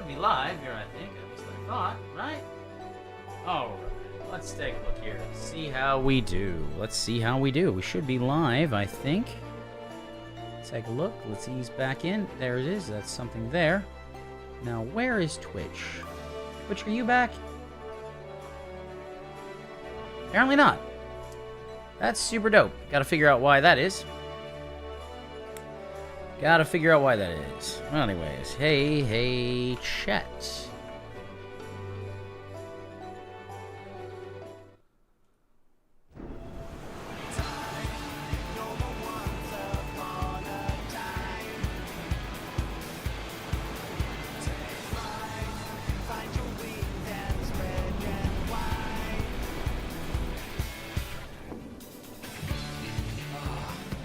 be live here, I think. At least I thought, right? Alright, let's take a look here. See how we do. Let's see how we do. We should be live, I think. Take a look. Let's ease back in. There it is. That's something there. Now, where is Twitch? Twitch, are you back? Apparently not. That's super dope. Gotta figure out why that is. Gotta figure out why that is. Well, anyways. Hey, chat.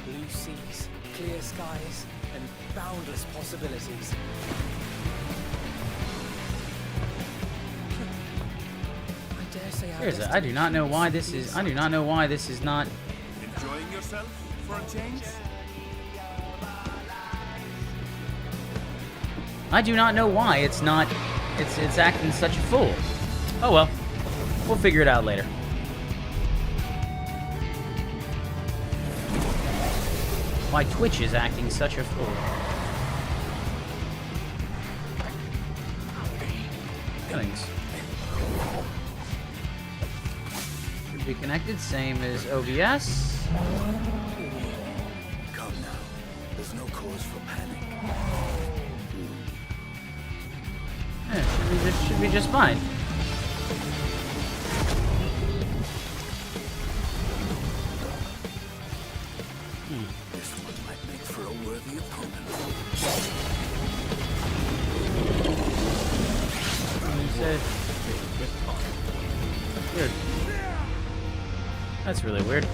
Blue seas, clear skies, and boundless possibilities. I dare say Seriously, I do not know why this is. I do not know why this is not. Enjoying yourself for a change? I do not know why it's not. It's acting such a fool. Oh well, we'll figure it out later. Why Twitch is acting such a fool. Settings. Should be connected, same as OBS. Come now. There's no cause for panic. Yeah, should be just fine. This one might make for a worthy opponent. Weird. That's really weird.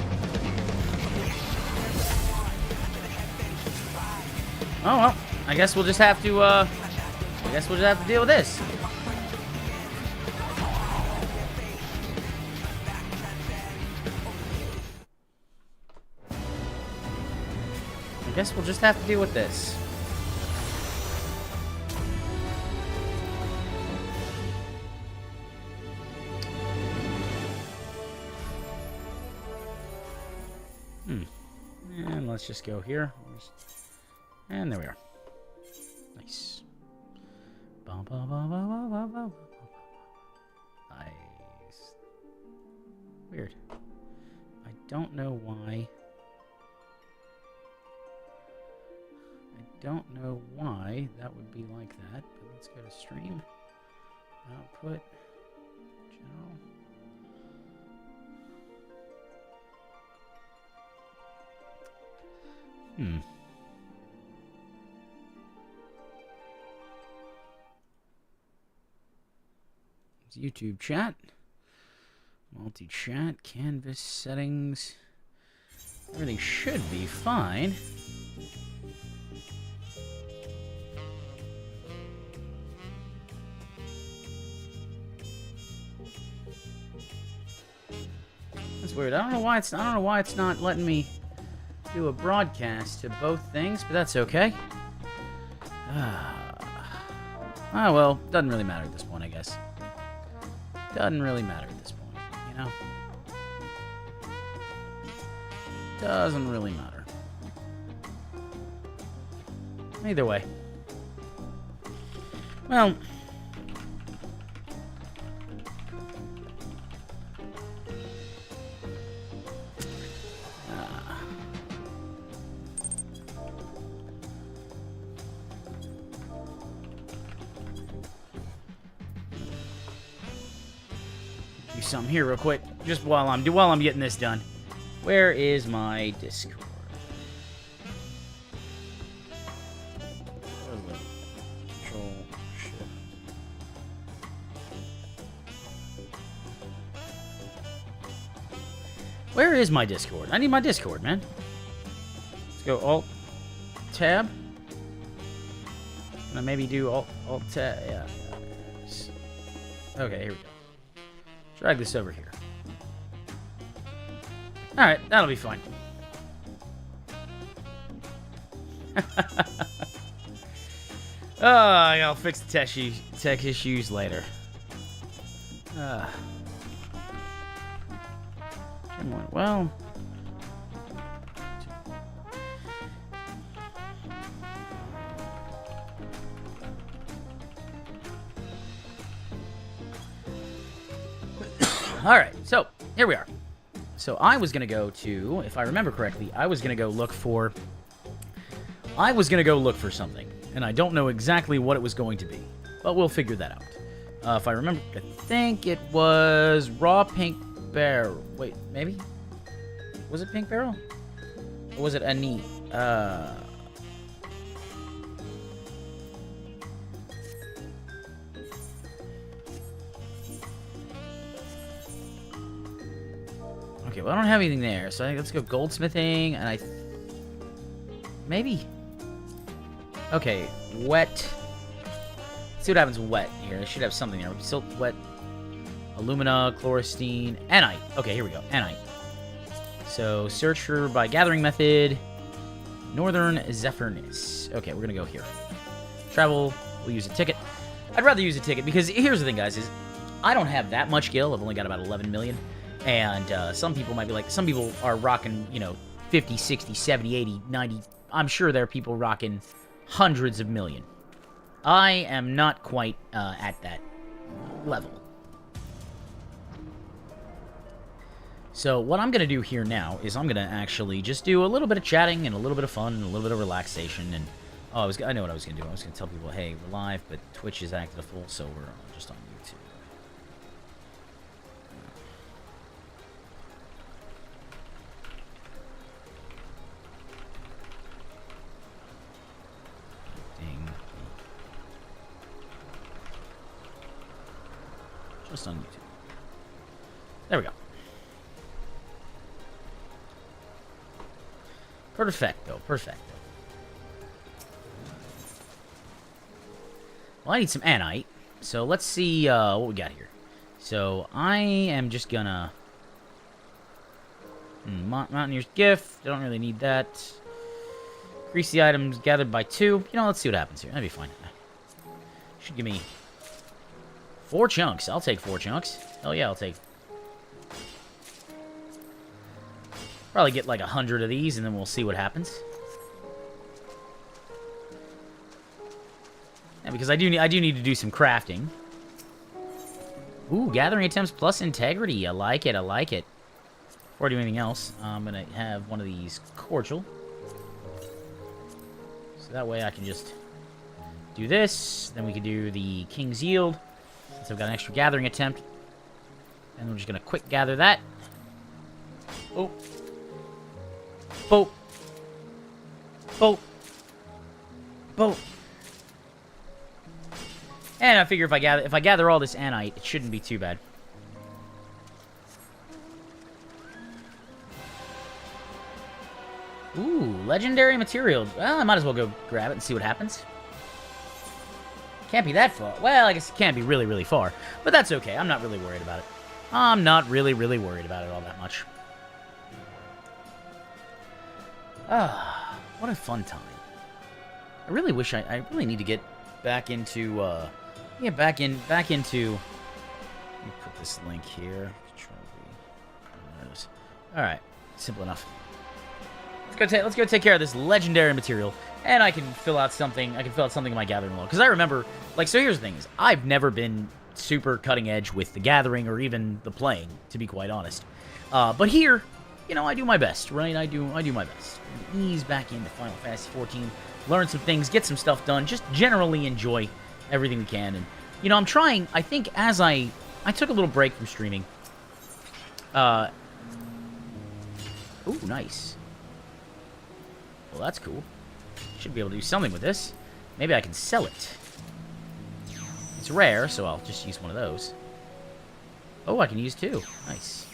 Oh well, I guess we'll just have to deal with this. I guess we'll just have to deal with this. And let's just go here. And there we are. Nice. Nice. Weird. I don't know why. Don't know why that would be like that, but let's go to stream, output, general. It's YouTube chat, multi-chat, canvas settings. Everything should be fine. That's weird. I don't know why it's not letting me do a broadcast to both things, but that's okay. Ah, well, doesn't really matter at this point, I guess. Doesn't really matter at this point, you know? Doesn't really matter. Either way. Well, do something here real quick, just while I'm getting this done. Where is my Discord? Control Shift. Where is my Discord? I need my Discord, man. Let's go Alt Tab. Can I maybe do Alt Tab? Yeah. Okay, here we go. Drag this over here. Alright, that'll be fine. I'll fix the tech issues later. Well. Alright, so, here we are. So, I was gonna go to, if I remember correctly, I was gonna go look for something. And I don't know exactly what it was going to be. But we'll figure that out. If I remember, I think it was raw pink barrel. Wait, maybe? Was it pink barrel? Or was it a neat? Okay, well, I don't have anything there, so I think let's go goldsmithing, and maybe. Okay, wet. Let's see what happens wet here. I should have something there. Silk, wet, alumina, chloristine, anite. Okay, here we go. Anite. So, search for by gathering method. Northern Zephyrness. Okay, we're gonna go here. Travel. We'll use a ticket. I'd rather use a ticket because here's the thing, guys, is I don't have that much gil. I've only got about 11 million. And some people might be like, some people are rocking, 50, 60, 70, 80, 90. I'm sure there are people rocking hundreds of million. I am not quite at that level. So what I'm going to do here now is I'm going to actually just do a little bit of chatting and a little bit of fun and a little bit of relaxation. And I know what I was going to do. I was going to tell people, hey, we're live, but Twitch is active full, so we're just on YouTube. Just on YouTube. There we go. Perfecto. Perfecto. Well, I need some anite. So let's see what we got here. So I am just gonna... Mountaineer's Gift. I don't really need that. Increase the items gathered by 2. Let's see what happens here. That'd be fine. Should give me 4 chunks. I'll take 4 chunks. Oh yeah, I'll take... Probably get like 100 of these, and then we'll see what happens. Yeah, because I do need to do some crafting. Ooh, gathering attempts plus integrity. I like it. I like it. Before I do anything else, I'm gonna have one of these cordial. So that way I can just do this. Then we can do the King's Yield. So I've got an extra gathering attempt. And we're just gonna quick gather that. Oh. Boat. Boat. Boat. And I figure if I gather all this anite, it shouldn't be too bad. Ooh, legendary material. Well, I might as well go grab it and see what happens. Can't be that far. Well, I guess it can't be really, really far. But that's okay. I'm not really worried about it. I'm not really, really worried about it all that much. Ah, what a fun time. I really wish I really need to get back into, back into, let me put this link here. Alright, simple enough. Let's go take care of this legendary material, and I can fill out something, in my gathering log. Because I remember, so here's the thing, is I've never been super cutting edge with the gathering, or even the playing, to be quite honest. But here, I do my best, right? I do my best. Ease back into Final Fantasy XIV, learn some things, get some stuff done, just generally enjoy everything we can. And, I'm trying, I think as I took a little break from streaming. Ooh, nice. Well, that's cool. Should be able to do something with this. Maybe I can sell it. It's rare, so I'll just use one of those. Oh, I can use 2. Nice.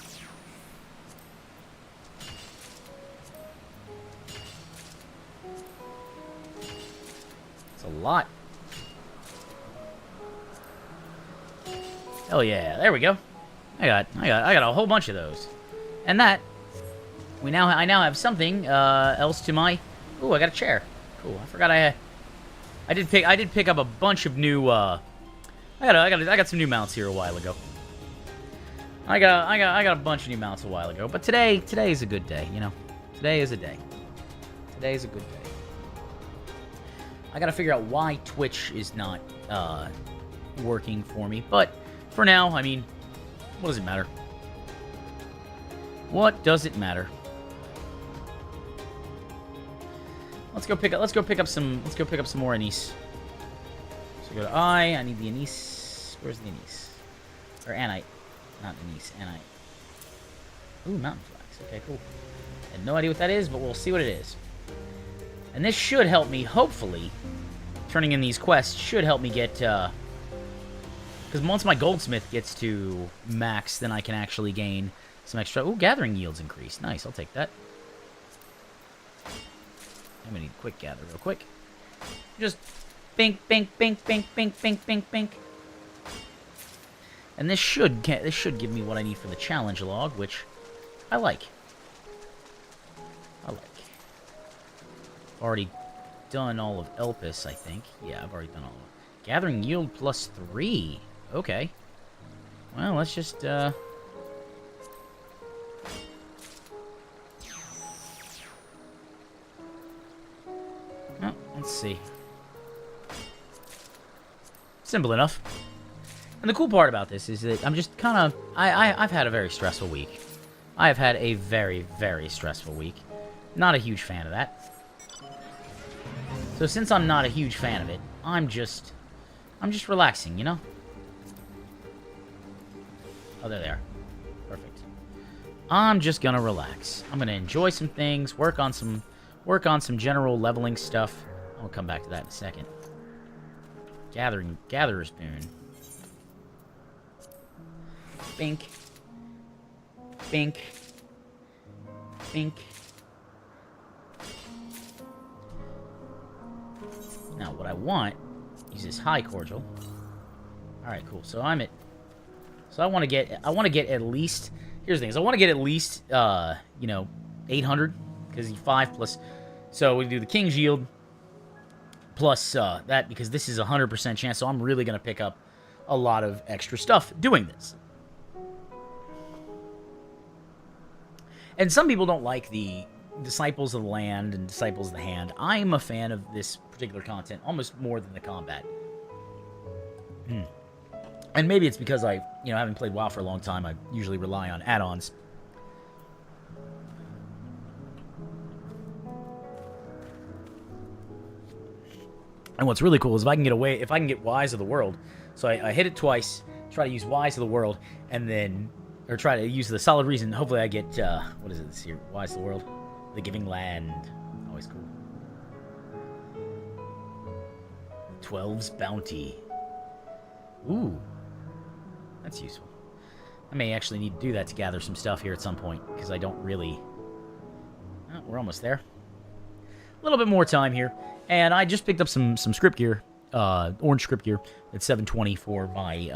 A lot. Hell yeah, there we go. I got a whole bunch of those. And that I now have something else to my... Ooh, I got a chair. Cool. I forgot I had I did pick up a bunch of new. I got some new mounts here a while ago. I got a bunch of new mounts a while ago. But today is a good day. You know, today is a day. Today is a good day. I gotta figure out why Twitch is not working for me. But for now, I mean, what does it matter? What does it matter? Let's go pick up some more anise. So go to I need the anise. Where's the anise? Or anite. Not anise, anite. Ooh, mountain flax. Okay, cool. I have no idea what that is, but we'll see what it is. And this should help me, hopefully. Turning in these quests should help me get, because once my goldsmith gets to max, then I can actually gain some extra... Ooh, gathering yields increase. Nice, I'll take that. I'm gonna need a quick gather real quick. Just bink, bink, bink, bink, bink, bink, bink, bink. And this should give me what I need for the challenge log, which I like. Already done all of Elpis, I think. Yeah, I've already done all of it. Gathering yield +3. Okay. Well, let's just, Oh, let's see. Simple enough. And the cool part about this is that I'm just kind of... I've had a very stressful week. I have had a very, very stressful week. Not a huge fan of that. So since I'm not a huge fan of it, I'm just relaxing, you know? Oh, there they are. Perfect. I'm just gonna relax. I'm gonna enjoy some things, work on some general leveling stuff. I'll come back to that in a second. Gatherer's boon. Bink. Bink. Bink. Now, what I want is this high cordial. Alright, cool. So I'm at... So I want to get at least... Here's the thing. I want to get at least, you know, 800. Because 5 plus... So we do the King's Yield. Plus that, because this is a 100% chance. So I'm really going to pick up a lot of extra stuff doing this. And some people don't like the Disciples of the Land and Disciples of the Hand. I'm a fan of this particular content almost more than the combat. And maybe it's because I, you know, haven't played WoW for a long time. I usually rely on add-ons. And what's really cool is if I can get Wise of the World. So I hit it twice, try to use Wise of the World, and then... Or try to use the Solid Reason. Hopefully I get, what is it this year? Wise of the World? The Giving Land. Always cool. 12's Bounty. Ooh. That's useful. I may actually need to do that to gather some stuff here at some point, because I don't really... Oh, we're almost there. A little bit more time here. And I just picked up some script gear. Orange script gear at 720 for my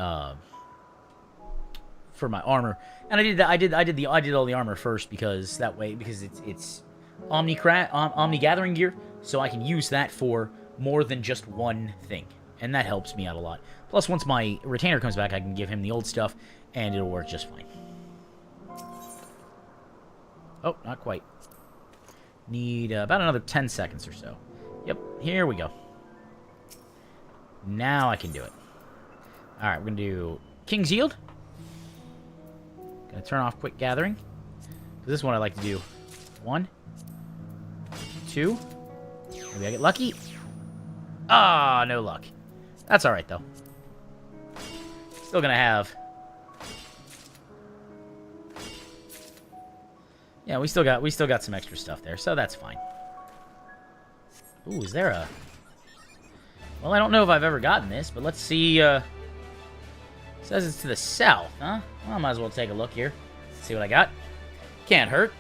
armor, and I did all the armor first because it's Omni gathering gear, so I can use that for more than just one thing, and that helps me out a lot. Plus, once my retainer comes back, I can give him the old stuff, and it'll work just fine. Oh, not quite. Need about another 10 seconds or so. Yep, here we go. Now I can do it. All right, we're gonna do King's Yield. Gonna turn off quick gathering. This is what I like to do. 1, 2. Maybe I get lucky. Ah, no luck. That's all right though. Still gonna have. Yeah, we still got some extra stuff there, so that's fine. Ooh, is there a? Well, I don't know if I've ever gotten this, but let's see. Says it's to the south, huh? Well, I might as well take a look here. See what I got. Can't hurt.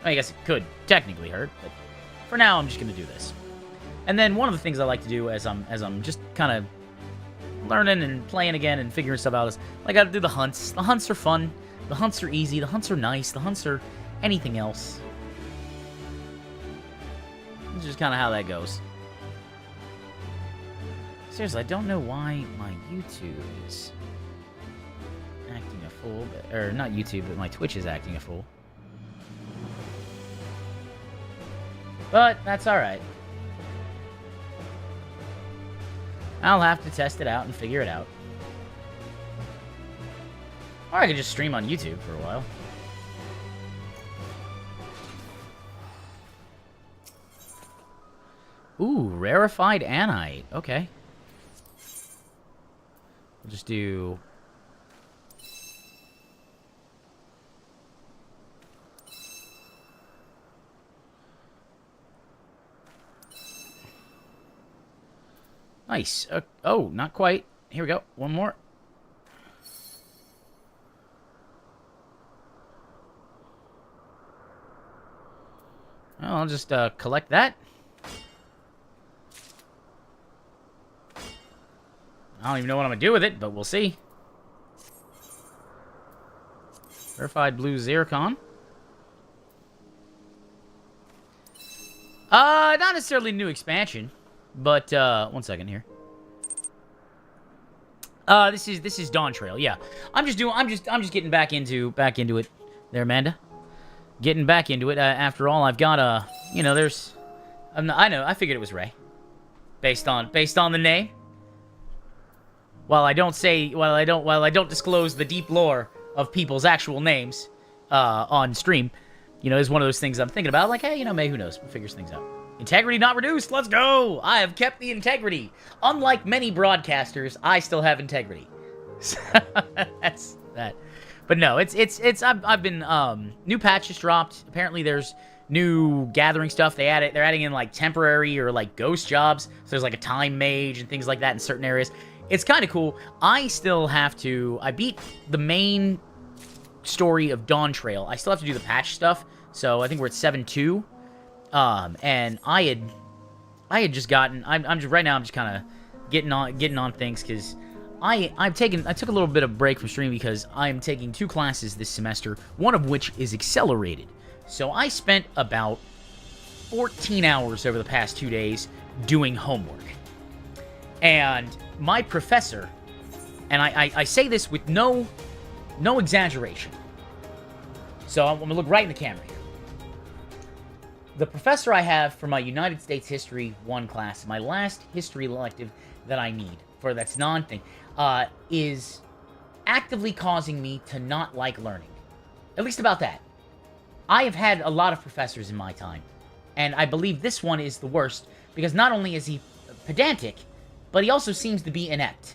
I guess it could technically hurt, but for now, I'm just gonna do this. And then one of the things I like to do as I'm just kind of learning and playing again and figuring stuff out is I gotta do the hunts. The hunts are fun. The hunts are easy. The hunts are nice. The hunts are anything else. This is just kind of how that goes. Seriously, I don't know why my YouTube is acting a fool. Or not YouTube, but my Twitch is acting a fool. But that's alright. I'll have to test it out and figure it out. Or I could just stream on YouTube for a while. Ooh, rarefied anite. Okay. We'll just do... Nice. Oh, not quite. Here we go. One more. Well, I'll just collect that. I don't even know what I'm going to do with it, but we'll see. Verified blue zircon. Not necessarily new expansion, but one second here. This is Dawn Trail. Yeah, I'm just getting back into it. There, Amanda. Getting back into it. After all, I've got you know, there's, I know, I figured it was Ray, based on the name. While I don't disclose the deep lore of people's actual names on stream, you know, it's one of those things I'm thinking about. Like, hey, you know, who knows? We'll figure things out. Integrity not reduced. Let's go. I have kept the integrity. Unlike many broadcasters, I still have integrity. That's that. But no, I've been new patch just dropped. Apparently, there's new gathering stuff. They're adding in like temporary or like ghost jobs. So there's like a time mage and things like that in certain areas. It's kind of cool. I beat the main story of Dawn Trail. I still have to do the patch stuff. So I think we're at 7.2. And I had just gotten, I'm just, right now I'm just kind of getting on things because I took a little bit of break from streaming because I'm taking 2 classes this semester, one of which is accelerated. So I spent about 14 hours over the past 2 days doing homework. And my professor, and I say this with no exaggeration. So I'm going to look right in the camera here. The professor I have for my United States History 1 class, my last history elective that I need for that's non-thing, is actively causing me to not like learning. At least about that. I have had a lot of professors in my time, and I believe this one is the worst, because not only is he pedantic, but he also seems to be inept.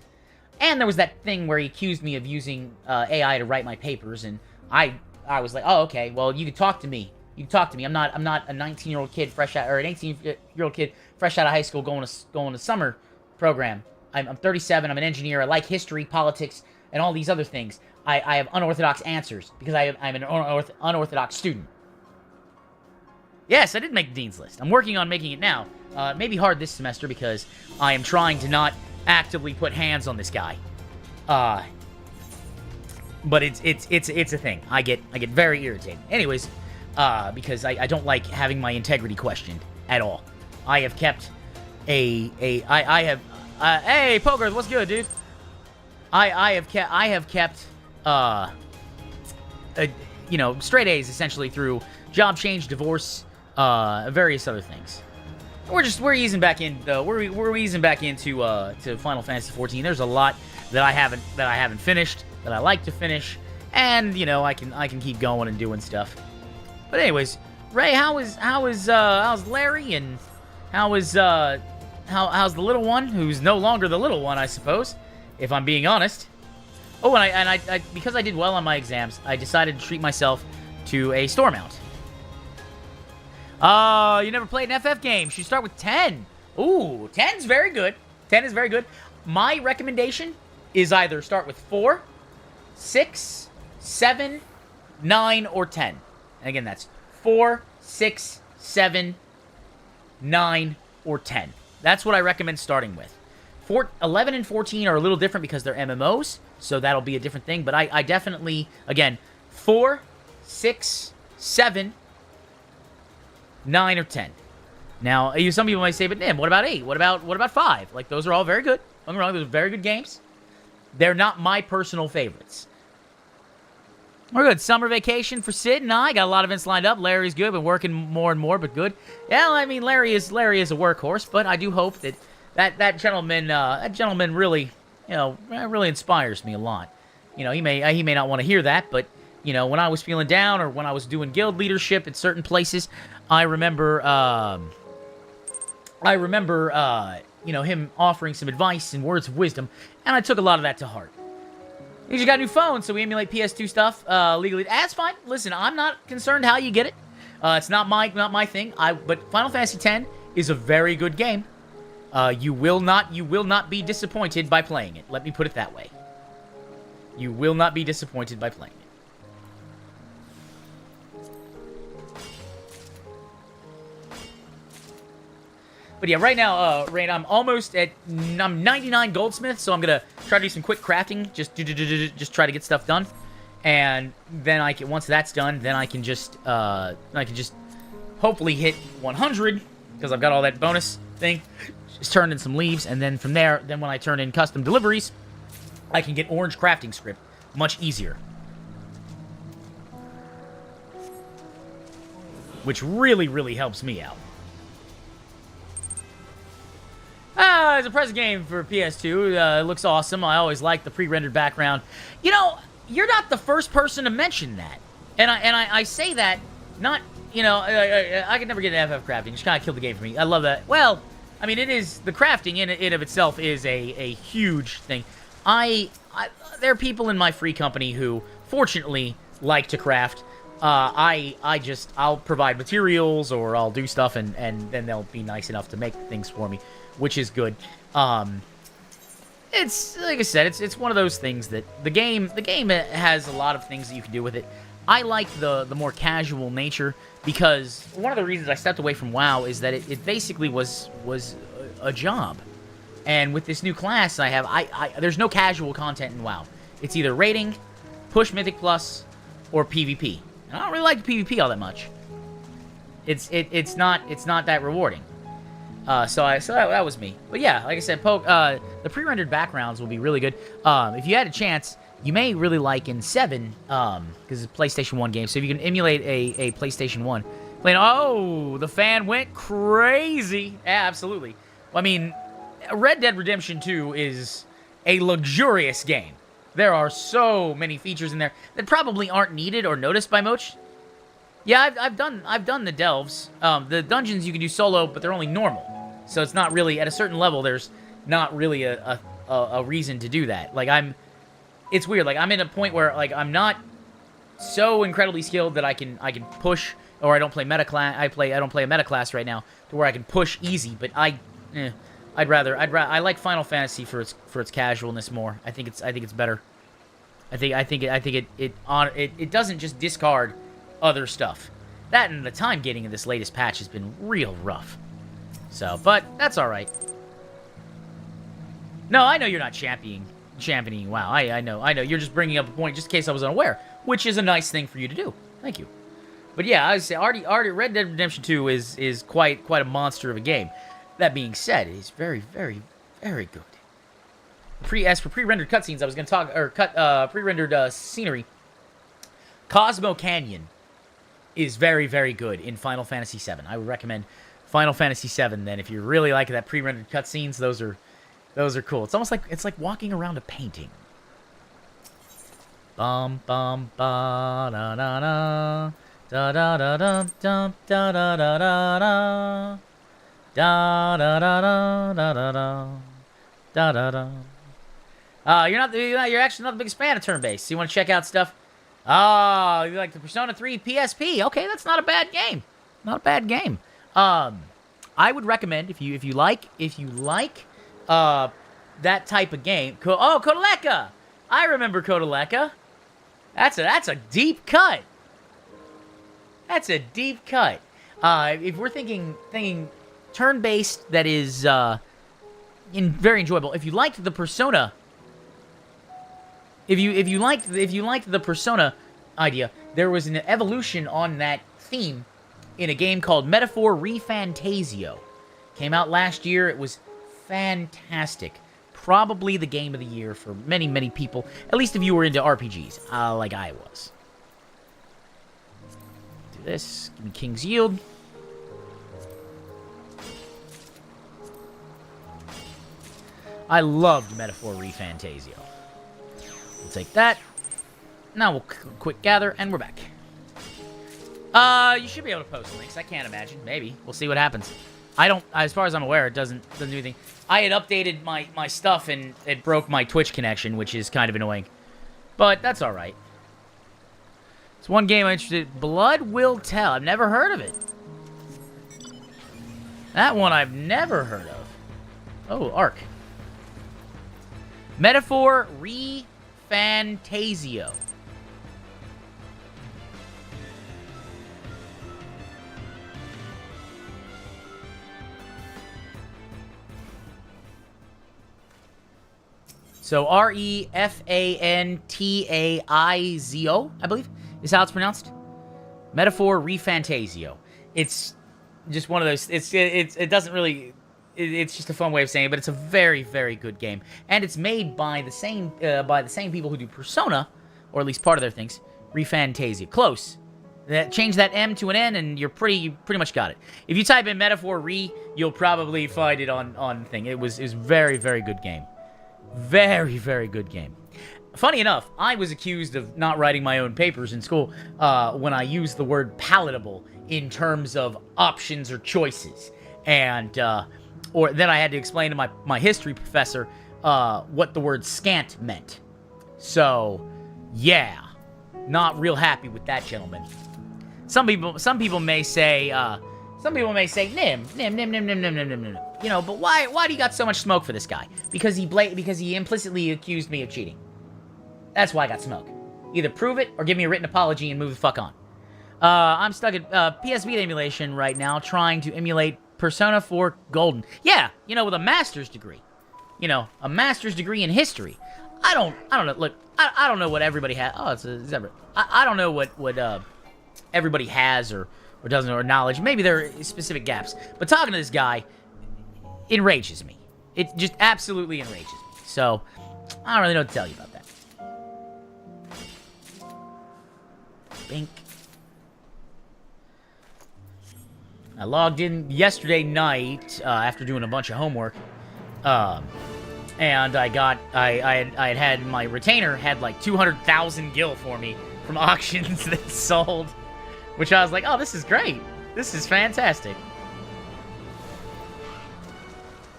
And there was that thing where he accused me of using AI to write my papers, and I was like, oh, okay, well, you can talk to me. You can talk to me. I'm not a 19-year-old kid fresh out, or an 18-year-old kid fresh out of high school going to summer program. I'm 37. I'm an engineer. I like history, politics, and all these other things. I have unorthodox answers because I'm an unorthodox student. Yes, I did make the dean's list. I'm working on making it now. It may be hard this semester because I am trying to not actively put hands on this guy. But it's a thing. I get very irritated. Anyways, because I don't like having my integrity questioned at all. I have kept hey, Poker, what's good, dude? I have kept you know, straight A's essentially through job change, divorce, various other things. We're easing back in though. We're easing back into to Final Fantasy XIV. There's a lot that I haven't finished that I like to finish, and you know I can keep going and doing stuff. But anyways, Ray, how's Larry, and how's the little one, who's no longer the little one, I suppose, if I'm being honest. Oh, and I because I did well on my exams, I decided to treat myself to a store mount. You never played an FF game. You should start with 10. Ooh, 10's very good. 10 is very good. My recommendation is either start with 4, 6, 7, 9, or 10. And again, that's 4, 6, 7, 9, or 10. That's what I recommend starting with. 11 and 14 are a little different because they're MMOs, so that'll be a different thing. But I definitely, again, 4, 6, 7, 9, or 10. Now, some people might say, but Nim, what about 8? What about 5? Like, those are all very good. Don't get me wrong, those are very good games. They're not my personal favorites. We're good. Summer vacation for Sid and I. Got a lot of events lined up. Larry's good. Been working more and more, but good. Yeah, I mean, Larry is a workhorse, but I do hope that gentleman really, really inspires me a lot. He may not want to hear that, but when I was feeling down or when I was doing guild leadership at certain places, I remember him offering some advice and words of wisdom, and I took a lot of that to heart. You just got a new phone, so we emulate PS2 stuff legally. That's fine. Listen, I'm not concerned how you get it. It's not my thing. But Final Fantasy X is a very good game. You will not be disappointed by playing it. Let me put it that way. You will not be disappointed by playing it. But yeah, right now, Rain, I'm 99 goldsmiths, so I'm gonna try to do some quick crafting, just try to get stuff done, and then once that's done, then I can just hopefully hit 100 because I've got all that bonus thing. Just turn in some leaves, and then from there, when I turn in custom deliveries, I can get orange crafting script much easier, which really helps me out. It's a present game for PS2. It looks awesome. I always like the pre-rendered background. You're not the first person to mention that. And I say that, not, I could never get an FF crafting. Just kind of killed the game for me. I love that. Well, I mean, it is, the crafting in of itself is a huge thing. There are people in my free company who, fortunately, like to craft. I'll provide materials or I'll do stuff and then they'll be nice enough to make things for me, which is good. It's, like I said, it's one of those things that the game has a lot of things that you can do with it. I like the more casual nature because one of the reasons I stepped away from WoW is that it basically was a job. And with this new class I have, there's no casual content in WoW. It's either raiding, push Mythic Plus, or PvP. And I don't really like PvP all that much. It's not that rewarding. So that was me. But yeah, like I said, the pre-rendered backgrounds will be really good. If you had a chance, you may really like in 7, because it's a PlayStation 1 game. So if you can emulate a PlayStation 1, the fan went crazy. Yeah, absolutely. Well, I mean, Red Dead Redemption 2 is a luxurious game. There are so many features in there that probably aren't needed or noticed by most. Yeah, I've done the delves. The dungeons you can do solo, but they're only normal. So it's not really, at a certain level, there's not really a reason to do that. It's weird. I'm in a point where, I'm not so incredibly skilled that I can push, or I don't play meta class. I don't play a meta class right now to where I can push easy. But I like Final Fantasy for its casualness more. I think it's better. I think it doesn't just discard other stuff. That and the time gating in this latest patch has been real rough. So, but that's all right. No, I know you're not championing WoW. I know. You're just bringing up a point just in case I was unaware, which is a nice thing for you to do. Thank you. But yeah, I would say Red Dead Redemption 2 is quite a monster of a game. That being said, it is very, very, very good. As for pre-rendered cutscenes, I was going to talk, pre-rendered scenery. Cosmo Canyon is very, very good in Final Fantasy VII. I would recommend Final Fantasy VII. Then, if you really like that pre-rendered cutscenes, those are cool. It's almost like walking around a painting. Bum bum ba da da da da da da da da da da da da. Da da da da da da da da da. You're actually not the biggest fan of turn-based. So you want to check out stuff? Oh, you like the Persona 3 PSP? Okay, that's not a bad game. Not a bad game. I would recommend if you like that type of game. Kodaleka! I remember Kodaleka. That's a deep cut. That's a deep cut. If we're thinking turn-based that is very enjoyable. If you liked the Persona, if you liked the Persona idea, there was an evolution on that theme in a game called Metaphor ReFantasio. Came out last year. It was fantastic. probably the game of the year for many, many people. At least if you were into RPGs, like I was. Do this. Give me King's Yield. I loved Metaphor ReFantasio. We'll take that. Now we'll quick gather, and we're back. You should be able to post links. I can't imagine. Maybe. We'll see what happens. I don't, as far as I'm aware, it doesn't do anything. I had updated my stuff, and it broke my Twitch connection, which is kind of annoying. But that's alright. It's one game I'm interested in. Blood Will Tell. I've never heard of it. That one I've never heard of. Oh, Arc. Metaphor ReFantasio. So ReFantaizo, I believe, is how it's pronounced. Metaphor ReFantasio. It's just one of those. It doesn't really. It's just a fun way of saying it, but it's a very, very good game, and it's made by the same people who do Persona, or at least part of their things. ReFantasio, close. Change that M to an N, and you pretty much got it. If you type in Metaphor Re, you'll probably find it on thing. It was very, very good game. Very, very good game. Funny enough, I was accused of not writing my own papers in school when I used the word palatable in terms of options or choices. And, or then I had to explain to my history professor what the word scant meant. So, yeah. Not real happy with that, gentleman. Some people may say, Nim. You know, but why do you got so much smoke for this guy? Because he implicitly accused me of cheating. That's why I got smoke. Either prove it or give me a written apology and move the fuck on. I'm stuck at PS Vita emulation right now, trying to emulate Persona 4 Golden. Yeah, you know, with a master's degree. You know, a master's degree in history. I don't know. Look, I don't know what everybody has. Oh, it's a zebra. I don't know what everybody has or doesn't, or knowledge. Maybe there are specific gaps. But talking to this guy enrages me. It just absolutely enrages me. So, I don't really know what to tell you about that. Bink. I logged in yesterday night after doing a bunch of homework. And I had my retainer had like 200,000 gil for me from auctions that sold, which I was like, oh, this is great. This is fantastic.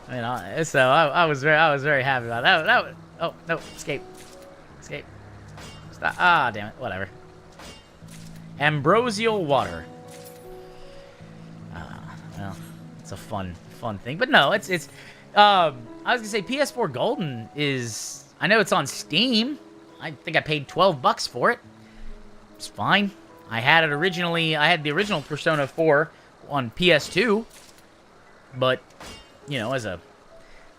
I mean, I was very happy about that. Oh no, escape. Stop. Ah, damn it. Whatever. Ambrosial water. Well, it's a fun thing, but no, it's. I was gonna say PS4 Golden is. I know it's on Steam. I think I paid $12 for it. It's fine. I had it originally. I had the original Persona 4 on PS2, but you know,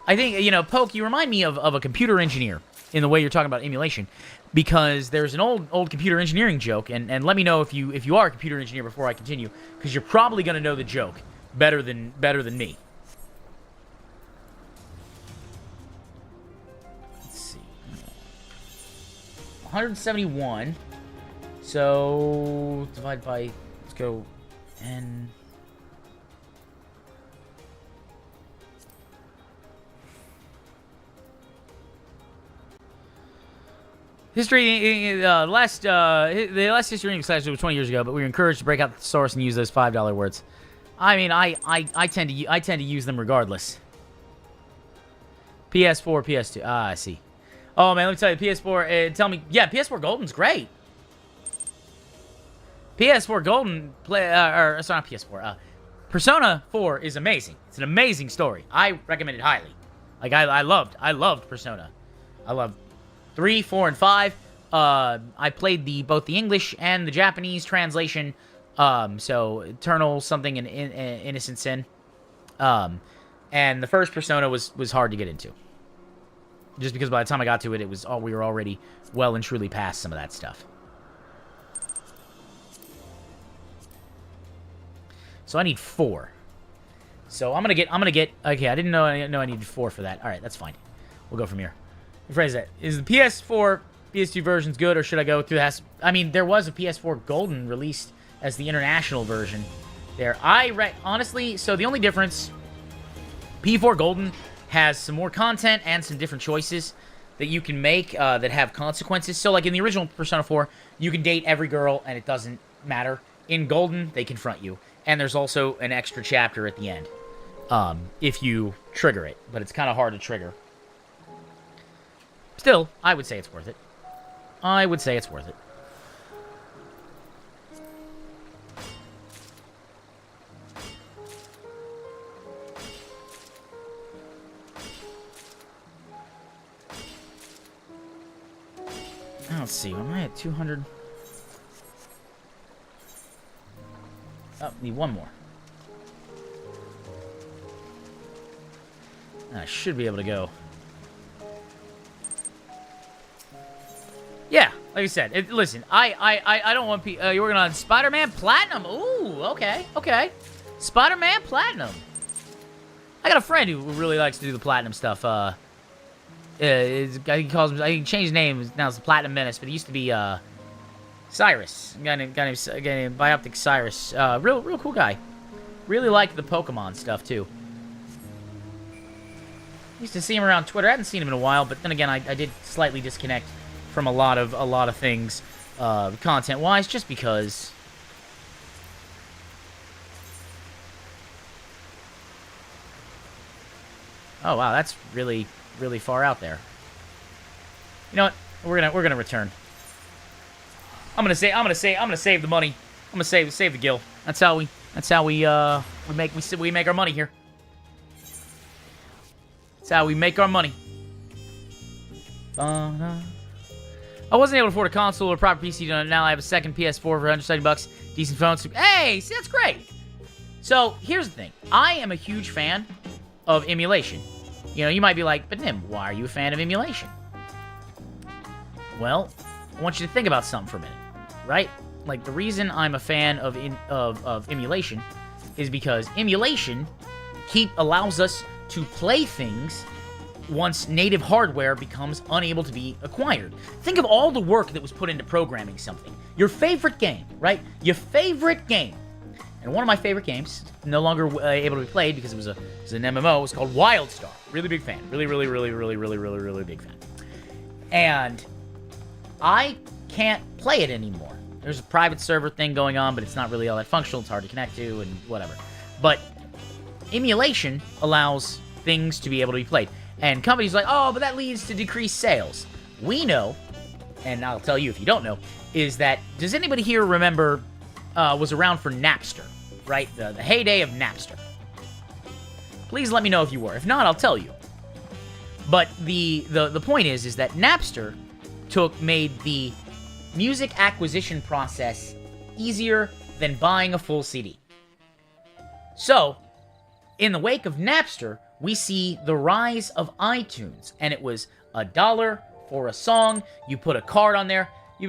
I think, you know, Poke, you remind me of a computer engineer in the way you're talking about emulation, because there's an old computer engineering joke, and let me know if you are a computer engineer before I continue, because you're probably gonna know the joke better than me. Let's see. 171. So divide by, let's go n. History, the last history reading class was 20 years ago, but we were encouraged to break out the source and use those $5 words. I mean, I tend to use them regardless. PS4, PS2. Ah, I see. Oh man, let me tell you, PS4. Tell me, yeah, PS4 Golden's great. PS4 Golden or sorry, not PS4. Persona 4 is amazing. It's an amazing story. I recommend it highly. Like I loved Persona. I loved 3, 4, and 5. I played both the English and the Japanese translation. So Eternal something and Innocent Sin. And the first Persona was hard to get into. Just because by the time I got to it, we were already well and truly past some of that stuff. So I need 4. So I'm gonna get. Okay, I didn't know I needed 4 for that. All right, that's fine. we'll go from here. Rephrase that. Is the PS4, PS2 versions good, or should I go through the... I mean, there was a PS4 Golden released as the international version there. Honestly, so the only difference... P4 Golden has some more content and some different choices that you can make that have consequences. So, like, in the original Persona 4, you can date every girl, and it doesn't matter. In Golden, they confront you. And there's also an extra chapter at the end, if you trigger it. But it's kind of hard to trigger. Still, I would say it's worth it. I would say it's worth it. Let's see, am I at 200? Oh, need one more. I should be able to go. Yeah, like I said, listen, I don't want you're working on Spider-Man Platinum. Ooh, okay. Spider-Man Platinum. I got a friend who really likes to do the Platinum stuff. I think he calls him, I think he changed his name, now it's the Platinum Menace, but he used to be, Cyrus. A guy named Bioptic Cyrus. Real cool guy. Really liked the Pokemon stuff, too. Used to see him around Twitter. I hadn't seen him in a while, but then again, I did slightly disconnect from a lot of things, content-wise, just because... Oh, wow, that's really far out there. You know what? We're gonna return. I'm gonna save the money. I'm gonna save the gil. That's how we make our money here. That's how we make our money. I wasn't able to afford a console or a proper PC. Now I have a second PS4 for $170. Decent phone. Hey, see, that's great. So here's the thing. I am a huge fan of emulation. You know, you might be like, but Nim, why are you a fan of emulation? Well, I want you to think about something for a minute, right? Like, the reason I'm a fan of emulation is because emulation allows us to play things once native hardware becomes unable to be acquired. Think of all the work that was put into programming something. Your favorite game, right? Your favorite game. And one of my favorite games, no longer able to be played because it was an MMO, was called WildStar. Really big fan. Really big fan. And I can't play it anymore. There's a private server thing going on, but it's not really all that functional. It's hard to connect to and whatever. But emulation allows things to be able to be played. And companies are like, oh, but that leads to decreased sales. We know, and I'll tell you if you don't know, is that, does anybody here remember, was around for Napster, right? The heyday of Napster. Please let me know if you were. If not, I'll tell you. But the point is that Napster made the music acquisition process easier than buying a full CD. So, in the wake of Napster, we see the rise of iTunes, and it was $1 for a song. You put a card on there. You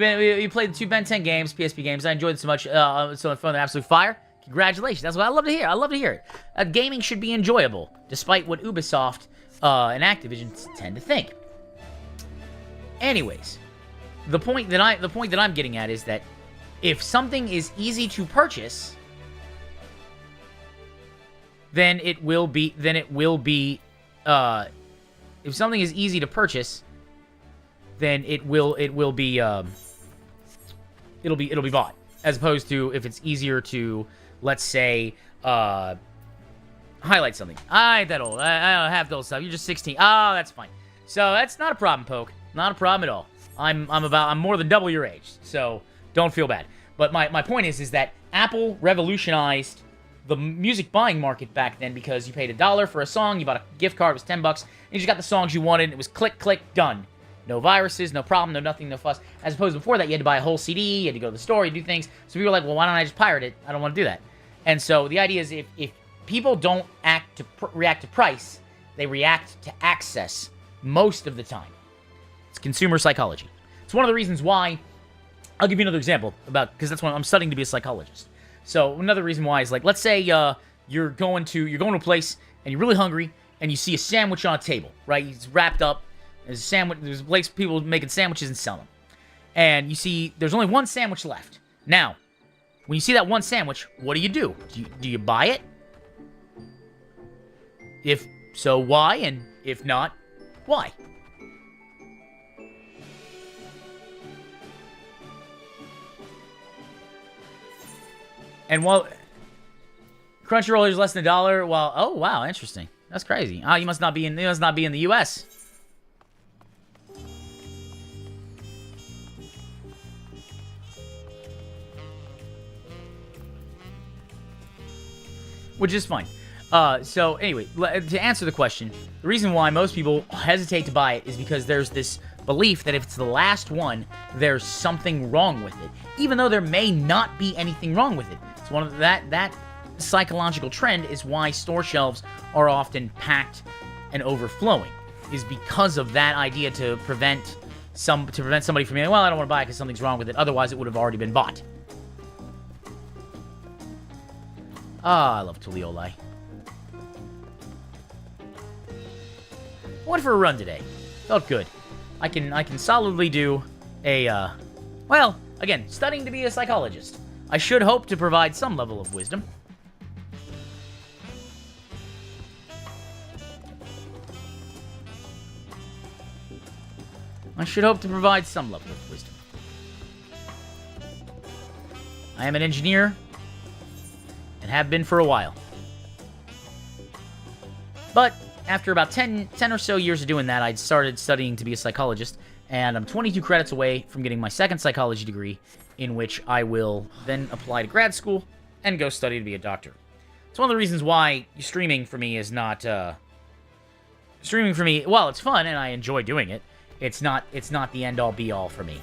played the two Ben 10 games, PSP games. I enjoyed it so much. So I found the absolute fire. Congratulations. That's what I love to hear. I love to hear it. Gaming should be enjoyable, despite what Ubisoft and Activision tend to think. Anyways, the point that I'm getting at is that if something is easy to purchase, then it will be if something is easy to purchase, then it'll be bought, as opposed to if it's easier to, let's say, highlight something. I ain't that old. I don't have those stuff. You're just 16. Oh, that's fine. So that's not a problem, Poke. Not a problem at all. I'm more than double your age, so don't feel bad. But my point is that Apple revolutionized the music buying market back then because you paid $1 for a song, you bought a gift card, it was $10, and you just got the songs you wanted, and it was click, click, done. No viruses, no problem, no nothing, no fuss. As opposed to before that, you had to buy a whole CD, you had to go to the store, you do things. So people were like, well, why don't I just pirate it? I don't want to do that. And so the idea is if people don't react to price, they react to access most of the time. It's consumer psychology. It's one of the reasons why, I'll give you another example because that's what I'm studying to be a psychologist. So another reason why is, like, let's say you're going to a place and you're really hungry and you see a sandwich on a table, right? It's wrapped up There's a place people making sandwiches and selling them. And you see, there's only one sandwich left. Now, when you see that one sandwich, what do? Do you buy it? If so, why? And if not, why? And while Crunchyroll is less than $1, while oh wow, interesting. That's crazy. Ah, you must not be in the US. Which is fine. So anyway, to answer the question, the reason why most people hesitate to buy it is because there's this belief that if it's the last one, there's something wrong with it, even though there may not be anything wrong with it. It's one of that psychological trend is why store shelves are often packed and overflowing, is because of that idea to prevent somebody from being, well, I don't want to buy it because something's wrong with it. Otherwise, it would have already been bought. Ah, I love Tulioli. I went for a run today. Felt good. I can solidly do a, well, again, studying to be a psychologist. I should hope to provide some level of wisdom. I should hope to provide some level of wisdom. I am an engineer and have been for a while. But after about 10 or so years of doing that, I started studying to be a psychologist, and I'm 22 credits away from getting my second psychology degree, in which I will then apply to grad school and go study to be a doctor. It's one of the reasons why streaming for me is not, streaming for me, while it's fun and I enjoy doing it, it's not the end-all be-all for me.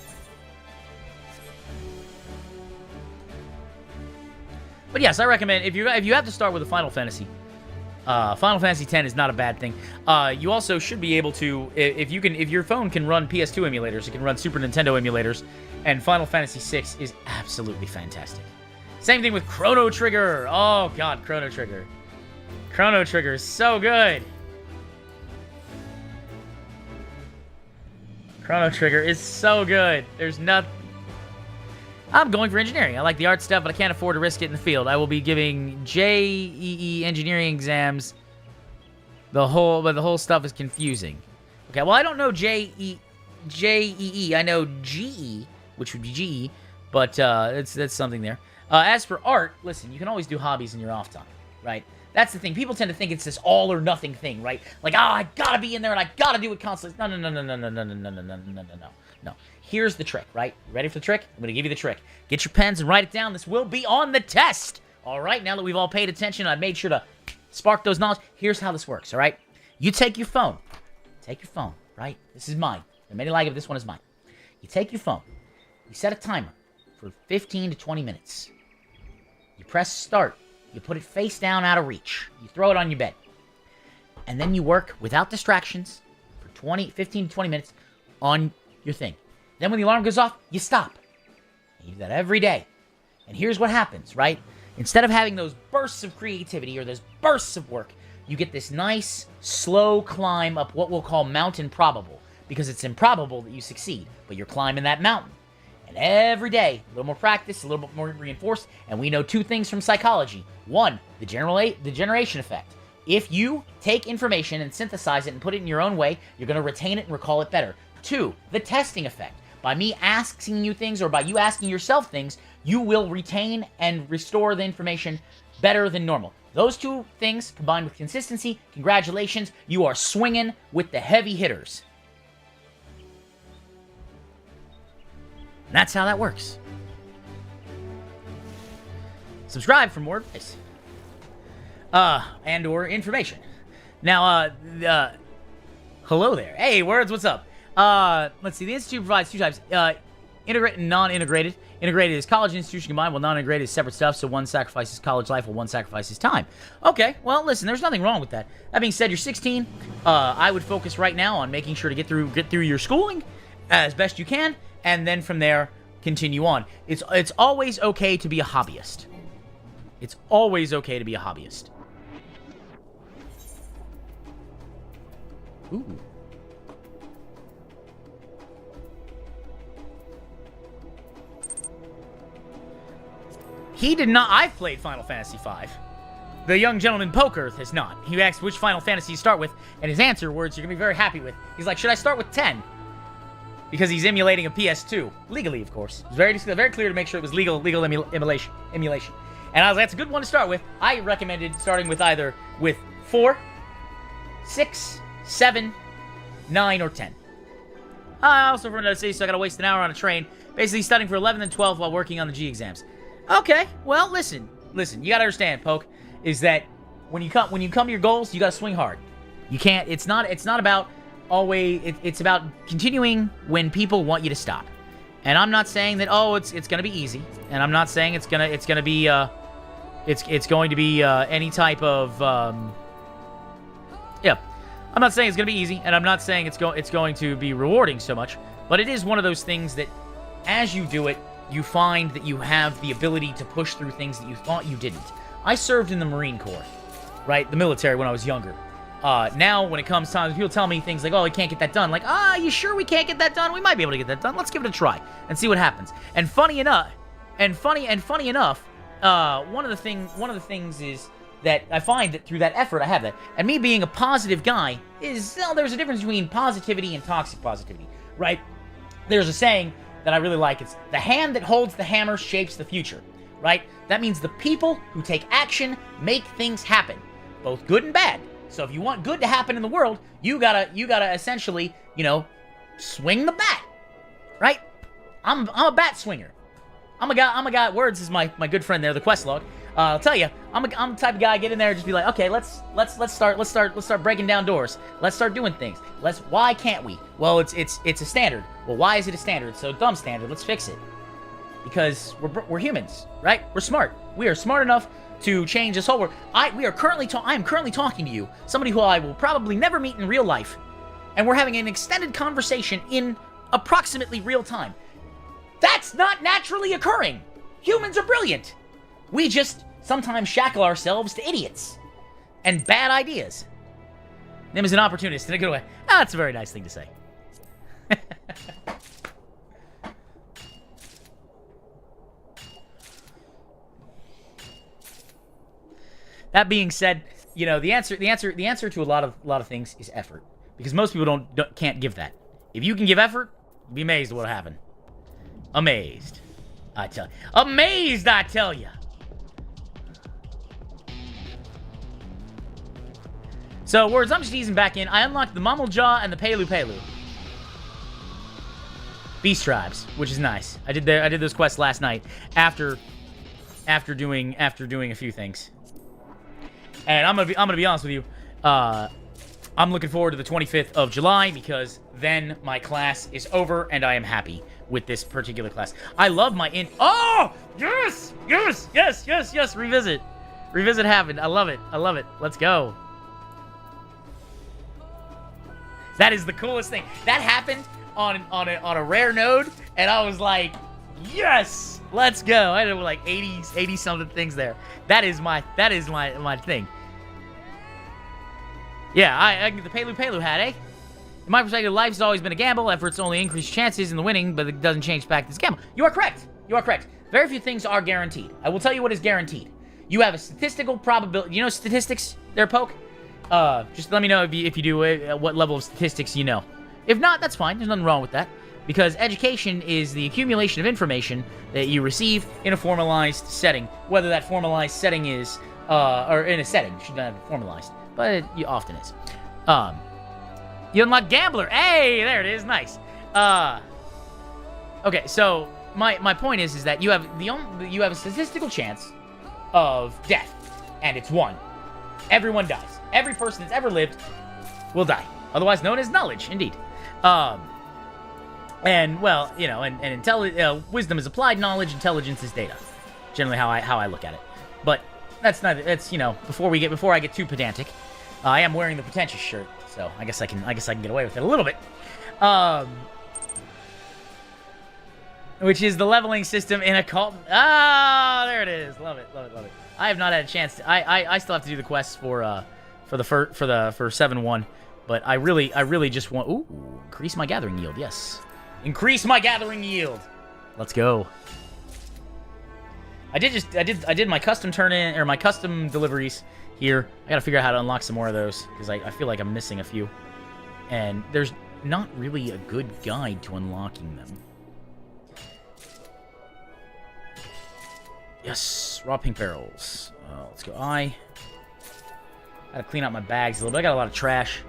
But yes, I recommend, if you have to start with a Final Fantasy, Final Fantasy X is not a bad thing. You also should be able to, if your phone can run PS2 emulators, it can run Super Nintendo emulators, and Final Fantasy VI is absolutely fantastic. Same thing with Chrono Trigger. Oh god, Chrono Trigger. Chrono Trigger is so good. Chrono Trigger is so good. There's nothing. I'm going for engineering. I like the art stuff, but I can't afford to risk it in the field. I will be giving JEE engineering exams. But the whole stuff is confusing. Okay, well, I don't know JEE. I know GE, which would be GE, but that's something there. As for art, listen, you can always do hobbies in your off time, right? That's the thing. People tend to think it's this all or nothing thing, right? Like, I gotta be in there and I gotta do it constantly. No. Here's the trick, right? Ready for the trick? I'm gonna give you the trick. Get your pens and write it down. This will be on the test. All right, now that we've all paid attention, I made sure to spark those knowledge. Here's how this works, all right? You take your phone. Take your phone, right? This is mine. There are many like it, but this one is mine. You take your phone. You set a timer for 15 to 20 minutes. You press start. You put it face down out of reach. You throw it on your bed. And then you work without distractions for 15 to 20 minutes on your thing. Then when the alarm goes off, you stop. And you do that every day. And here's what happens, right? Instead of having those bursts of creativity or those bursts of work, you get this nice, slow climb up what we'll call Mount Improbable. Because it's improbable that you succeed, but you're climbing that mountain. And every day, a little more practice, a little bit more reinforced, and we know two things from psychology. One, the generation effect. If you take information and synthesize it and put it in your own way, you're going to retain it and recall it better. Two, the testing effect. By me asking you things or by you asking yourself things, you will retain and restore the information better than normal. Those two things, combined with consistency, congratulations, you are swinging with the heavy hitters. And that's how that works. Subscribe for more advice. And or information. Now, hello there. Hey, Words, what's up? Let's see. The Institute provides two types. Integrated and non-integrated. Integrated is college and institution combined, while non-integrated is separate stuff, so one sacrifices college life while one sacrifices time. Okay, well, listen, there's nothing wrong with that. That being said, you're 16. I would focus right now on making sure to get through your schooling as best you can, and then from there, continue on. It's always okay to be a hobbyist. It's always okay to be a hobbyist. Ooh. He did not. I've played Final Fantasy V. The young gentleman Poker has not. He asked which Final Fantasy to start with, and his answer words you're going to be very happy with. He's like, should I start with 10? Because he's emulating a PS2. Legally, of course. It's very clear to make sure it was legal emulation. And I was like, that's a good one to start with. I recommended starting with either with 4, 6, 7, 9, or 10. I also from another city, so I gotta waste an hour on a train, basically studying for 11 and 12 while working on the G exams. Okay, well, listen, you gotta understand, Poke, is that when you come to your goals, you gotta swing hard. You can't. It's not about always. It's about continuing when people want you to stop. And I'm not saying that it's gonna be easy, and I'm not saying it's going to be any type of yeah. I'm not saying it's going to be easy, and I'm not saying it's going to be rewarding so much, but it is one of those things that as you do it, you find that you have the ability to push through things that you thought you didn't. I served in the Marine Corps, right? The military when I was younger. Now, when it comes time, people tell me things like, oh, I can't get that done. Like, you sure we can't get that done? We might be able to get that done. Let's give it a try and see what happens. And funny enough, one of the things is that I find that through that effort, I have that. And me being a positive guy is, there's a difference between positivity and toxic positivity, right? There's a saying that I really like. It's the hand that holds the hammer shapes the future, right? That means the people who take action make things happen, both good and bad. So if you want good to happen in the world, you gotta essentially, swing the bat, right? I'm a bat swinger. I'm a guy. Words is my good friend there, the quest log. I'll tell you, I'm the type of guy get in there and just be like, okay, let's start breaking down doors. Let's start doing things. Why can't we? Well, it's a standard. Well, why is it a standard? It's so dumb standard. Let's fix it. Because we're humans, right? We're smart. We are smart enough to change this whole world. I am currently talking to you, somebody who I will probably never meet in real life, and we're having an extended conversation in approximately real time. That's not naturally occurring. Humans are brilliant. We just sometimes shackle ourselves to idiots and bad ideas. Nim is an opportunist in a good way. That's a very nice thing to say. That being said, the answer to a lot of things is effort, because most people can't give that. If you can give effort, you'll be amazed at what'll happen. Amazed, I tell you. Amazed, I tell you. So, words, I'm just easing back in. I unlocked the Mammal Jaw and the Pelu Pelu. Beast Tribes, which is nice. I did those quests last night after doing a few things. And I'm gonna be honest with you. I'm looking forward to the 25th of July, because then my class is over and I am happy with this particular class. I love my Oh! Yes! Revisit happened. I love it. Let's go. That is the coolest thing. That happened on a rare node, and I was like, yes! Let's go. I did like 80 something things there. That is my thing. Yeah, I the Pelu hat, eh? In my perspective, life's always been a gamble. Efforts only increase chances in the winning, but it doesn't change the fact it's a gamble. You are correct. Very few things are guaranteed. I will tell you what is guaranteed. You have a statistical probability. You know statistics there, Poke? Just let me know if you do what level of statistics you know. If not, that's fine. There's nothing wrong with that. Because education is the accumulation of information that you receive in a formalized setting. Whether that formalized setting is, or in a setting, should not be formalized, but it often is. You unlock Gambler. Hey, there it is. Nice. Okay, so my point is that you have a statistical chance of death, and it's 1. Everyone dies. Every person that's ever lived will die. Otherwise known as knowledge, indeed. And well, and wisdom is applied knowledge, intelligence is data. Generally, how I look at it. But that's before I get too pedantic. I am wearing the pretentious shirt, so I guess I can get away with it a little bit. Which is the leveling system in a cult. There it is. Love it. I have not had a chance to, I still have to do the quests for 7-1, but I really just want increase my gathering yield. Yes. Increase my gathering yield. Let's go. I did my custom turn-in, or my custom deliveries here. I gotta figure out how to unlock some more of those, because I feel like I'm missing a few. And there's not really a good guide to unlocking them. Yes, raw pink barrels. Let's go I. Gotta clean out my bags a little bit. I got a lot of trash.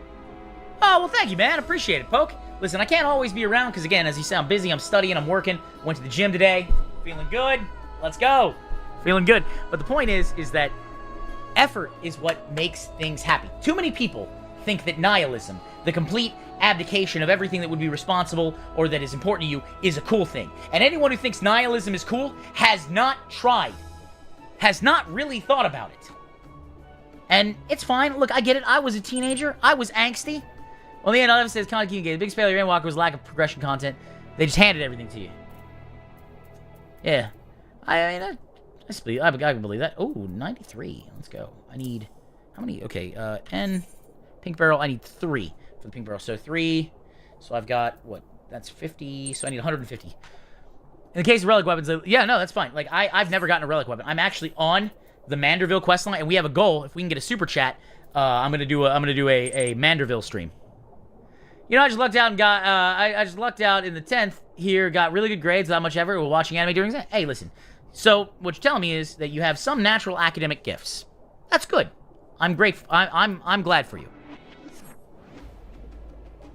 Oh, well, thank you, man. Appreciate it, Poke. Listen, I can't always be around because, again, as you say, I'm busy. I'm studying. I'm working. Went to the gym today. Feeling good. Let's go. Feeling good. But the point is that effort is what makes things happy. Too many people think that nihilism, the complete abdication of everything that would be responsible or that is important to you, is a cool thing. And anyone who thinks nihilism is cool has not tried. Has not really thought about it. And it's fine. Look, I get it. I was a teenager. I was angsty. Well, the end of it says, Content King Game. The biggest failure in Rainwalker was lack of progression content. They just handed everything to you. Yeah. I mean, I can believe that. Oh, 93. Let's go. I need... How many? Okay, N. Pink barrel. I need 3 for the pink barrel. So 3. So I've got, what? That's 50. So I need 150. In the case of relic weapons, yeah, no, that's fine. Like, I've never gotten a relic weapon. I'm actually on the Manderville questline, and we have a goal. If we can get a super chat, I'm gonna do a Manderville stream. You know, I just lucked out and got, I just lucked out in the 10th here, got really good grades without much effort, while watching anime during exam. Hey, listen. So, what you're telling me is that you have some natural academic gifts. That's good. I'm grateful. I'm glad for you.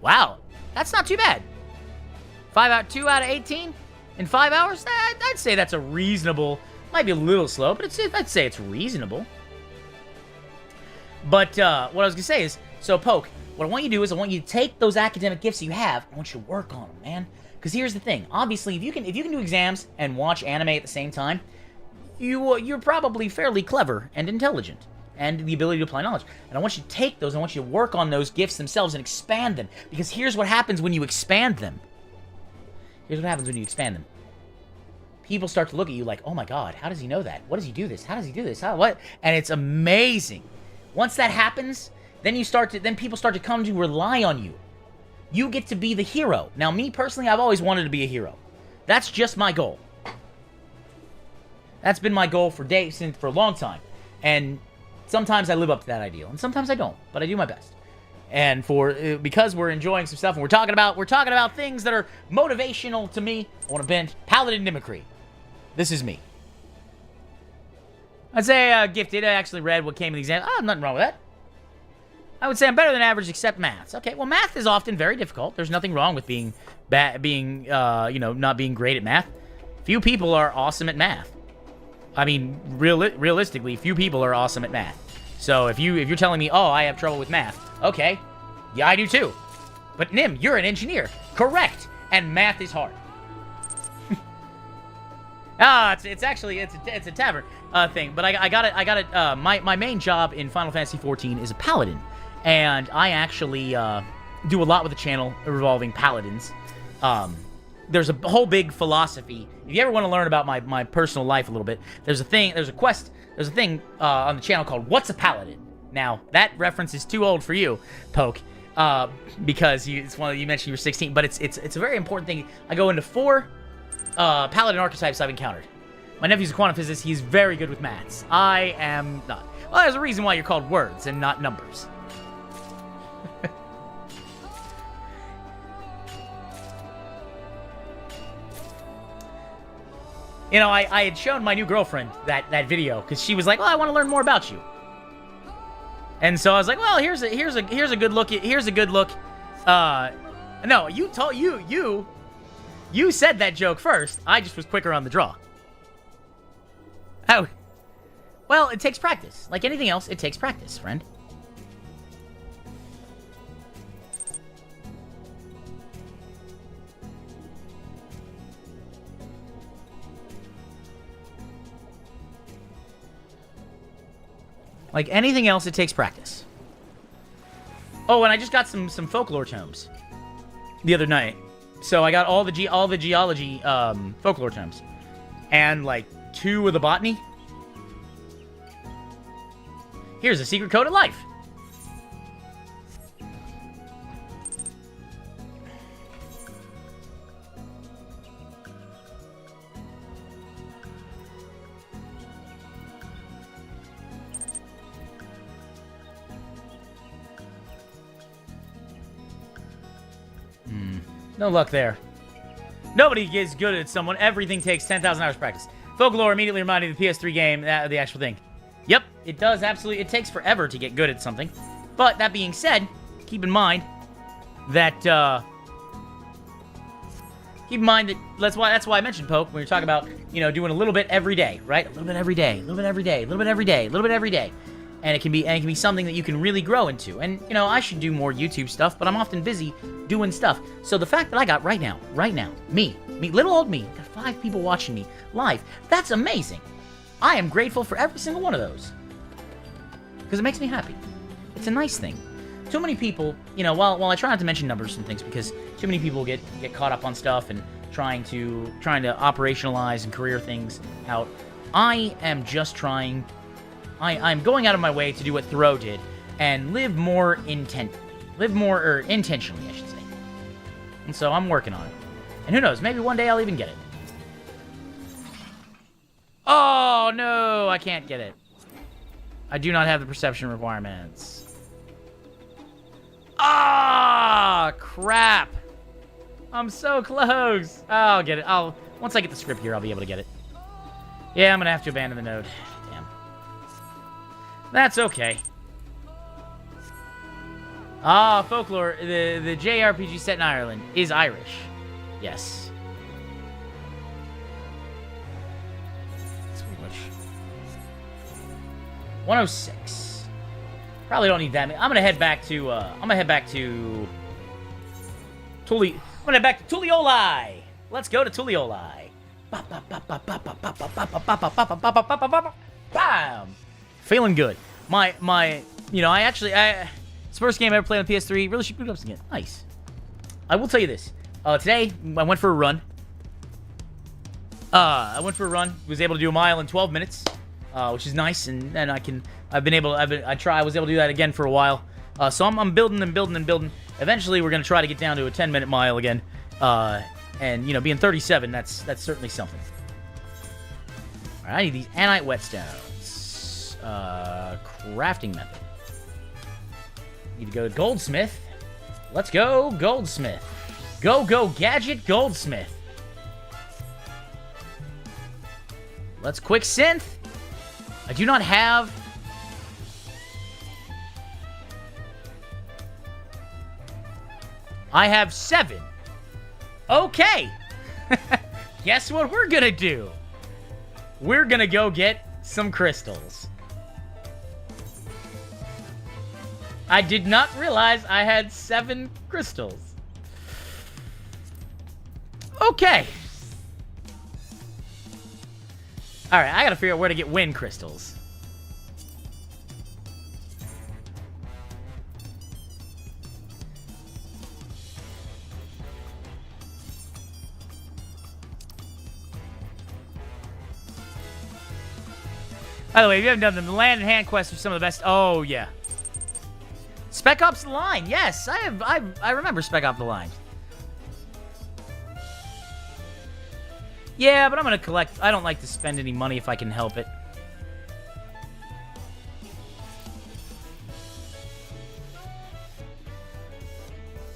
Wow. That's not too bad. 2 out of 18 in 5 hours? I'd say that's a reasonable, might be a little slow, but I'd say it's reasonable. But, what I was gonna say is, so Poke, what I want you to do is I want you to take those academic gifts you have, I want you to work on them, man. Because here's the thing. Obviously, if you can do exams and watch anime at the same time, you're probably fairly clever and intelligent, and the ability to apply knowledge. And I want you to take those, I want you to work on those gifts themselves and expand them. Because here's what happens when you expand them. Here's what happens when you expand them. People start to look at you like, oh my god, how does he know that? What does he do this? How does he do this? What? And it's amazing. Once that happens, then people start to come to rely on you. You get to be the hero. Now, me personally, I've always wanted to be a hero. That's just my goal. That's been my goal for a long time. And sometimes I live up to that ideal, and sometimes I don't, but I do my best. And because we're enjoying some stuff and we're talking about things that are motivational to me, I want to bend Paladin Nimicry. This is me. I'd say gifted. I actually read what came in the exam. Nothing wrong with that. I would say I'm better than average except maths. Okay, well, math is often very difficult. There's nothing wrong with being not being great at math. Few people are awesome at math. I mean, realistically, few people are awesome at math. So if you're telling me, oh, I have trouble with math, okay, yeah, I do too. But Nim, you're an engineer, correct? And math is hard. It's a tavern thing. But I got it. My main job in Final Fantasy XIV is a paladin. And I actually do a lot with the channel revolving paladins. There's a whole big philosophy. If you ever want to learn about my personal life a little bit, there's a thing on the channel called What's a Paladin? Now, that reference is too old for you, Poke, because you mentioned you were 16, but it's a very important thing. I go into 4 paladin archetypes I've encountered. My nephew's a quantum physicist. He's very good with maths. I am not. Well, there's a reason why you're called words and not numbers. You know, I had shown my new girlfriend that video because she was like, "Well, I want to learn more about you." And so I was like, "Well, here's a good look. Here's a good look." No, you said that joke first. I just was quicker on the draw. Oh, well, it takes practice. Like anything else, it takes practice, friend. Like anything else, it takes practice. Oh, and I just got some folklore tomes the other night. So I got all the geology folklore tomes. And like 2 of the botany. Here's a secret code of life. No luck there. Nobody is good at someone. Everything takes 10,000 hours practice. Folklore immediately reminded me of the PS3 game, the actual thing. Yep, it does absolutely. It takes forever to get good at something. But that being said, keep in mind that that's why I mentioned Poke when you're talking about, you know, doing a little bit every day, right? A little bit every day, a little bit every day, a little bit every day, a little bit every day. And it can be something that you can really grow into. And, you know, I should do more YouTube stuff, but I'm often busy doing stuff. So the fact that I got right now, me, little old me, got 5 people watching me live, that's amazing. I am grateful for every single one of those. Because it makes me happy. It's a nice thing. Too many people, you know, while I try not to mention numbers and things, because too many people get caught up on stuff and trying to operationalize and career things out. I am just trying... I'm going out of my way to do what Thoreau did and live more intentionally, I should say. And so I'm working on it. And who knows, maybe one day I'll even get it. Oh, no, I can't get it. I do not have the perception requirements. Ah, crap. I'm so close. Oh, I'll get it. Once I get the script here, I'll be able to get it. Yeah, I'm going to have to abandon the node. Damn. That's okay. Ah, folklore. The JRPG set in Ireland is Irish. Yes. That's pretty much. 106. Probably don't need that many. I'm gonna head back to Tuli. I'm gonna head back to Tulioli. Let's go to Tulioli. Bam! Feeling good. You know, it's the first game I ever played on PS3. Really should boot up again. Nice. I will tell you this. Today, I went for a run. Was able to do a mile in 12 minutes, which is nice. And I was able to do that again for a while. So I'm building and building and building. Eventually, we're going to try to get down to a 10-minute mile again. And, you know, being 37, that's certainly something. All right, I need these anite whetstones. Crafting method. Need to go to Goldsmith. Let's go, Goldsmith. Go, Gadget Goldsmith. Let's quick synth. I do not have... I have 7. Okay. Guess what we're gonna do? We're gonna go get some crystals. I did not realize I had 7 crystals. Okay. Alright, I gotta figure out where to get wind crystals. By the way, if you haven't done them, the land and hand quests are some of the best. Oh, yeah. Spec Ops The Line. Yes, I remember Spec Ops The Line. Yeah, but I'm going to collect. I don't like to spend any money if I can help it.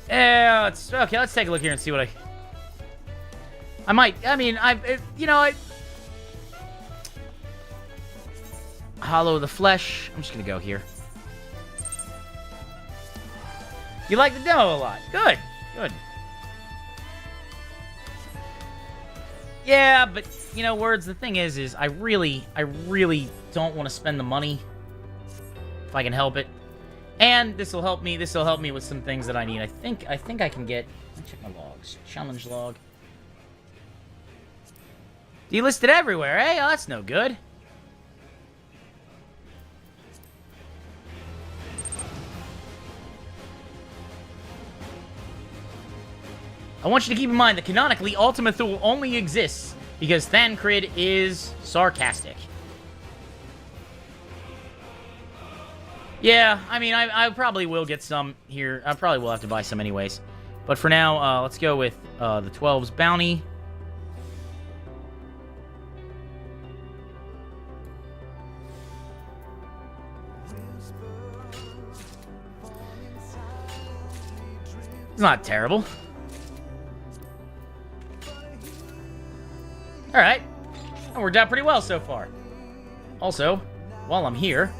Yeah, okay, let's take a look here and see what Hollow the Flesh. I'm just going to go here. You like the demo a lot. Good. Good. Yeah, but, you know, Words, the thing is I really don't want to spend the money if I can help it. And this will help me with some things that I need. I think I can get... Let me check my logs. Challenge log. Delisted everywhere, eh? Oh, that's no good. I want you to keep in mind that canonically, Ultima Thule only exists because Thancred is sarcastic. Yeah, I mean, I probably will get some here. I probably will have to buy some anyways. But for now, let's go with the 12's bounty. It's not terrible. Alright. That worked out pretty well so far. Also, while I'm here...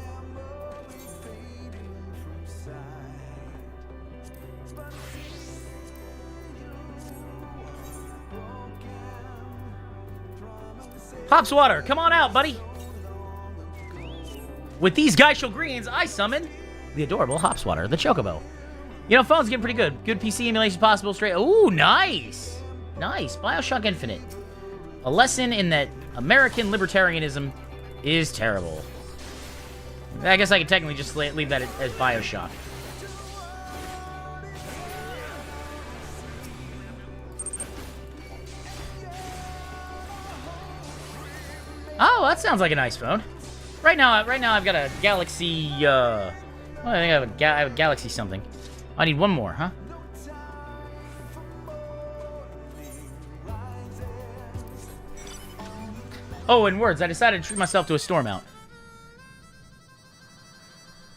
Hopswater, come on out, buddy! With these Geishel Greens, I summon the adorable Hopswater, the Chocobo. You know, phone's getting pretty good. Good PC emulation possible, straight... Ooh, nice! Nice. Bioshock Infinite. A lesson in that American libertarianism is terrible. I guess I could technically just leave that as Bioshock. Oh, that sounds like a nice phone. Right now I've got a Galaxy, well, I think I have a Galaxy something. I need one more, huh? Oh, in words, I decided to treat myself to a store mount.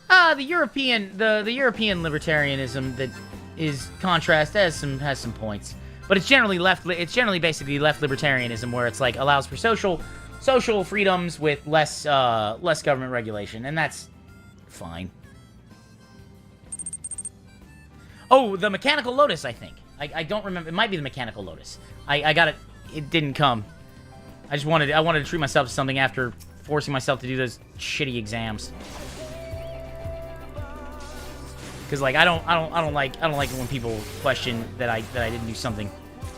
The European libertarianism that is contrast has some points, but it's generally basically left libertarianism, where it's like allows for social freedoms with less government regulation, and that's fine. Oh, the Mechanical Lotus, I think. I don't remember. It might be the Mechanical Lotus. I got it. It didn't come. I wanted to treat myself to something after forcing myself to do those shitty exams. Because like I don't like it when people question that I didn't do something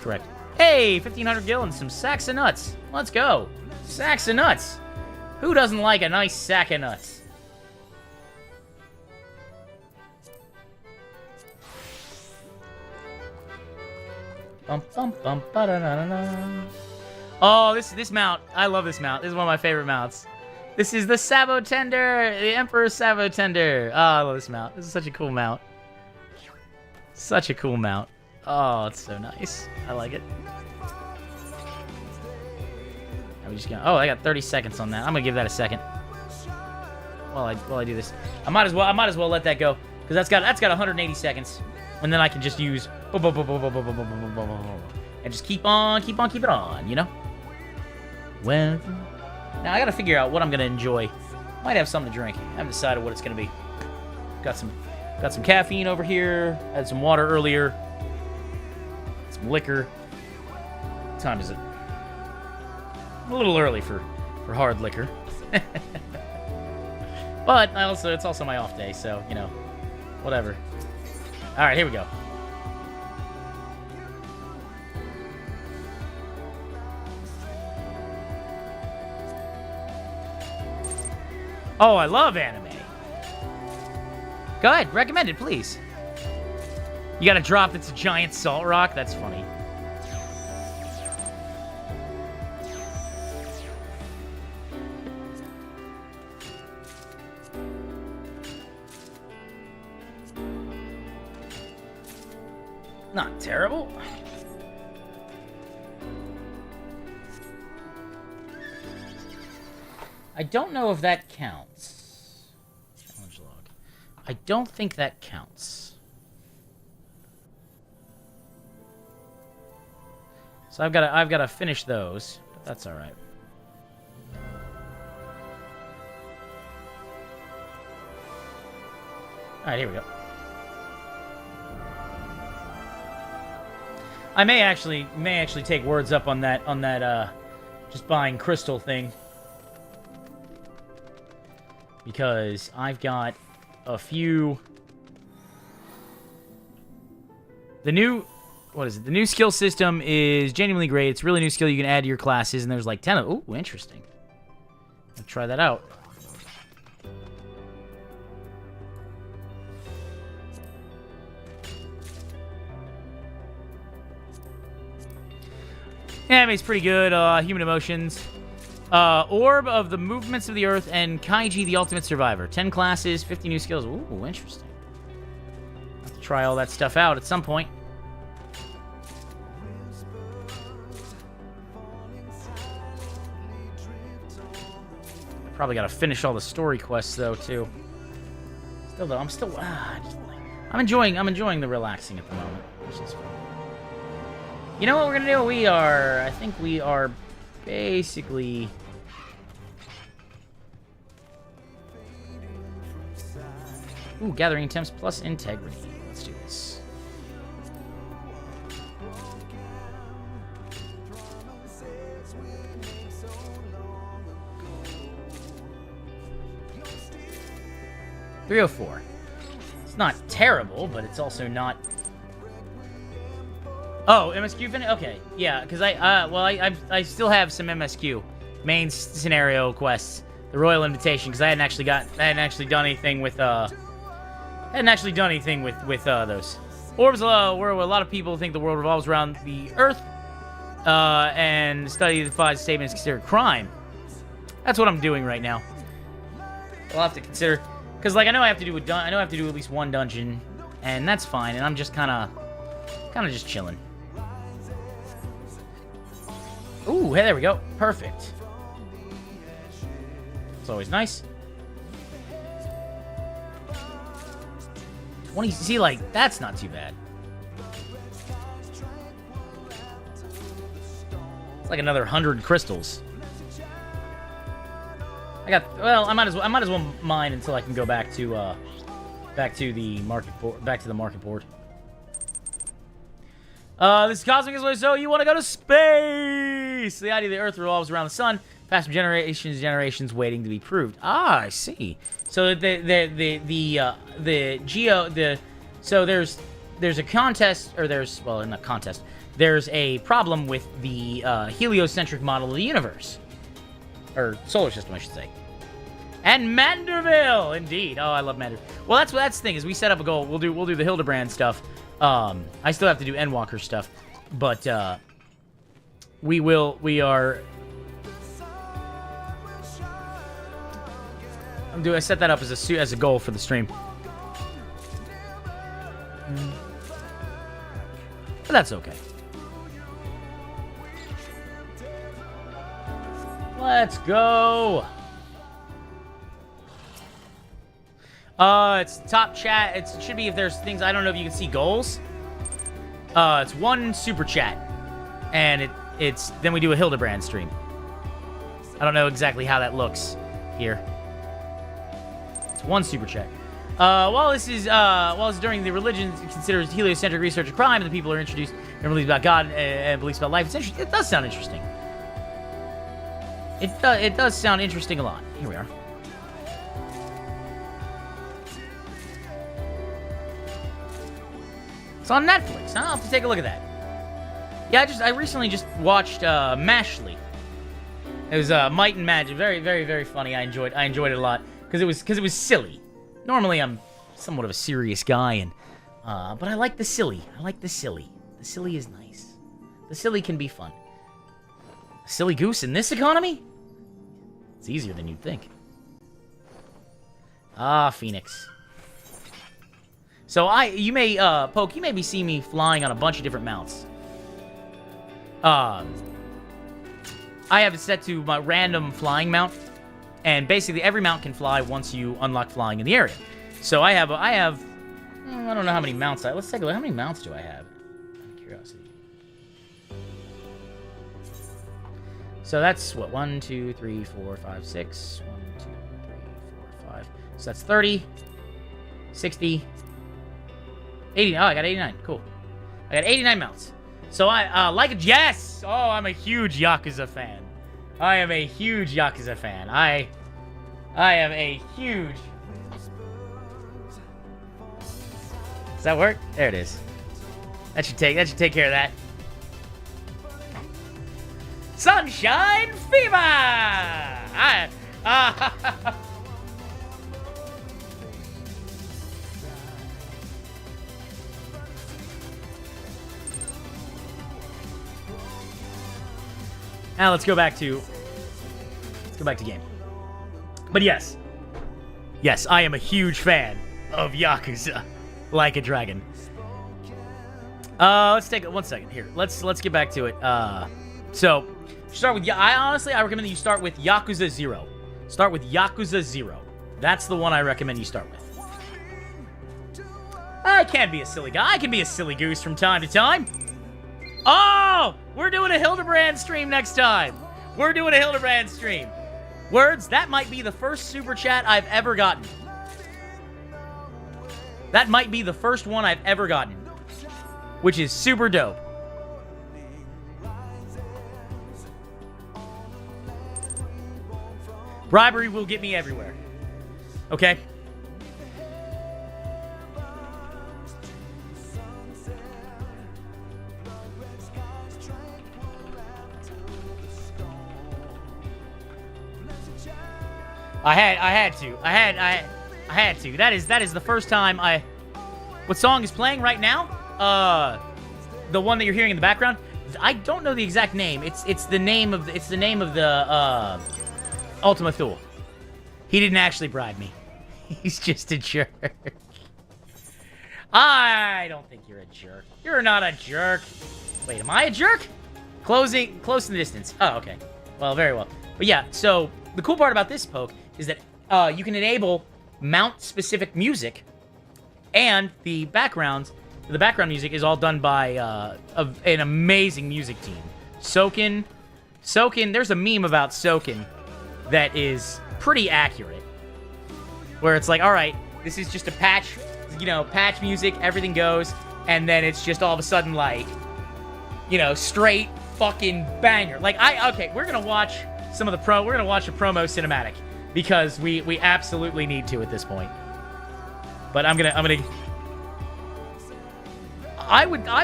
correct. Hey, 1,500 gil and some sacks of nuts. Let's go. Sacks of nuts. Who doesn't like a nice sack of nuts? Bum bum bum ba da da da da. Oh, this mount. I love this mount. This is one of my favorite mounts. This is the Sabo Tender, the Emperor Sabo Tender. Oh, I love this mount. This is such a cool mount. Such a cool mount. Oh, it's so nice. I like it. I'm just gonna. Oh, I got 30 seconds on that. I'm gonna give that a second. While I do this, I might as well let that go, because that's got 180 seconds, and then I can just use and just keep on keeping on, you know. Well, now I gotta figure out what I'm gonna enjoy. Might have something to drink. I haven't decided what it's gonna be. Got some caffeine over here. Had some water earlier. Some liquor. What time is it? A little early for hard liquor. But it's also my off day, so, you know, whatever. All right, here we go. Oh, I love anime. Go ahead, recommend it, please. You got a drop that's a giant salt rock? That's funny. Not terrible. I don't know if that counts. Challenge log. I don't think that counts. So I've got to finish those, but that's all right. All right, here we go. I may actually take words up on that just buying crystal thing, because I've got a few. The new The new skill system is genuinely great. It's a really new skill you can add to your classes, and there's like 10 of. Ooh, interesting. I'll try that out. Anime's pretty good. Human emotions. Orb of the movements of the earth and Kaiji the ultimate survivor. 10 classes, 50 new skills. Ooh, interesting. Have to try all that stuff out at some point. Probably got to finish all the story quests though too. Still though, I'm enjoying the relaxing at the moment, which is fun. You know what we're gonna do? I think we are basically... Ooh, gathering attempts plus integrity. Let's do this. $304. It's not terrible, but it's also not... Oh, MSQ finish? Okay, yeah, because I still have some MSQ main scenario quests, the Royal Invitation, because I hadn't actually done anything with those. Orbs, where a lot of people think the world revolves around the Earth, and study the 5 statements considered crime. That's what I'm doing right now. I'll have to consider, because like I know I have to do at least one dungeon, and that's fine. And I'm just kind of just chilling. Ooh, hey, there we go. Perfect. It's always nice. 20, see, like, that's not too bad. It's like another 100 crystals. I might as well mine until I can go back to the market board. This is Cosmic is so you want to go to space. The idea of the Earth revolves around the sun, passed from generations to generations, waiting to be proved. Ah, I see. So so there's a contest, or there's, well, not contest. There's a problem with the heliocentric model of the universe, or solar system, I should say. And Manderville, indeed. Oh, I love Manderville. Well, that's the thing, is we set up a goal. We'll do the Hildebrand stuff. I still have to do Endwalker stuff, but I set that up as a goal for the stream. But that's okay. Let's go. It's top chat. It should be, if there's things, I don't know if you can see goals. It's one super chat, and then we do a Hildebrand stream. I don't know exactly how that looks here. It's one super chat. While this is during the religion considers heliocentric research a crime, and the people are introduced and beliefs about God and beliefs about life, it's interesting. It does sound interesting. It does sound interesting a lot. Here we are. It's on Netflix. I'll have to take a look at that. Yeah, I recently just watched Mashley. It was Might and Magic. Very, very, very funny. I enjoyed it a lot because it was silly. Normally, I'm somewhat of a serious guy, and but I like the silly. The silly is nice. The silly can be fun. A silly goose in this economy? It's easier than you'd think. Ah, Phoenix. So you may be seeing me flying on a bunch of different mounts. I have it set to my random flying mount, and basically every mount can fly once you unlock flying in the area. So I have I don't know how many mounts let's take a look. How many mounts do I have? Out of curiosity. So that's what, 1, 2, 3, 4, 5, 6. 1, 2, 3, 4, 5. So that's 30, 60, 80. Oh, I got 89. Cool. I got 89 mounts. So yes! Oh, I'm a huge Yakuza fan. I am a huge Yakuza fan. I am a huge... Does that work? There it is. That should take care of that. Sunshine Fever! Now let's go back to game. But yes, I am a huge fan of Yakuza, Like a Dragon. Let's take it 1 second here. Let's get back to it. So start with I recommend that you start with Yakuza 0. Start with Yakuza 0. That's the one I recommend you start with. I can be a silly guy. I can be a silly goose from time to time. Oh, we're doing a Hildebrand stream next time. We're doing a Hildebrand stream. Words, that might be the first super chat I've ever gotten. That might be the first one I've ever gotten. Which is super dope. Bribery will get me everywhere. Okay? I had to. That is the first time I... What song is playing right now? The one that you're hearing in the background? I don't know the exact name. It's the name of the Ultima Thule. He didn't actually bribe me. He's just a jerk. I don't think you're a jerk. You're not a jerk. Wait, am I a jerk? Close in the distance. Oh, okay. Well, very well. But yeah, so the cool part about this poke is that you can enable mount-specific music, and the background music is all done by an amazing music team. Soken, there's a meme about Soken that is pretty accurate, where it's like, all right, this is just a patch, patch music, everything goes, and then it's just all of a sudden like, straight fucking banger. Like, okay, we're gonna watch a promo cinematic because we absolutely need to at this point. But I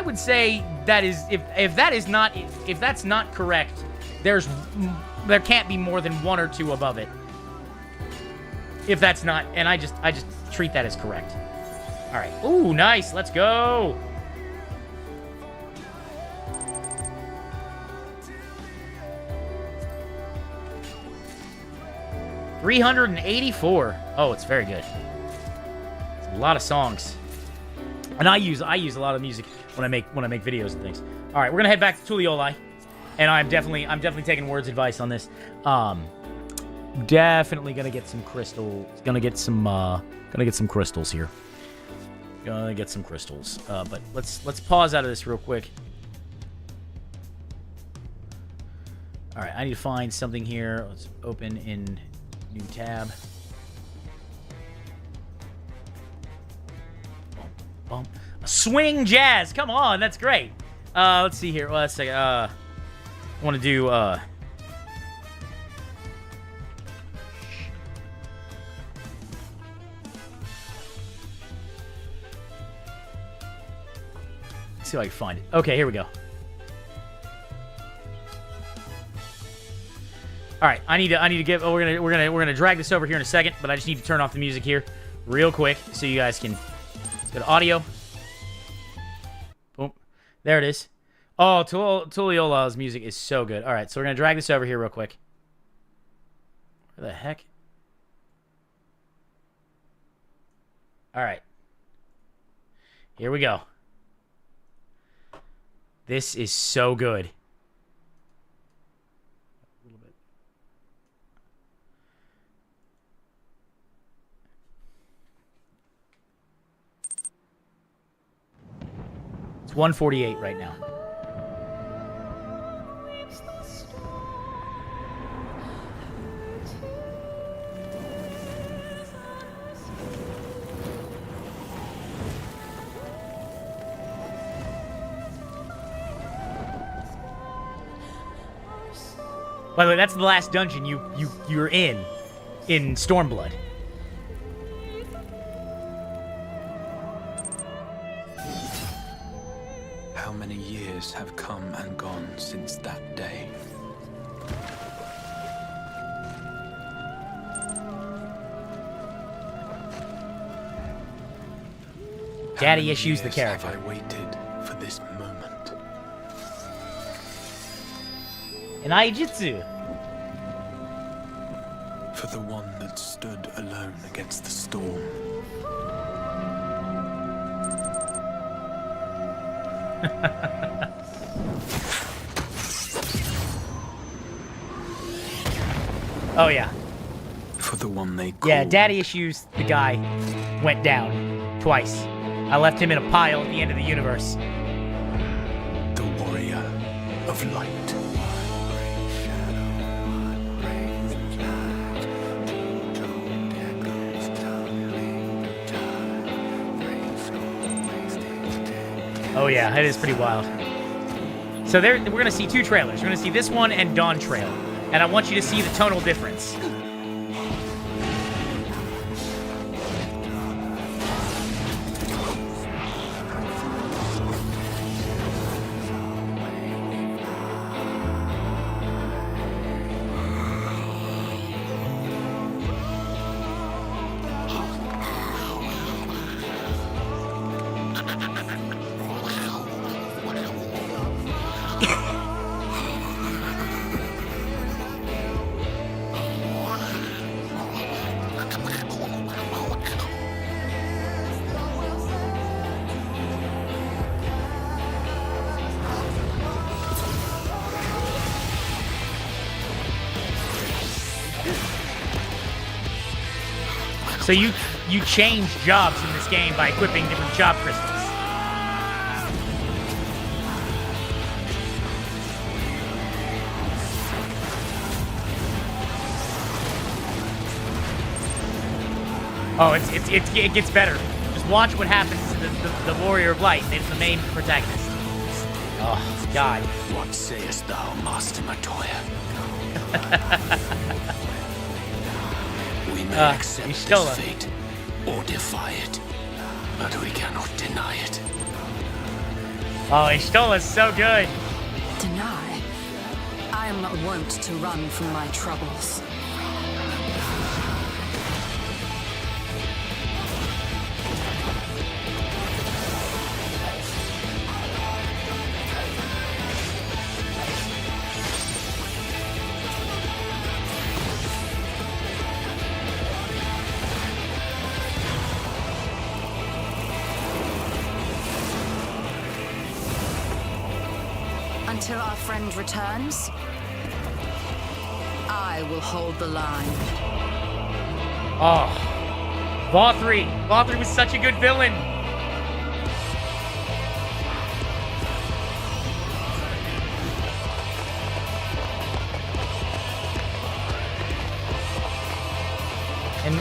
would say that is if that's not correct, there can't be more than one or two above it. If that's not, and I just treat that as correct. All right. Ooh, nice. Let's go. $384. Oh, it's very good. It's a lot of songs, and I use a lot of music when I make videos and things. All right, we're gonna head back to Tulioli, and I'm definitely taking Word's advice on this. Definitely gonna get some crystals. Gonna get some crystals here. Gonna get some crystals. But let's pause out of this real quick. All right, I need to find something here. Let's open in new tab. Bump. Swing jazz. Come on, that's great. Let's see here. Well, let's say I want to do let's see if I can find it. Okay, here we go. All right, I need to get. Oh, we're gonna drag this over here in a second, but I just need to turn off the music here real quick so you guys can. Let's go to audio. Boom, there it is. Oh, Tuliola's music is so good. All right, so we're gonna drag this over here real quick. Where the heck? All right, here we go. This is so good. It's 148 right now. By the way, that's the last dungeon you're in Stormblood. How many years have come and gone since that day? Daddy issues the character. Have I waited for this moment? In Aijitsu. For the one that stood alone against the storm. Oh yeah. For the one they called. Yeah, Daddy Issues, the guy, went down twice. I left him in a pile at the end of the universe. The warrior of light. Oh yeah, it is pretty wild. So we're going to see two trailers. We're going to see this one and Dawn Trail. And I want you to see the tonal difference. So you change jobs in this game by equipping different job crystals. Oh, it gets better. Just watch what happens to the Warrior of Light. It's the main protagonist. Oh God. What sayest thou, Master Matoya? We may accept this fate or defy it, but we cannot deny it. Oh, Ishtola's so good. Deny? I am not wont to run from my troubles. Until our friend returns, I will hold the line. Oh, Vothri. Vothri was such a good villain. And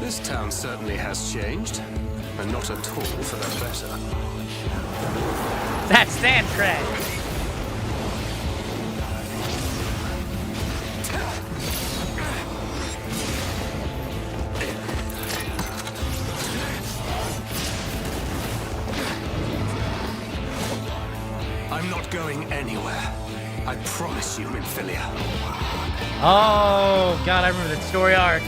This town certainly has changed, and not at all for the better. that's sand crag. I'm not going anywhere. I promise you, Minfilia. Oh God, I remember that story arc.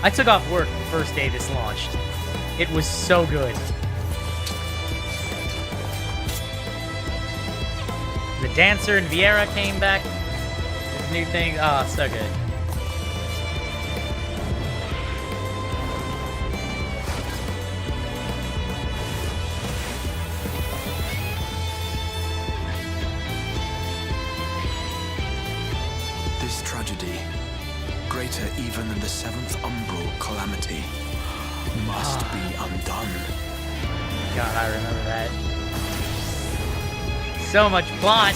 I took off work the first day this launched. It was so good. The Dancer and Vieira came back. This new thing. Oh, so good. This tragedy, greater even than the seventh umbral calamity, must be undone. God, I remember that. So much plot.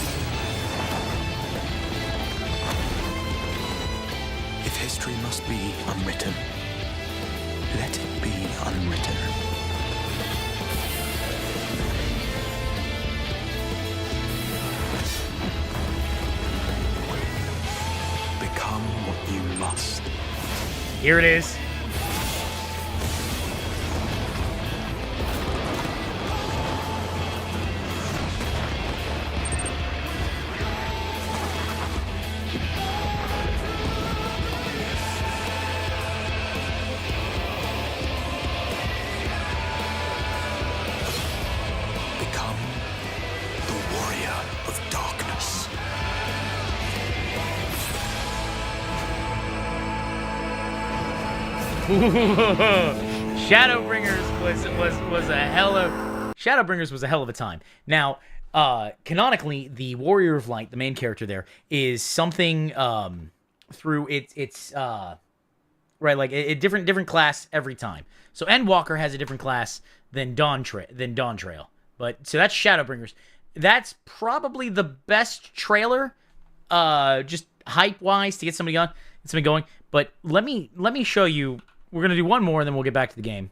If history must be unwritten, let it be unwritten. Become what you must. Here it is. Become the warrior of darkness. Shadowbringers was a hell of Shadowbringers was a hell of a time. Now, canonically, the Warrior of Light, the main character there, is something through its right? Like a different class every time. So Endwalker has a different class than Dawn Trail. But so that's Shadowbringers. That's probably the best trailer, just hype wise to get somebody going. But let me show you. We're gonna do one more, and then we'll get back to the game.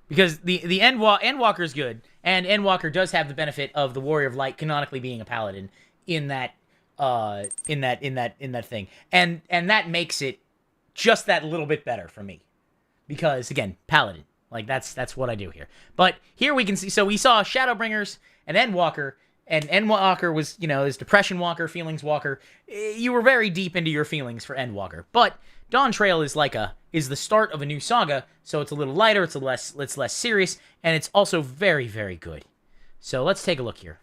Because the Endwalker is good, and Endwalker does have the benefit of the Warrior of Light canonically being a paladin in that thing, and that makes it just that little bit better for me, because again, paladin, like that's what I do here. But here we can see, so we saw Shadowbringers and Endwalker, and Endwalker was, you know, this Depression Walker, Feelings Walker. You were very deep into your feelings for Endwalker, but Dawn Trail is is the start of a new saga, so it's a little lighter, it's less serious, and it's also very, very good. So let's take a look here.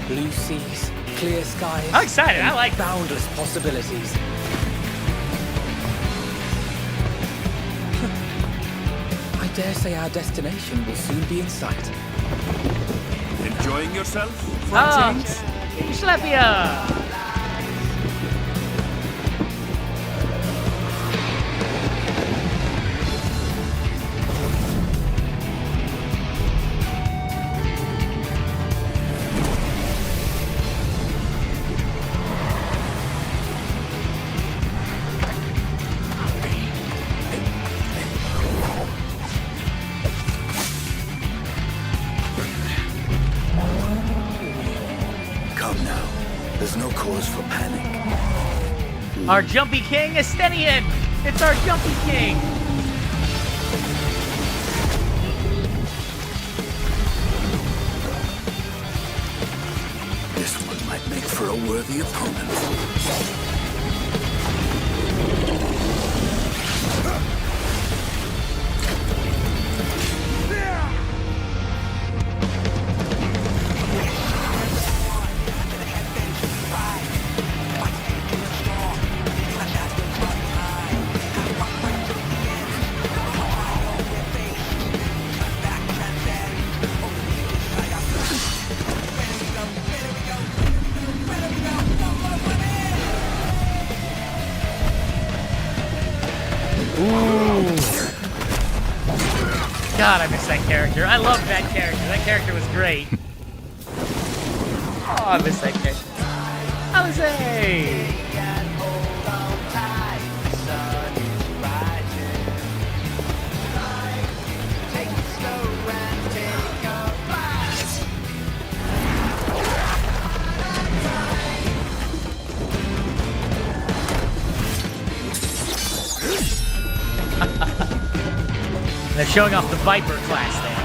Blue seas, clear skies. I'm excited. I like boundless possibilities. I dare say our destination will soon be in sight. Enjoying yourself? Schleppia! Our Jumpy King, Estenian! It's our Jumpy King! This one might make for a worthy opponent. God, I miss that character. I love that character. That character was great. Oh, I miss that character. Alice! They're showing off the Viper class there.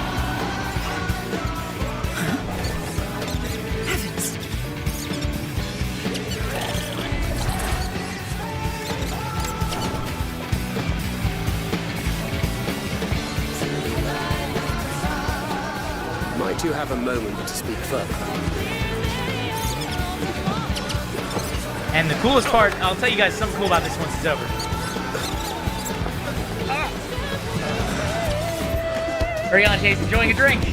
Might you have a moment to speak further? And the coolest part, I'll tell you guys something cool about this once it's over. Hurry on, Chase, enjoying a drink.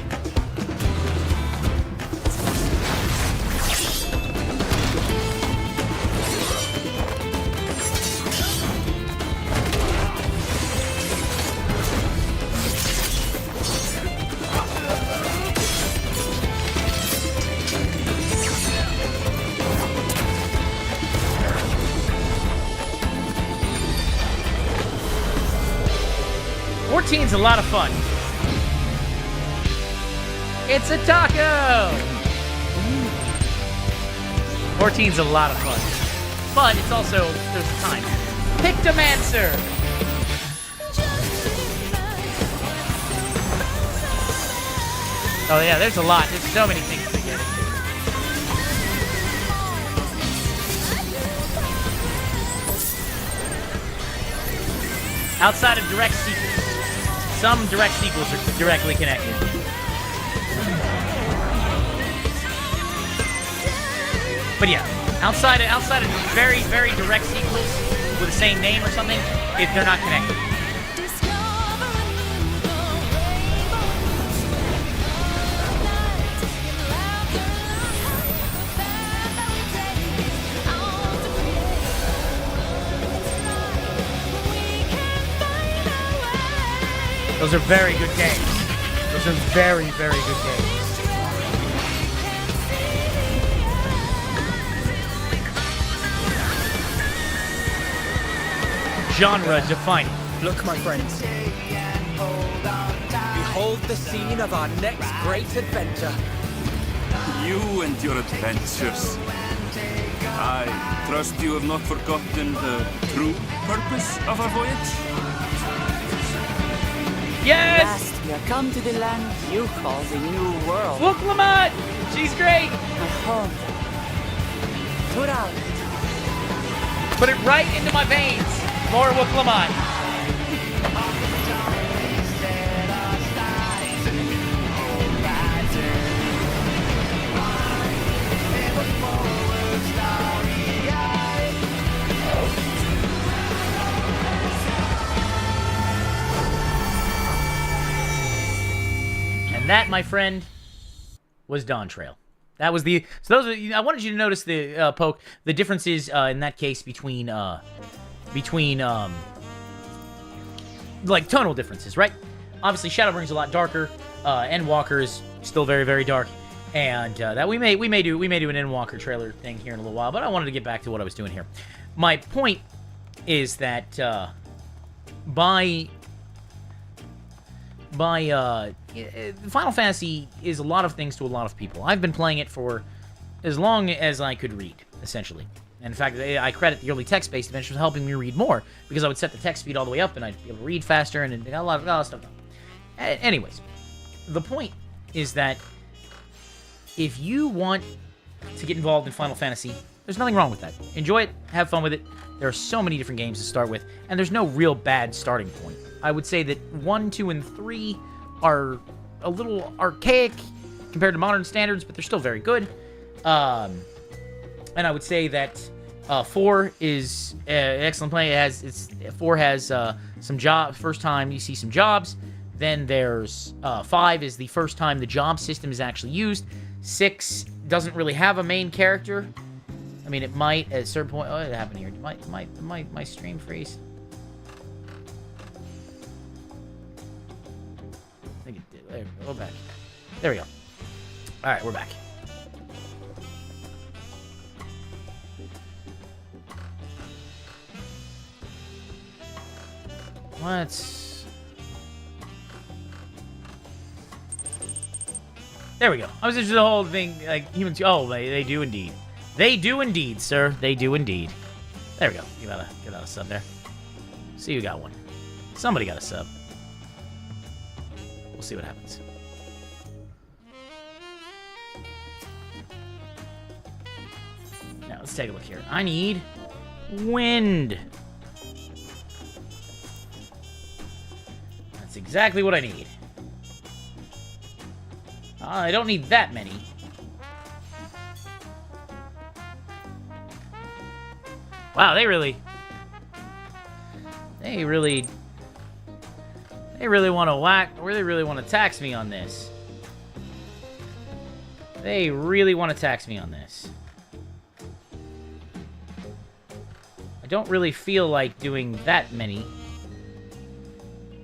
Fourteen's a lot of fun. It's a taco! 14's a lot of fun. But it's also, there's a time. Pictomancer! Oh yeah, there's a lot. There's so many things to get into. Outside of direct secrets. some direct sequels are directly connected. But yeah, outside of very, very direct sequels with the same name or something, if they're not connected. Those are very good games. Those are very, very good games. Genre defining. Look, my friends. Behold the scene of our next great adventure. You and your adventures. I trust you have not forgotten the true purpose of our voyage? Yes! Last we are come to the land you call the New World. Look, Lamont! She's great! My home. Tural. Put it right into my veins. More Wook Lamont. And that, my friend, was Dawn Trail. That was the... So those are, I wanted you to notice the, Poke, the differences, in that case between, like, tonal differences, right? Obviously, Shadowbring's a lot darker, Endwalker is still very, very dark, and, that we may do an Endwalker trailer thing here in a little while, but I wanted to get back to what I was doing here. My point is that, Final Fantasy is a lot of things to a lot of people. I've been playing it for as long as I could read, essentially. And in fact, I credit the early text-based adventures helping me read more, because I would set the text speed all the way up, and I'd be able to read faster, and a lot of stuff. Anyways, the point is that if you want to get involved in Final Fantasy, there's nothing wrong with that. Enjoy it, have fun with it. There are so many different games to start with, and there's no real bad starting point. I would say that 1, 2, and 3 are a little archaic compared to modern standards, but they're still very good. And I would say that 4 is an excellent play. 4 has some jobs. First time you see some jobs. Then there's 5 is the first time the job system is actually used. 6 doesn't really have a main character. I mean, it might at a certain point. Oh, it happened here. Might my stream freeze? I think it did. There, go back. There we go. All right, we're back. Let's... There we go. I was just the whole thing, like, humans... Oh, they do indeed. They do indeed, sir. They do indeed. There we go. You gotta get out a sub there. See who got one. Somebody got a sub. We'll see what happens. Now, let's take a look here. I need wind. That's exactly what I need. I don't need that many. Wow, they really want to whack, or they really want to tax me on this. They really want to tax me on this. I don't really feel like doing that many,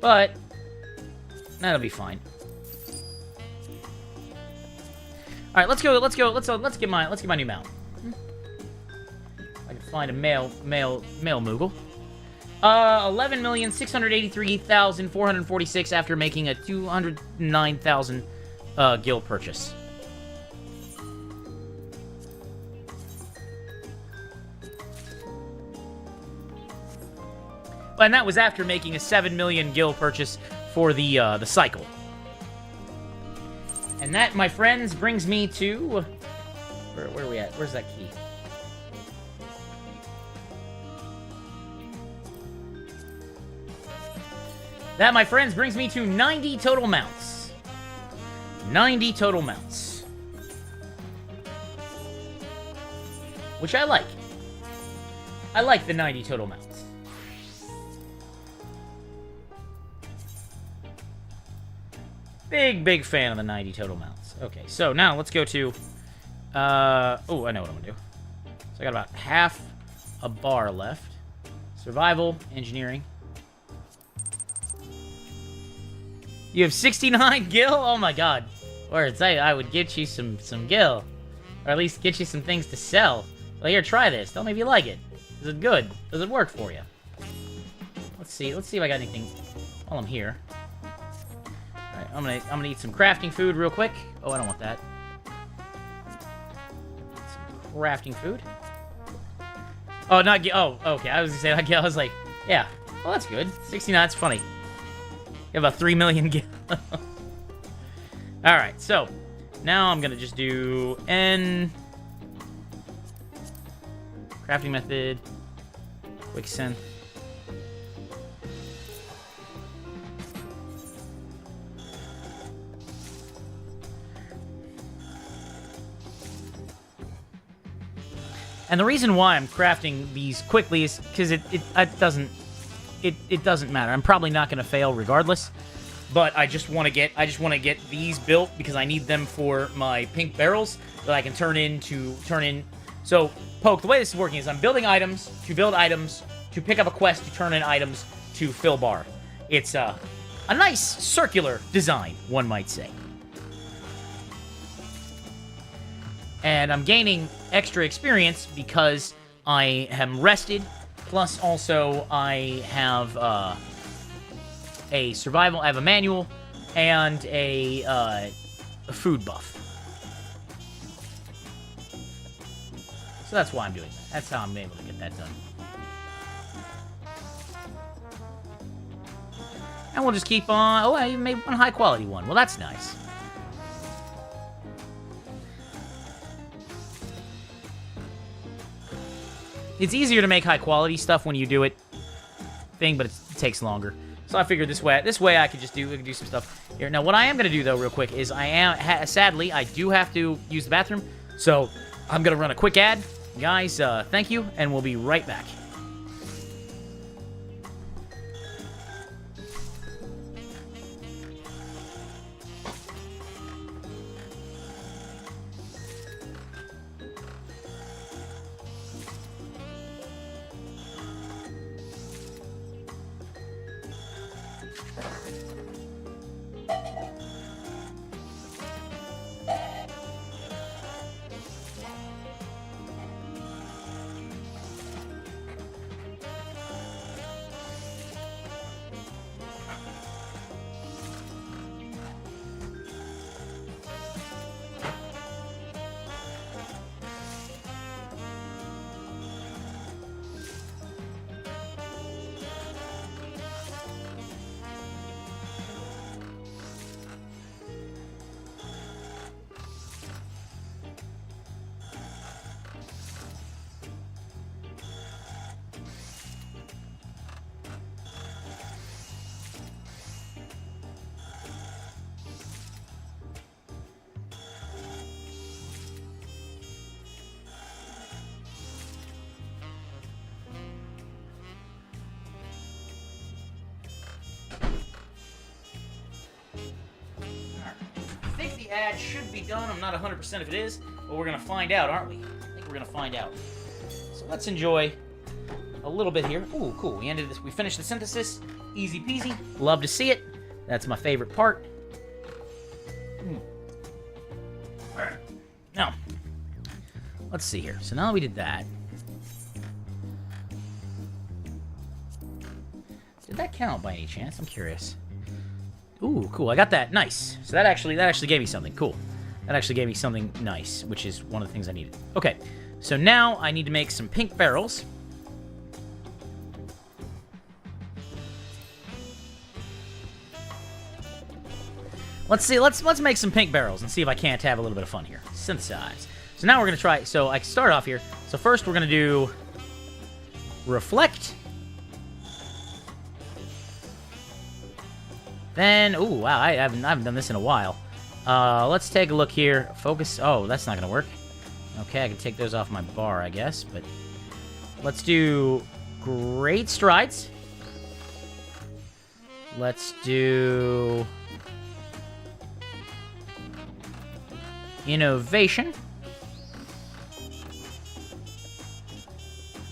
but that'll be fine. All right, let's go. Let's get my new mount. I can find a male Moogle. 11,683,446 after making a 209,000 gil purchase. And that was after making a 7 million gil purchase for the cycle. And that, my friends, brings me to... Where are we at? Where's that key? That, my friends, brings me to 90 total mounts. 90 total mounts. Which I like. I like the 90 total mounts. Big fan of the 90 total mounts. Okay, so now let's go to... oh, I know what I'm gonna do. So I got about half a bar left. Survival, engineering. You have 69 gil? Oh my god. Or I would get you some gil. Or at least get you some things to sell. Well, here, try this. Tell me if you like it. Is it good? Does it work for you? Let's see. Let's see if I got anything while I'm here. Alright, I'm gonna eat some crafting food real quick. Oh, I don't want that. Some crafting food. Oh, not gil. Oh, okay. I was gonna say not gil. I was like, yeah. Well, that's good. 69. It's funny. You have about 3 million gil. Alright, so now I'm gonna just do N crafting method, quick synth. And the reason why I'm crafting these quickly is because it doesn't matter. I'm probably not going to fail regardless, but I just want to get these built because I need them for my pink barrels that I can turn in. So, Poke, the way this is working is I'm building items to build items to pick up a quest to turn in items to fill bar. It's a nice circular design, one might say. And I'm gaining extra experience because I am rested. Plus, also, I have a survival. I have a manual and a food buff. So that's why I'm doing that. That's how I'm able to get that done. And we'll just keep on. Oh, I made one high quality one. Well, that's nice. It's easier to make high-quality stuff when you do it but it takes longer. So I figured this way I could just do some stuff here. Now, what I am going to do, though, real quick, is sadly, I do have to use the bathroom. So I'm going to run a quick ad. Guys, thank you, and we'll be right back. Ad should be done. I'm not 100% if it is, but we're going to find out, aren't we? I think we're going to find out. So let's enjoy a little bit here. Ooh, cool. We finished the synthesis. Easy peasy. Love to see it. That's my favorite part. Alright. Now, let's see here. So now that we did that, did that count by any chance? I'm curious. Ooh, cool. I got that. Nice. So that actually gave me something. Cool. That actually gave me something nice, which is one of the things I needed. Okay. So now I need to make some pink barrels. Let's see. Let's make some pink barrels and see if I can't have a little bit of fun here. Synthesize. So now we're going to try. So I can start off here. So first we're going to do reflect. Then, ooh, wow, I haven't done this in a while. Let's take a look here. Focus. Oh, that's not gonna work. Okay, I can take those off my bar, I guess, but let's do great strides. Let's do innovation.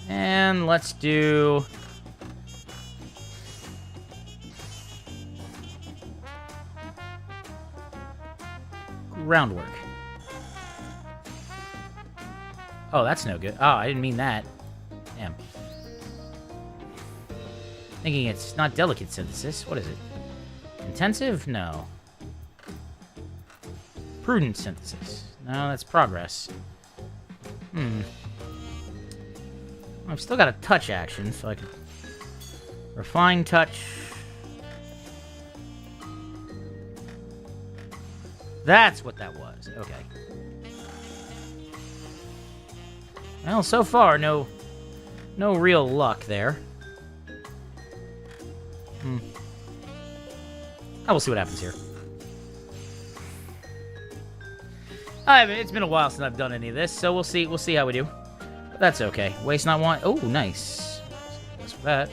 And let's do groundwork. Oh, that's no good. Oh, I didn't mean that. Damn. Thinking it's not delicate synthesis. What is it? Intensive? No. Prudent synthesis. No, that's progress. I've still got a touch action, so I can refine touch. That's what that was. Okay. Well, so far, no real luck there. I will see what happens here. It's been a while since I've done any of this, so we'll see how we do. But that's okay. Waste not want. Oh, nice. That's for that.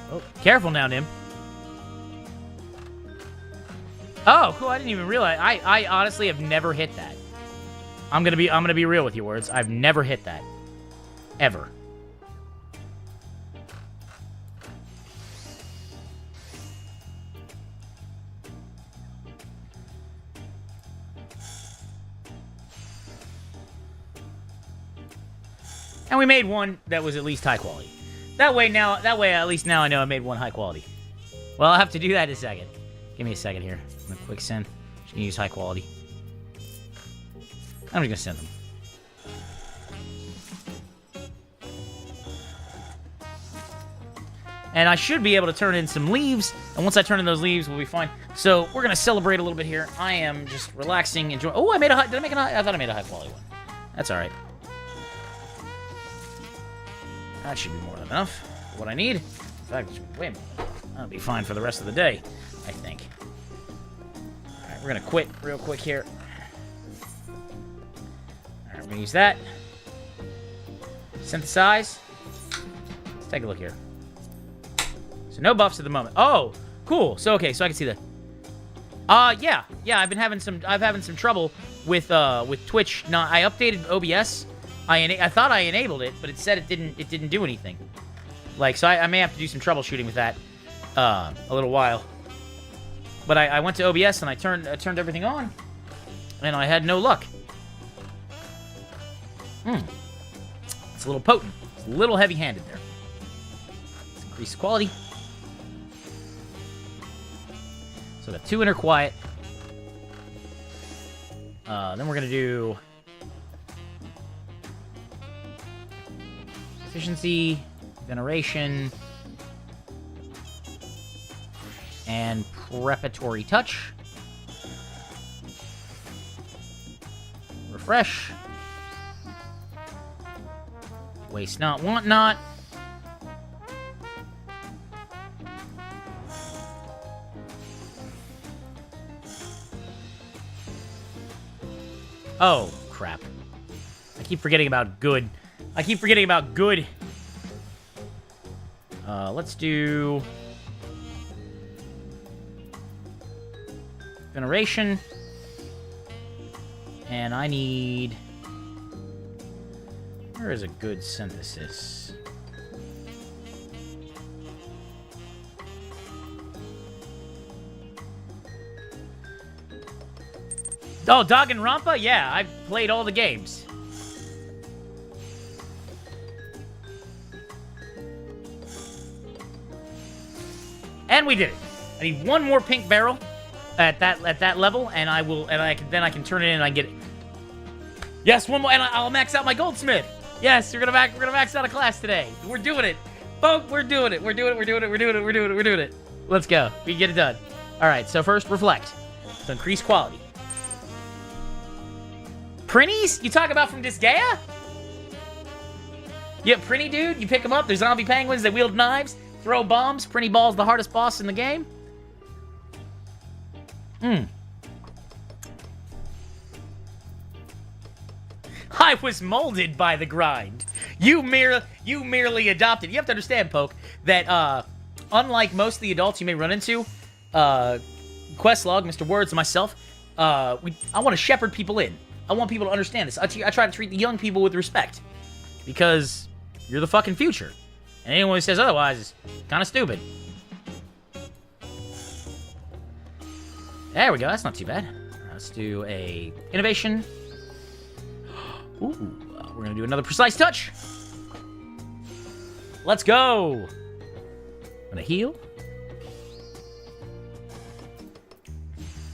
Oh, careful now, Nim. Oh, cool. I didn't even realize. I honestly have never hit that. I'm gonna be real with you, Words. I've never hit that. Ever. And we made one that was at least high quality. That way, at least now I know I made one high quality. Well, I'll have to do that in a second. Give me a second here. I'm gonna quick send. Just gonna use high quality. I'm just gonna send them. And I should be able to turn in some leaves. And once I turn in those leaves, we'll be fine. So we're gonna celebrate a little bit here. I am just relaxing, enjoying. Oh, I made a high. Did I make a high? I thought I made a high quality one. That's all right. That should be more than enough for what I need. In fact, it should be way more. That'll be fine for the rest of the day, I think. All right, we're gonna quit real quick here. All right, we're gonna use that. Synthesize. Let's take a look here. So no buffs at the moment. Oh, cool. So okay, so I can see that. Yeah. I've been having some trouble with Twitch. No, I updated OBS. I thought I enabled it, but it said it didn't do anything. Like, so I may have to do some troubleshooting with that a little while. But I went to OBS and I turned everything on, and I had no luck. It's a little potent. It's a little heavy-handed there. Let's increase the quality. So the 2 inner quiet. Then we're gonna do efficiency, veneration, and preparatory touch. Refresh. Waste not, want not. Oh, crap. I keep forgetting about good. Let's do veneration. And I need... Where is a good synthesis? Oh, Danganronpa? Yeah, I've played all the games. And we did it. I need one more pink barrel at that level, and then I can turn it in and I get it. Yes, one more, and I'll max out my goldsmith. Yes, we're gonna max out a class today. We're doing it, folks. We're doing it. Let's go. We can get it done. Alright, so first, reflect. So increase quality. Prinnies? You talk about from Disgaea? Yeah, Prinny dude, you pick them up. They're zombie penguins, they wield knives, throw bombs. Prinny Ball's the hardest boss in the game. I was molded by the grind. You merely adopted. You have to understand, Poke, that unlike most of the adults you may run into, Questlog, Mr. Words, and myself, I want to shepherd people in. I want people to understand this. I try to treat the young people with respect. Because you're the fucking future. And anyone who says otherwise is kind of stupid. There we go. That's not too bad. Let's do a innovation. Ooh, we're gonna do another precise touch. Let's go. I'm gonna heal.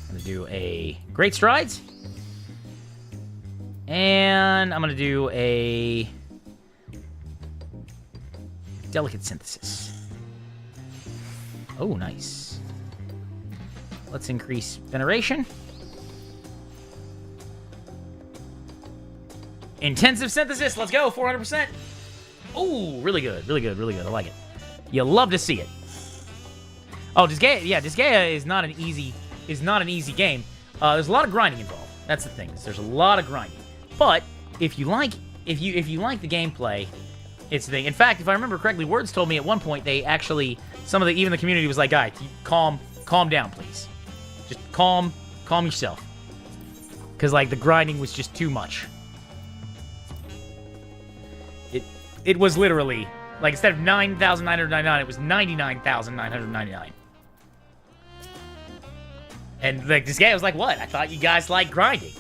I'm gonna do a great strides. And I'm gonna do a delicate synthesis. Oh, nice. Let's increase veneration. Intensive synthesis, let's go, 400%. Ooh, really good, really good, really good. I like it. You love to see it. Oh, Disgaea, yeah, Disgaea is not an easy game. There's a lot of grinding involved. That's the thing. There's a lot of grinding. But if you like the gameplay, it's the thing. In fact, if I remember correctly, Words told me at one point they actually even the community was like, "Guys, calm down, please. Just calm yourself." Cuz like the grinding was just too much. It was literally like instead of 9,999, it was 99,999. And like this guy was like, "What? I thought you guys like grinding."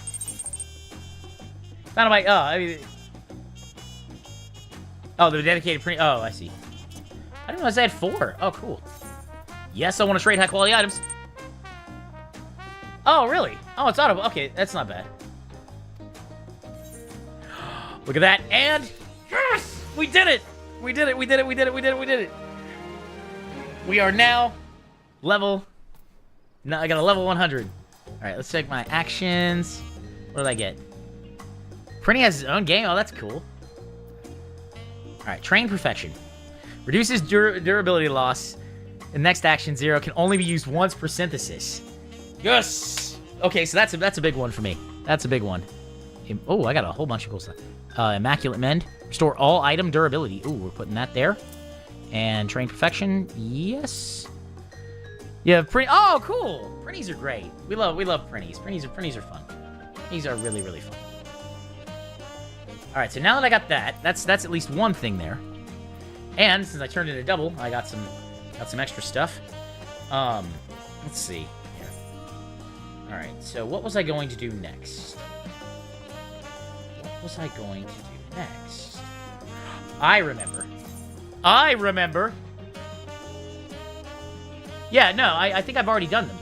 Found my the dedicated print. Oh, I see. I didn't realize I had 4. Oh, cool. Yes, I want to trade high quality items. Oh, really? Oh, it's auto. Okay, that's not bad. Look at that, and yes! We did it! We did it, we did it, we did it, we did it, we did it. We are now level... No, I got a level 100. Alright, let's check my actions. What did I get? Prinny has his own game? Oh, that's cool. Alright, Train Perfection. Reduces durability loss. The next action, 0, can only be used once per synthesis. Yes! Okay, so that's a big one for me. That's a big one. Oh, I got a whole bunch of cool stuff. Immaculate Mend. Restore all item durability. Ooh, we're putting that there. And Train Perfection. Yes. Yeah, oh, cool. Prinnies are great. We love Prinnies. Prinnies are fun. These are really, really fun. Alright, so now that I got that, that's at least one thing there. And since I turned it into double, I got some extra stuff. Let's see here. Alright, so what was I going to do next? What was I going to do next? I remember. Yeah, no, I think I've already done them.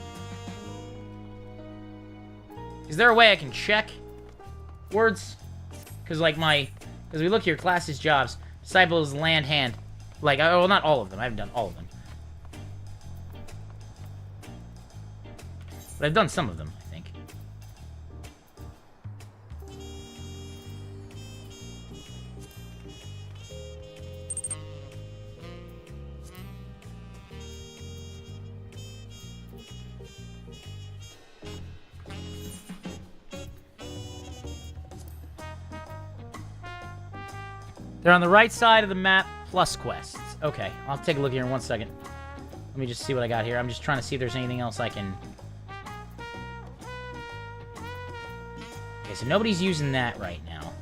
Is there a way I can check Words? Because, like, because we look here, classes, jobs, disciples, land, hand. Like, well, not all of them. I haven't done all of them. But I've done some of them, I think. They're on the right side of the map, plus quests. Okay, I'll take a look here in 1 second. Let me just see what I got here. I'm just trying to see if there's anything else I can... Okay, so nobody's using that right now.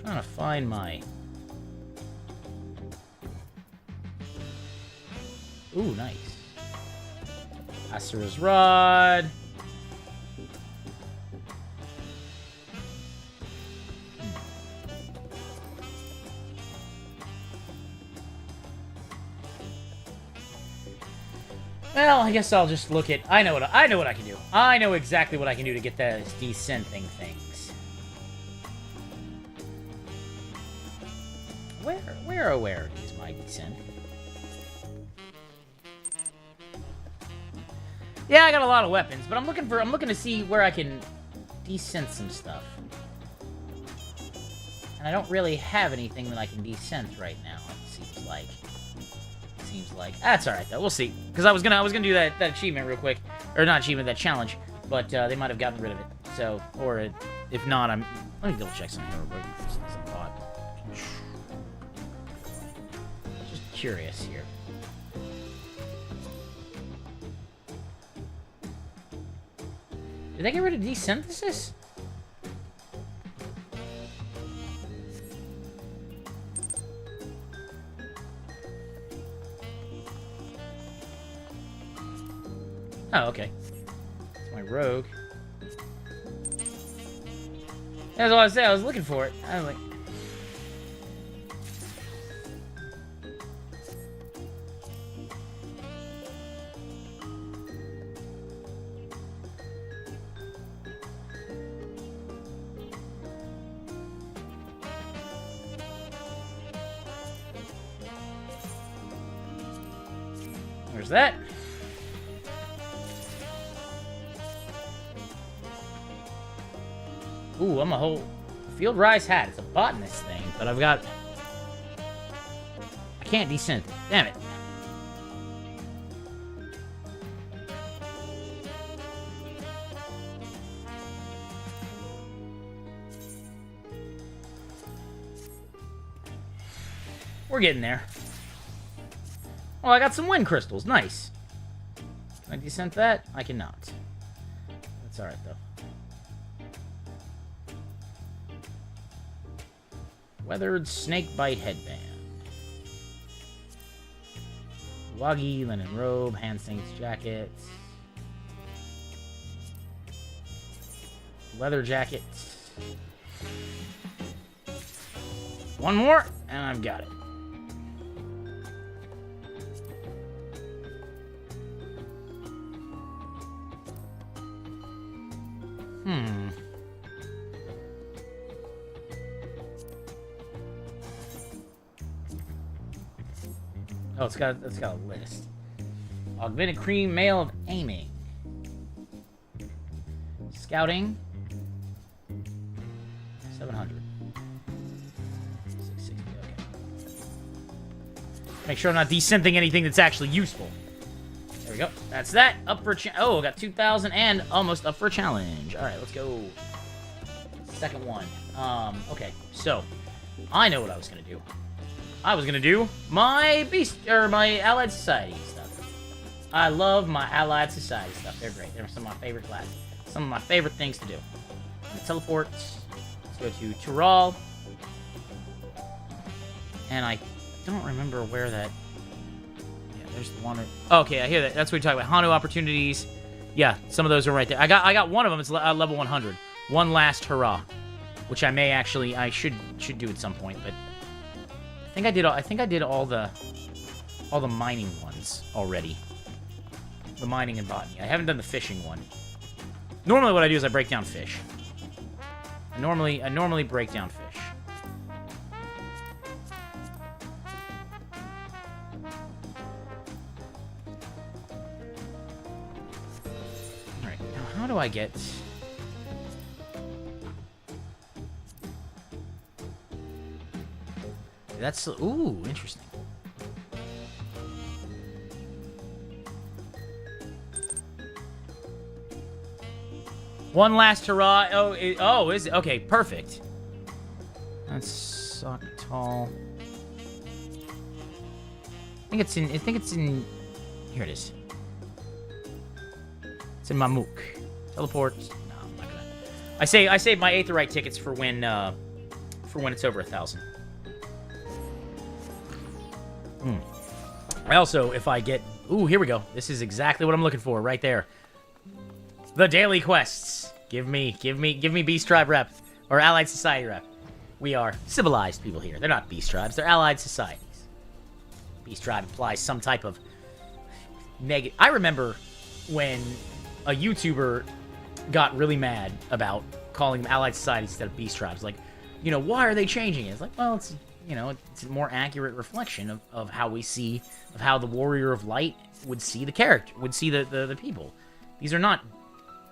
Trying to find my... Ooh, nice. Asura's Rod. Well, I guess I'll just look at... I know what I can do. I know exactly what I can do to get those descenting things. Where is my descent? Yeah, I got a lot of weapons, but I'm looking to see where I can descent some stuff. And I don't really have anything that I can descent right now, it seems like. That's alright though, we'll see. Because I was gonna do that achievement real quick. Or not achievement, that challenge. But they might have gotten rid of it. So, or if not, let me double check something here real quick. Just curious here. Did they get rid of desynthesis? Oh, okay. It's my rogue. That's what I was saying. I was looking for it. I was like... There's that. Ooh, I'm a whole field rise hat. It's a botanist thing, but I've got... I can't descent it. Damn it. We're getting there. Oh, I got some wind crystals. Nice. Can I descent that? I cannot. That's alright, though. Weathered snakebite headband. Wagi linen robe, hand sinks jacket. Leather jacket. One more, and I've got it. Oh, it's got a list. Augmented cream, mail of aiming. Scouting. 700. 660, okay. Make sure I'm not desynthing anything that's actually useful. There we go. That's that. Up for oh, got 2,000 and almost up for a challenge. Alright, let's go. Second one. Okay, so I know what I was gonna do. I was gonna do my my Allied Society stuff. I love my Allied Society stuff. They're great. They're some of my favorite classes. Some of my favorite things to do. I'm gonna teleport. Let's go to Tyrol. And I don't remember where that... Yeah, there's the one... Okay, I hear that. That's what you're talking about. Hanu opportunities. Yeah, some of those are right there. I got one of them. It's level 100. One last hurrah. Which I may actually... I should do at some point, but... I think I did all the mining ones already. The mining and botany. I haven't done the fishing one. Normally what I do is I break down fish. I normally break down fish. Alright, now how do I get... That's... Ooh, interesting. One last hurrah. Oh, is it? Okay, perfect. That's suck tall. I think it's in... Here it is. It's in Mamuk. Teleport. No, I'm not gonna... I save my Aetherite tickets for when it's over 1,000. I also, if I get... Ooh, here we go. This is exactly what I'm looking for, right there. The daily quests. Give me Beast Tribe rep. Or Allied Society rep. We are civilized people here. They're not Beast Tribes. They're Allied Societies. Beast Tribe implies some type of negative. I remember when a YouTuber got really mad about calling them allied societies instead of beast tribes. Like, you know, why are they changing it? It's like, well, it's, you know, it's a more accurate reflection of how we see, of how the warrior of light would see the character, would see the people. These are not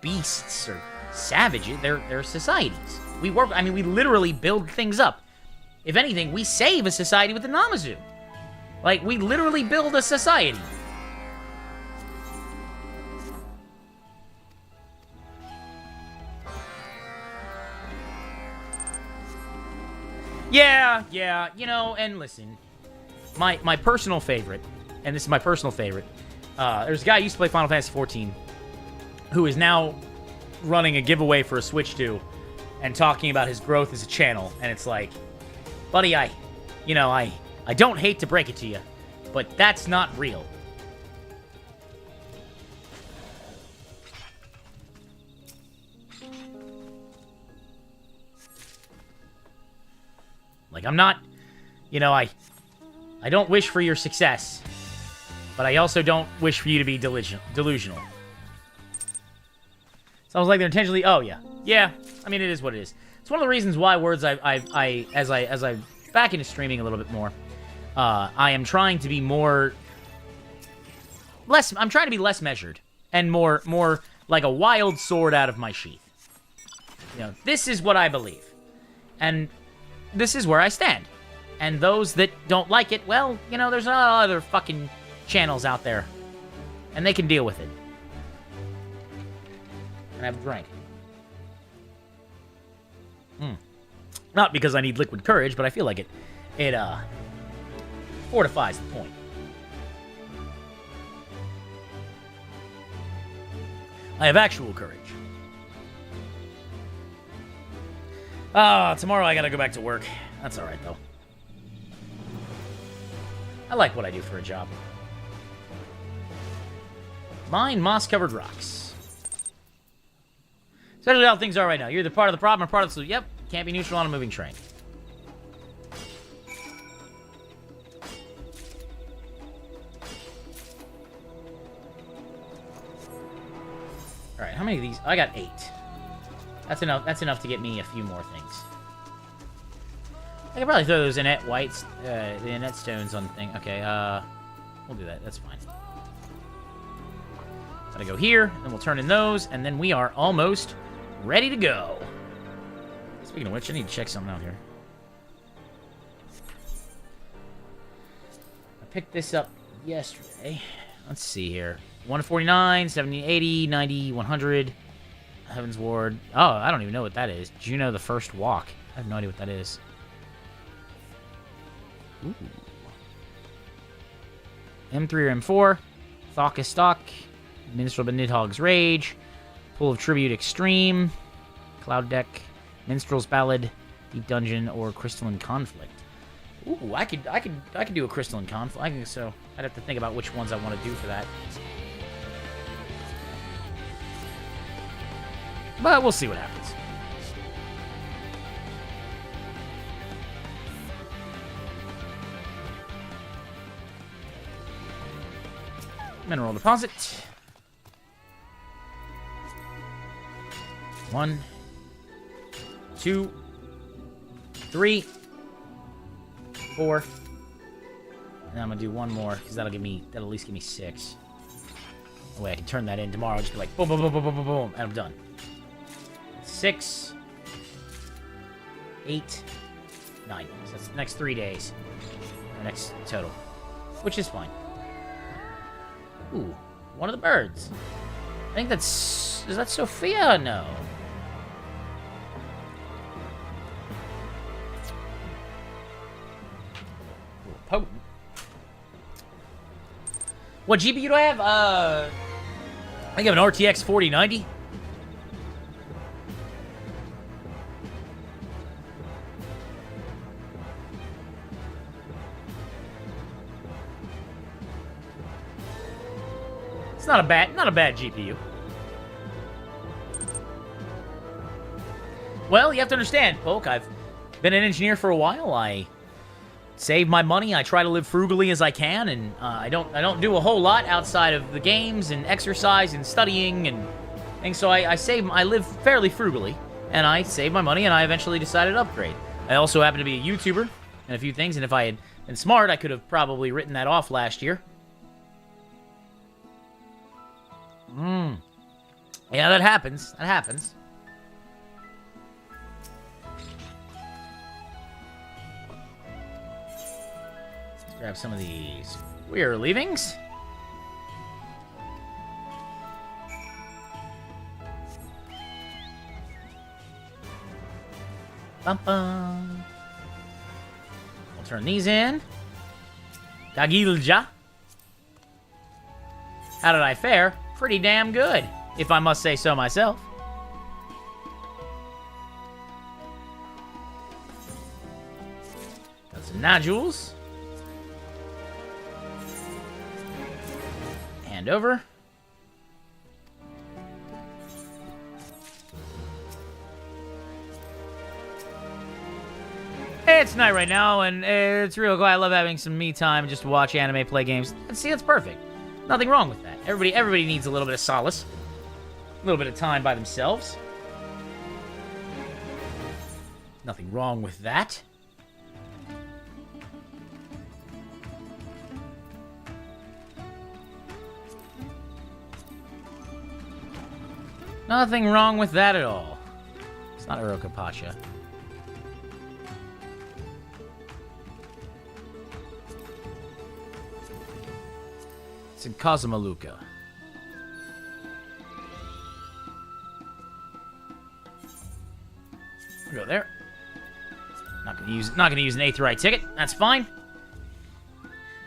beasts or savages. They're societies. We work. I mean, we literally build things up. If anything, we save a society with the Namazu. Like, we literally build a society. Yeah, you know, and listen, my personal favorite, and this is my personal favorite, there's a guy who used to play Final Fantasy XIV who is now running a giveaway for a Switch 2 and talking about his growth as a channel, and it's like, buddy, I don't hate to break it to you, but that's not real. Like, I'm not, you know, I don't wish for your success, but I also don't wish for you to be delusional. Sounds like they're intentionally, oh yeah, I mean, it is what it is. It's one of the reasons why as I back into streaming a little bit more, I am trying to be I'm trying to be less measured and more like a wild sword out of my sheath. You know, this is what I believe. And this is where I stand. And those that don't like it, well, you know, there's a lot of other fucking channels out there. And they can deal with it. And have a drink. Not because I need liquid courage, but I feel like it fortifies the point. I have actual courage. Tomorrow I gotta go back to work. That's alright, though. I like what I do for a job. Mine moss-covered rocks. Especially how things are right now. You're either part of the problem or part of the solution. Yep, can't be neutral on a moving train. Alright, how many of these? I got 8. That's enough to get me a few more things. I could probably throw those Innate whites, the Innate stones on the thing. Okay, we'll do that. That's fine. Gotta go here, then we'll turn in those, and then we are almost ready to go. Speaking of which, I need to check something out here. I picked this up yesterday. Let's see here. 149, 70, 80, 90, 100. Heaven's Ward. Oh, I don't even know what that is. Juno the First Walk. I have no idea what that is. Ooh. M3 or M4. Thawkus Stock. Minstrel of Nidhogg's Rage. Pool of Tribute Extreme. Cloud Deck. Minstrel's Ballad. Deep Dungeon or Crystalline Conflict. Ooh, I could do a Crystalline Conflict. So I'd have to think about which ones I want to do for that. But we'll see what happens. Mineral deposit. 1, 2, 3, 4. And I'm gonna do one more because that'll at least give me 6. That way I can turn that in tomorrow. Just be like boom, boom, boom, boom, boom, boom, boom, and I'm done. 6, 8, 9. So that's the next 3 days. The next total. Which is fine. Ooh, one of the birds. I think that's... Is that Sophia? No. Ooh, potent. What GPU do I have? I think I have an RTX 4090. It's not a bad GPU. Well, you have to understand, Polk, I've been an engineer for a while. save my money. I try to live frugally as I can, and I don't do a whole lot outside of the games and exercise and studying and so I live fairly frugally, and I save my money, and I eventually decided to upgrade. I also happen to be a YouTuber and a few things, and if I had been smart, I could have probably written that off last year. Yeah, that happens. That happens. Let's grab some of these weird leavings. Bum-bum. We'll turn these in. Dagilja. How did I fare? Pretty damn good, if I must say so myself. Got some nodules. Hand over. It's night right now, and it's real quiet. I love having some me time just to watch anime, play games. See, it's perfect. Nothing wrong with that. Everybody needs a little bit of solace. A little bit of time by themselves. Nothing wrong with that. Nothing wrong with that at all. It's not Urokapacha. It's in Cosmaluca. We'll go there. Not gonna use an Aetheryte ticket. That's fine.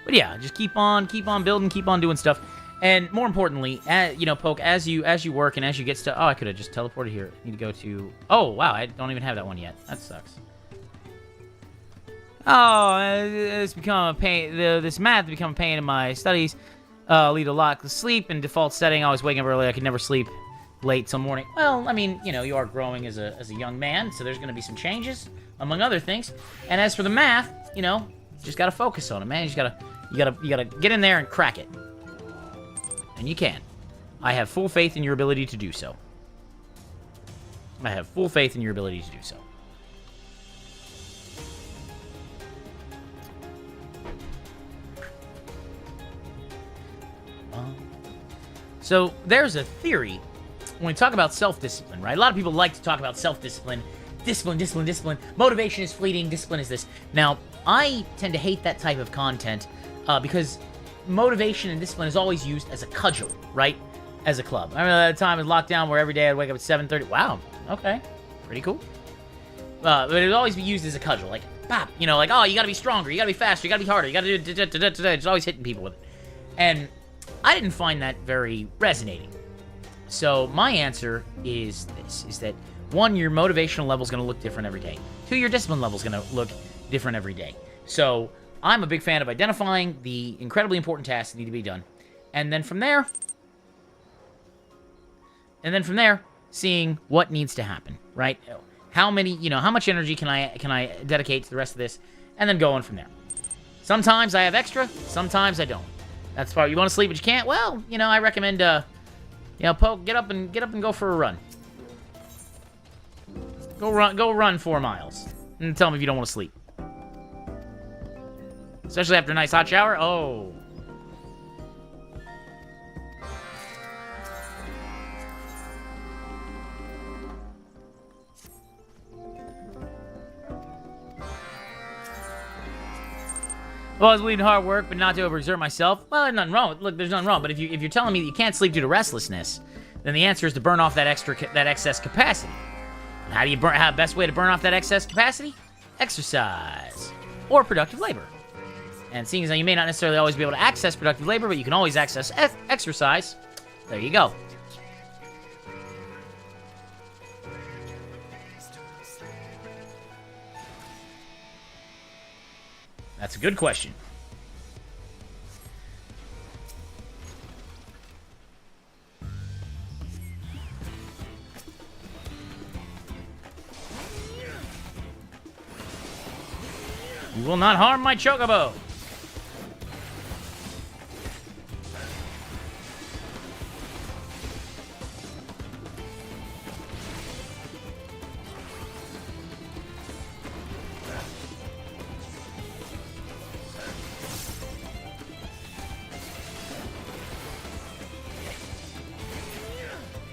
But yeah, just keep on building, keep on doing stuff. And more importantly, you know, Poke, as you work and as you get stuff. Oh, I could have just teleported here. I need to go to. Oh wow, I don't even have that one yet. That sucks. Oh, it's become a pain. This math has become a pain in my studies. Lead a lot to sleep in default setting. I was waking up early. I could never sleep late till morning. Well, I mean, you know, you are growing as a young man, so there's going to be some changes, among other things. And as for the math, you know, just got to focus on it, man. You gotta get in there and crack it. And you can. I have full faith in your ability to do so. I have full faith in your ability to do so. So there's a theory when we talk about self-discipline, right? A lot of people like to talk about self-discipline. Discipline. Motivation is fleeting. Discipline is this. Now, I tend to hate that type of content because motivation and discipline is always used as a cudgel, right? As a club. I remember that time in lockdown where every day I'd wake up at 7:30. Wow. Okay. Pretty cool. But it would always be used as a cudgel. Like, pop. You know, like, oh, you gotta be stronger. You gotta be faster. You gotta be harder. You gotta do Just always hitting people with it. And I didn't find that very resonating. So my answer is this, is that 1, your motivational level is going to look different every day. 2, your discipline level is going to look different every day. So I'm a big fan of identifying the incredibly important tasks that need to be done. And then from there, seeing what needs to happen, right? How much energy can I dedicate to the rest of this? And then going from there. Sometimes I have extra, sometimes I don't. That's fine. You want to sleep but you can't? Well, you know, I recommend, Poke, get up and go for a run. Go run 4 miles. And tell me if you don't want to sleep. Especially after a nice hot shower. Oh. Well, I was leading hard work, but not to overexert myself. Well, there's nothing wrong. Look, there's nothing wrong. But if you're telling me that you can't sleep due to restlessness, then the answer is to burn off that excess capacity. And how do you best way to burn off that excess capacity? Exercise or productive labor. And seeing as how you may not necessarily always be able to access productive labor, but you can always access exercise. There you go. That's a good question. You will not harm my chocobo.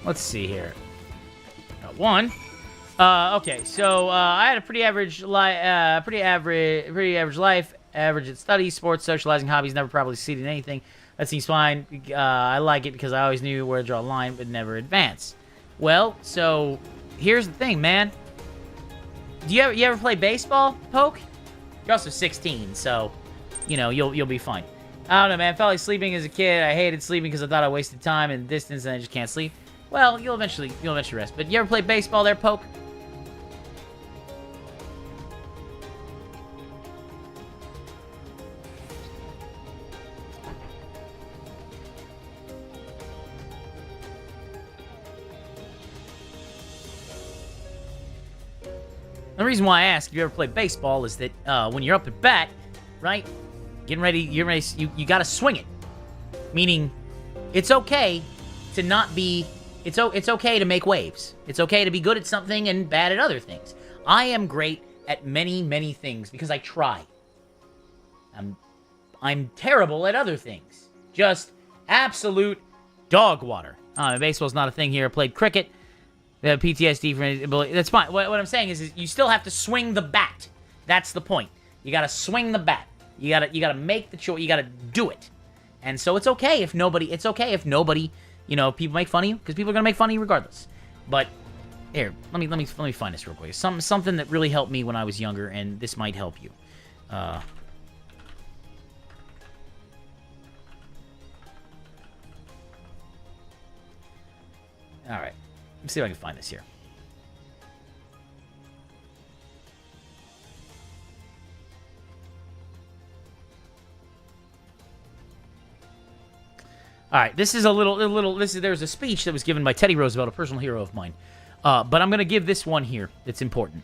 Let's see here. Got one. Okay, so I had a pretty average life. Average at studies, sports, socializing, hobbies. Never probably succeeded in anything. That seems fine. I like it because I always knew where to draw a line, but never advance. Well, so here's the thing, man. You ever play baseball, Poke? You're also 16, so you know you'll be fine. I don't know, man. I felt like sleeping as a kid. I hated sleeping because I thought I wasted time and distance, and I just can't sleep. Well, you'll eventually rest. But you ever play baseball there, Poke? The reason why I ask if you ever play baseball is that when you're up at bat, right, you're ready, you gotta swing it. Meaning, it's okay to not be. It's okay to make waves. It's okay to be good at something and bad at other things. I am great at many things because I try. I'm terrible at other things. Just absolute dog water. Baseball's not a thing here. I played cricket. PTSD from that's fine. What I'm saying is you still have to swing the bat. That's the point. You gotta swing the bat. You gotta make the choice. You gotta do it. And so it's okay if nobody. You know, people make fun of you because people are gonna make fun of you regardless. But here, let me find this real quick. Something that really helped me when I was younger, and this might help you. All right, let's see if I can find this here. All right, this is there's a speech that was given by Teddy Roosevelt, a personal hero of mine. But I'm going to give this one here that's important.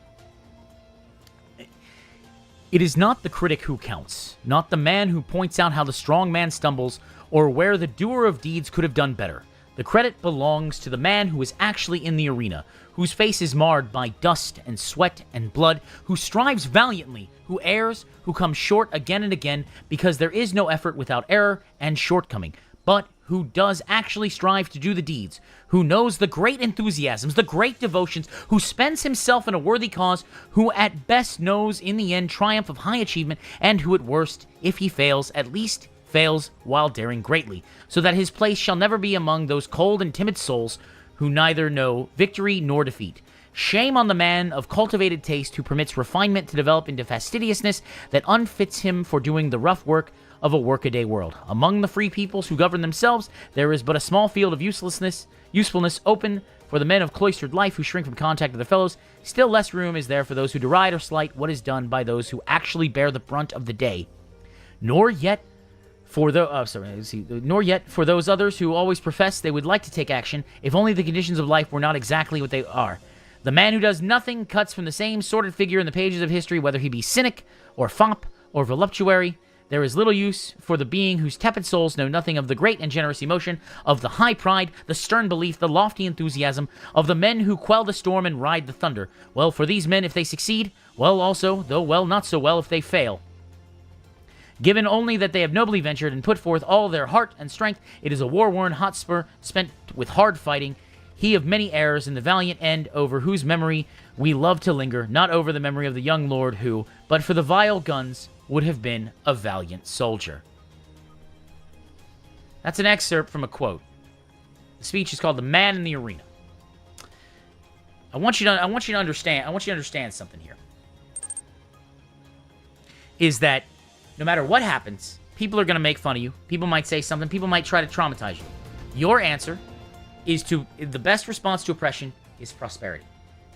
It is not the critic who counts, not the man who points out how the strong man stumbles or where the doer of deeds could have done better. The credit belongs to the man who is actually in the arena, whose face is marred by dust and sweat and blood, who strives valiantly, who errs, who comes short again and again, because there is no effort without error and shortcoming, but who does actually strive to do the deeds, who knows the great enthusiasms, the great devotions, who spends himself in a worthy cause, who at best knows in the end triumph of high achievement, and who at worst, if he fails, at least fails while daring greatly, so that his place shall never be among those cold and timid souls who neither know victory nor defeat. Shame on the man of cultivated taste who permits refinement to develop into fastidiousness that unfits him for doing the rough work of a workaday world. Among the free peoples who govern themselves, there is but a small field of usefulness open for the men of cloistered life who shrink from contact with their fellows. Still less room is there for those who deride or slight what is done by those who actually bear the brunt of the day. Nor yet for those others who always profess they would like to take action, if only the conditions of life were not exactly what they are. The man who does nothing cuts from the same sordid figure in the pages of history, whether he be cynic, or fop, or voluptuary. There is little use for the being whose tepid souls know nothing of the great and generous emotion, of the high pride, the stern belief, the lofty enthusiasm, of the men who quell the storm and ride the thunder. Well, for these men, if they succeed, well also, though well not so well if they fail. Given only that they have nobly ventured and put forth all their heart and strength, it is a war-worn Hotspur spent with hard fighting, he of many errors in the valiant end over whose memory we love to linger, not over the memory of the young lord who, but for the vile guns, would have been a valiant soldier. That's an excerpt from a quote. The speech is called "The Man in the Arena." I want you to understand something here. Is that no matter what happens, people are going to make fun of you. People might say something. People might try to traumatize you. Your answer is the best response to oppression is prosperity.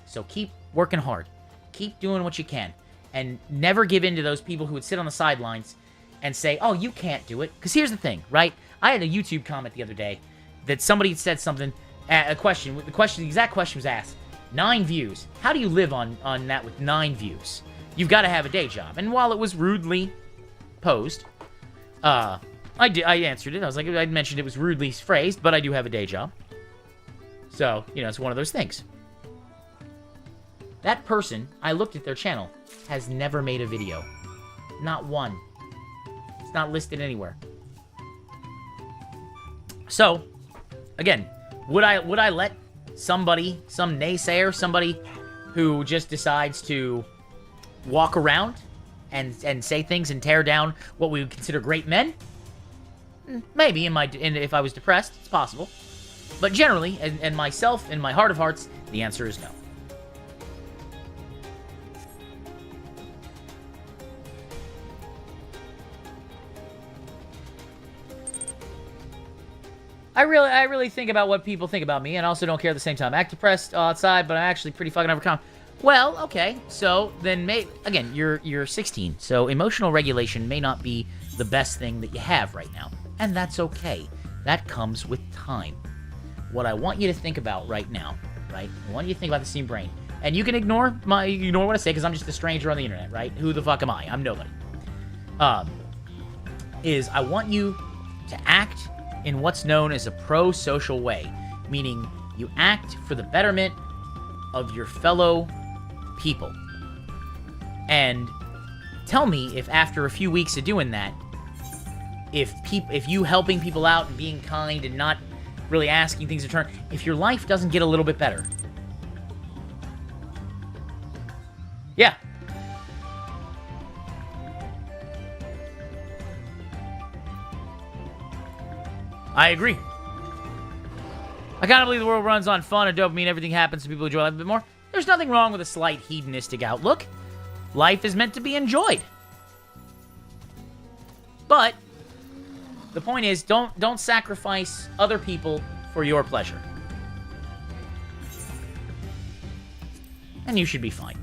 So keep working hard. Keep doing what you can. And never give in to those people who would sit on the sidelines and say, oh, you can't do it. Because here's the thing, right? I had a YouTube comment the other day that somebody had said something, the exact question was asked. 9 views. How do you live on that with 9 views? you've got to have a day job. And while it was rudely posed, I answered it. I was like, I mentioned it was rudely phrased, but I do have a day job. So, you know, it's one of those things. That person, I looked at their channel, has never made a video. Not one. It's not listed anywhere. So, again, would I let somebody, some naysayer, somebody who just decides to walk around and say things and tear down what we would consider great men? Maybe if I was depressed, it's possible. But generally, and myself, in my heart of hearts, the answer is no. I really think about what people think about me, and I also don't care at the same time. Act depressed outside, but I'm actually pretty fucking overcome. Well, okay, so then again, you're 16, so emotional regulation may not be the best thing that you have right now, and that's okay. That comes with time. What I want you to think about right now, right? I want you to think about the same brain, and you can ignore what I say because I'm just a stranger on the internet, right? Who the fuck am I? I'm nobody. I want you to act in what's known as a pro-social way, meaning you act for the betterment of your fellow people. And tell me if after a few weeks of doing that, if you helping people out and being kind and not really asking things in return, if your life doesn't get a little bit better. Yeah. I agree. I kind of believe the world runs on fun and dopamine. Everything happens so people enjoy life a bit more. There's nothing wrong with a slight hedonistic outlook. Life is meant to be enjoyed. But the point is, don't sacrifice other people for your pleasure. And you should be fine.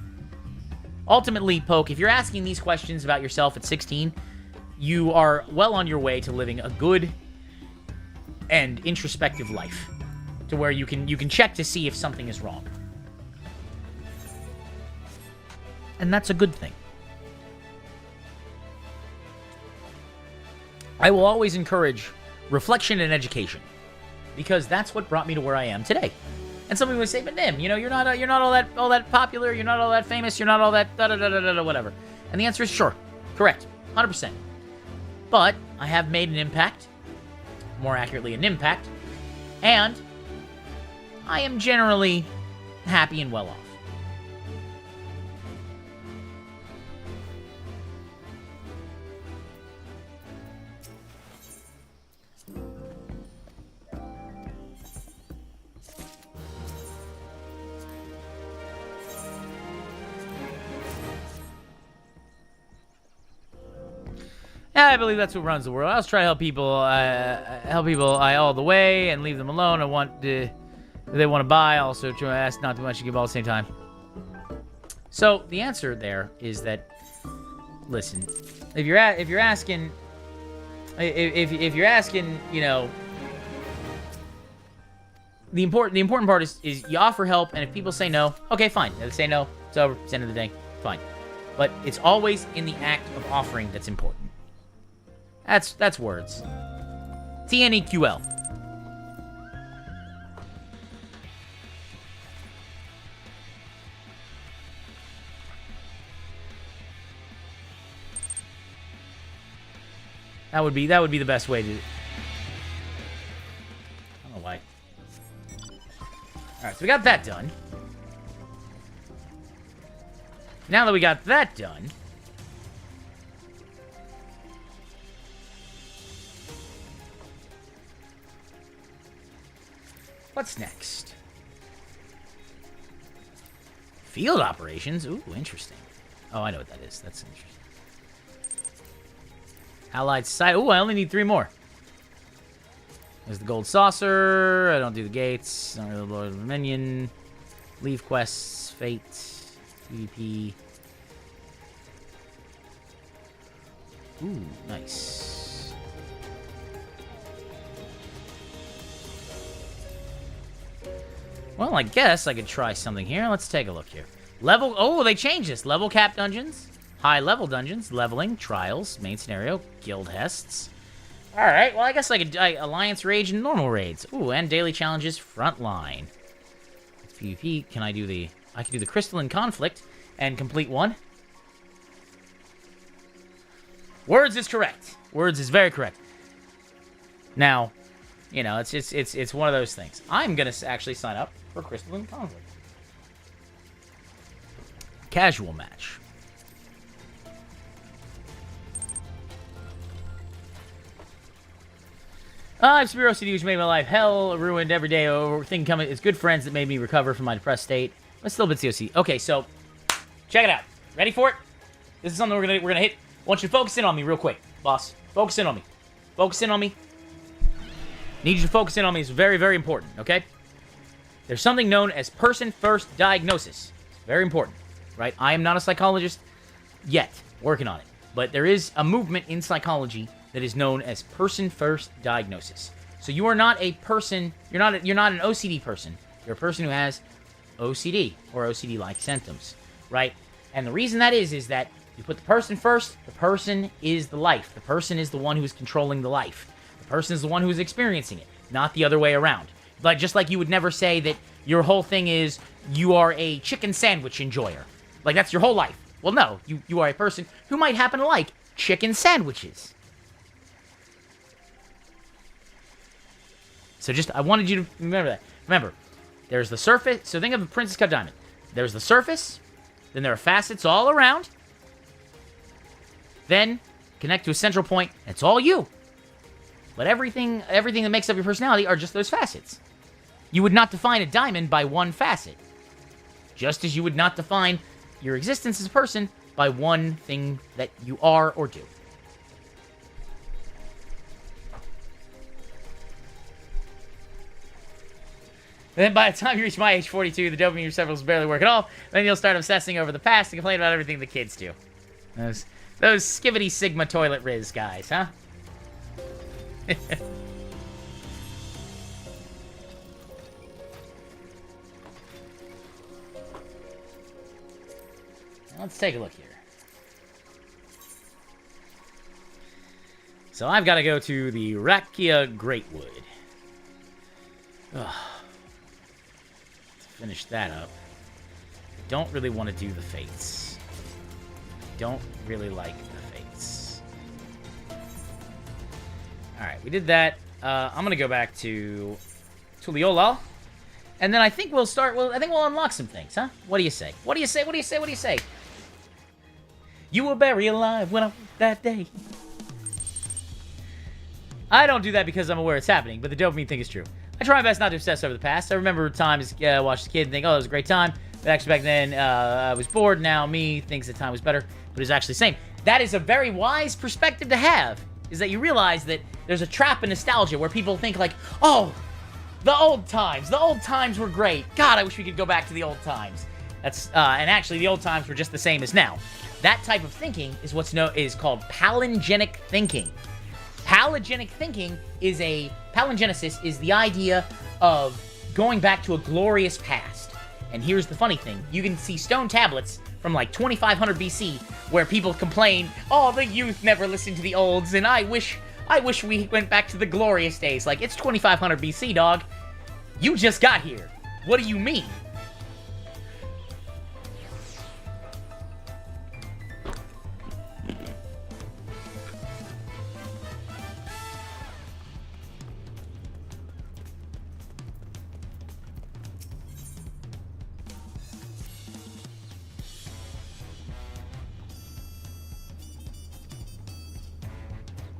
Ultimately, Poke, if you're asking these questions about yourself at 16, you are well on your way to living a good and introspective life, to where you can check to see if something is wrong. And that's a good thing. I will always encourage reflection and education, because that's what brought me to where I am today. And some people would say, but Nim, you know, you're not all that popular, you're not all that famous, you're not all that whatever. And the answer is sure, correct, 100%. But I have made an impact, more accurately an impact, and I am generally happy and well off. Yeah, I believe that's what runs the world. I was trying to help people all the way and leave them alone. If they want to buy, also try to ask not too much to give all at the same time. So the answer there is that, listen, if you're asking, you know, the important part is you offer help, and if people say no, okay, fine. If they say no, it's over. It's the end of the day, fine. But it's always in the act of offering that's important. That's words. TNEQL. That would be the best way to. I don't know why. All right, so we got that done. Now that we got that done, what's next? Field operations? Ooh, interesting. Oh, I know what that is. That's interesting. Allied Society. Ooh, I only need 3 more. There's the Gold Saucer. I don't do the gates. Not really Lord of the Minion. Leave quests. Fate. PvP. Ooh, nice. Well, I guess I could try something here. Let's take a look here. Level... Oh, they changed this. Level cap dungeons, high-level dungeons, leveling, trials, main scenario, guild hests. Alright, well, I guess I could... Alliance Rage and normal raids. Ooh, and daily challenges, frontline. PvP, can I do the... I can do the Crystalline Conflict and complete one. Words is correct. Words is very correct. Now, you know, it's one of those things. I'm gonna actually sign up for Crystalline Conflict. Casual match. I have severe OCD, which made my life hell, ruined every day. Overthink coming. It's good friends that made me recover from my depressed state. But still a bit COC. Okay, so check it out. Ready for it? This is something we're gonna hit. I want you to focus in on me real quick, boss. Focus in on me. Focus in on me. Need you to focus in on me. It's very, very important. Okay. There's something known as person-first diagnosis. It's very important, right? I am not a psychologist yet, working on it, but there is a movement in psychology that is known as person-first diagnosis. So you are not a person, you're not an OCD person. You're a person who has OCD or OCD-like symptoms, right? And the reason that is that you put the person first, the person is the life. The person is the one who is controlling the life. The person is the one who is experiencing it, not the other way around. But just like you would never say that your whole thing is you are a chicken sandwich enjoyer. Like that's your whole life. Well, no, you are a person who might happen to like chicken sandwiches. So I wanted you to remember that. Remember, there's the surface. So think of the Princess Cut Diamond. There's the surface. Then there are facets all around. Then connect to a central point. And it's all you. But everything that makes up your personality are just those facets. You would not define a diamond by one facet. Just as you would not define your existence as a person by one thing that you are or do. And then by the time you reach my age 42, the dopamine receptacles barely work at all. Then you'll start obsessing over the past and complain about everything the kids do. Those skibbity sigma toilet riz guys, huh? Let's take a look here. So I've got to go to the Rakia Greatwood. Ugh. Finish that up. I don't really want to do the Fates. I don't really like the Fates. Alright, we did that. I'm going to go back to Tuliolal. And then I think we'll start... Well, I think we'll unlock some things, huh? What do you say? What do you say? What do you say? What do you say? You were buried alive when I... that day. I don't do that because I'm aware it's happening, but the dopamine thing is true. I try my best not to obsess over the past. I remember times I watched as a kid and think, oh, it was a great time. But actually back then, I was bored. Now me thinks the time was better, but it's actually the same. That is a very wise perspective to have, is that you realize that there's a trap in nostalgia where people think like, oh, the old times were great. God, I wish we could go back to the old times. That's, and actually the old times were just the same as now. That type of thinking is is called palingenic thinking. Palingenesis is the idea of going back to a glorious past. And here's the funny thing. You can see stone tablets from like 2500 BC where people complain, oh, the youth never listened to the olds, and I wish we went back to the glorious days. Like, it's 2500 BC, dog. You just got here. What do you mean?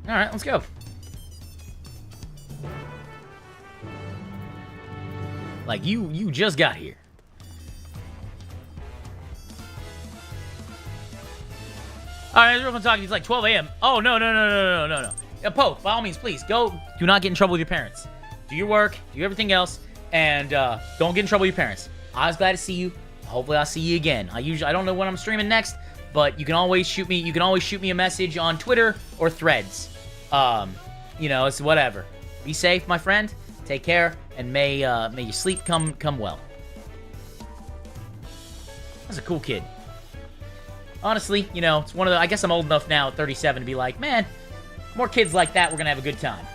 Alright, let's go. Like, you just got here. Alright, everyone talking. It's like 12 a.m. Oh, no. Poe, by all means, please, go. Do not get in trouble with your parents. Do your work, do everything else, and don't get in trouble with your parents. I was glad to see you. Hopefully I'll see you again. I don't know when I'm streaming next, but you can always shoot me a message on Twitter or Threads. You know, it's whatever. Be safe, my friend. Take care, and may your sleep come well. That's a cool kid. Honestly, you know, it's one of the... I guess I'm old enough now at 37 to be like, man, more kids like that, we're gonna have a good time.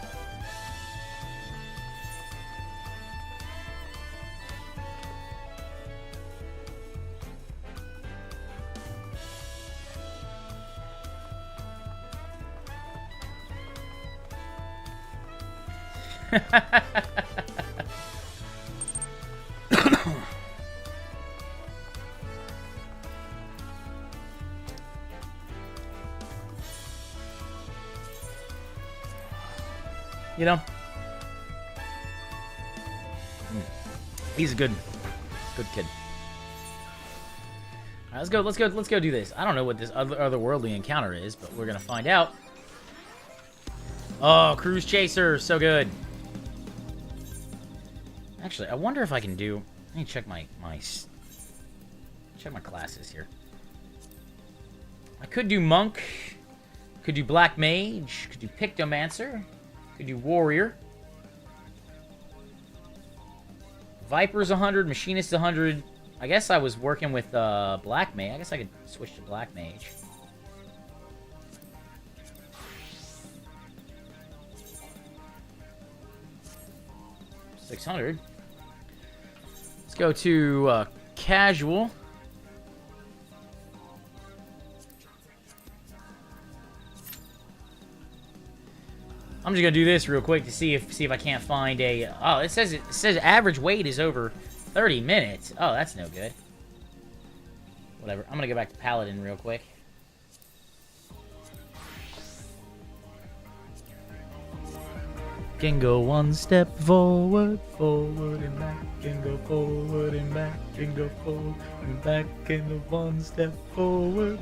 You know, he's a good kid. All right, let's go do this. I don't know what this otherworldly encounter is, but we're gonna find out. Oh, Cruise Chaser, so good. Actually, I wonder if I can do... Let me check my classes here. I could do Monk. Could do Black Mage. Could do Pictomancer. Could do Warrior. Viper's 100. Machinist 100. I guess I was working with Black Mage. I guess I could switch to Black Mage. $600. Let's go to Casual. I'm just gonna do this real quick to see if I can't find a. Oh, it says average wait is over 30 minutes. Oh, that's no good. Whatever. I'm gonna go back to Paladin real quick. Can go one step forward, forward and back, can go forward and back, can go forward and back, can go one step forward.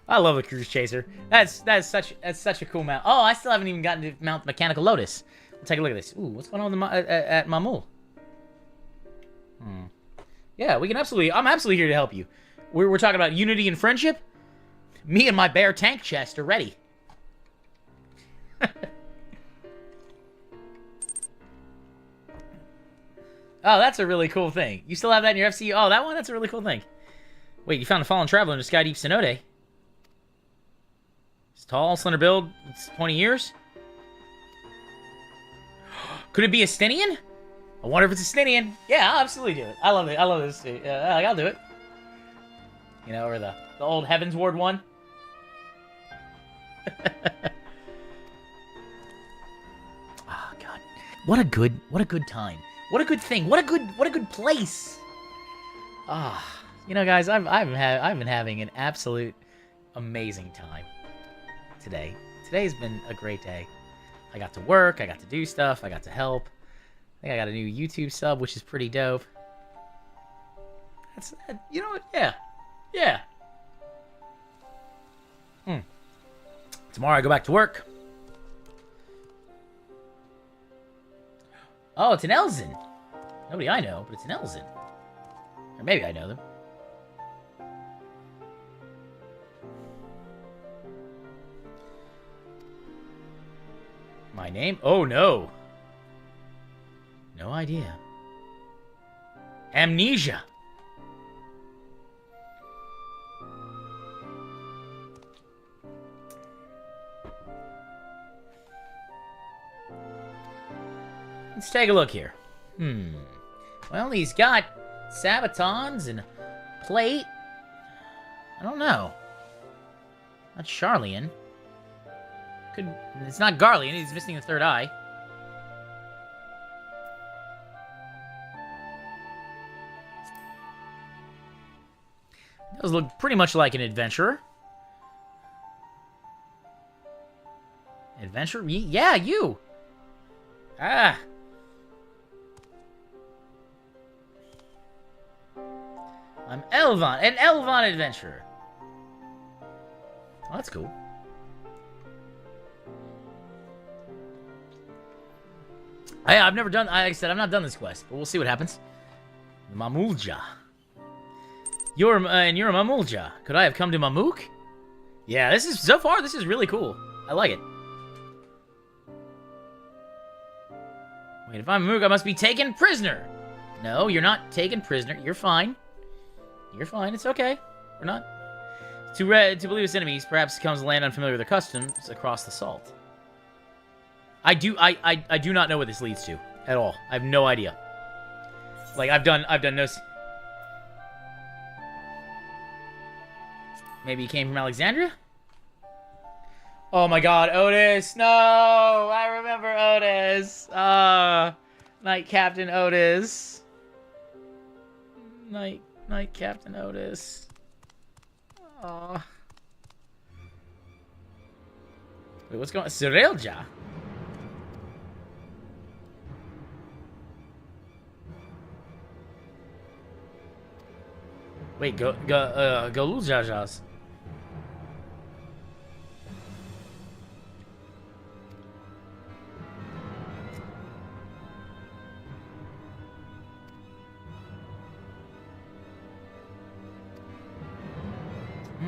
I love the Cruise Chaser. That's such a cool mount. Oh, I still haven't even gotten to mount the Mechanical Lotus. Let's take a look at this. Ooh, what's going on at Mamul? Yeah, we can absolutely... I'm absolutely here to help you. We're talking about unity and friendship. Me and my bear tank chest are ready. Oh, that's a really cool thing. You still have that in your FC? Oh, that one? That's a really cool thing. Wait, you found a fallen traveler in the Sky Deep Synode. It's tall, slender build. It's 20 years. Could it be a Stinian? I wonder if it's a Stinian. Yeah, I'll absolutely do it. I love it. I love this too. I'll do it. You know, or the old Heavens Ward one. Oh God, what a good time. What a good thing. What a good place. Ah, you know, guys, I've been having an absolute amazing time today. Today's been a great day. I got to work. I got to do stuff. I got to help. I think I got a new YouTube sub, which is pretty dope. That's, you know what? Yeah. Yeah. Tomorrow I go back to work. Oh, it's an Elzen. Nobody I know, but it's an Elzen. Or maybe I know them. My name? Oh, no. No idea. Amnesia. Let's take a look here. Well, he's got Sabatons and plate. I don't know. Not Charlian. It's not Garlean. He's missing the third eye. Does look pretty much like an adventurer. Adventurer? Yeah, you. Ah. I'm Elvon, an Elvon adventurer. Oh, that's cool. I've never done, like I said, I've not done this quest, but we'll see what happens. Mamulja. You're a Mamulja. Could I have come to Mamuk? Yeah, so far, this is really cool. I like it. Wait, if I'm Mamuk, I must be taken prisoner. No, you're not taken prisoner. You're fine. You're fine. It's okay. We're not... To believe its enemies, perhaps it comes to land unfamiliar with their customs across the salt. I do not know what this leads to at all. I have no idea. Like, I've done no... Maybe he came from Alexandria? Oh my god, Otis! No! I remember Otis! Knight Captain Otis. Knight Captain Otis. Aw. Wait, what's going on? Sirelja? Wait, go Lujajas.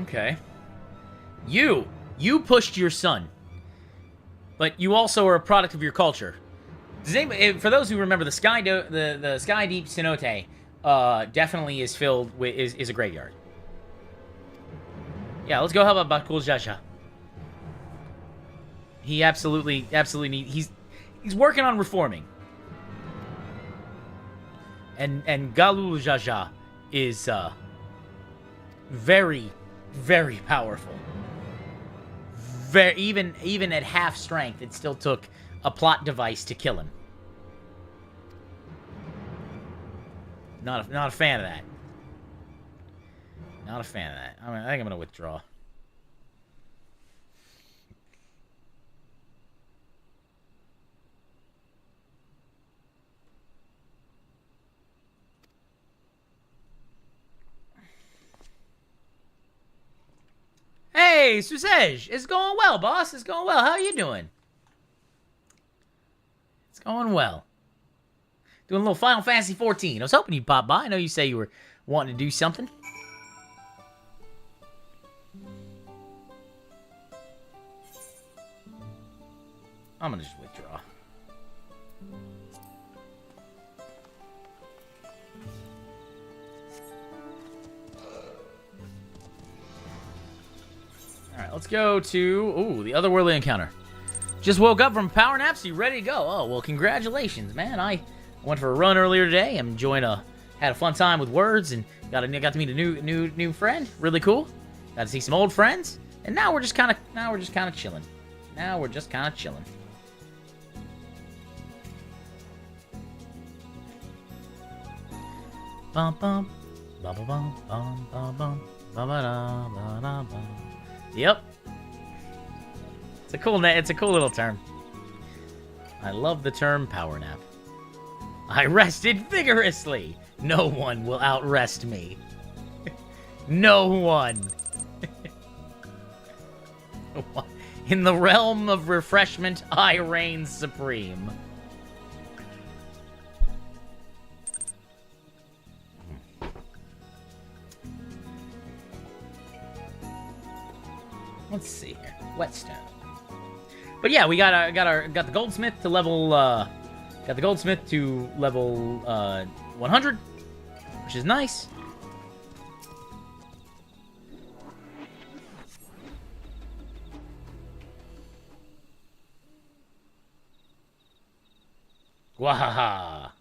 Okay. You pushed your son. But you also are a product of your culture. Does anybody, for those who remember, the Sky Deep Cenote definitely is filled with is a graveyard. Yeah, let's go help out Bakul Jaja. He absolutely he's working on reforming. And Galul Jaja is very, very powerful. Even at half strength, it still took a plot device to kill him. Not a fan of that. Not a fan of that. I think I'm gonna withdraw. Hey, Susej! It's going well, boss. It's going well. How are you doing? It's going well. Doing a little Final Fantasy 14. I was hoping you'd pop by. I know you say you were wanting to do something. I'm gonna just withdraw. Alright, let's go to... the otherworldly encounter. Just woke up from power nap, so you ready to go? Oh, well, congratulations, man. I went for a run earlier today. I'm enjoying had a fun time with words and got to meet a new friend. Really cool. Got to see some old friends. And now we're just kind of chilling. Now we're just kind of chilling. Bum bum bum bum bum bum bum bum bum bum bum. Yep. It's a cool little term. I love the term power nap. I rested vigorously. No one will outrest me. No one. In the realm of refreshment, I reign supreme. Let's see here. Whetstone. But yeah, we got the goldsmith to level 100, which is nice. Wahaha.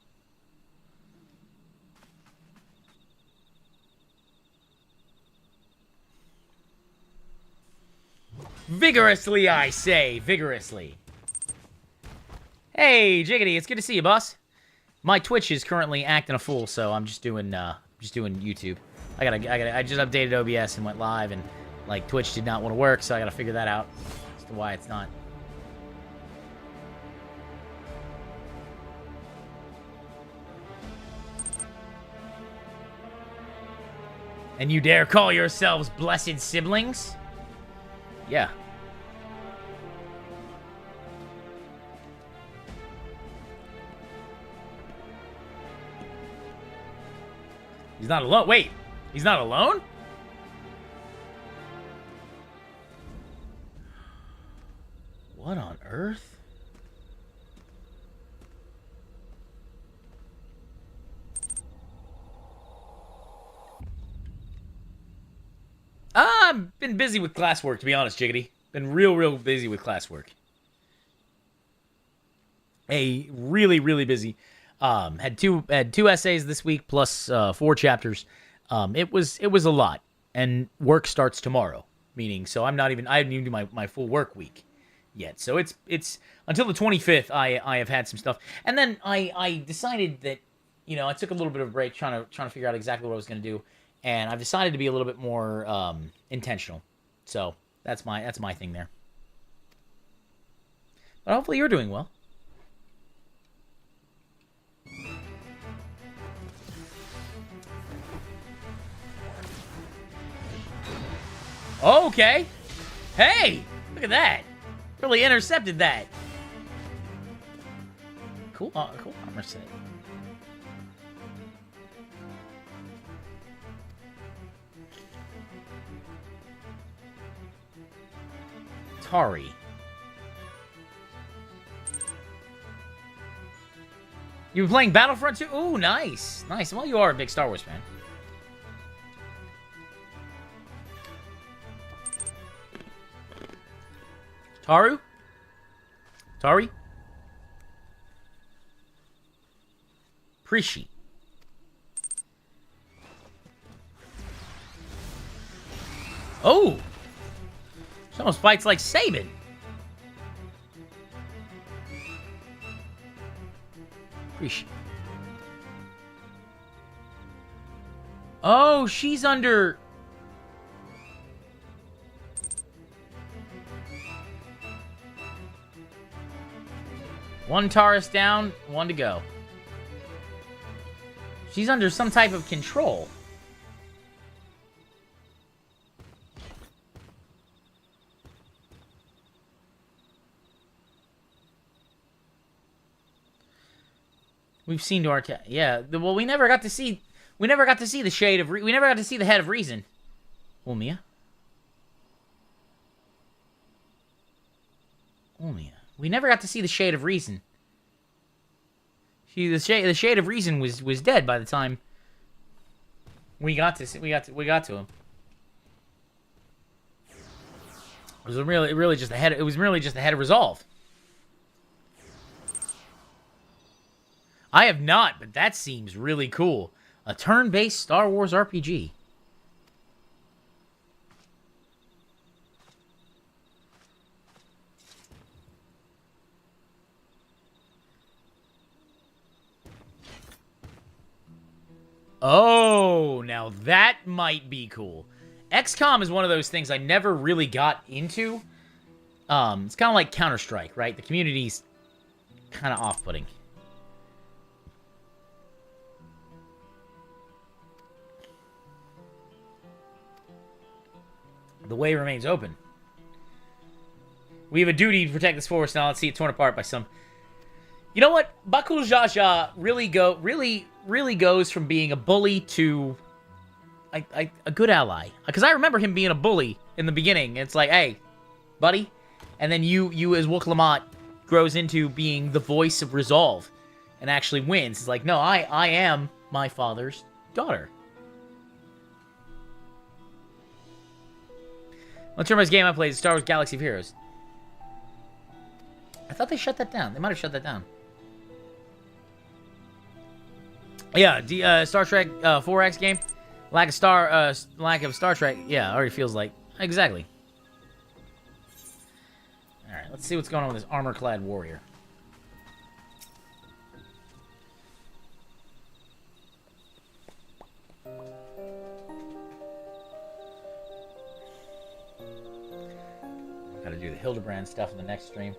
Vigorously, I say. Vigorously. Hey, Jiggity, it's good to see you, boss. My Twitch is currently acting a fool, so I'm just doing YouTube. I just updated OBS and went live, and like Twitch did not want to work, so I gotta figure that out as to why it's not. And you dare call yourselves blessed siblings? Yeah. He's not alone. Wait, he's not alone? What on earth? Been busy with classwork, to be honest, Jiggity. Been real busy with classwork. Really busy. Had two essays this week plus 4 chapters. It was a lot, and work starts tomorrow. Meaning, so I haven't even do my full work week yet. So it's until the 25th. I have had some stuff, and then I decided that, you know, I took a little bit of a break trying to figure out exactly what I was going to do, and I've decided to be a little bit more intentional. So that's my thing there. But hopefully you're doing well. Okay. Hey, look at that. Really intercepted that. Cool armor set. Tari. You've been playing Battlefront 2? Ooh, nice. Nice. Well, you are a big Star Wars fan. Tari? Prishi. Oh! She almost fights like Sabin. Prishi. Oh, she's under... One Taurus down, 1 to go. She's under some type of control. We've seen to our yeah. Well, we never got to see the shade of we never got to see the head of reason. Ulmia. We never got to see the shade of reason. The shade of reason was dead by the time we got to him. It was really just the head. It was merely just the head of resolve. I have not, but that seems really cool. A turn-based Star Wars RPG. Oh, now that might be cool. XCOM is one of those things I never really got into. It's kind of like Counter-Strike, right? The community's kind of off-putting. The way remains open. We have a duty to protect this forest. Now let's see it torn apart by some... You know what? Bakul Jaja really goes from being a bully to a good ally. Because I remember him being a bully in the beginning. It's like, hey, buddy. And then you as Wook Lamont grows into being the voice of resolve and actually wins. It's like, no, I am my father's daughter. One turn-based game I played is Star Wars Galaxy of Heroes. I thought they shut that down. They might have shut that down. Yeah, Star Trek 4X game. Lack of Star Trek. Yeah, already feels like exactly. All right, let's see what's going on with this armor-clad warrior. Got to do the Hildebrand stuff in the next stream.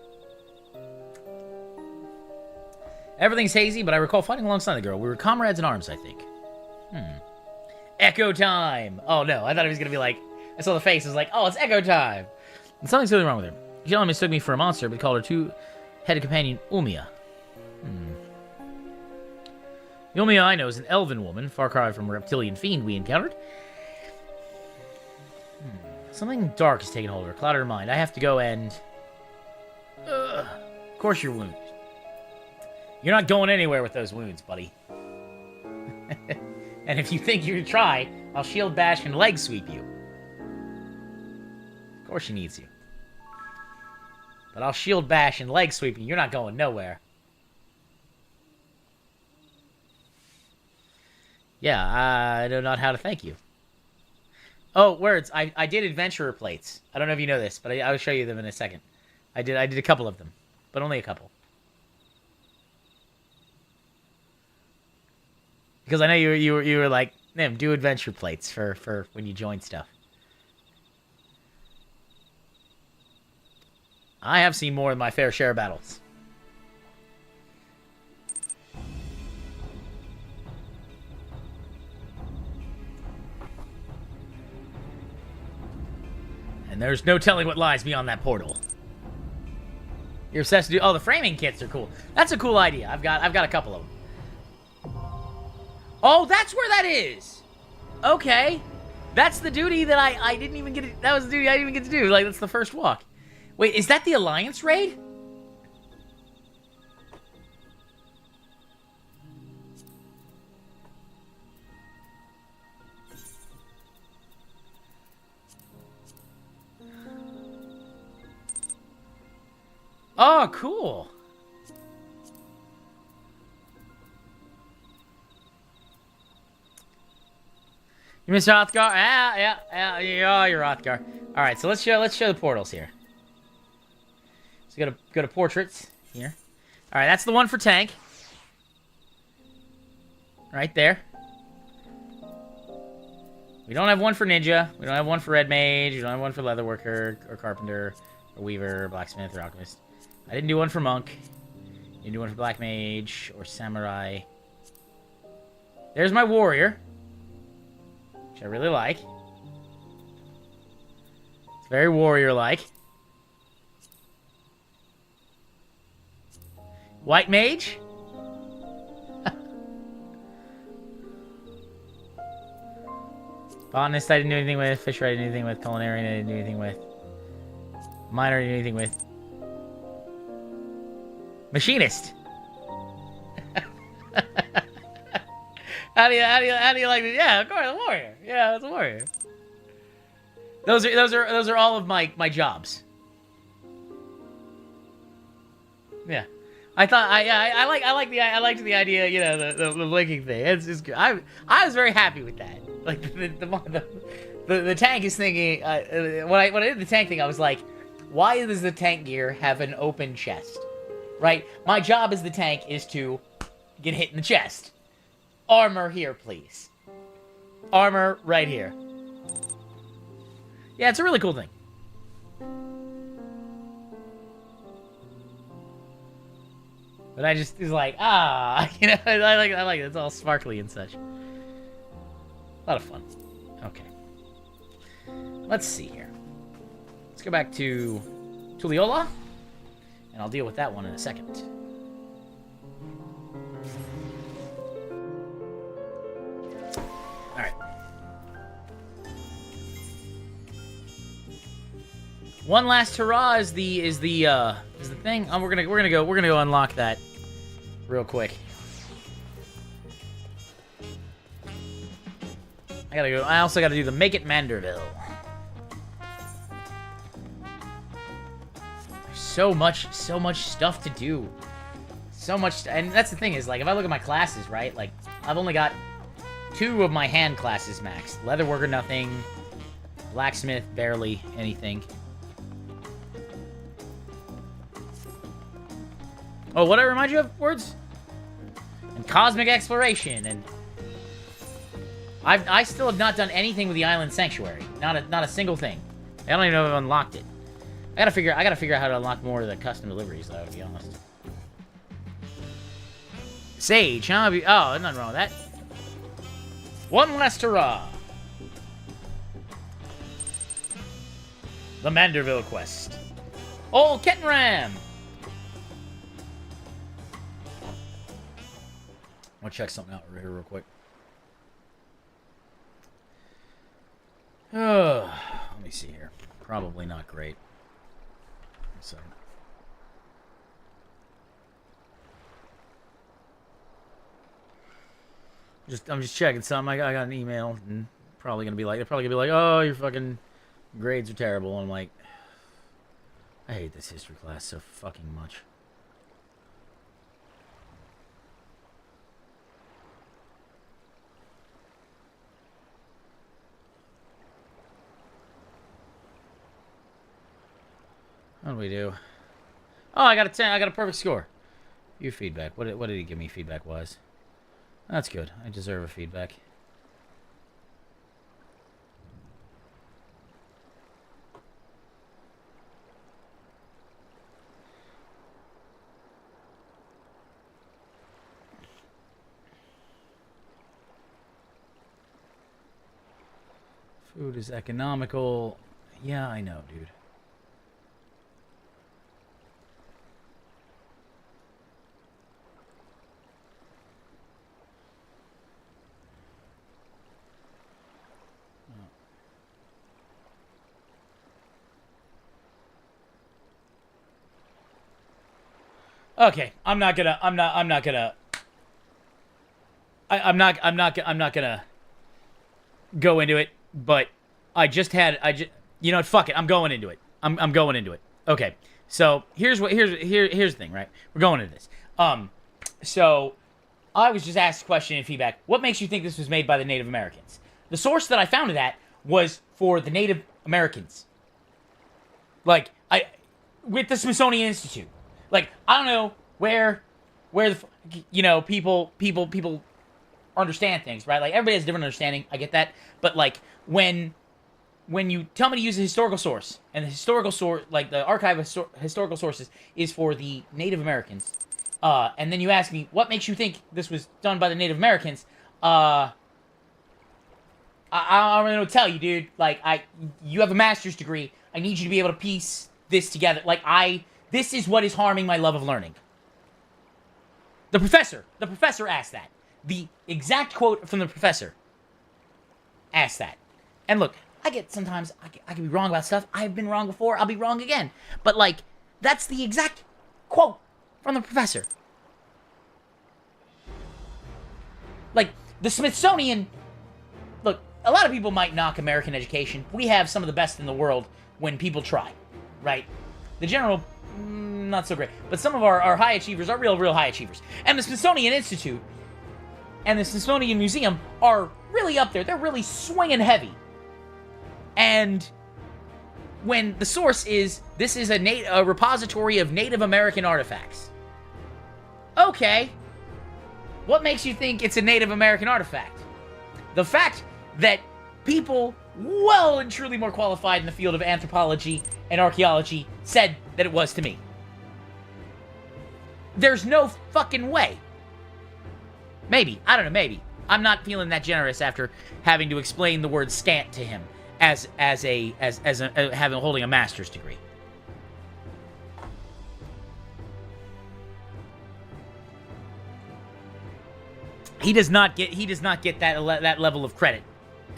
Everything's hazy, but I recall fighting alongside the girl. We were comrades in arms, I think. Echo time! Oh, no. I thought he was going to be like... I saw the face. I was like, oh, it's Echo time! And something's really wrong with her. She only mistook me for a monster, but called her two-headed companion Ulmia. The Ulmia I know is an elven woman, far cry from a reptilian fiend we encountered. Something dark has taken hold of her, clouded her mind. I have to go and... Of course you're wounded. You're not going anywhere with those wounds, buddy. And if you think you try, I'll shield bash and leg sweep you. course she needs you. But I'll shield bash and leg sweep you. You're not going nowhere. Yeah, I don't know how to thank you. Oh, words. I did adventurer plates. I don't know if you know this, but I will show you them in a second. I did a couple of them, but only a couple. Because I know you were like, Nim, do adventure plates for when you join stuff. I have seen more than my fair share of battles. And there's no telling what lies beyond that portal. You're obsessed to do... Oh, the framing kits are cool. That's a cool idea. I've got a couple of them. Oh, that's where that is! Okay. That's the duty that I didn't even get to... That was the duty I didn't even get to do. Like, that's the first walk. Wait, is that the Alliance raid? Oh, cool. You miss Rothgar? Yeah, you're Rothgar. All right, so let's show the portals here. So go to portraits here. All right, that's the one for tank. Right there. We don't have one for ninja. We don't have one for red mage. We don't have one for leatherworker or carpenter or weaver or blacksmith or alchemist. I didn't do one for monk. Didn't do one for black mage or samurai. There's my warrior, which I really like. It's very warrior-like. White mage? Botanist I didn't do anything with. Fisher I didn't do anything with. Culinarian I didn't do anything with. Miner I didn't do anything with. Machinist. How do you like it? Yeah, of course, a warrior. Yeah, it's a warrior. Those are all of my jobs. Yeah. I thought I liked the idea, you know, the linking thing. It's good. I was very happy with that. Like the tank is thinking when I did the tank thing, I was like, why does the tank gear have an open chest? Right? My job as the tank is to get hit in the chest. Armor here, please. Armor right here. Yeah, it's a really cool thing. But I just was like, you know, I like it. It's all sparkly and such. A lot of fun. Okay. Let's see here. Let's go back to Tulliola, and I'll deal with that one in a second. All right. One last hurrah is the thing. Oh, we're gonna go unlock that real quick. I also gotta do the Make It Manderville. So much stuff to do. So much, and that's the thing is, like, if I look at my classes, right, like, I've only got 2 of my hand classes maxed. Leatherworker, nothing. Blacksmith, barely anything. Oh, what did I remind you of, words? And Cosmic Exploration, and I still have not done anything with the Island Sanctuary. Not a single thing. I don't even know if I've unlocked it. I gotta figure out how to unlock more of the custom deliveries, though, to be honest. Sage, huh? Oh, nothing wrong with that. One last hurrah. The Manderville quest. Old Kettenram! I want to check something out here real quick. Let me see here. Probably not great. So, I'm just checking something. I got an email, and they're probably gonna be like, oh, your fucking grades are terrible. And I'm like, I hate this history class so fucking much. What do we do? Oh, I got a 10. I got a perfect score. Your feedback. What did he give me feedback-wise? That's good. I deserve a feedback. Food is economical. Yeah, I know, dude. Okay, I'm not gonna go into it, but you know what, fuck it, I'm going into it. I'm going into it. Okay. So, here's the thing, right? We're going into this. So I was just asked a question in feedback. What makes you think this was made by the Native Americans? The source that I found it at was for the Native Americans. Like, with the Smithsonian Institute. Like, I don't know where the, you know, people understand things, right? Like, everybody has a different understanding. I get that. But, like, when you tell me to use a historical source, and the historical source, like, the archive of historical sources is for the Native Americans, and then you ask me, what makes you think this was done by the Native Americans? I don't really know what to tell you, dude. Like, you have a master's degree. I need you to be able to piece this together. Like, this is what is harming my love of learning. The professor asked that. The exact quote from the professor asked that. And look, I get sometimes, I can be wrong about stuff. I've been wrong before. I'll be wrong again. But, like, that's the exact quote from the professor. Like, the Smithsonian... Look, a lot of people might knock American education. We have some of the best in the world when people try, right? The general... not so great. But some of our high achievers are real high achievers. And the Smithsonian Institute and the Smithsonian Museum are really up there. They're really swinging heavy. And when the source is, this is a repository of Native American artifacts. Okay. What makes you think it's a Native American artifact? The fact that people well and truly more qualified in the field of anthropology and archaeology said that it was to me. There's no fucking way. Maybe. I don't know, maybe. I'm not feeling that generous after having to explain the word scant to him as holding a master's degree. He does not get that level of credit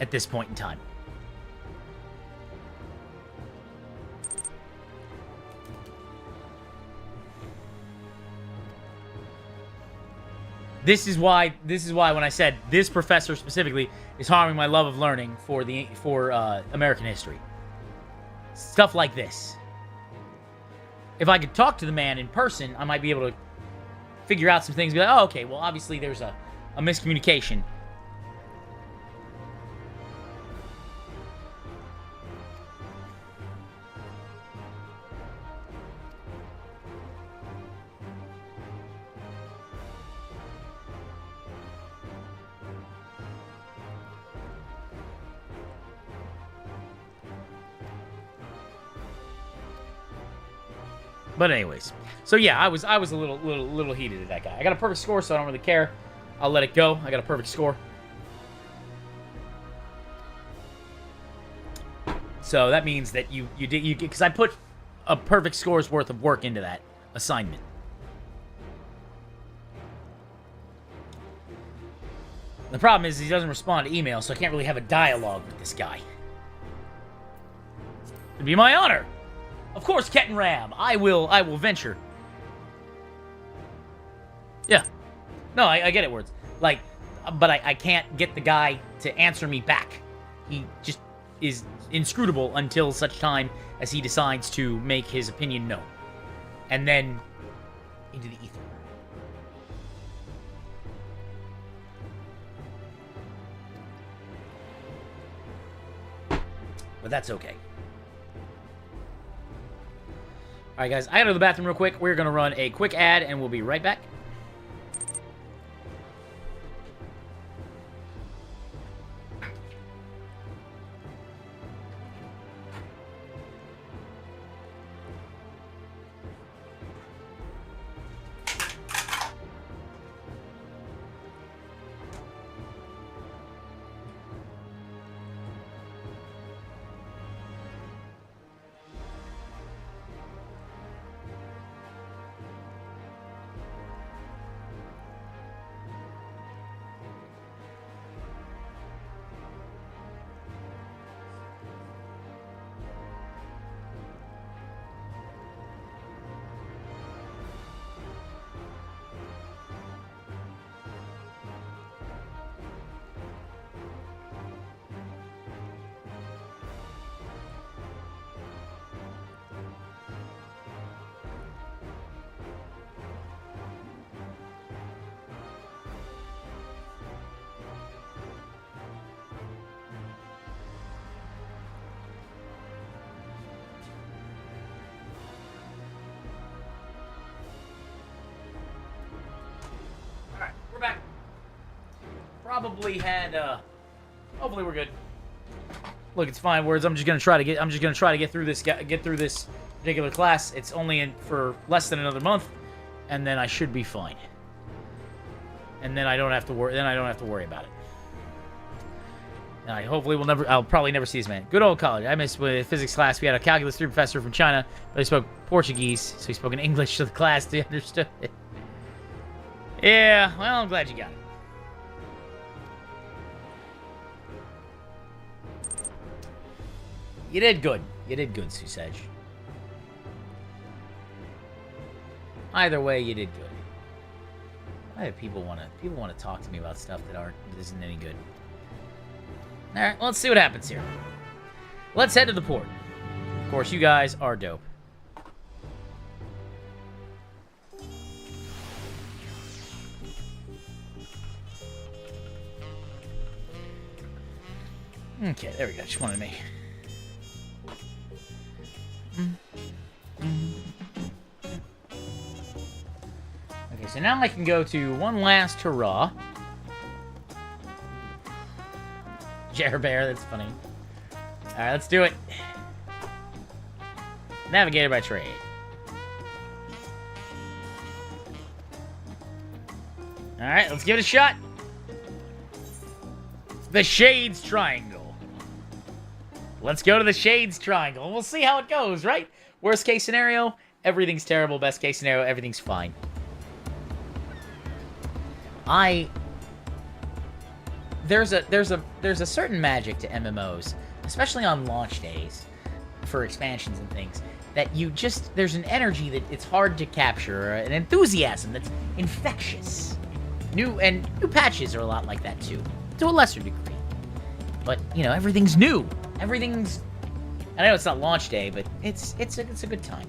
at this point in time. This is why when I said this professor specifically is harming my love of learning for American history. Stuff like this. If I could talk to the man in person, I might be able to figure out some things. Be like, oh, okay, well, obviously there's a miscommunication. But anyways, so yeah, I was a little heated at that guy. I got a perfect score, so I don't really care. I'll let it go. I got a perfect score. So that means that you did because I put a perfect score's worth of work into that assignment. The problem is he doesn't respond to email, so I can't really have a dialogue with this guy. It'd be my honor. Of course, Ket and Ram. I will venture. Yeah. No, I get it, words. Like, but I can't get the guy to answer me back. He just is inscrutable until such time as he decides to make his opinion known. And then into the ether. But that's okay. Alright, guys, I gotta go to the bathroom real quick. We're gonna run a quick ad, and we'll be right back. Back. Probably had hopefully we're good. Look, it's fine words. I'm just gonna try to get through this particular class. It's only in for less than another month, and then I should be fine. And then I don't have to worry about it. And I'll probably never see this man. Good old college. I missed with physics class. We had a calculus 3 professor from China, but he spoke Portuguese, so he spoke in English to the class to understand it. Yeah, well, I'm glad you got it. You did good. You did good, Susej. Either way, you did good. I have people want to talk to me about stuff that isn't any good. All right, well, let's see what happens here. Let's head to the port. Of course, you guys are dope. Okay, there we go. Just wanted to make. Okay, so now I can go to one last hurrah. Jer Bear, that's funny. Alright, let's do it. Navigator by trade. Alright, let's give it a shot. The Shades Triangle. Let's go to the Shades Triangle. We'll see how it goes, right? Worst case scenario, everything's terrible. Best case scenario, everything's fine. There's a certain magic to MMOs, especially on launch days for expansions and things, that there's an energy that it's hard to capture, an enthusiasm that's infectious. New patches are a lot like that too, to a lesser degree. But, you know, everything's new. Everything's... I know it's not launch day, but it's a good time.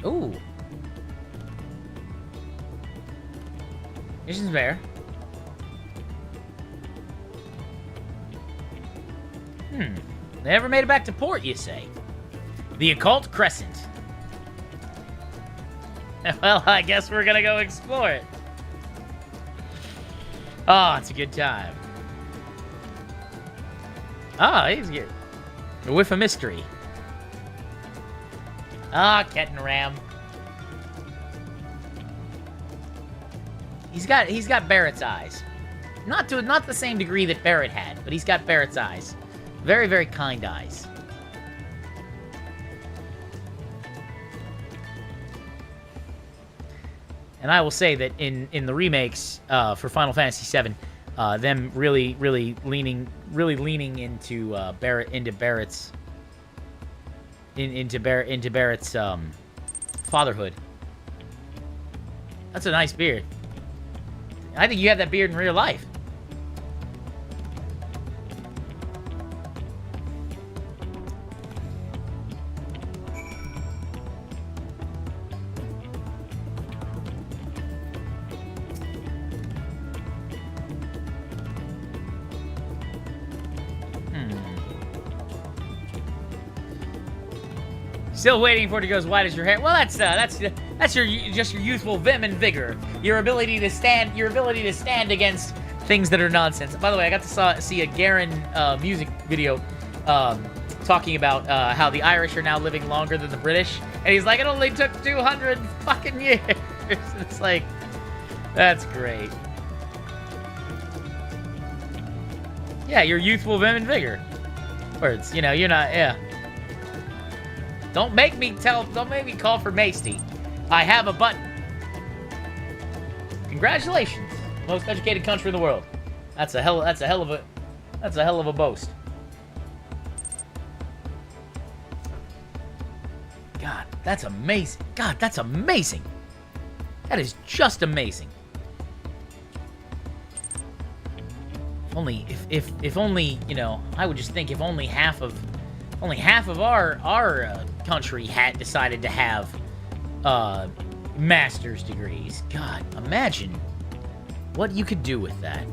Ooh. Mission's there. They never made it back to port, you say? The Occult Crescent. Well, I guess we're gonna go explore it. Oh, it's a good time. Ah, he's good. A whiff of mystery. Ah, Ketten Ram. He's got Barrett's eyes. Not the same degree that Barrett had, but he's got Barrett's eyes. Very, very kind eyes. And I will say that in the remakes for Final Fantasy VII, them really leaning into Barrett's fatherhood. That's a nice beard. I think you have that beard in real life. Still waiting for it to go as white as your hair. Well, that's your just your youthful vim and vigor. Your ability to stand against things that are nonsense. By the way, I got to see a Garen music video talking about how the Irish are now living longer than the British, and he's like, it only took 200 fucking years. It's like, that's great. Yeah, your youthful vim and vigor. Words, you know, you're not, yeah. Don't make me call for Masty. I have a button. Congratulations, most educated country in the world. That's a hell of a boast. God, that's amazing. God, that's amazing. That is just amazing. If only, you know, I would just think if only half of our country had decided to have master's degrees. God, imagine what you could do with that.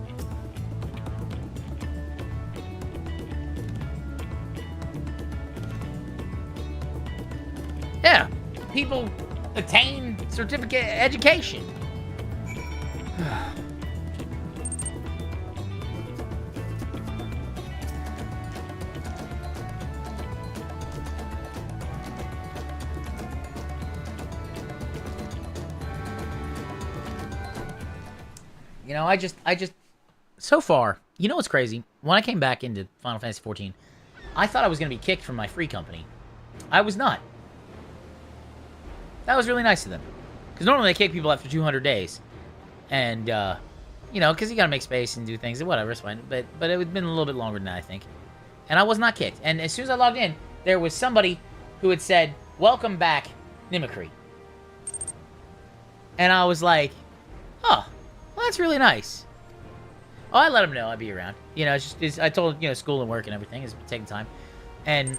Yeah, people attain certificate education. You know, I just, so far, you know what's crazy? When I came back into Final Fantasy XIV, I thought I was going to be kicked from my free company. I was not. That was really nice of them. Because normally they kick people after 200 days. And, you know, because you got to make space and do things and whatever, it's fine. But it had been a little bit longer than that, I think. And I was not kicked. And as soon as I logged in, there was somebody who had said, welcome back, Nimicry. And I was like, oh. Well, that's really nice. Oh, I let him know I'd be around. You know, I told, you know, school and work and everything is taking time. And,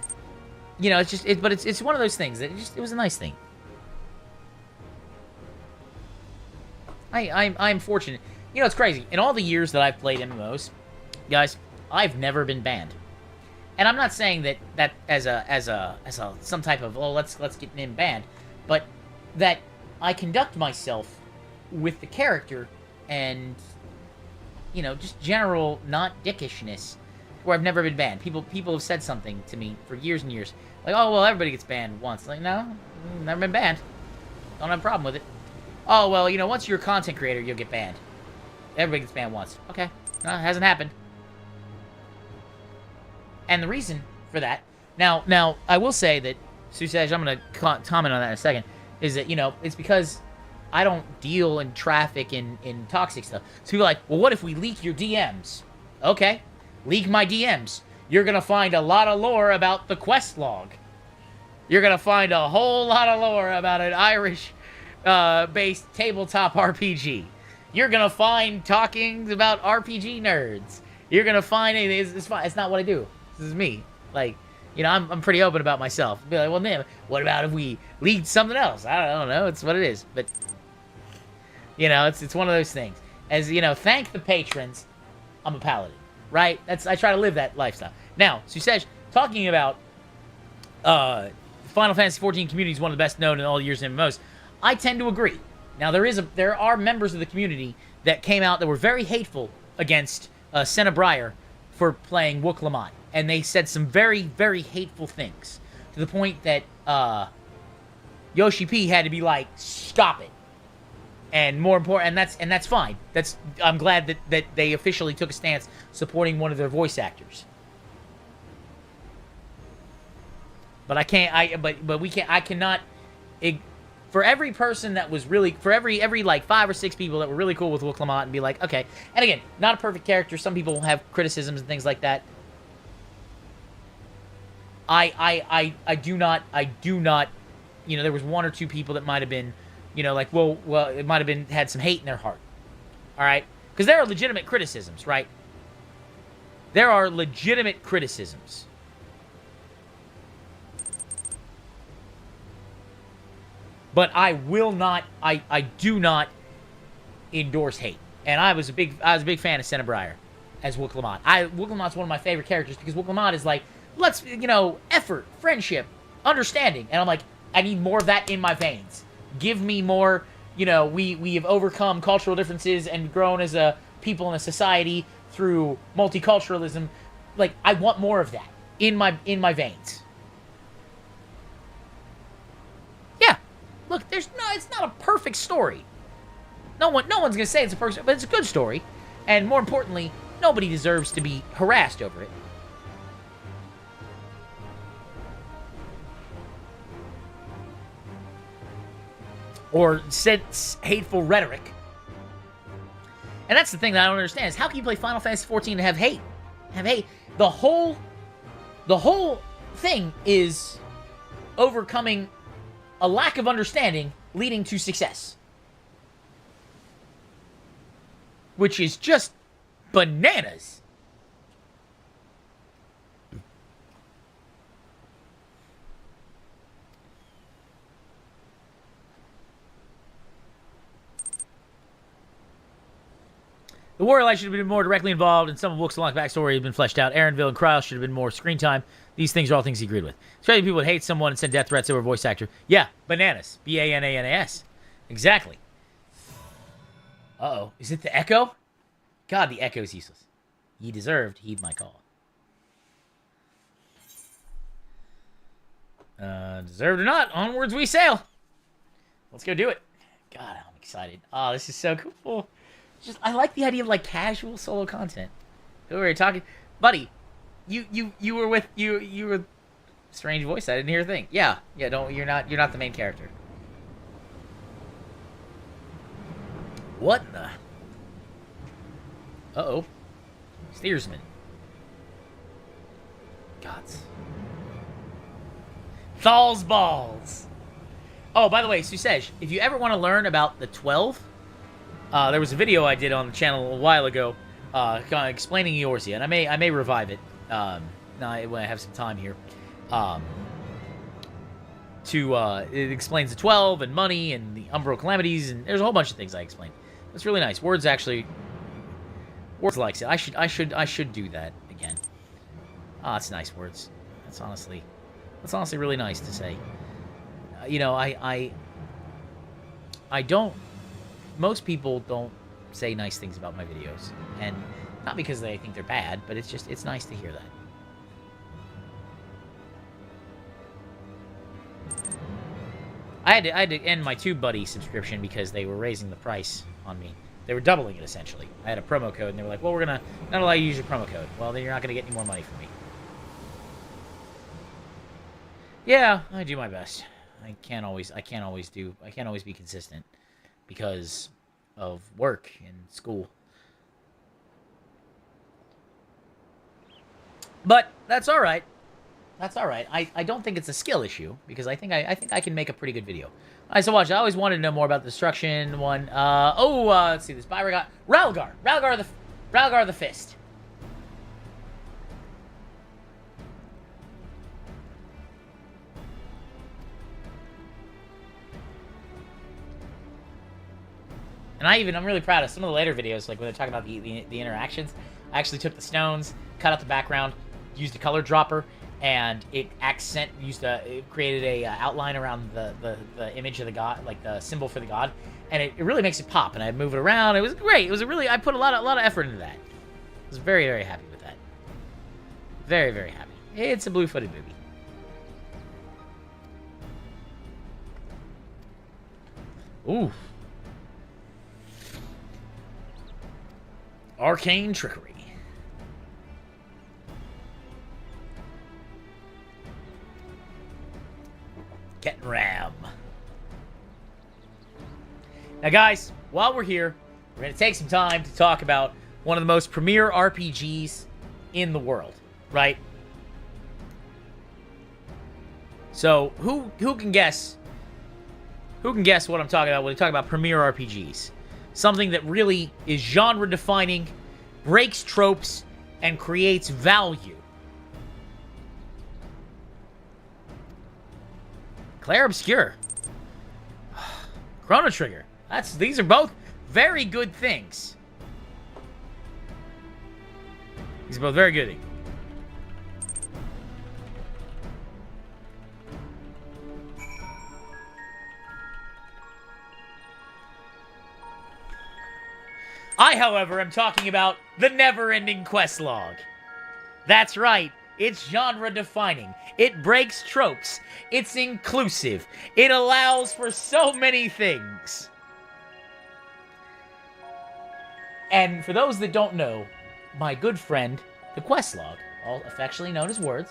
you know, but it's one of those things that it was a nice thing. I'm fortunate. You know, it's crazy. In all the years that I've played MMOs, guys, I've never been banned. And I'm not saying that as some type of, oh, let's get him banned, but that I conduct myself with the character and, you know, just general not dickishness, where I've never been banned. People have said something to me for years and years, like, oh, well, everybody gets banned once. Like, no, never been banned. Don't have a problem with it. Oh, well, you know, once you're a content creator, you'll get banned. Everybody gets banned once. Okay, no, it hasn't happened. And the reason for that, now I will say that, Susej, I'm going to comment on that in a second, is that, you know, it's because I don't deal in traffic in toxic stuff. So people are like, well, what if we leak your DMs? Okay, leak my DMs. You're going to find a lot of lore about the quest log. You're going to find a whole lot of lore about an Irish-based tabletop RPG. You're going to find talkings about RPG nerds. You're going to find anything. It's fine. It's not what I do. This is me. Like, you know, I'm pretty open about myself. Be like, well, man, what about if we leaked something else? I don't know. It's what it is. But, you know, it's one of those things. As, you know, thank the patrons, I'm a paladin, right? I try to live that lifestyle. Now, Susej, talking about Final Fantasy XIV community is one of the best known in all the years in MMOs. I tend to agree. Now, there are members of the community that came out that were very hateful against Senna Breyer for playing Wook Lamont. And they said some very, very hateful things. To the point that Yoshi P had to be like, stop it. And more important, and that's fine. I'm glad that they officially took a stance supporting one of their voice actors. But I cannot. For every person that was really, for every like 5 or 6 people that were really cool with Wook Lamont and be like, okay. And again, not a perfect character. Some people have criticisms and things like that. I do not, you know, there was 1 or 2 people that might have been, you know, like, well, it might have been, had some hate in their heart. All right. Because there are legitimate criticisms, right? There are legitimate criticisms. But I will not, I do not endorse hate. And I was a big fan of Cenebrier as Wook Lamont. Wook Lamont's one of my favorite characters because Wook Lamont is like, let's, you know, effort, friendship, understanding. And I'm like, I need more of that in my veins. Give me more, you know, we have overcome cultural differences and grown as a people in a society through multiculturalism. Like, I want more of that in my veins. Yeah. Look, it's not a perfect story. No one's gonna say it's a perfect, but it's a good story. And more importantly, nobody deserves to be harassed over it. Or said hateful rhetoric. And that's the thing that I don't understand, is how can you play Final Fantasy XIV and have hate? Have hate. The whole thing is overcoming a lack of understanding leading to success. Which is just bananas. The Warrior Light should have been more directly involved, and some of Wook's long backstory has been fleshed out. Aaronville and Kryl should have been more screen time. These things are all things he agreed with. Especially people would hate someone and send death threats over a voice actor. Yeah, bananas. B-A-N-A-N-A-S. Exactly. Uh-oh. Is it the echo? God, the echo's useless. Ye deserved, heed my call. Deserved or not, onwards we sail. Let's go do it. God, I'm excited. Oh, this is so cool. Just, I like the idea of, like, casual solo content. Who are you talking? Buddy, you were with, you were strange voice. I didn't hear a thing. Yeah, you're not the main character. What the? Uh-oh. Steersman. Gods. Thal's balls. Oh, by the way, Susej, if you ever want to learn about the 12, there was a video I did on the channel a while ago, explaining Eorzea, and I may revive it now when I have some time here. It explains the 12 and money and the Umbral calamities, and there's a whole bunch of things I explained. It's really nice. Words likes it. I should do that again. Ah, it's nice words. That's honestly really nice to say. You know, I don't. Most people don't say nice things about my videos, and not because they think they're bad, but it's nice to hear that. I had to end my TubeBuddy subscription because they were raising the price on me. They were doubling it, essentially. I had a promo code, and they were like, well, we're going to not allow you to use your promo code. Well, then you're not going to get any more money from me. Yeah, I do my best. I can't always be consistent because of work and school. But that's all right. That's all right. I don't think it's a skill issue because I think I can make a pretty good video. All right, so watch. I always wanted to know more about the destruction one. Let's see this. Ralgar the Fist. And I'm really proud of some of the later videos, like when they're talking about the interactions. I actually took the stones, cut out the background, used a color dropper, and it created a outline around the image of the god, like the symbol for the god, and it really makes it pop. And I move it around. It was great. I put a lot of effort into that. I was very, very happy with that. Very, very happy. It's a blue-footed movie. Ooh. Arcane Trickery. Getting Ram. Now, guys, while we're here, we're going to take some time to talk about one of the most premier RPGs in the world, right? So, who can guess? Who can guess what I'm talking about when we talk about premier RPGs? Something that really is genre-defining, breaks tropes, and creates value. Claire Obscure. Chrono Trigger. These are both very good things. These are both very good things. I, however, am talking about the never-ending quest log. That's right. It's genre-defining. It breaks tropes. It's inclusive. It allows for so many things. And for those that don't know, my good friend, the quest log, affectionately known as Words,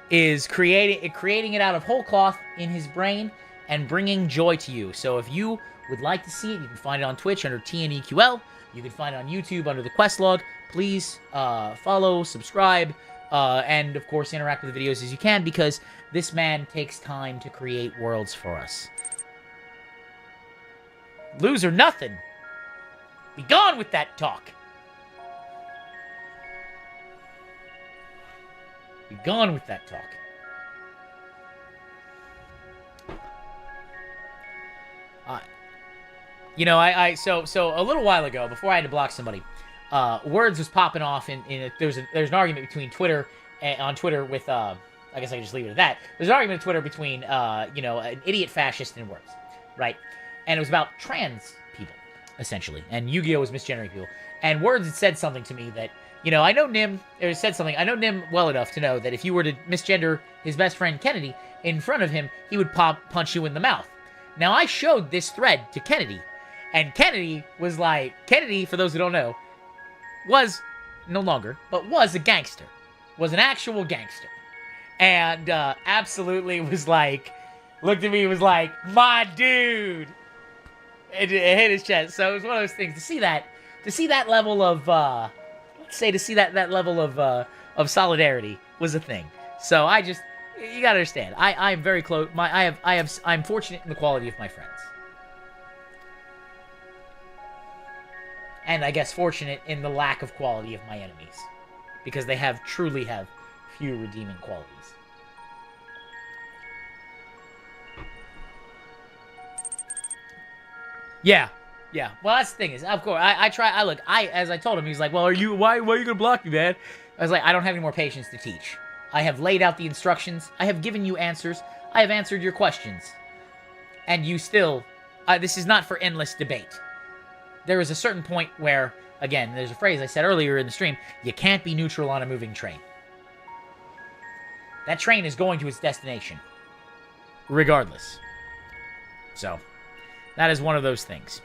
is creating it out of whole cloth in his brain and bringing joy to you. So if you would like to see it, you can find it on Twitch under TNEQL. You can find it on YouTube under the quest log. Please follow, subscribe, and of course interact with the videos as you can, because this man takes time to create worlds for us. Lose or nothing. Be gone with that talk. Be gone with that talk. You know, so a little while ago, before I had to block somebody, Words was popping off there's an argument between Twitter on Twitter with I guess I can just leave it at that. There's an argument on Twitter between you know, an idiot fascist and Words, right? And it was about trans people, essentially, and Yu-Gi-Oh was misgendering people. And Words had said something to me that, you know, I know Nim well enough to know that if you were to misgender his best friend Kennedy in front of him, he would punch you in the mouth. Now, I showed this thread to Kennedy, and Kennedy was like, Kennedy, for those who don't know, was, no longer, but was a gangster. Was an actual gangster. And absolutely was like, looked at me and was like, my dude! It hit his chest. So it was one of those things, to see that level of, let's say, to see that level of solidarity was a thing. So I just, you gotta understand, I'm very close, I'm fortunate in the quality of my friends. And I guess fortunate in the lack of quality of my enemies. Because they truly have few redeeming qualities. Yeah. Well, that's the thing is, of course, as I told him, he's like, well, why are you gonna block me, man? I was like, I don't have any more patience to teach. I have laid out the instructions. I have given you answers. I have answered your questions. And you still, this is not for endless debate. There is a certain point where, again, there's a phrase I said earlier in the stream, you can't be neutral on a moving train. That train is going to its destination. Regardless. So, that is one of those things.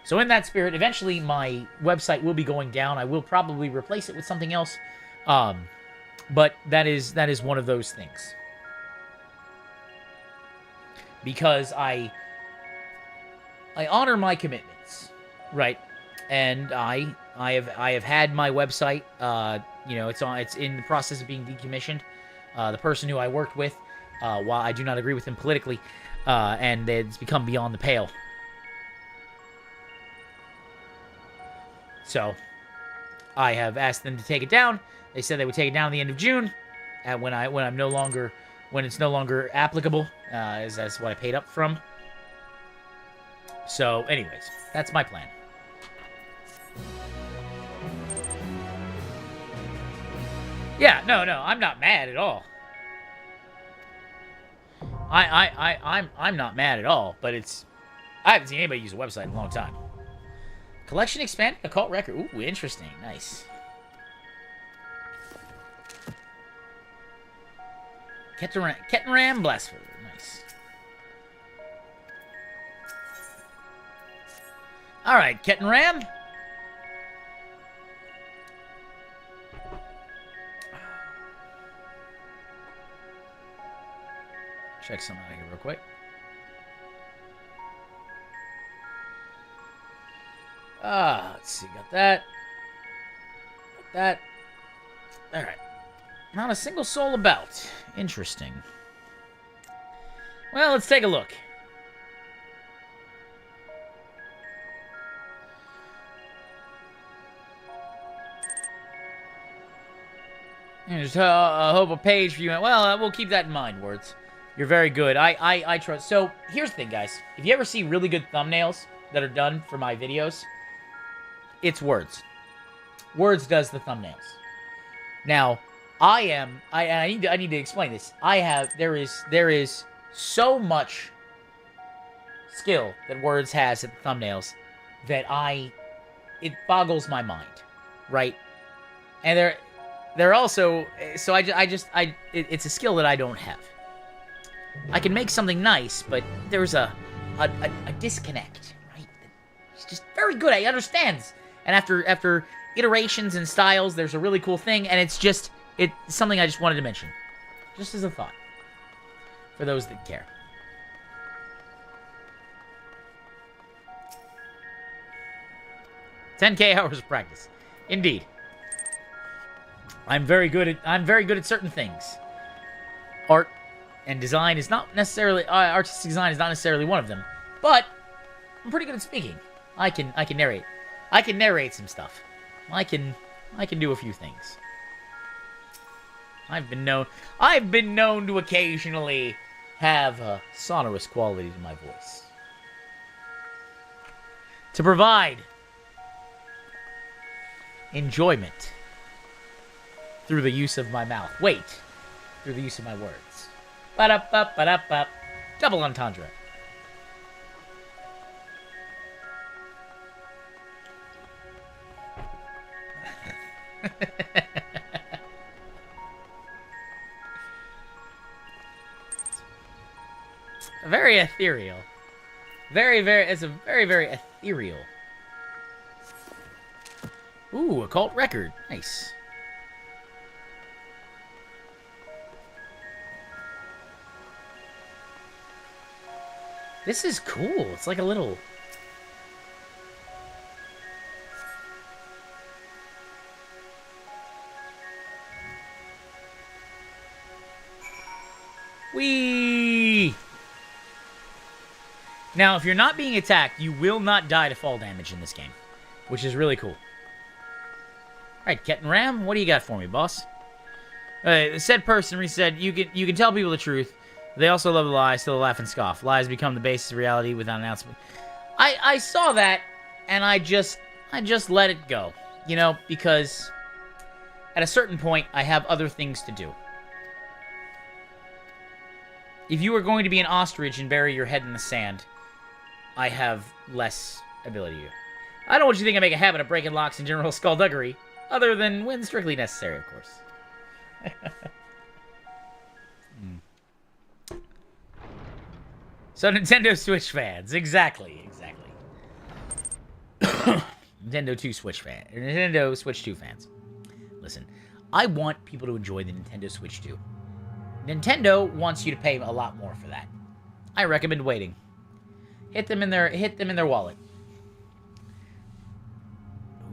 So in that spirit, eventually my website will be going down. I will probably replace it with something else. But that is one of those things. Because I honor my commitments. Right, and I have had my website. You know, it's in the process of being decommissioned. The person who I worked with, while I do not agree with him politically, and it's become beyond the pale. So, I have asked them to take it down. They said they would take it down at the end of June, when it's no longer applicable, as that's what I paid up from. So, anyways, that's my plan. Yeah, no, I'm not mad at all. I'm not mad at all, but I haven't seen anybody use a website in a long time. Collection expanded, occult record. Ooh, interesting, nice. Kettenram Blaspher, nice. All right, Kettenram. Check something out here real quick. Let's see, got that. Got that. Alright. Not a single soul about. Interesting. Well, let's take a look. Just hope a page for you. Well, we'll keep that in mind, Words. You're very good. I trust. So, here's the thing, guys. If you ever see really good thumbnails that are done for my videos, it's Words. Words does the thumbnails. Now, I need to explain this. There is so much skill that Words has at the thumbnails that it boggles my mind, right? And they're also, so it's a skill that I don't have. I can make something nice, but there's a disconnect, right? It's just very good. I understands. And after iterations and styles, there's a really cool thing, and it's something I just wanted to mention. Just as a thought. For those that care. $10K hours of practice. Indeed. I'm very good at certain things. Art and design is not necessarily artistic design is not necessarily one of them, but I'm pretty good at speaking. I can narrate. I can narrate some stuff. I can do a few things. I've been known to occasionally have a sonorous quality to my voice. To provide enjoyment through the use of my mouth. Wait, through the use of my words. Ba-da-ba-ba-da-ba. Double entendre. Very ethereal. It's a very, very ethereal. Ooh, occult record. Nice. This is cool. It's like a little... Whee! Now, if you're not being attacked, you will not die to fall damage in this game, which is really cool. Alright, Ket and Ram, what do you got for me, boss? The said person said, you can tell people the truth. They also love the lies, still laugh and scoff. Lies become the basis of reality without announcement. I saw that, and I just let it go. You know, because at a certain point, I have other things to do. If you were going to be an ostrich and bury your head in the sand, I have less ability to. I don't want you to think I make a habit of breaking locks and general skullduggery, other than when strictly necessary, of course. So Nintendo Switch fans, exactly. Nintendo Switch 2 fans. Listen, I want people to enjoy the Nintendo Switch 2. Nintendo wants you to pay a lot more for that. I recommend waiting. Hit them in their wallet.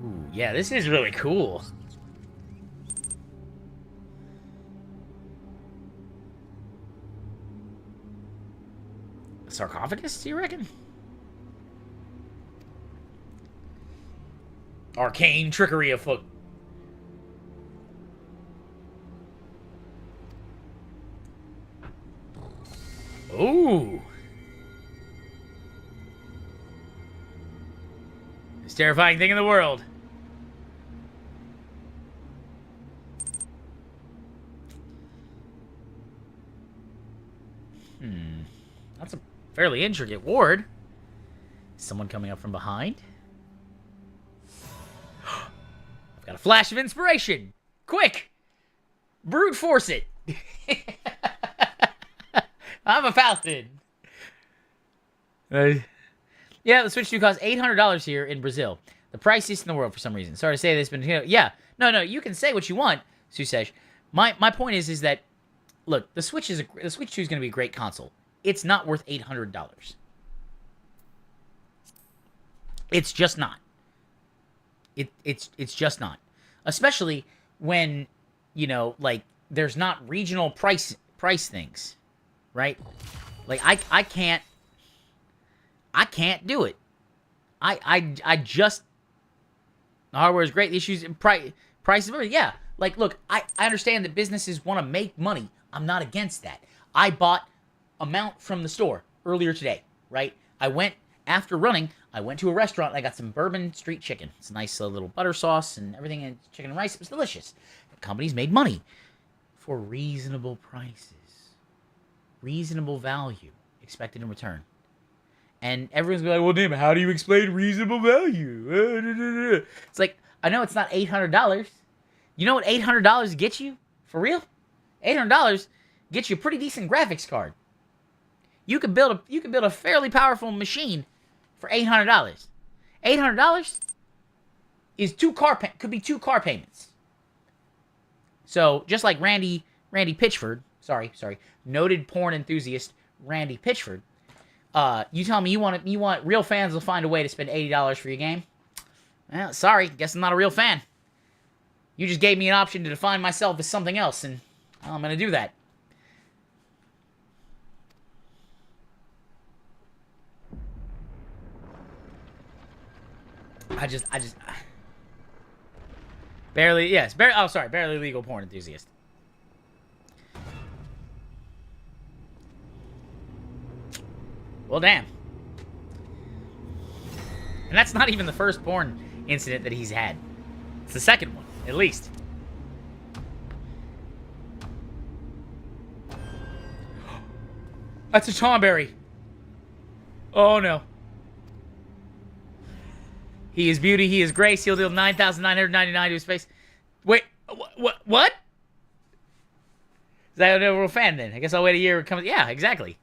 Ooh, yeah, this is really cool. A sarcophagus, do you reckon? Arcane trickery afoot. Ooh. Most terrifying thing in the world. That's a fairly intricate ward. Someone coming up from behind. I've got a flash of inspiration. Quick! Brute force it. I'm a paladin. Yeah, the Switch 2 costs $800 here in Brazil. The priciest in the world for some reason. Sorry to say this, but yeah. No, you can say what you want, Susesh. My point is that, look, the Switch 2 is going to be a great console. It's not worth $800. It's just not. It's just not. Especially when, you know, like, there's not regional price things. Right? Like, I can't do it. I just... The hardware is great. The issues... Price is... Yeah. Like, look, I understand that businesses want to make money. I'm not against that. I bought a mount from the store earlier today, right? After running, I went to a restaurant and I got some bourbon street chicken. It's a nice little butter sauce and everything, and chicken and rice. It was delicious. The companies made money for reasonable prices. Reasonable value expected in return. And everyone's gonna be like, well, damn, how do you explain reasonable value? It's like, I know it's not $800. You know what $800 gets you? For real? $800 gets you a pretty decent graphics card. You could build a fairly powerful machine for $800. $800 is could be 2 car payments. So just like Randy Pitchford, sorry, noted porn enthusiast Randy Pitchford, you tell me you want real fans will find a way to spend $80 for your game. Well, sorry, guess I'm not a real fan. You just gave me an option to define myself as something else, and I'm gonna do that. Barely legal porn enthusiast. Well, damn. And that's not even the first porn incident that he's had. It's the second one, at least. That's a Tomberry. Oh, no. He is beauty, he is grace. He'll deal 9,999 to his face. Wait, what? Is that a real fan, then? I guess I'll wait a year. Yeah, exactly.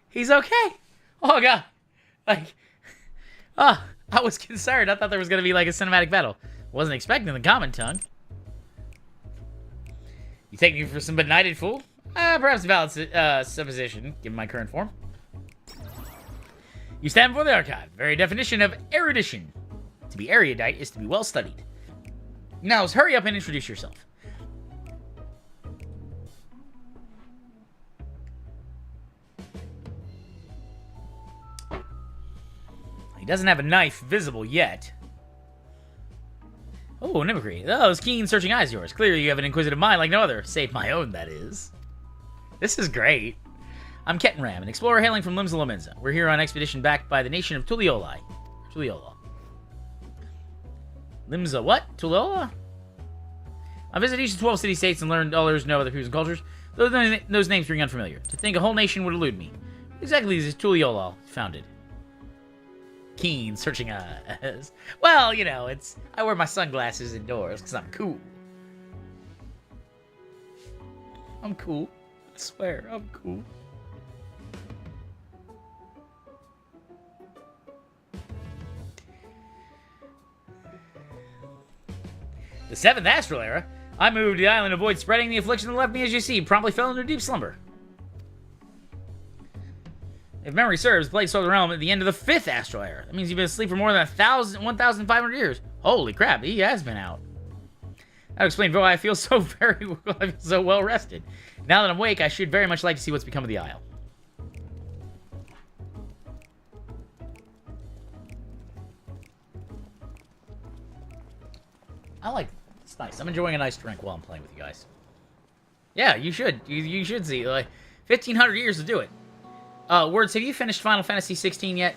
He's okay. Oh, God. Like, I was concerned. I thought there was going to be, like, a cinematic battle. Wasn't expecting the common tongue. You take me for some benighted fool? Perhaps a valid supposition, given my current form. You stand before the archive. Very definition of erudition. To be erudite is to be well studied. Now, let's hurry up and introduce yourself. He doesn't have a knife visible yet. Oh, Nimicry. Those keen, searching eyes of yours. Clearly you have an inquisitive mind like no other. Save my own, that is. This is great. I'm Kettenram, an explorer hailing from Limsa Lominsa. We're here on an expedition backed by the nation of Tulioli. Tuliola. Limsa what? Tuliola? I visited each of the 12 city-states and learned all there is to know other peoples and cultures. Those names ring unfamiliar. To think a whole nation would elude me. Exactly as Tuliola founded. Keen, searching eyes. Well, you know, I wear my sunglasses indoors because I'm cool. I'm cool. I swear, I'm cool. The 7th astral era. I moved to the island to avoid spreading the affliction that left me, as you see, promptly fell into deep slumber. If memory serves, the plague stole the realm at the end of the 5th astral era. That means you've been asleep for more than 1,500 years. Holy crap, he has been out. That would explain why I feel so well rested. Now that I'm awake, I should very much like to see what's become of the Isle. It's nice. I'm enjoying a nice drink while I'm playing with you guys. Yeah, you should. You should see. Like, 1,500 years to do it. Words, have you finished Final Fantasy 16 yet?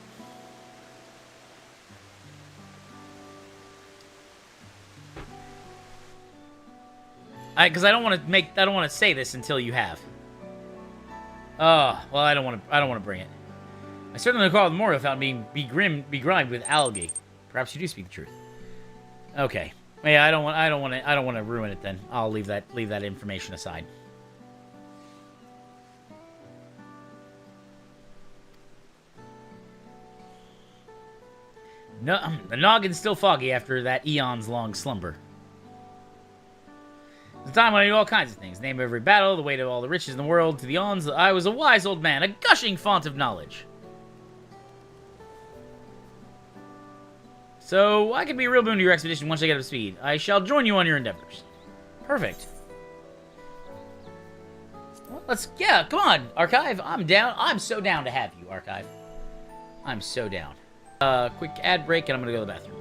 Because I don't want to say this until you have. Oh, well, I don't want to bring it. I certainly recall the memorial without being begrimed with algae. Perhaps you do speak the truth. Okay. Yeah, I don't want to ruin it then. I'll leave that information aside. No, the noggin's still foggy after that eons-long slumber. It was a time when I knew all kinds of things. The name of every battle, the weight of all the riches in the world. To the eons, I was a wise old man, a gushing font of knowledge. So, I can be a real boon to your expedition once I get up to speed. I shall join you on your endeavors. Perfect. Well, yeah, come on, Archive. I'm down. I'm so down to have you, Archive. I'm so down. Quick ad break, and I'm gonna go to the bathroom.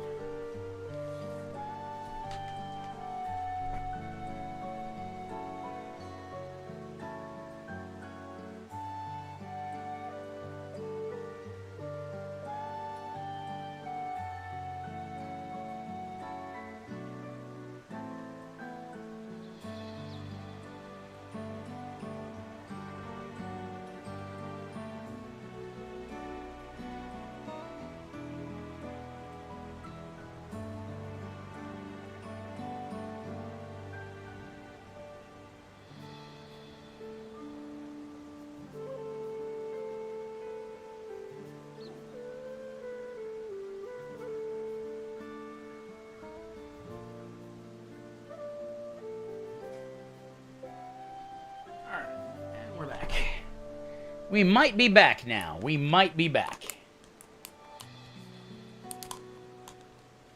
We might be back now. We might be back.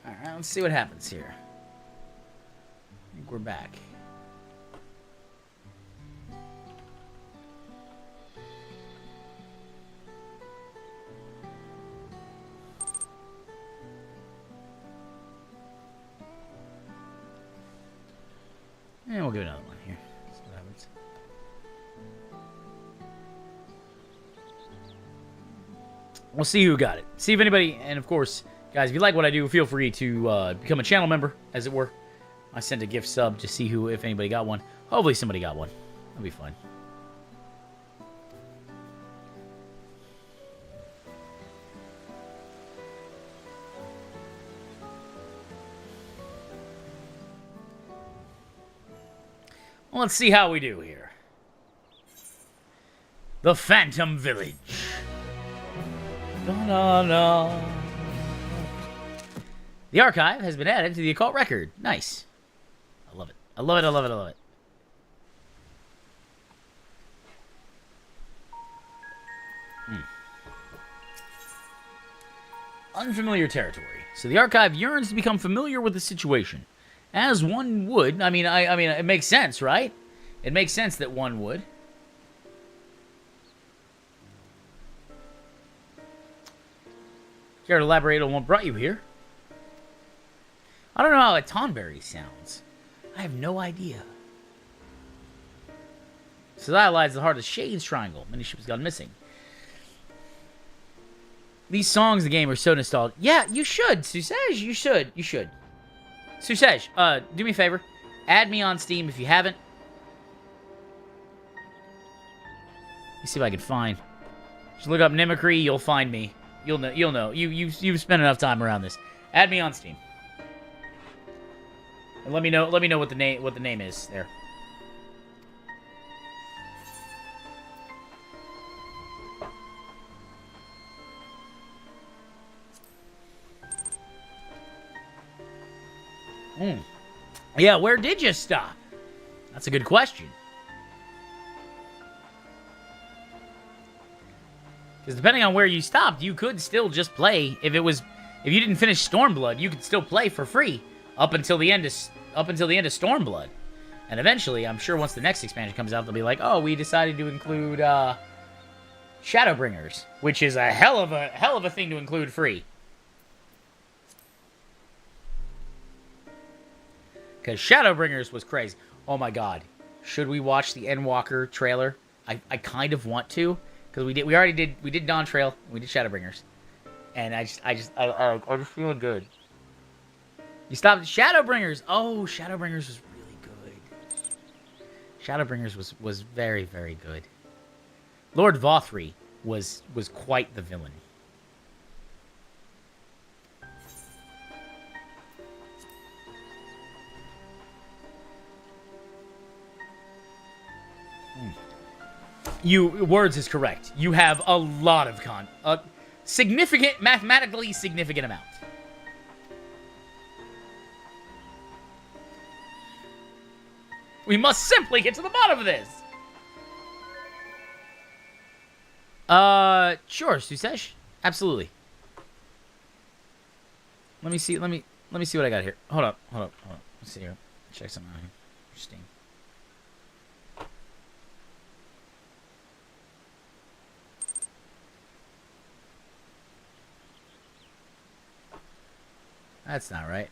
Alright, let's see what happens here. I think we're back. And we'll give another one here. See what happens. We'll see who got it. See if anybody, and of course, guys, if you like what I do, feel free to become a channel member, as it were. I sent a gift sub to see who, if anybody got one. Hopefully somebody got one. That'll be fun. Well, let's see how we do here. The Phantom Village. Da-da-da. The archive has been added to the occult record. Nice. I love it. I love it, I love it, I love it. Unfamiliar territory. So the archive yearns to become familiar with the situation. As one would. I mean, it makes sense, right? It makes sense that one would. Care to elaborate on what brought you here? I don't know how a Tonberry sounds. I have no idea. Sazai lies at the heart of the Shades Triangle. Many ships gone missing. These songs in the game are so nostalgic. Yeah, you should, Susej. You should. You should. Susej, do me a favor. Add me on Steam if you haven't. Let me see if I can find. Just look up Nimicry, you'll find me. You'll know. You'll know. You've spent enough time around this. Add me on Steam. And let me know what the name is there. Yeah, where did you stop? That's a good question. Because depending on where you stopped, you could still just play. If you didn't finish Stormblood, you could still play for free up until the end of Stormblood. And eventually, I'm sure once the next expansion comes out, they'll be like, "Oh, we decided to include Shadowbringers," which is a hell of a thing to include free. Because Shadowbringers was crazy. Oh my god. Should we watch the Endwalker trailer? I kind of want to. Because we did Dawn Trail, we did Shadowbringers. And I'm just feeling good. You stopped at Shadowbringers! Oh, Shadowbringers was really good. Shadowbringers was very, very good. Lord Vothry was quite the villain. Words is correct. You have a lot of mathematically significant amount. We must simply get to the bottom of this. Sure, Susesh. Absolutely. Let me see what I got here. Hold up. Let's see here. Check something out here. Interesting. That's not right.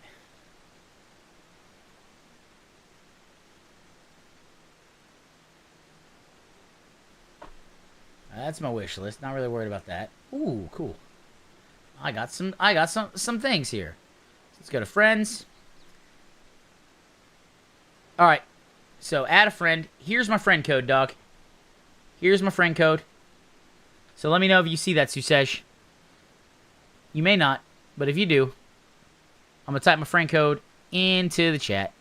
That's my wish list. Not really worried about that. Ooh, cool. I got some things here. Let's go to friends. All right. So add a friend. Here's my friend code, dog. Here's my friend code. So let me know if you see that, Susej. You may not, but if you do, I'm going to type my friend code into the chat.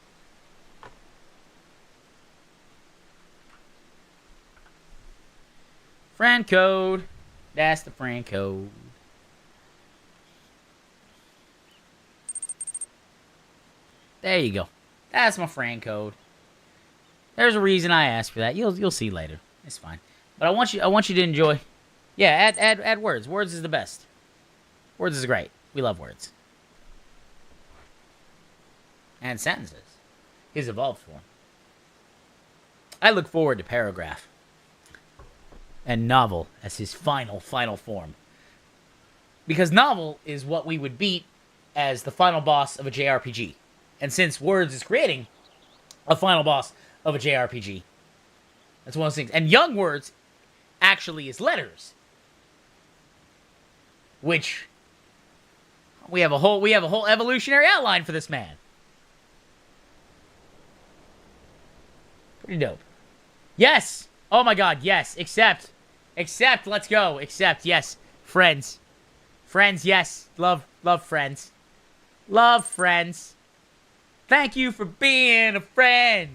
Friend code. That's the friend code. There you go. That's my friend code. There's a reason I asked for that. You'll see later. It's fine. But I want you to enjoy. Yeah, add words. Words is the best. Words is great. We love words. And sentences. His evolved form. I look forward to paragraph. And novel as his final form. Because novel is what we would beat as the final boss of a JRPG. And since Words is creating a final boss of a JRPG, that's one of those things. And Young Words actually is letters. Which we have a whole evolutionary outline for this man. Pretty dope. Yes! Oh my god, yes. Accept, let's go. Accept, yes. Friends. Friends, yes. Love friends. Love friends. Thank you for being a friend.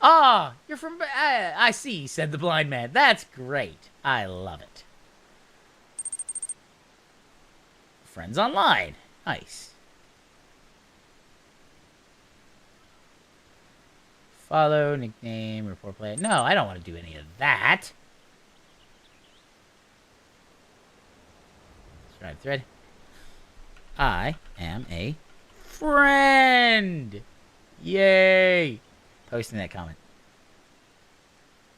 Ah, you're from... I see, said the blind man. That's great. I love it. Friends online. Nice. Follow, nickname, report play. No, I don't want to do any of that. Subscribe thread. I am a friend. Yay. Posting that comment.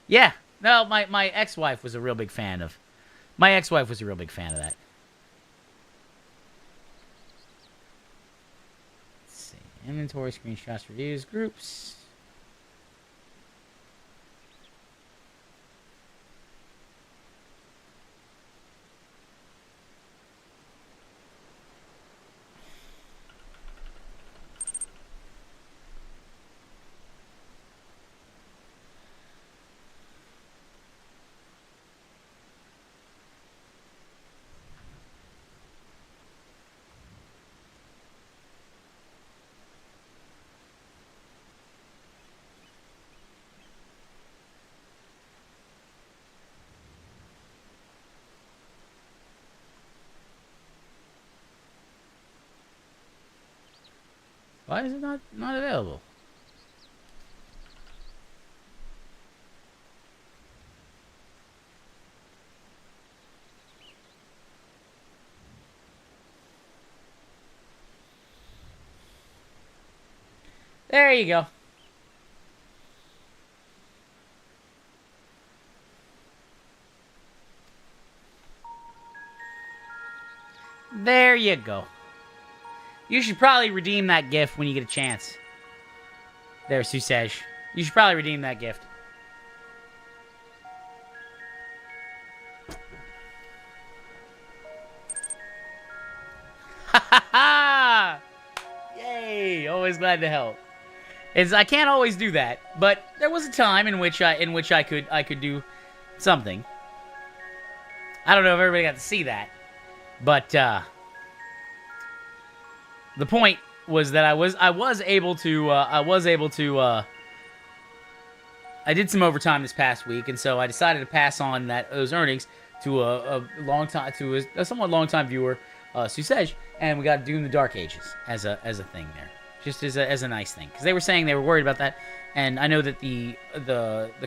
Yeah. No, my ex-wife was a real big fan of... My ex-wife was a real big fan of that. Let's see. Inventory, screenshots, reviews, groups. Why is it not available? There you go. There you go. You should probably redeem that gift when you get a chance. There, Susej. You should probably redeem that gift. Ha ha ha! Yay! Always glad to help. I can't always do that, but there was a time in which I could do something. I don't know if everybody got to see that, but the point was that I was able to I did some overtime this past week, and so I decided to pass on those earnings to a somewhat long time viewer, Susej, and we got Doom the Dark Ages as a thing there, just as a nice thing, because they were saying they were worried about that, and I know that the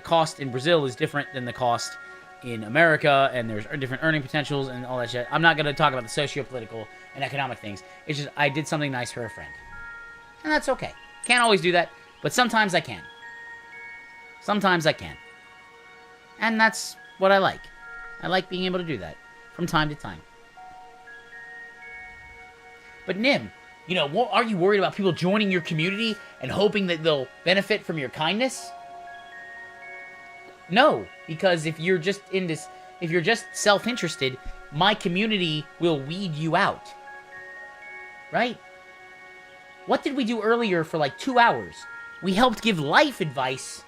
cost in Brazil is different than the cost in America, and there's different earning potentials and all that shit. I'm not going to talk about the socio-political and economic things. It's just I did something nice for a friend. And that's okay. Can't always do that, but sometimes I can. Sometimes I can. And that's what I like. I like being able to do that from time to time. But Nim, are you worried about people joining your community and hoping that they'll benefit from your kindness? No, because if you're just self-interested, my community will weed you out. Right? What did we do earlier for like 2 hours? We helped give life advice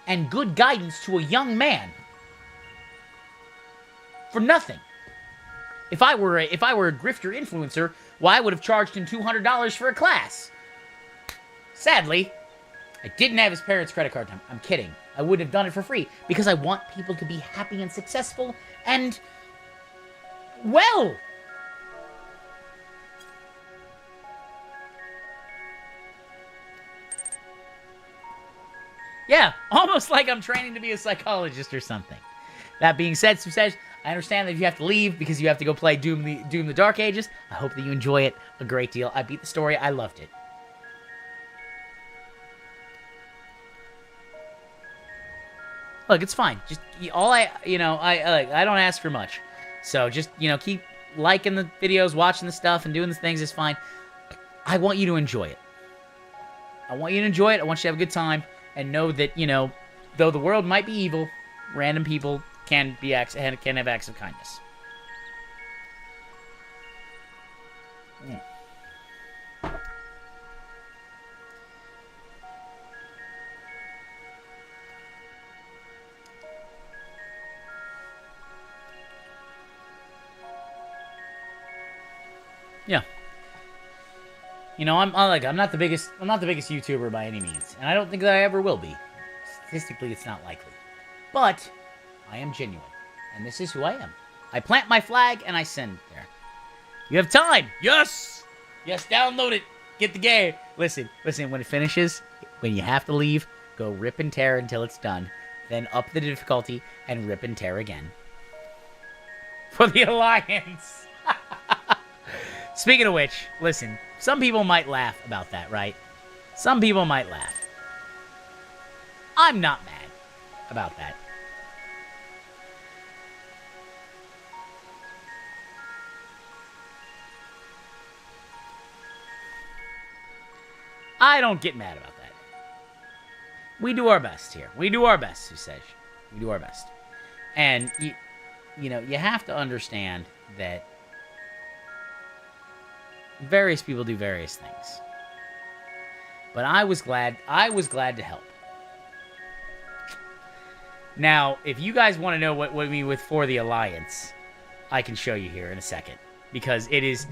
and good guidance to a young man. For nothing. If I were a grifter influencer, I would have charged him $200 for a class. Sadly, I didn't have his parents' credit card time. I'm kidding. I wouldn't have done it for free because I want people to be happy and successful and well. Yeah, almost like I'm training to be a psychologist or something. That being said, Susej, I understand that if you have to leave because you have to go play Doom the Dark Ages, I hope that you enjoy it a great deal. I beat the story. I loved it. Look, it's fine. Just I don't ask for much. So just, keep liking the videos, watching the stuff, and doing the things is fine. I want you to enjoy it. I want you to enjoy it. I want you to have a good time and know that, though the world might be evil, random people can have acts of kindness. Yeah. I'm not the biggest YouTuber by any means, and I don't think that I ever will be. Statistically, it's not likely. But I am genuine, and this is who I am. I plant my flag and I send there. You have time. Yes. Yes, download it. Get the game. Listen, when it finishes, when you have to leave, go rip and tear until it's done, then up the difficulty and rip and tear again. For the Alliance. Speaking of which, listen, some people might laugh about that, right? Some people might laugh. I'm not mad about that. I don't get mad about that. We do our best here. We do our best, Susej. We do our best. And, you have to understand that various people do various things. But I was glad to help. Now, if you guys want to know what we with For the Alliance, I can show you here in a second. Because it is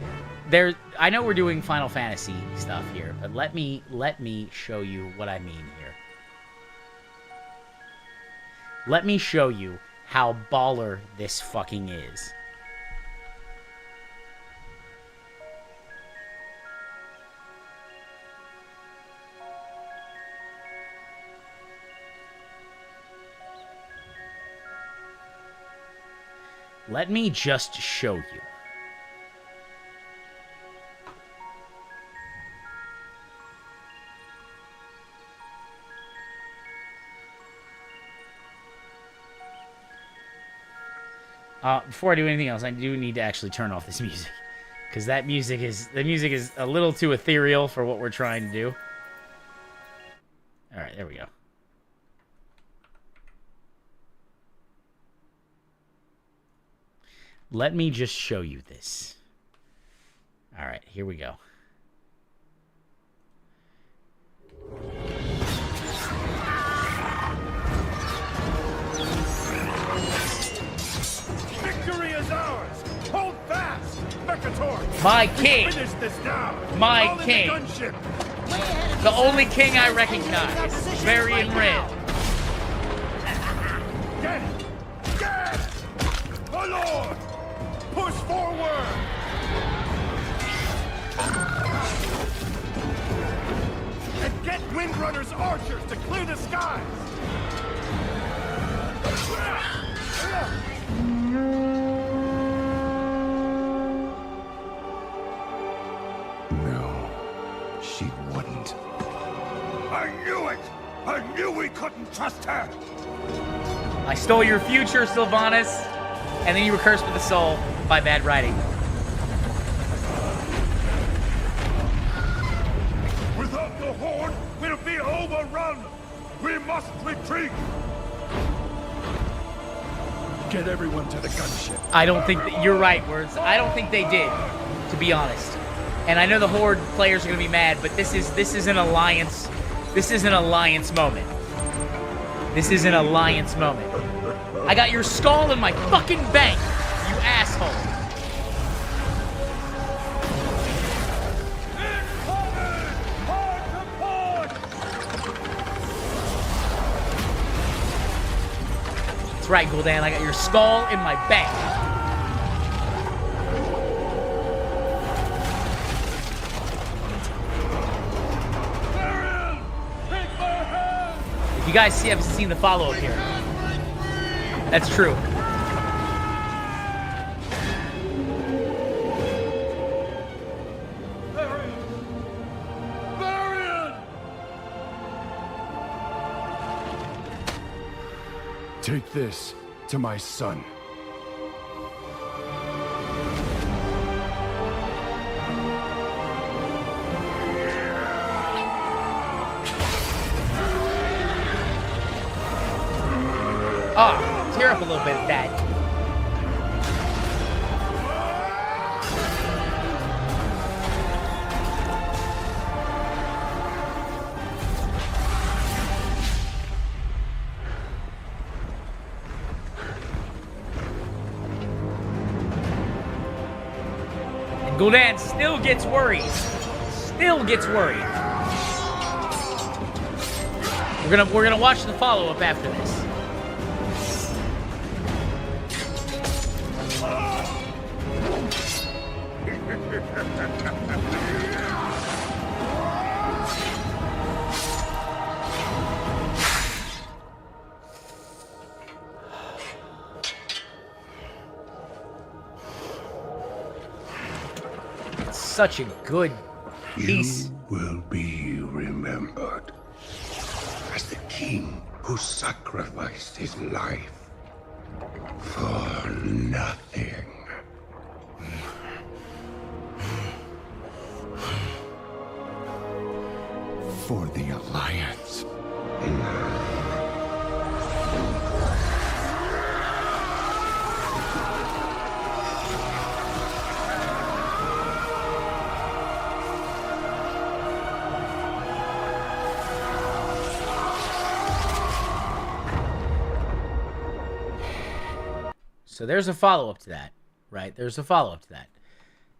there. I know we're doing Final Fantasy stuff here, but let me show you what I mean here. Let me show you how baller this fucking is. Let me just show you. Before I do anything else, I do need to actually turn off this music, because the music is a little too ethereal for what we're trying to do. All right, there we go. Let me just show you this. All right, here we go. Victory is ours! Hold fast! Vecator! My king! Finish this now! My All in king! the gunship! The only king I recognize. Varian Red. Get it! Get it! My lord! Push forward! And get Windrunner's archers to clear the skies! No, she wouldn't. I knew it! I knew we couldn't trust her! I stole your future, Sylvanas, and then you were cursed with the soul by bad writing. Without the Horde, we'll be overrun! We must retreat! Get everyone to the gunship. I don't think that you're right, Words. I don't think they did, to be honest. And I know the Horde players are gonna be mad, but this is an alliance. This is an alliance moment. This is an alliance moment. I got your skull in my fucking bank, you asshole. That's right, Gul'dan. I got your skull in my bank. If You guys haven't seen the follow-up here. That's true. Take this to my son. Oh, tear up a little bit at that. And Gul'dan still gets worried. Still gets worried. We're gonna watch the follow-up after this. Such a good piece. You will be remembered as the king who sacrificed his life for nothing. For the Alliance. So there's a follow-up to that, right? There's a follow-up to that,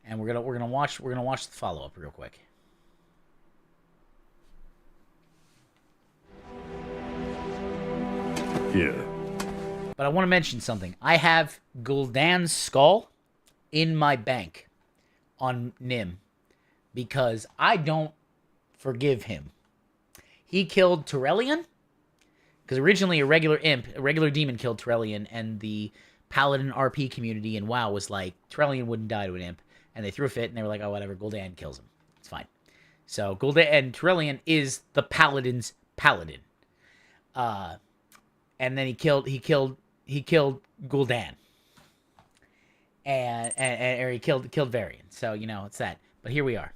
and we're gonna watch the follow-up real quick. Here. But I want to mention something. I have Gul'dan's skull in my bank on Nim because I don't forgive him. He killed Turellian because originally a regular demon killed Turellian, and the Paladin RP community in WoW was like, Turellian wouldn't die to an imp, and they threw a fit, and they were like, oh, whatever, Gul'dan kills him. It's fine. So Gul'dan and Turellian is the Paladin's Paladin. And then he killed Gul'dan. Or he killed Varian. So, you know, it's that. But here we are.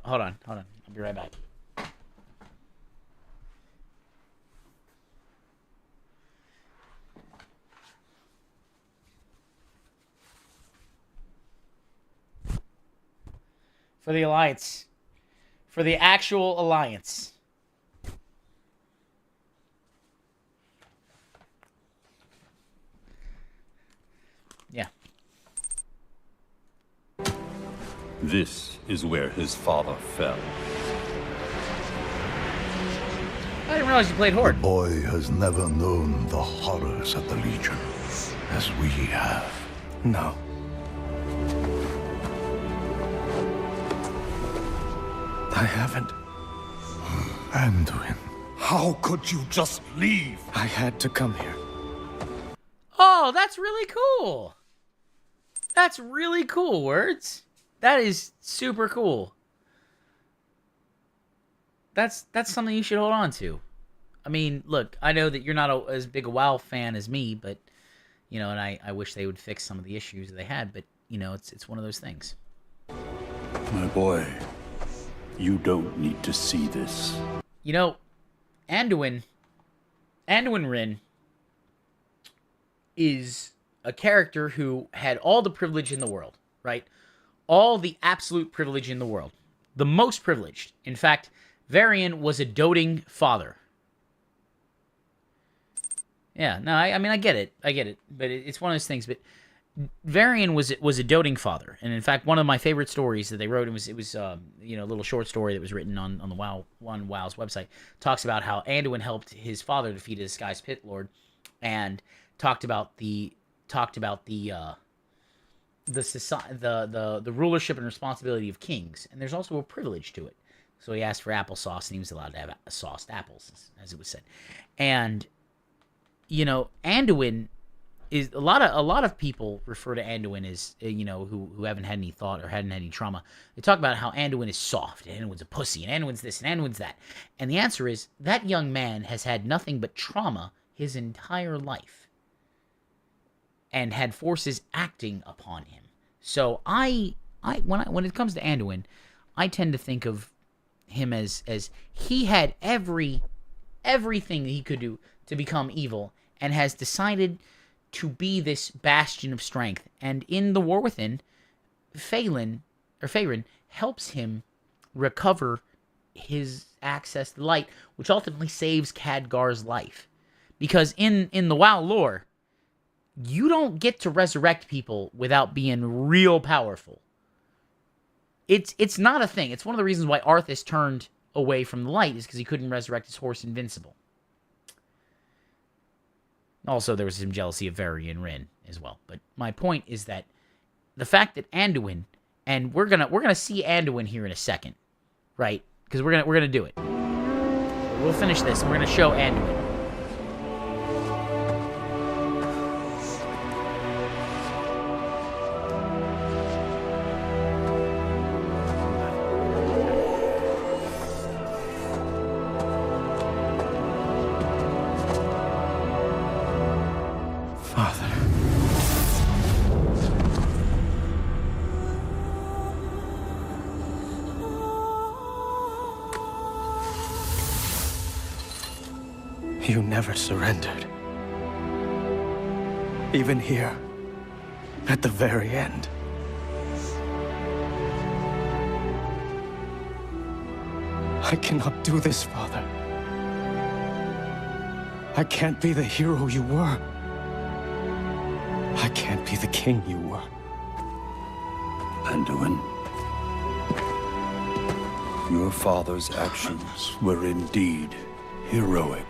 Hold on. I'll be right back. For the Alliance. For the actual Alliance. Yeah. This is where his father fell. I didn't realize you played Horde. The boy has never known the horrors of the Legion as we have. No. I haven't. Anduin. How could you just leave? I had to come here. Oh, that's really cool. That's really cool, Words. That is super cool. That's something you should hold on to. I mean, look, I know that you're not as big a WoW fan as me, but, you know, and I wish they would fix some of the issues they had, but, you know, it's one of those things. My boy, you don't need to see this. You know, Anduin Rin is a character who had all the privilege in the world, right? All the absolute privilege in the world. The most privileged. In fact, Varian was a doting father. Yeah, no, I mean, I get it, but it's one of those things. But Varian was a doting father, and in fact, one of my favorite stories that they wrote, it was you know, a little short story that was written on the WoW's website, talks about how Anduin helped his father defeat his Sky's Pit Lord, and talked about the rulership and responsibility of kings, and there's also a privilege to it. So he asked for applesauce, and he was allowed to have sauced apples, as it was said. And, you know, Anduin is a lot of people refer to Anduin as, you know, who haven't had any thought or hadn't had any trauma. They talk about how Anduin is soft, and Anduin's a pussy, and Anduin's this, and Anduin's that. And the answer is that young man has had nothing but trauma his entire life, and had forces acting upon him. So when it comes to Anduin, I tend to think of him as he had everything that he could do to become evil, and has decided to be this bastion of strength. And in the War Within, Phelan helps him recover his access to light, which ultimately saves Khadgar's life. Because in the WoW lore, you don't get to resurrect people without being real powerful. It's not a thing. It's one of the reasons why Arthas turned away from the light, is because he couldn't resurrect his horse Invincible. Also, there was some jealousy of Veri and Rin as well. But my point is that the fact that Anduin, and we're gonna see Anduin here in a second, right? Because we're gonna do it. We'll finish this, and we're gonna show Anduin. You never surrendered. Even here, at the very end. I cannot do this, Father. I can't be the hero you were. I can't be the king you were. Anduin, your father's actions were indeed heroic.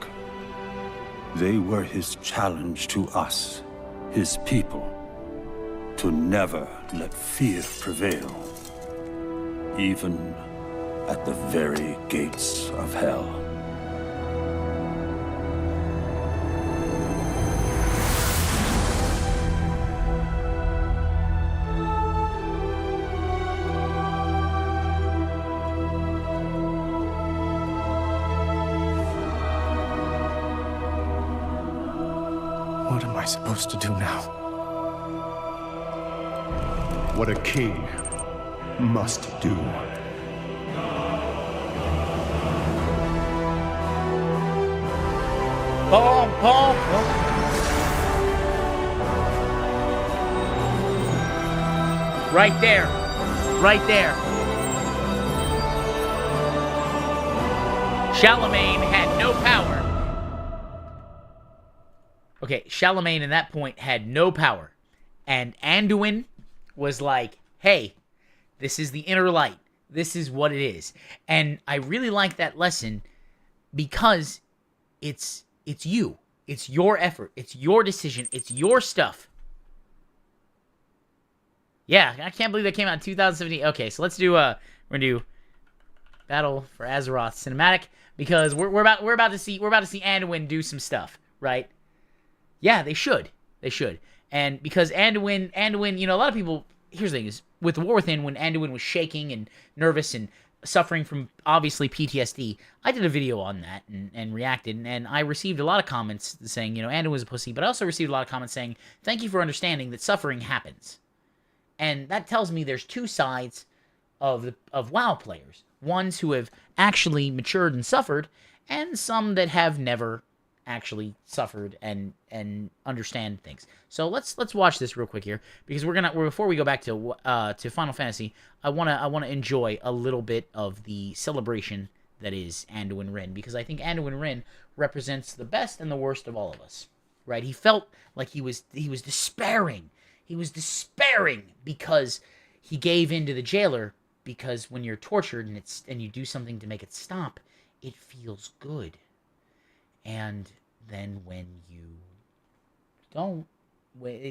They were his challenge to us, his people, to never let fear prevail, even at the very gates of hell. What am I supposed to do now? What a king must do. Paul. Right there. Charlemagne had no power. Okay, Charlemagne at that point had no power. And Anduin was like, hey, this is the inner light. This is what it is. And I really like that lesson because it's you. It's your effort. It's your decision. It's your stuff. Yeah, I can't believe that came out in 2017. Okay, so let's do we're gonna do Battle for Azeroth cinematic because we're about to see Anduin do some stuff, right? Yeah, they should. And because Anduin, you know, a lot of people, here's the thing is, with War Within, when Anduin was shaking and nervous and suffering from, obviously, PTSD, I did a video on that and reacted, and I received a lot of comments saying, you know, Anduin was a pussy, but I also received a lot of comments saying, thank you for understanding that suffering happens. And that tells me there's two sides of WoW players. Ones who have actually matured and suffered, and some that have never actually suffered and understand things. So let's watch this real quick here, because before we go back to Final Fantasy, I wanna enjoy a little bit of the celebration that is Anduin Wrynn, because I think Anduin Wrynn represents the best and the worst of all of us. Right? He felt like he was despairing. He was despairing because he gave in to the jailer, because when you're tortured and you do something to make it stop, it feels good. And then when you don't,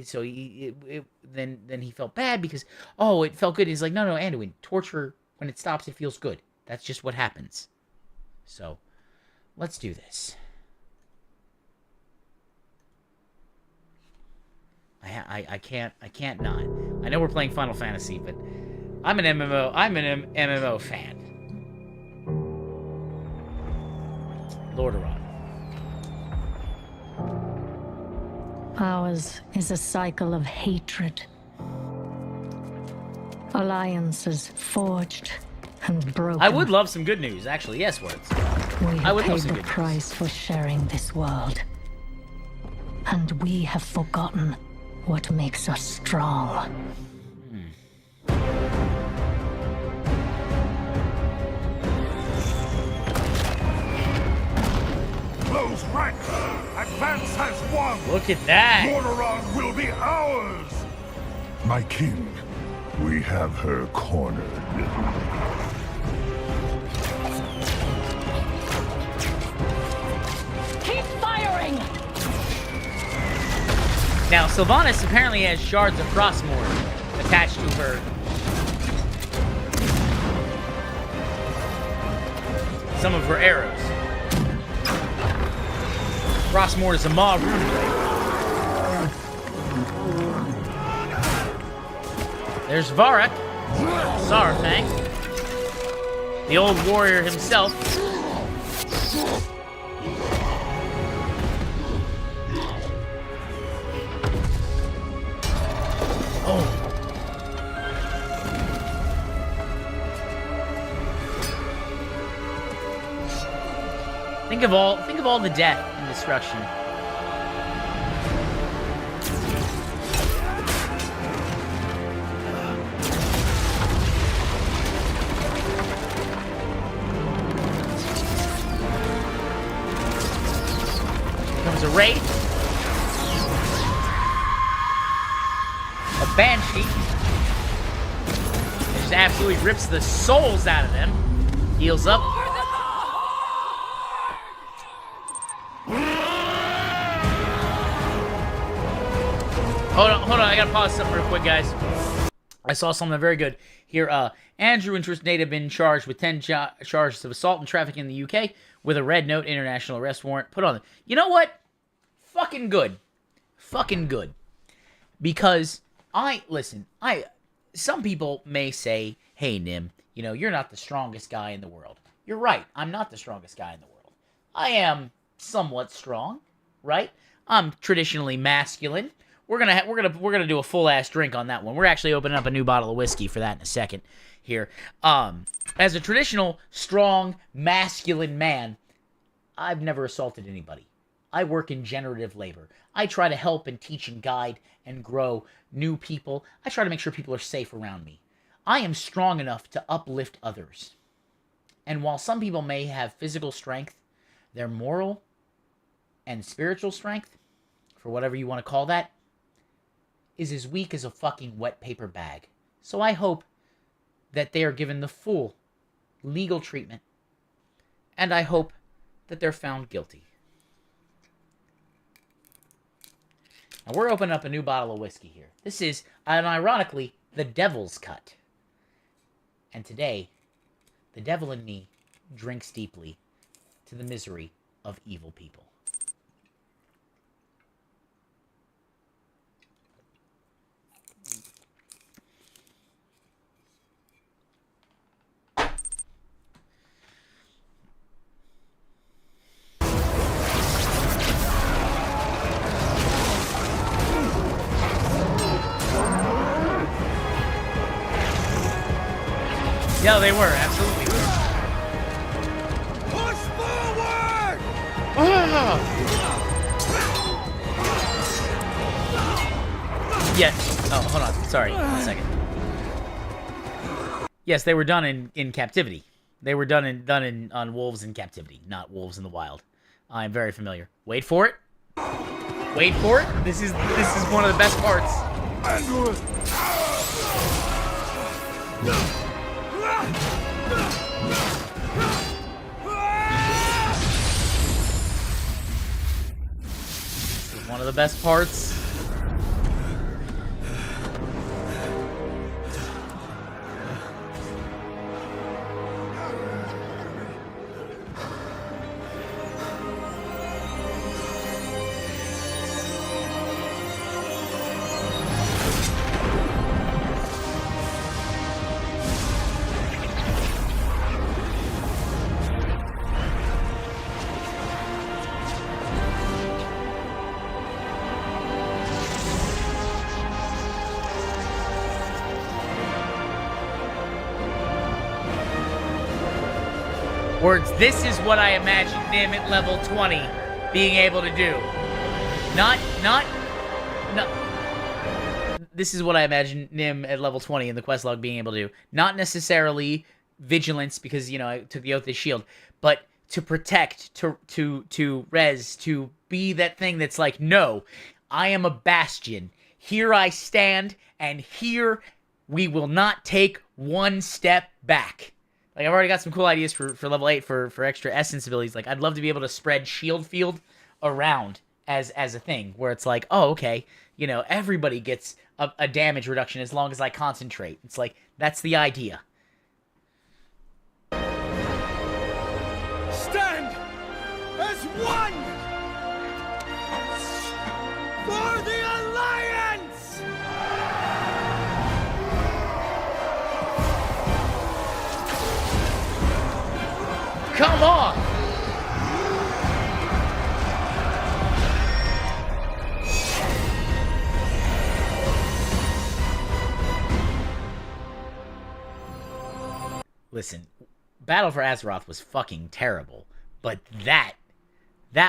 so then he felt bad because, oh, it felt good. He's like, no, Anduin, torture, when it stops, it feels good. That's just what happens. So, let's do this. I can't not. I know we're playing Final Fantasy, but I'm an MMO fan. Lordaeron. Ours is a cycle of hatred. Alliances forged and broken. I would love some good news, actually. Yes, words. We I would have love paid some the good news. price for sharing this world. And we have forgotten what makes us strong. Close ranks! Advance has won! Look at that! Lordaeron will be ours! My king, we have her cornered. Keep firing! Now, Sylvanas apparently has shards of Frostmourne attached to her. Some of her arrows. Frostmourne is a Maw runeblade. There's Varrock, Sarafang, the old warrior himself. Oh. Think of all the death and destruction. Here comes a wraith. A banshee. It just absolutely rips the souls out of them. Heals up. Hold on, I gotta pause something real quick, guys. I saw something very good here. Andrew, interest native, been charged with 10 charges of assault and trafficking in the UK with a red note international arrest warrant put on them. You know what? Fucking good. Fucking good. Because some people may say, hey, Nim, you know, you're not the strongest guy in the world. You're right. I'm not the strongest guy in the world. I am somewhat strong, right? I'm traditionally masculine. We're gonna do a full ass drink on that one. We're actually opening up a new bottle of whiskey for that in a second here. As a traditional, strong, masculine man, I've never assaulted anybody. I work in generative labor. I try to help and teach and guide and grow new people. I try to make sure people are safe around me. I am strong enough to uplift others. And while some people may have physical strength, their moral and spiritual strength, for whatever you want to call that, is as weak as a fucking wet paper bag. So I hope that they are given the full legal treatment. And I hope that they're found guilty. Now we're opening up a new bottle of whiskey here. This is, and ironically, the Devil's Cut. And today, the devil in me drinks deeply to the misery of evil people. Yeah, they were, absolutely. Push forward! Yes. Oh, hold on. Sorry. 1 second. Yes, they were done in captivity. They were done on wolves in captivity, not wolves in the wild. I'm very familiar. Wait for it. Wait for it. This is one of the best parts. This is one of the best parts. Words, this is what I imagine Nim at level 20 being able to do. No. This is what I imagine Nim at level 20 in the quest log being able to do. Not necessarily vigilance, because, you know, I took the oath of shield, but to protect, to res, to be that thing that's like, no, I am a bastion. Here I stand, and here we will not take one step back. Like, I've already got some cool ideas for level 8 for extra essence abilities. Like, I'd love to be able to spread shield field around as a thing, where it's like, oh, okay, you know, everybody gets a damage reduction as long as I concentrate. It's like, that's the idea. Stand as one for the Alliance! Come on! Listen, Battle for Azeroth was fucking terrible, but that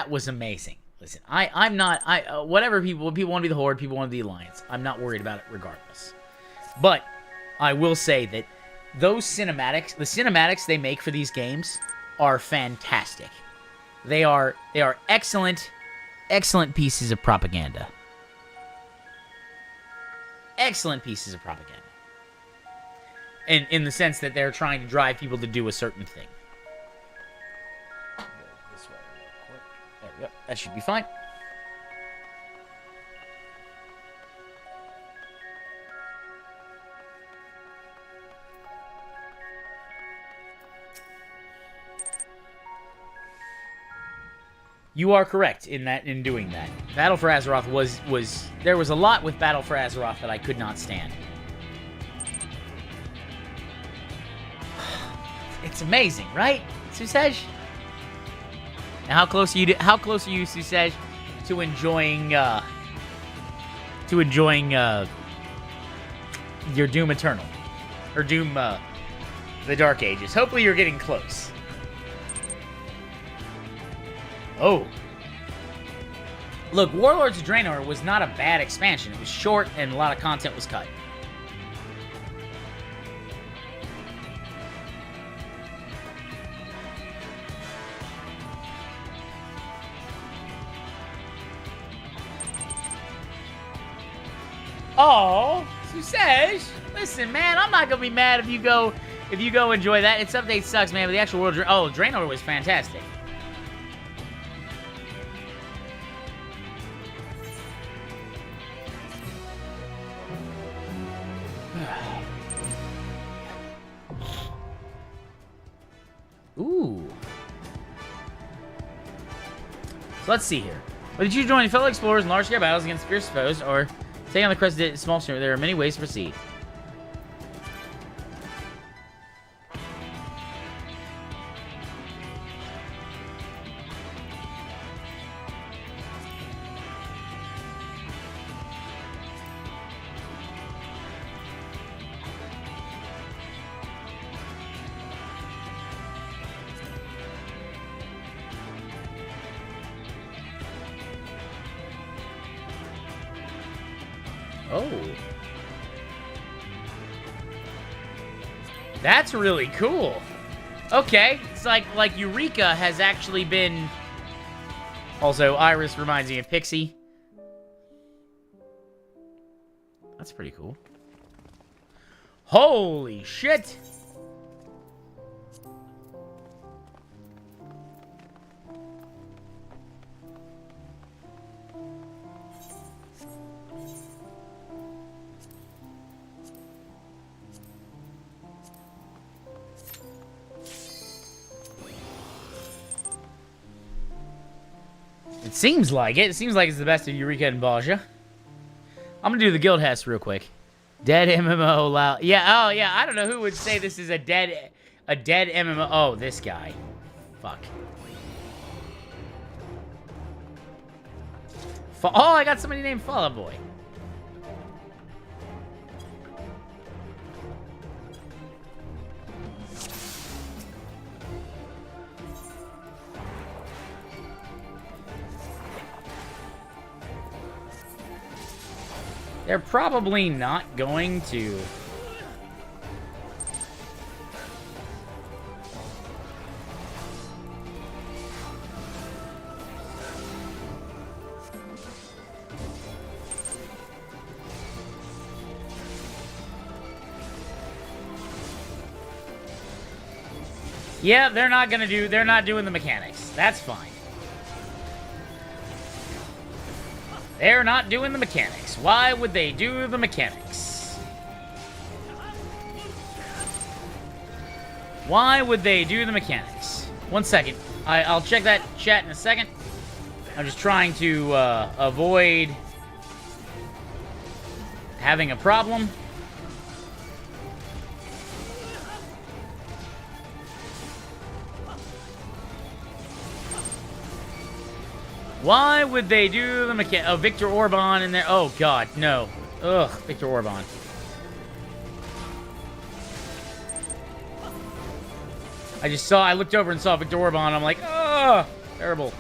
was amazing. Listen, I'm not, whatever people want to be the Horde, people want to be the Alliance. I'm not worried about it regardless. But I will say that those cinematics, the cinematics they make for these games are fantastic. They are excellent pieces of propaganda. Excellent pieces of propaganda. In the sense that they're trying to drive people to do a certain thing. Go this way real quick. There we go. That should be fine. You are correct in doing that. Battle for Azeroth was there was a lot with Battle for Azeroth that I could not stand. It's amazing, right, Susej? Now, how close are you, Susej, to enjoying your Doom Eternal, or Doom the Dark Ages? Hopefully, you're getting close. Oh, look, Warlords of Draenor was not a bad expansion. It was short, and a lot of content was cut. Oh, Susej, listen, man, I'm not gonna be mad if you go enjoy that. Its update sucks, man, but the actual world, Draenor was fantastic. Ooh. So let's see here. Whether you join fellow explorers in large-scale battles against fierce foes, or stay on the crest of small stream, there are many ways to proceed. Oh. That's really cool. Okay, it's like Eureka has actually been... Also, Iris reminds me of Pixie. That's pretty cool. Holy shit! It seems like it. It seems like it's the best of Eureka and Baja. I'm gonna do the guild hest real quick. Dead MMO loud. Yeah, oh yeah, I don't know who would say this is a dead MMO. Oh, this guy. Fuck. Oh, I got somebody named Fall Out Boy. They're probably not going to... Yeah, they're not doing the mechanics. That's fine. They're not doing the mechanics. Why would they do the mechanics? Why would they do the mechanics? 1 second. I'll check that chat in a second. I'm just trying to avoid having a problem. Why would they do the mechanic? Oh, Victor Orban in there. Oh, God, no. Ugh, Victor Orban. I looked over and saw Victor Orban. I'm like, oh, terrible.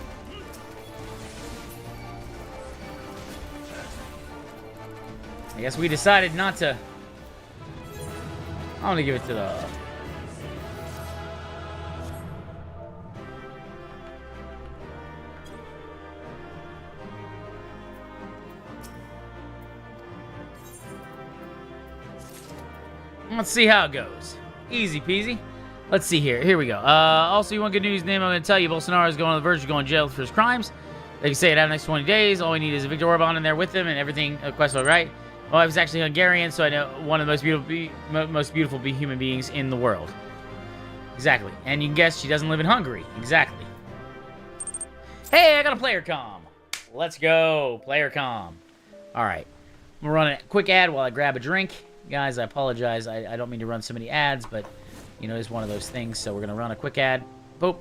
I guess we decided not to. I'm going to give it to the... Let's see how it goes. Easy peasy. Let's see here. Here we go. Also, you want good news? Name I'm going to tell you. Bolsonaro is going on the verge of going to jail for his crimes. They can say it out in the next 20 days. All we need is a Viktor Orban in there with him and everything. Quest all right. Well, I was actually Hungarian, so I know one of the most beautiful human beings in the world. Exactly. And you can guess she doesn't live in Hungary. Exactly. Hey, I got a player comm. Let's go. Player comm. All right. I'm going to run a quick ad while I grab a drink. Guys, I apologize. I don't mean to run so many ads, but, you know, it's one of those things. So we're going to run a quick ad. Boop.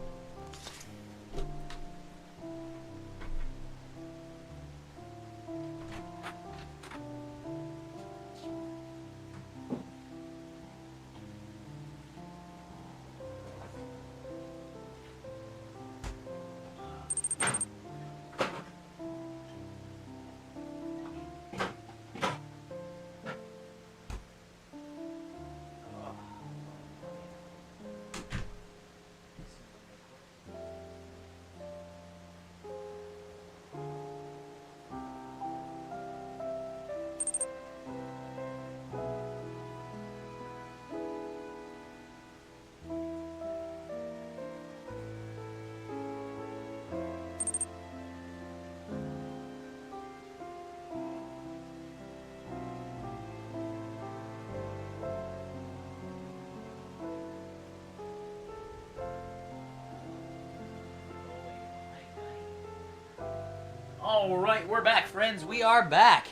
All right, we're back, friends. We are back.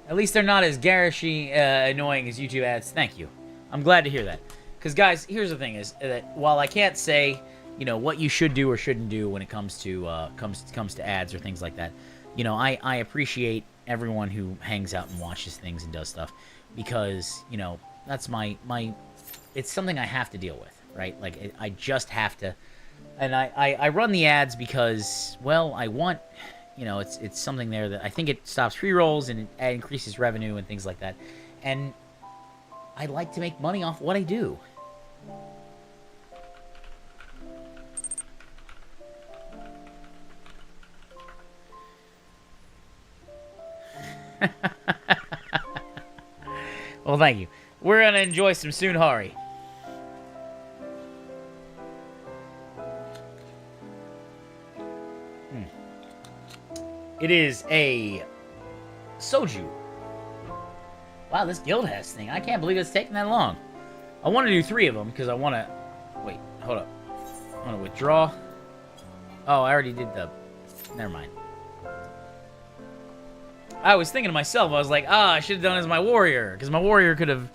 At least they're not as garishly annoying as YouTube ads. Thank you. I'm glad to hear that. Because, guys, here's the thing: is that while I can't say, you know, what you should do or shouldn't do when it comes to comes to ads or things like that, you know, I appreciate everyone who hangs out and watches things and does stuff, because, you know, that's my it's something I have to deal with, right? Like, I just have to. And I run the ads because, well, I want, you know, it's something there that I think it stops pre-rolls and it increases revenue and things like that. And I like to make money off what I do. Well, thank you. We're going to enjoy some Sunhari. It is a soju. Wow, this guild has thing. I can't believe it's taking that long. I want to do 3 of them because I want to... Wait, hold up. I want to withdraw. Oh, I already did the... Never mind. I was thinking to myself, I was like, I should have done it as my warrior, because my warrior could have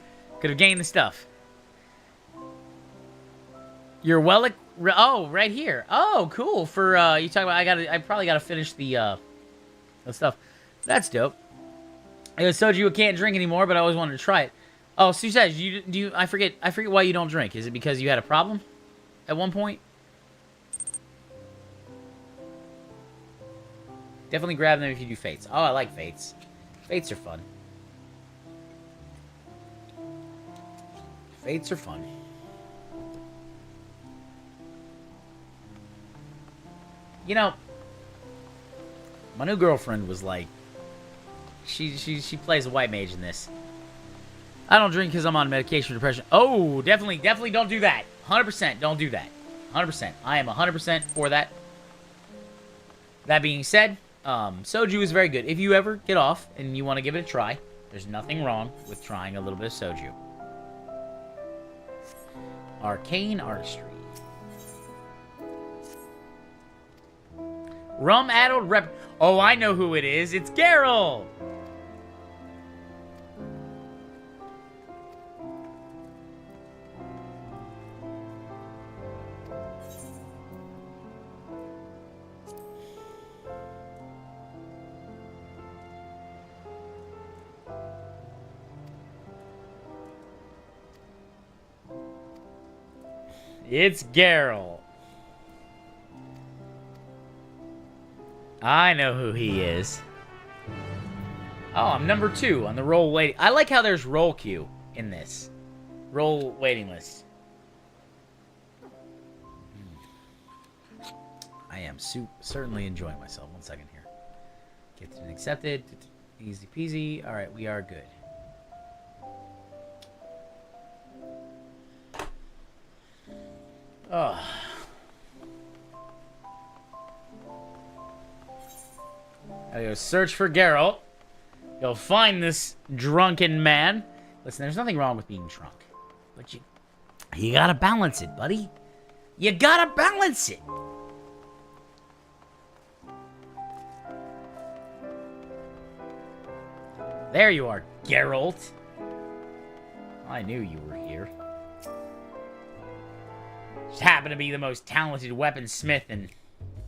gained the stuff. Your Wellick... Oh, right here. Oh, cool. For you talk about... I probably got to finish the stuff. That's dope. I told you I can't drink anymore, but I always wanted to try it. Oh, Sue says, I forget why you don't drink. Is it because you had a problem at one point? Definitely grab them if you do fates. Oh, I like fates. Fates are fun. Fates are fun. You know, my new girlfriend was like, she plays a white mage in this. I don't drink because I'm on medication for depression. Oh, definitely don't do that. 100% don't do that. 100%. I am 100% for that. That being said, soju is very good. If you ever get off and you want to give it a try, there's nothing wrong with trying a little bit of soju. Arcane Artistry. Rum-addled rep... Oh, I know who it is. It's Geralt! It's Geralt. I know who he is. Oh, I'm number 2 on the roll waiting. I like how there's roll queue in this. Roll waiting list. I am certainly enjoying myself. 1 second here. Get it accepted. Easy peasy. Alright, we are good. Oh. Gotta go search for Geralt. Go find this drunken man. Listen, there's nothing wrong with being drunk. But you gotta balance it, buddy. You gotta balance it. There you are, Geralt. I knew you were here. Just happen to be the most talented weaponsmith in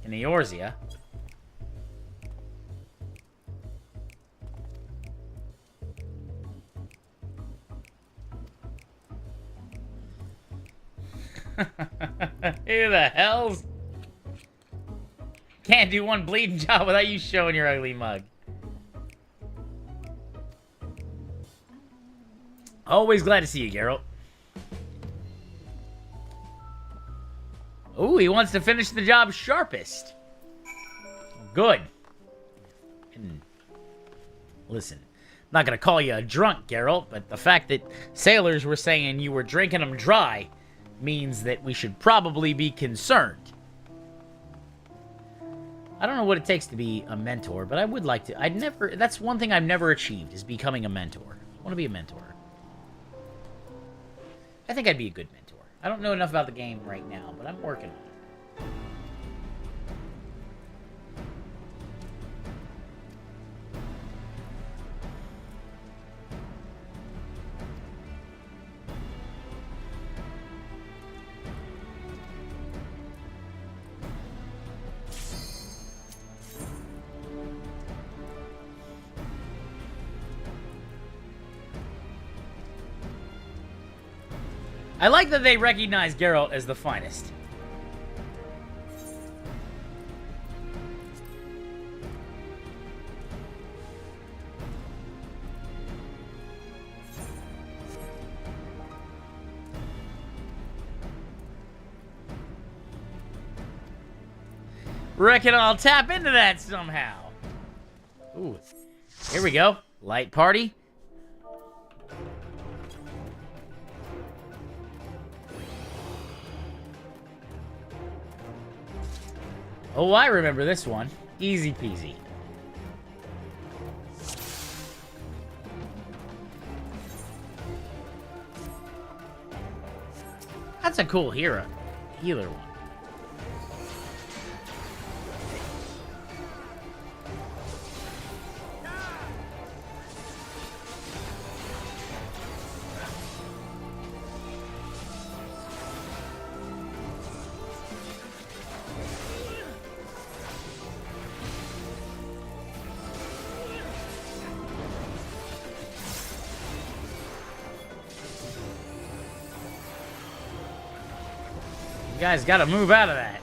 Eorzea. Who the hell's... Can't do one bleeding job without you showing your ugly mug. Always glad to see you, Geralt. Ooh, he wants to finish the job sharpest. Good. And listen, I'm not gonna call you a drunk, Geralt, but the fact that sailors were saying you were drinking them dry means that we should probably be concerned. I don't know what it takes to be a mentor, but I would like to. That's one thing I've never achieved, is becoming a mentor. I want to be a mentor. I think I'd be a good mentor. I don't know enough about the game right now, but I'm working on it. I like that they recognize Geralt as the finest. Reckon I'll tap into that somehow. Ooh, here we go. Light party. Oh, I remember this one. Easy peasy. That's a cool healer one. You guys gotta move out of that.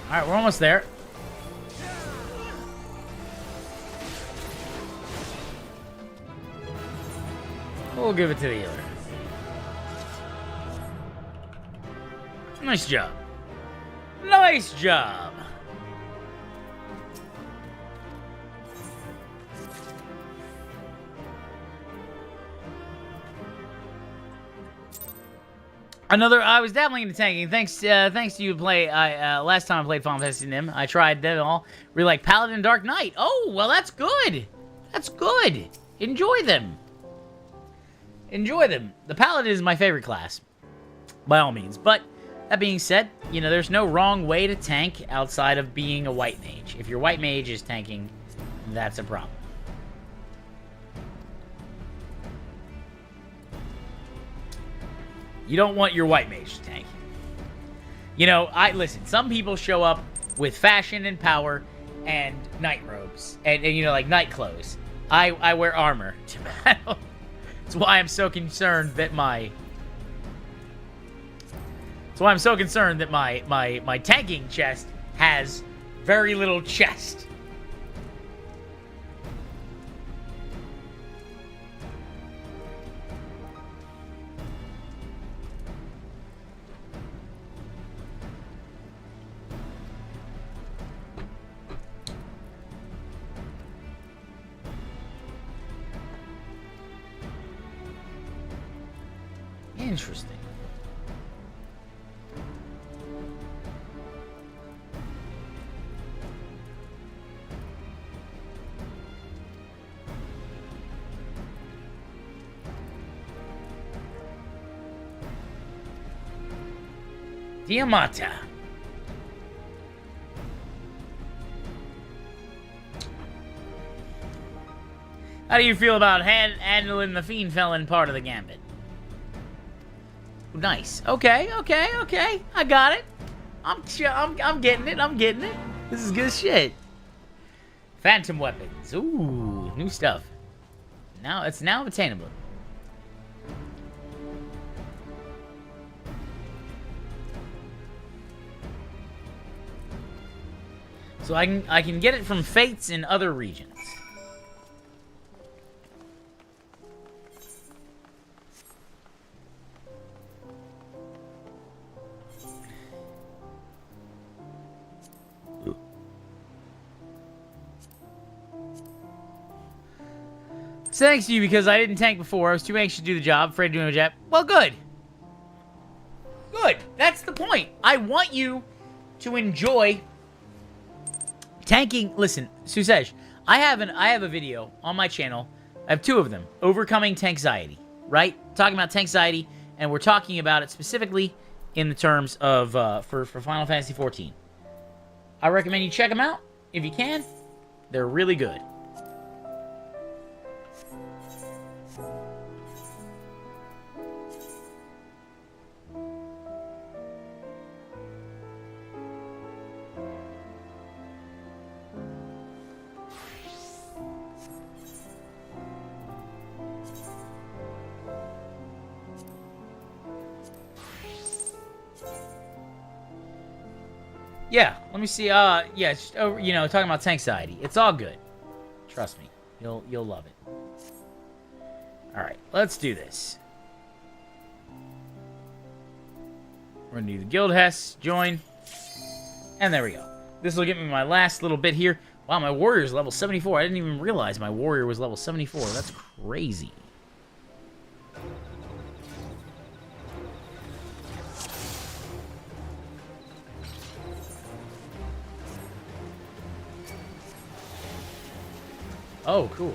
Alright, we're almost there. We'll give it to the healer. Nice job. Nice job. I was dabbling into tanking. Thanks to you play. Last time I played Final Fantasy Nim, I tried them all. Really like Paladin and Dark Knight. Oh, well, that's good. That's good. Enjoy them. Enjoy them. The Paladin is my favorite class, by all means. But that being said, you know, there's no wrong way to tank outside of being a white mage. If your white mage is tanking, that's a problem. You don't want your white mage to tank. You know, listen, some people show up with fashion and power and night robes. And you know, like night clothes. I wear armor to battle. That's why I'm so concerned that my tanking chest has very little chest. Interesting. Diamata. How do you feel about handling the Fiend Felon part of the gambit? Nice. Okay. I got it. I'm getting it. I'm getting it. This is good shit. Phantom weapons. Ooh, new stuff. Now it's attainable. So I can get it from fates in other regions. So thanks to you because I didn't tank before. I was too anxious to do the job, afraid to do my job. Well, good. Good. That's the point. I want you to enjoy tanking. Listen, Susej, I have a video on my channel. I have two of them. Overcoming Tanxiety, right? Talking about Tanxiety, and we're talking about it specifically in the terms of for Final Fantasy XIV. I recommend you check them out if you can. They're really good. Yeah, let me see. Yeah, just, you know, talking about Tanxiety. It's all good. Trust me, you'll love it. All right, let's do this. We're gonna do the Guild Hess join, and there we go. This will get me my last little bit here. Wow, my warrior's level 74. I didn't even realize my warrior was level 74. That's crazy. Oh, cool.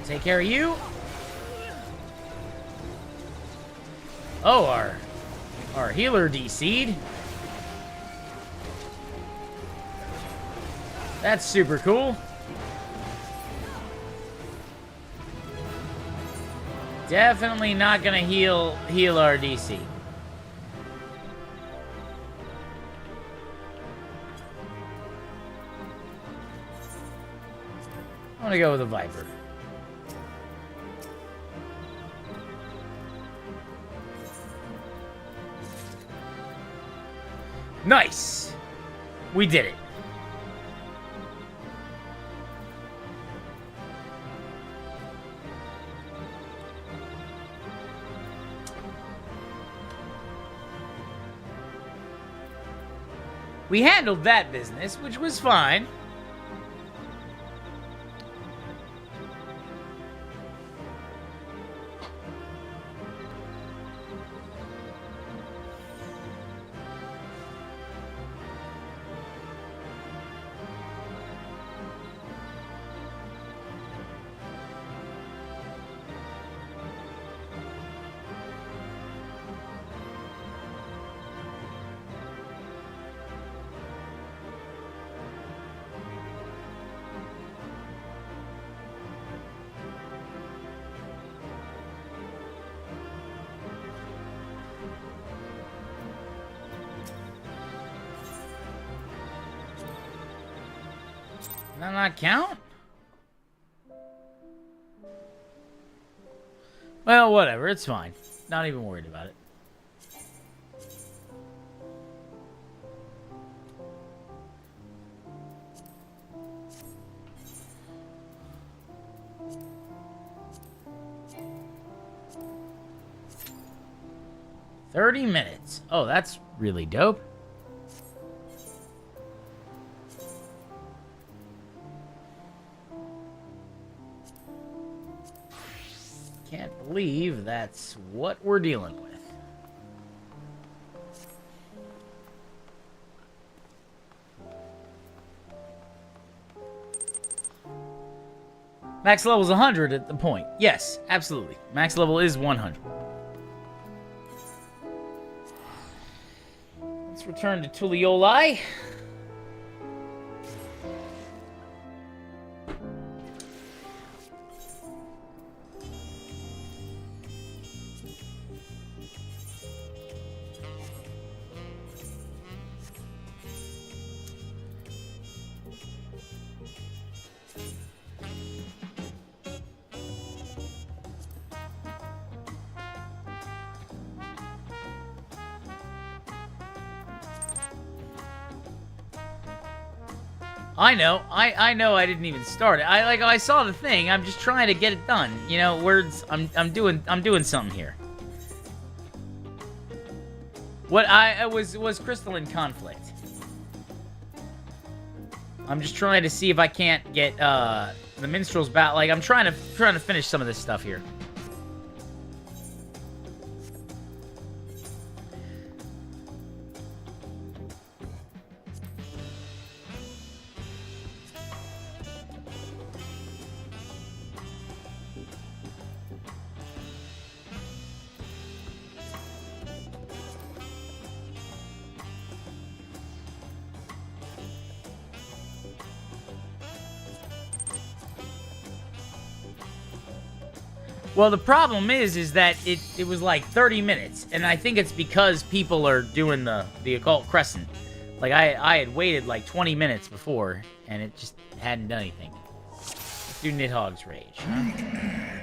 Take care of you. Oh, our healer DC'd. That's super cool. Definitely not gonna heal our DC. I'm gonna go with a Viper. Nice! We did it. We handled that business, which was fine. Does that not count? Well, whatever. It's fine. Not even worried about it. $30 Oh, that's really dope. Can't believe that's what we're dealing with. Max level is 100 at the point. Yes, absolutely. Max level is 100. Let's return to Tulioli. I know. I know I didn't even start it. I saw the thing. I'm just trying to get it done. You know, words I'm doing something here. What was crystalline conflict. I'm just trying to see if I can't get the minstrel's battle. Like I'm trying to finish some of this stuff here. Well, the problem is that it was like 30 minutes, and I think it's because people are doing the occult crescent. Like I had waited like 20 minutes before, and it just hadn't done anything. Let's do Nidhogg's Rage. Huh?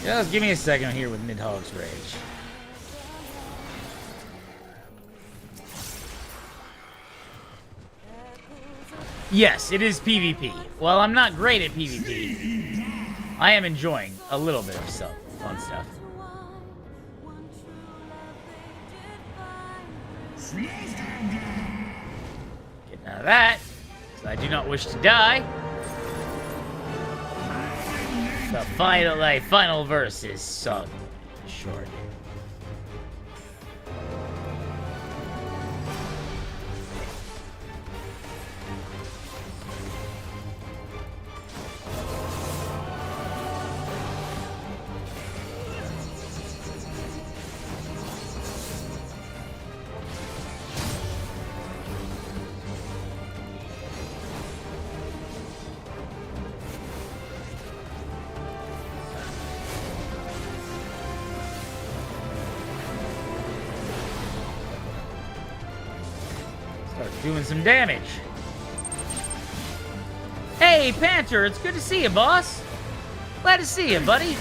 Just give me a second here with Nidhogg's Rage. Yes, it is PvP. While I'm not great at PvP, I am enjoying a little bit of some fun stuff. Getting out of that. I do not wish to die. The final verse is so short. Doing some damage. Hey, Panther, it's good to see you, boss. Glad to see you, buddy.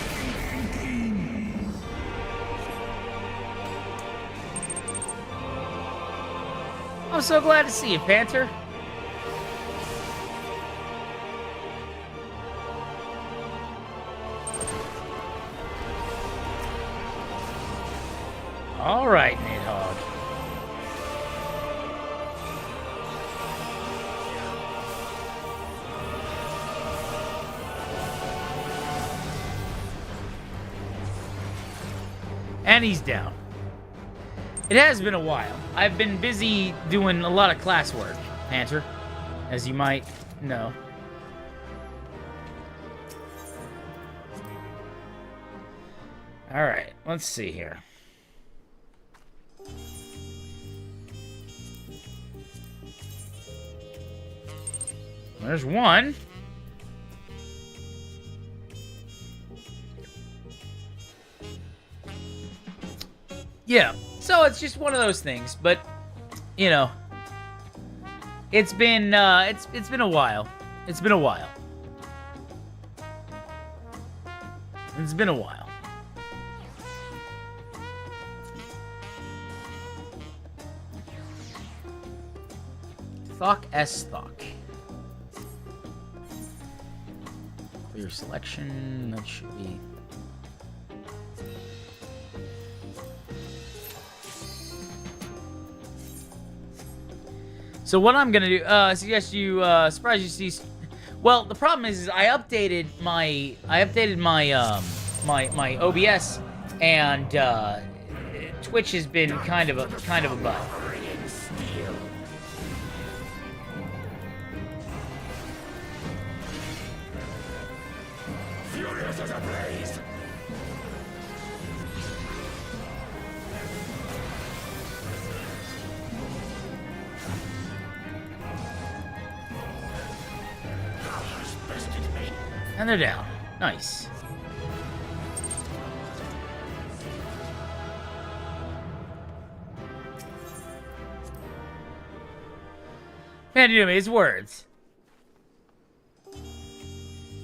I'm so glad to see you, Panther. All right, Nidhogg. And he's down. It has been a while. I've been busy doing a lot of classwork, Panther, as you might know. Alright, let's see here. There's one. Yeah, so it's just one of those things, but you know, it's been a while. It's been a while. It's been a while. Thok S Thok. Clear selection. That should be. So what I'm gonna do, suggest you, surprise you see. Well, the problem is I updated my my OBS, and Twitch has been kind of a butt. Furious as a blaze. And they're down. Nice. Man, you know me, it's words.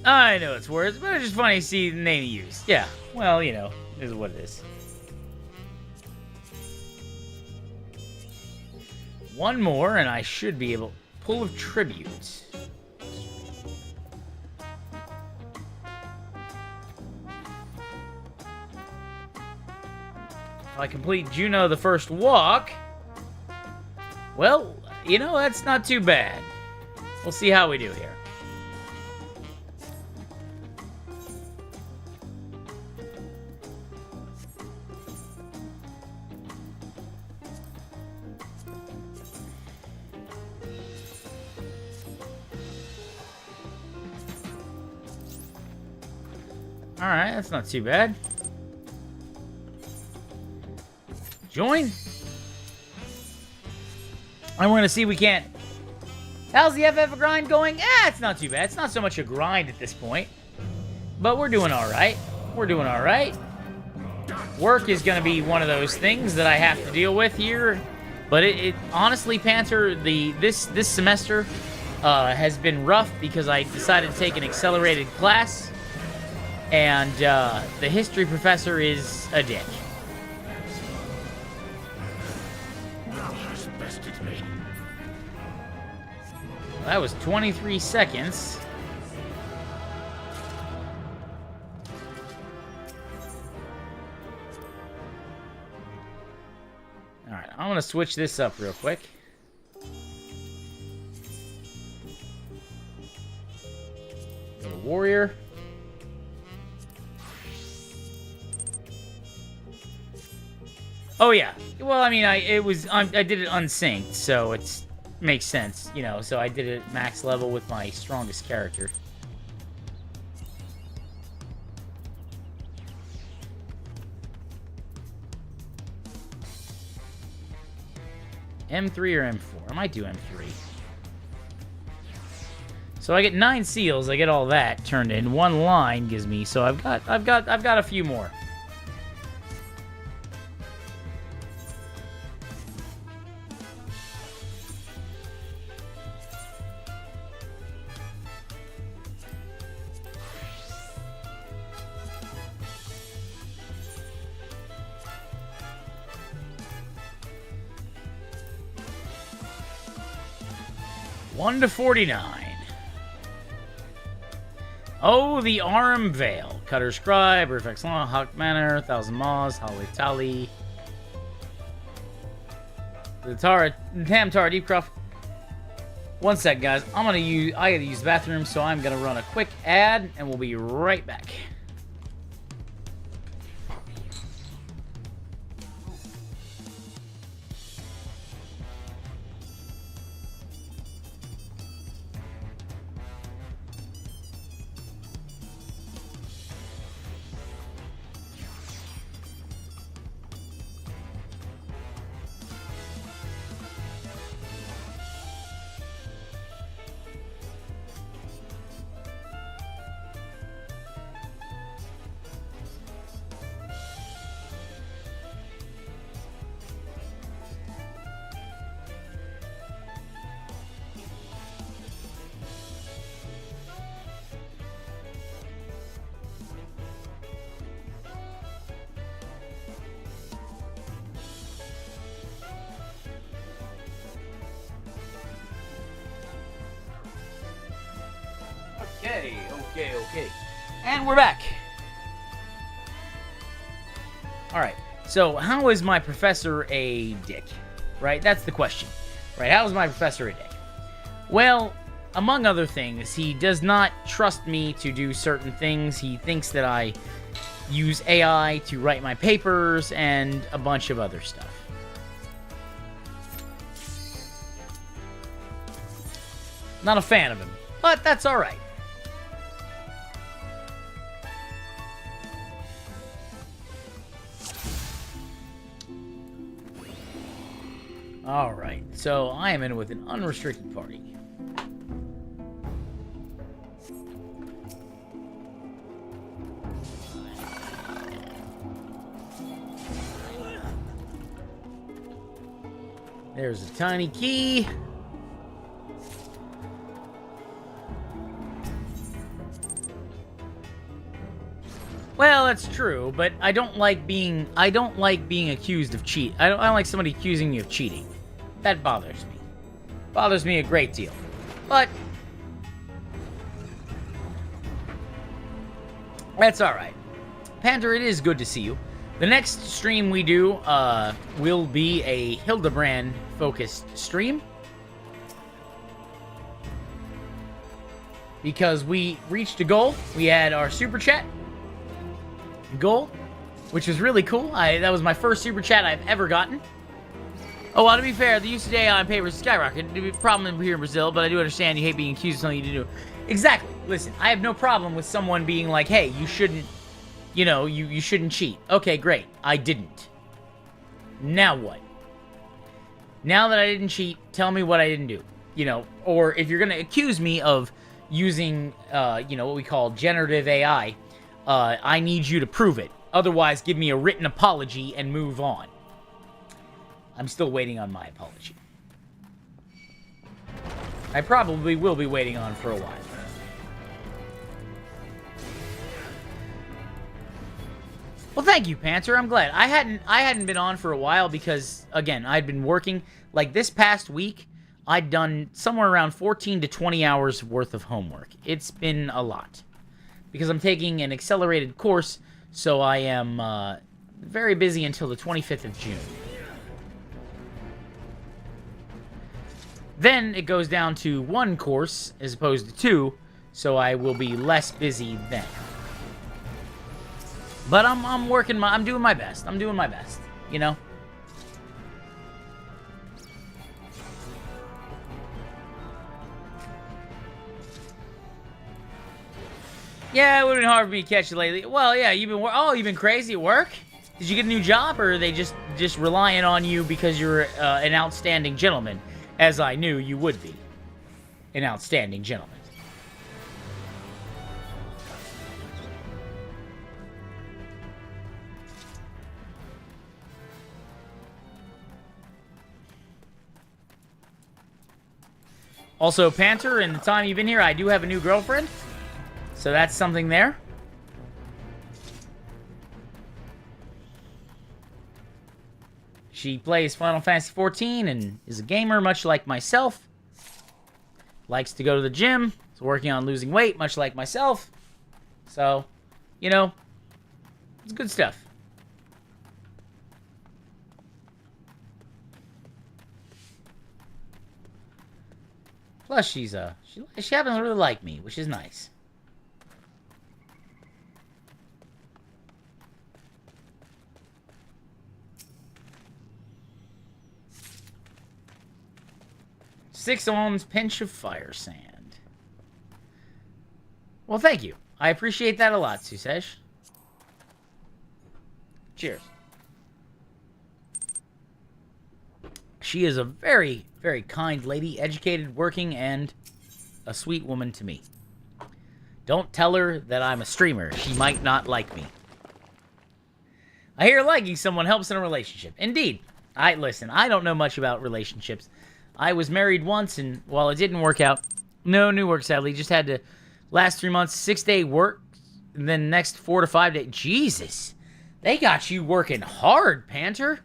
I know it's words, but it's just funny to see the name you use. Yeah, well, you know, this is what it is. One more, and I should be able... Pull of Tribute. If I complete Juno the first walk, well, you know, that's not too bad. We'll see how we do here. Alright, that's not too bad. Join. And we're gonna see if we can't. How's the FF grind going? It's not too bad. It's not so much a grind at this point. But we're doing alright. We're doing alright. Work is gonna be one of those things that I have to deal with here. But it honestly, Panther, this semester has been rough because I decided to take an accelerated class. And the history professor is a dick. That was 23 seconds. Alright, I'm gonna switch this up real quick. warrior. Oh yeah. Well, I mean, I did it unsynced, so it makes sense, you know. So I did it max level with my strongest character. M3 or M4? I might do M3. So I get 9 seals. I get all that turned in. 1 line gives me. So I've got a few more. One to 49. Oh, the Arm Veil. Cutter Scribe, FFXIV, Hawk Manor, 1000 Maws, Holly Tally. The Tam-Tara Deepcroft. One sec, guys. I gotta use the bathroom, so I'm gonna run a quick ad, and we'll be right back. Okay. And we're back. Alright, so how is my professor a dick? Right, that's the question. Right, how is my professor a dick? Well, among other things, he does not trust me to do certain things. He thinks that I use AI to write my papers and a bunch of other stuff. Not a fan of him, but that's alright. Alright, so I am in with an unrestricted party. There's a tiny key. Well, that's true, but I don't like being accused of cheat. I don't like somebody accusing me of cheating. That bothers me. Bothers me a great deal. But that's alright. Panther, it is good to see you. The next stream we do will be a Hildebrand-focused stream. Because we reached a goal. We had our super chat goal, which was really cool. That was my first super chat I've ever gotten. Oh, well, to be fair, the use of AI on paper is skyrocketing. It's a problem here in Brazil, but I do understand you hate being accused of something you didn't do. Exactly. Listen, I have no problem with someone being like, hey, you shouldn't, you know, you shouldn't cheat. Okay, great. I didn't. Now what? Now that I didn't cheat, tell me what I didn't do. You know, or if you're going to accuse me of using, you know, what we call generative AI, I need you to prove it. Otherwise, give me a written apology and move on. I'm still waiting on my apology. I probably will be waiting on for a while. Well, thank you, Panther. I'm glad. I hadn't been on for a while because, again, I'd been working. Like, this past week, I'd done somewhere around 14 to 20 hours worth of homework. It's been a lot. Because I'm taking an accelerated course, so I am very busy until the 25th of June. Then it goes down to 1 course as opposed to 2, so I will be less busy then. But I'm working I'm doing my best. I'm doing my best, you know? Yeah, it would have been hard for me to catch you lately. Well, yeah, you've been crazy at work? Did you get a new job, or are they just relying on you because you're an outstanding gentleman, as I knew you would be? An outstanding gentleman. Also, Panther, in the time you've been here, I do have a new girlfriend. So that's something there. She plays Final Fantasy XIV and is a gamer, much like myself. Likes to go to the gym. Is working on losing weight, much like myself. So, you know, it's good stuff. Plus, she happens to really like me, which is nice. Six ounce pinch of fire sand. Well, thank you. I appreciate that a lot, Susesh. Cheers. She is a very, very kind lady, educated, working, and a sweet woman to me. Don't tell her that I'm a streamer. She might not like me. I hear liking someone helps in a relationship. Indeed. Listen, I don't know much about relationships. I was married once, and while it didn't work out, no new work, sadly. Just had to last 3 months, 6-day work, and then next 4 to 5 days. Jesus, they got you working hard, Panther.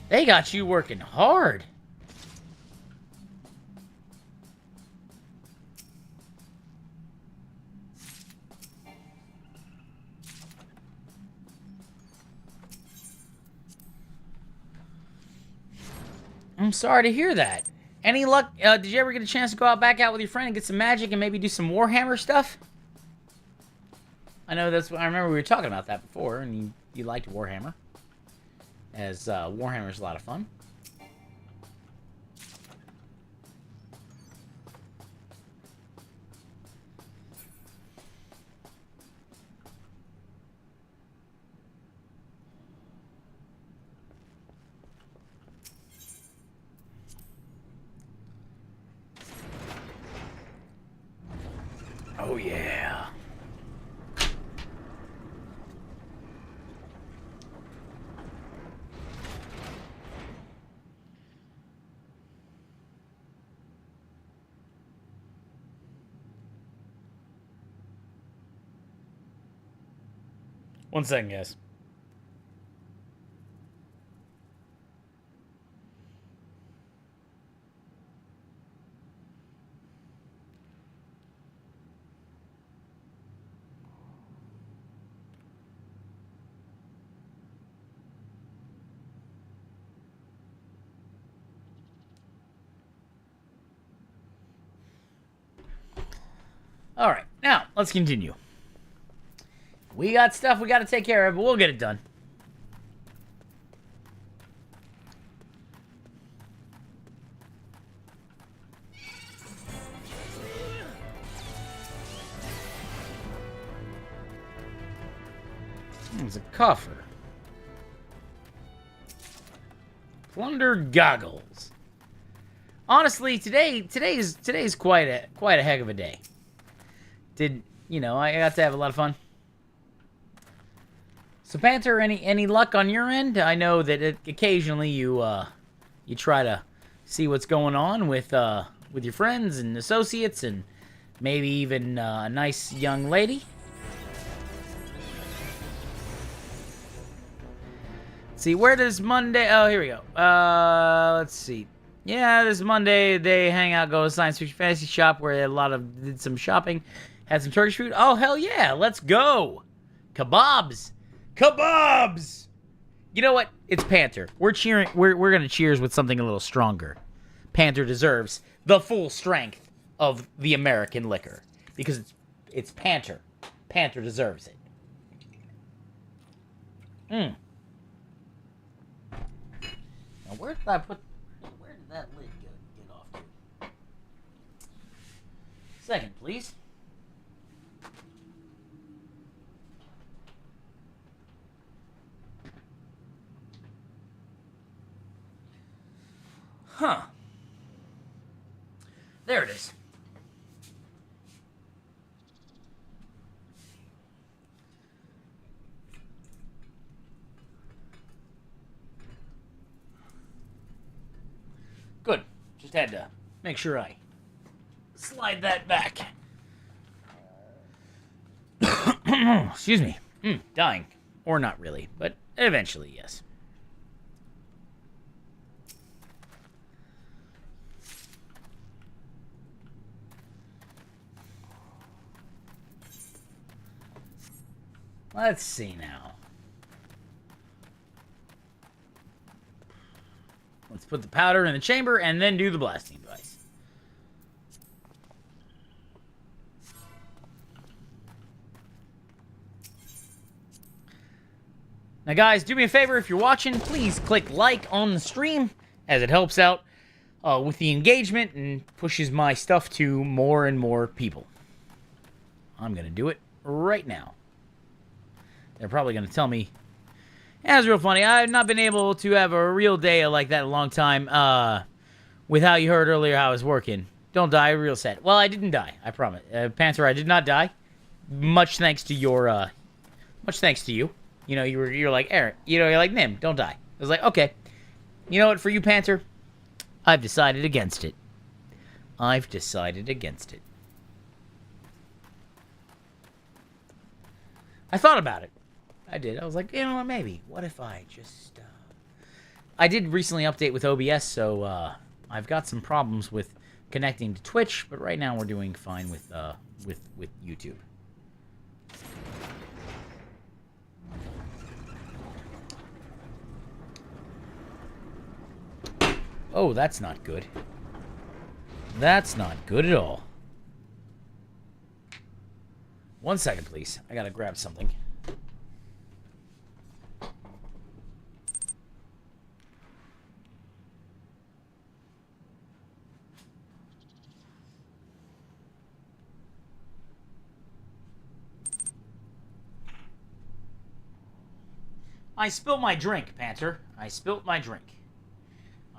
They got you working hard. I'm sorry to hear that. Any luck? Did you ever get a chance to go back out with your friend and get some magic and maybe do some Warhammer stuff? I know I remember we were talking about that before, and you liked Warhammer. As Warhammer's a lot of fun. Oh, yeah. One second, guys. All right, now let's continue. We got stuff we got to take care of, but we'll get it done. There's a coffer. Plundered goggles. Honestly, today's quite a heck of a day. I got to have a lot of fun. So, Panther, any luck on your end? I know that occasionally you try to see what's going on with your friends and associates, and maybe even a nice young lady. Let's see, where does Monday? Oh, here we go. Let's see. Yeah, this Monday they hang out, go to Science Fiction Fantasy Shop where they did some shopping, had some Turkish food. Oh, hell yeah, let's go. Kebabs. Kebabs! You know what? It's Panther. We're cheering. We're gonna cheers with something a little stronger. Panther deserves the full strength of the American liquor. Because it's Panther. Panther deserves it. Now, where did that lid get off to? Second, please. Huh. There it is. Good. Just had to make sure I slide that back. Excuse me. Dying. Or not really, but eventually, yes. Let's see now. Let's put the powder in the chamber and then do the blasting device. Now guys, do me a favor if you're watching, please click like on the stream as it helps out with the engagement and pushes my stuff to more and more people. I'm going to do it right now. They're probably going to tell me, yeah, it's real funny. I've not been able to have a real day like that in a long time. With how you heard earlier how I was working. Don't die, real sad. Well, I didn't die. I promise. Panther, I did not die. Much thanks to your, much thanks to you. You know, you're like, Aaron, you're like, Nim, don't die. I was like, okay. You know what, for you, Panther, I've decided against it. I've decided against it. I thought about it. I did. I was like, you know what, maybe. What if I just... I did recently update with OBS, so I've got some problems with connecting to Twitch, but right now we're doing fine with YouTube. Oh, that's not good. That's not good at all. 1 second, please. I gotta grab something. I spilt my drink, Panther. I spilt my drink.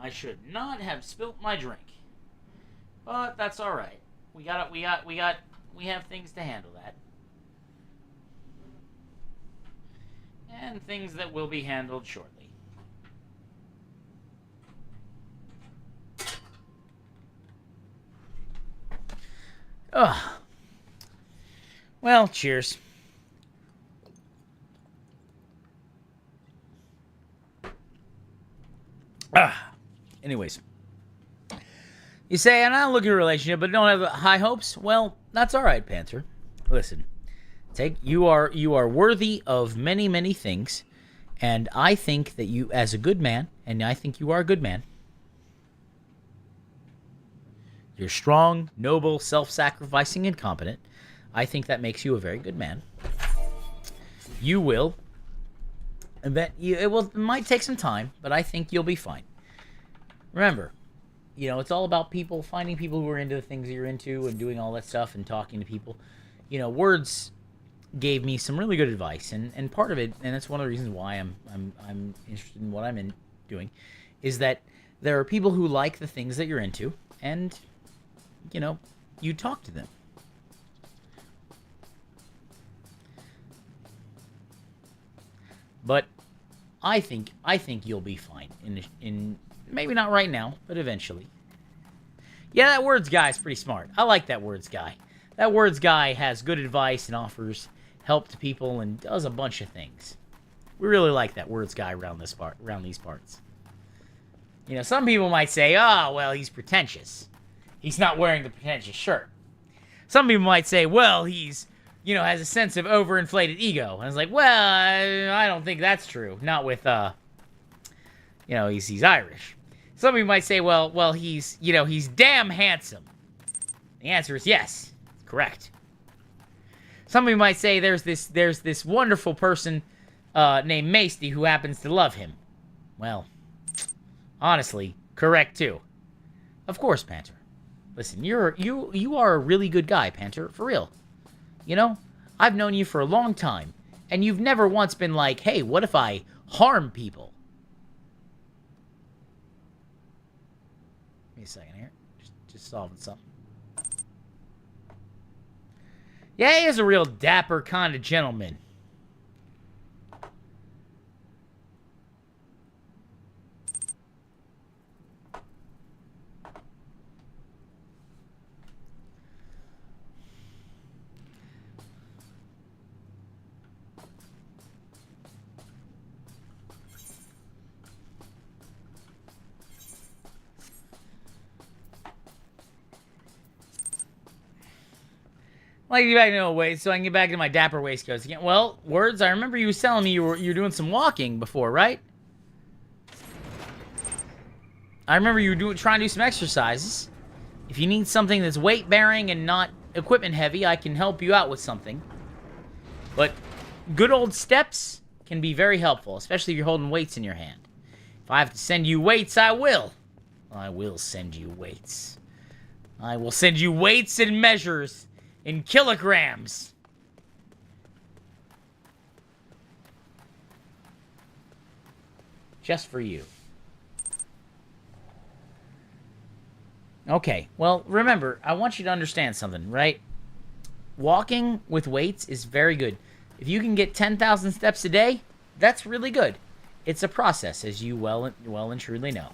I should not have spilt my drink. But that's all right. We have things to handle that. And things that will be handled shortly. Ugh. Well, cheers. Anyways. You say, I'm not looking at a relationship, but don't have high hopes? Well, that's all right, Panther. Listen. You are worthy of many, many things, and I think that you, as a good man, and I think you are a good man, you're strong, noble, self-sacrificing, and competent. I think that makes you a very good man. You will, it might take some time, but I think you'll be fine. Remember, you know, it's all about people, finding people who are into the things that you're into, and doing all that stuff, and talking to people. You know, words gave me some really good advice, and part of it, and that's one of the reasons why I'm interested in what I'm doing, is that there are people who like the things that you're into, and you know, you talk to them. But I think you'll be fine in maybe not right now, but eventually. Yeah, that words guy is pretty smart. I like that words guy. That words guy has good advice and offers help to people and does a bunch of things. We really like that words guy around these parts. You know, some people might say, "Oh, well, he's pretentious. He's not wearing the pretentious shirt." Some people might say, "Well, he's, you know, has a sense of overinflated ego." And it's like, well, I don't think that's true. Not with, you know, he's Irish. Some of you might say, well, he's, he's damn handsome. The answer is yes. Correct. Some of you might say there's this wonderful person named Maesty who happens to love him. Well, honestly, correct too. Of course, Panter. Listen, you are a really good guy, Panter, for real. I've known you for a long time, and you've never once been like, hey, what if I harm people? Give me a second here. Just solving something. Yeah, he is a real dapper kind of gentleman. Like, get back into waist so I can get back into my dapper waistcoats again. Well, Words, I remember you was telling me you were doing some walking before, right? I remember you were trying to do some exercises. If you need something that's weight-bearing and not equipment-heavy, I can help you out with something. But good old steps can be very helpful, especially if you're holding weights in your hand. If I have to send you weights, I will. I will send you weights. I will send you weights and measures in kilograms. Just for you. Okay, well, remember, I want you to understand something, right? Walking with weights is very good. If you can get 10,000 steps a day, that's really good. It's a process, as you well and truly know.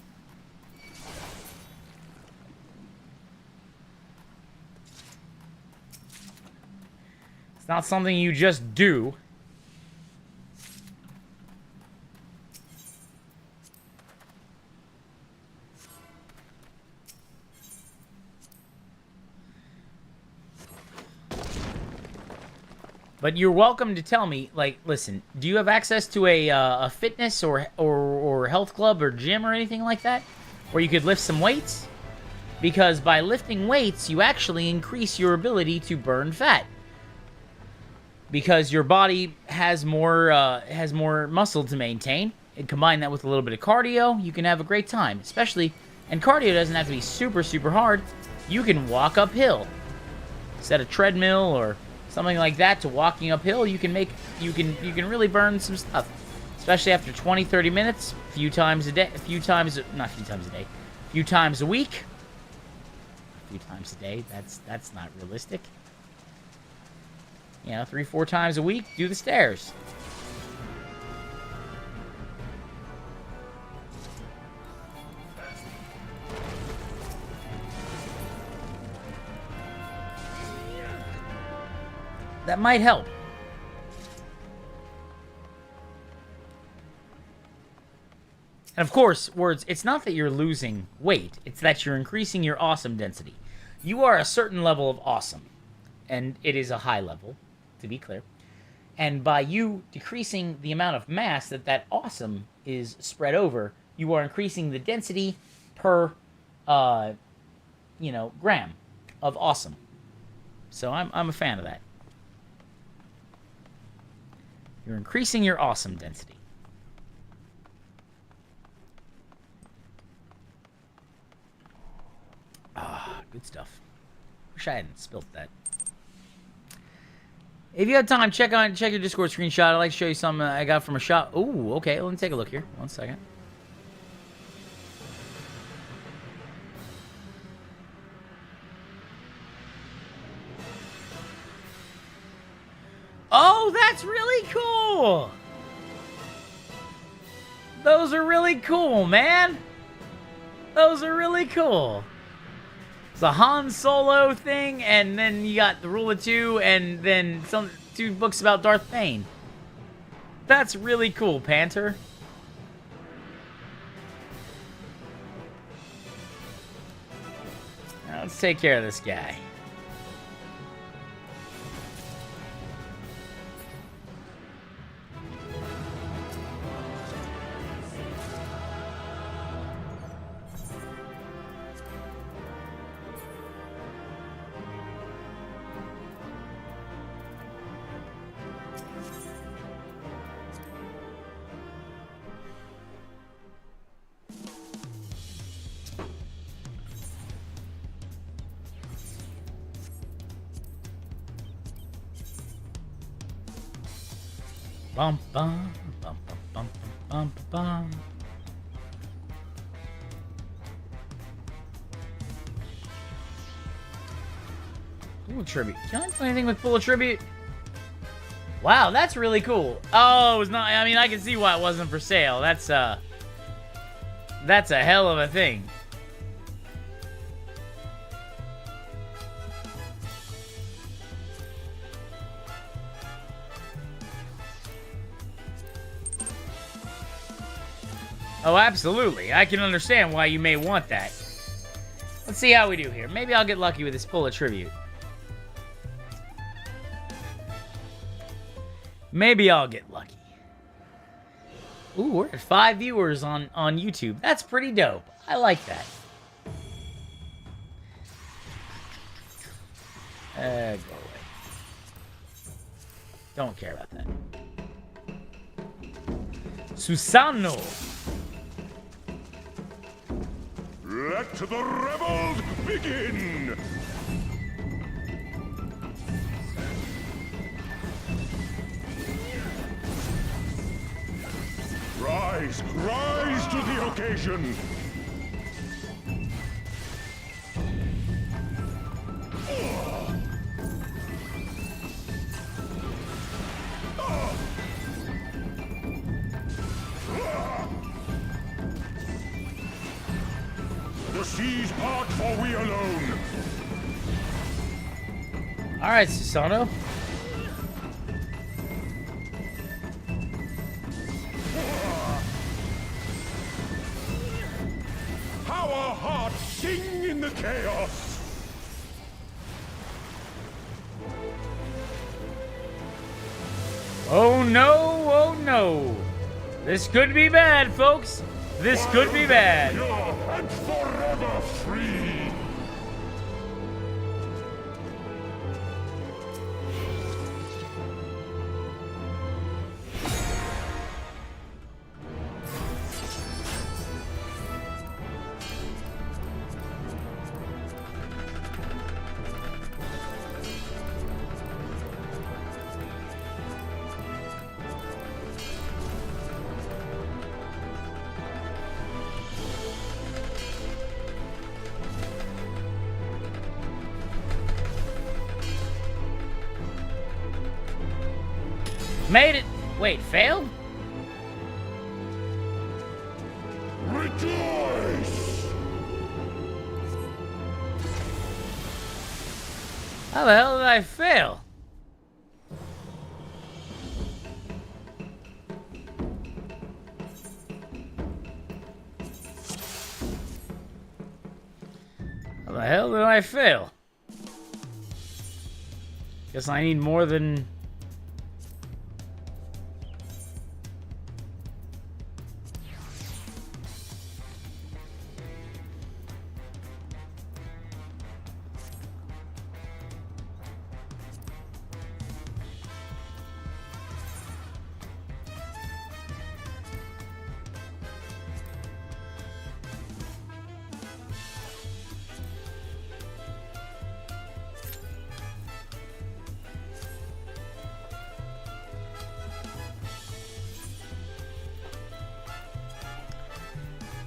It's not something you just do. But you're welcome to tell me, like, listen, do you have access to a fitness or health club or gym or anything like that? Where you could lift some weights? Because by lifting weights, you actually increase your ability to burn fat. Because your body has more muscle to maintain, and combine that with a little bit of cardio, you can have a great time. Especially, and cardio doesn't have to be super, super hard. You can walk uphill. Set a treadmill or something like that to walking uphill. You can really burn some stuff. Especially after 20, 30 minutes, a few times a day, a few times a week. A few times a day, that's not realistic. 3-4 times a week, do the stairs. That might help. And of course, Words, it's not that you're losing weight, it's that you're increasing your awesome density. You are a certain level of awesome, and it is a high level, to be clear. And by you decreasing the amount of mass that awesome is spread over, you are increasing the density per, gram of awesome. So I'm a fan of that. You're increasing your awesome density. Ah, good stuff. Wish I hadn't spilt that. If you have time, check your Discord screenshot. I'd like to show you something I got from a shop. Ooh, okay. Let me take a look here. 1 second. Oh, that's really cool! Those are really cool, man! Those are really cool. It's a Han Solo thing, and then you got the Rule of Two, and then 2 books about Darth Bane. That's really cool, Panter. Now let's take care of this guy. Bum bum bum bum bum bum bum. Pool of tribute. Can I do anything with pool of tribute? Wow, that's really cool. Oh, it's not. I mean, I can see why it wasn't for sale. That's a hell of a thing. Oh, absolutely. I can understand why you may want that. Let's see how we do here. Maybe I'll get lucky with this pull of tribute. Maybe I'll get lucky. Ooh, we're at 5 viewers on YouTube. That's pretty dope. I like that. Go away. Don't care about that. Susano. Let the revels begin! Rise! Rise to the occasion! The seas part for we alone! Alright, Susano. How our hearts sing in the chaos! Oh no, oh no. This could be bad, folks. This could be bad. And forever free! Made it. Wait, failed? Rejoice! How the hell did I fail? How the hell did I fail? Guess I need more than...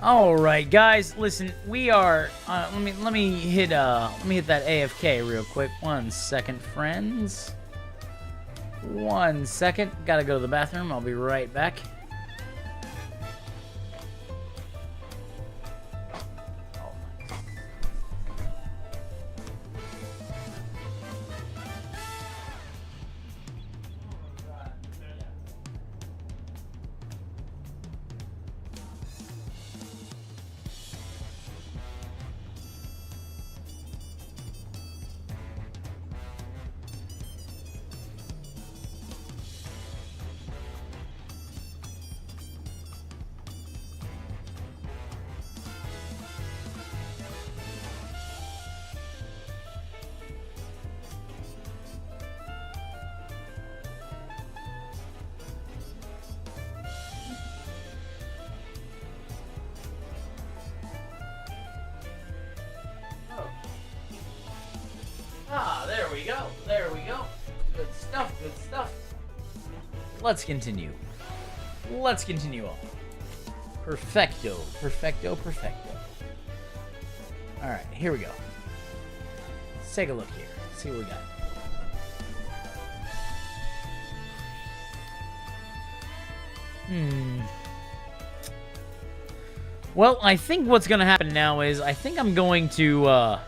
All right, guys. Listen, we are. Let me hit that AFK real quick. 1 second, friends. 1 second. Gotta go to the bathroom. I'll be right back. Ah, there we go. There we go. Good stuff, good stuff. let's continue. Let's continue on. Perfecto. Perfecto. Perfecto. Alright, here we go. Let's take a look here. See what we got. Well, I think what's going to happen now is I think I'm going to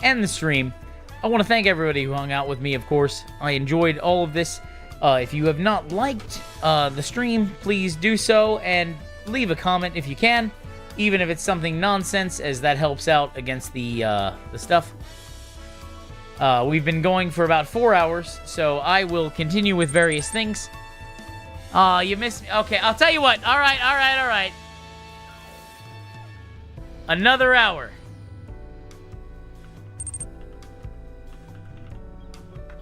end the stream. I want to thank everybody who hung out with me, of course. I enjoyed all of this. If you have not liked the stream, please do so and leave a comment if you can, even if it's something nonsense, as that helps out against the stuff. We've been going for about 4 hours, so I will continue with various things. You missed me. Okay, I'll tell you what. All right. Another hour.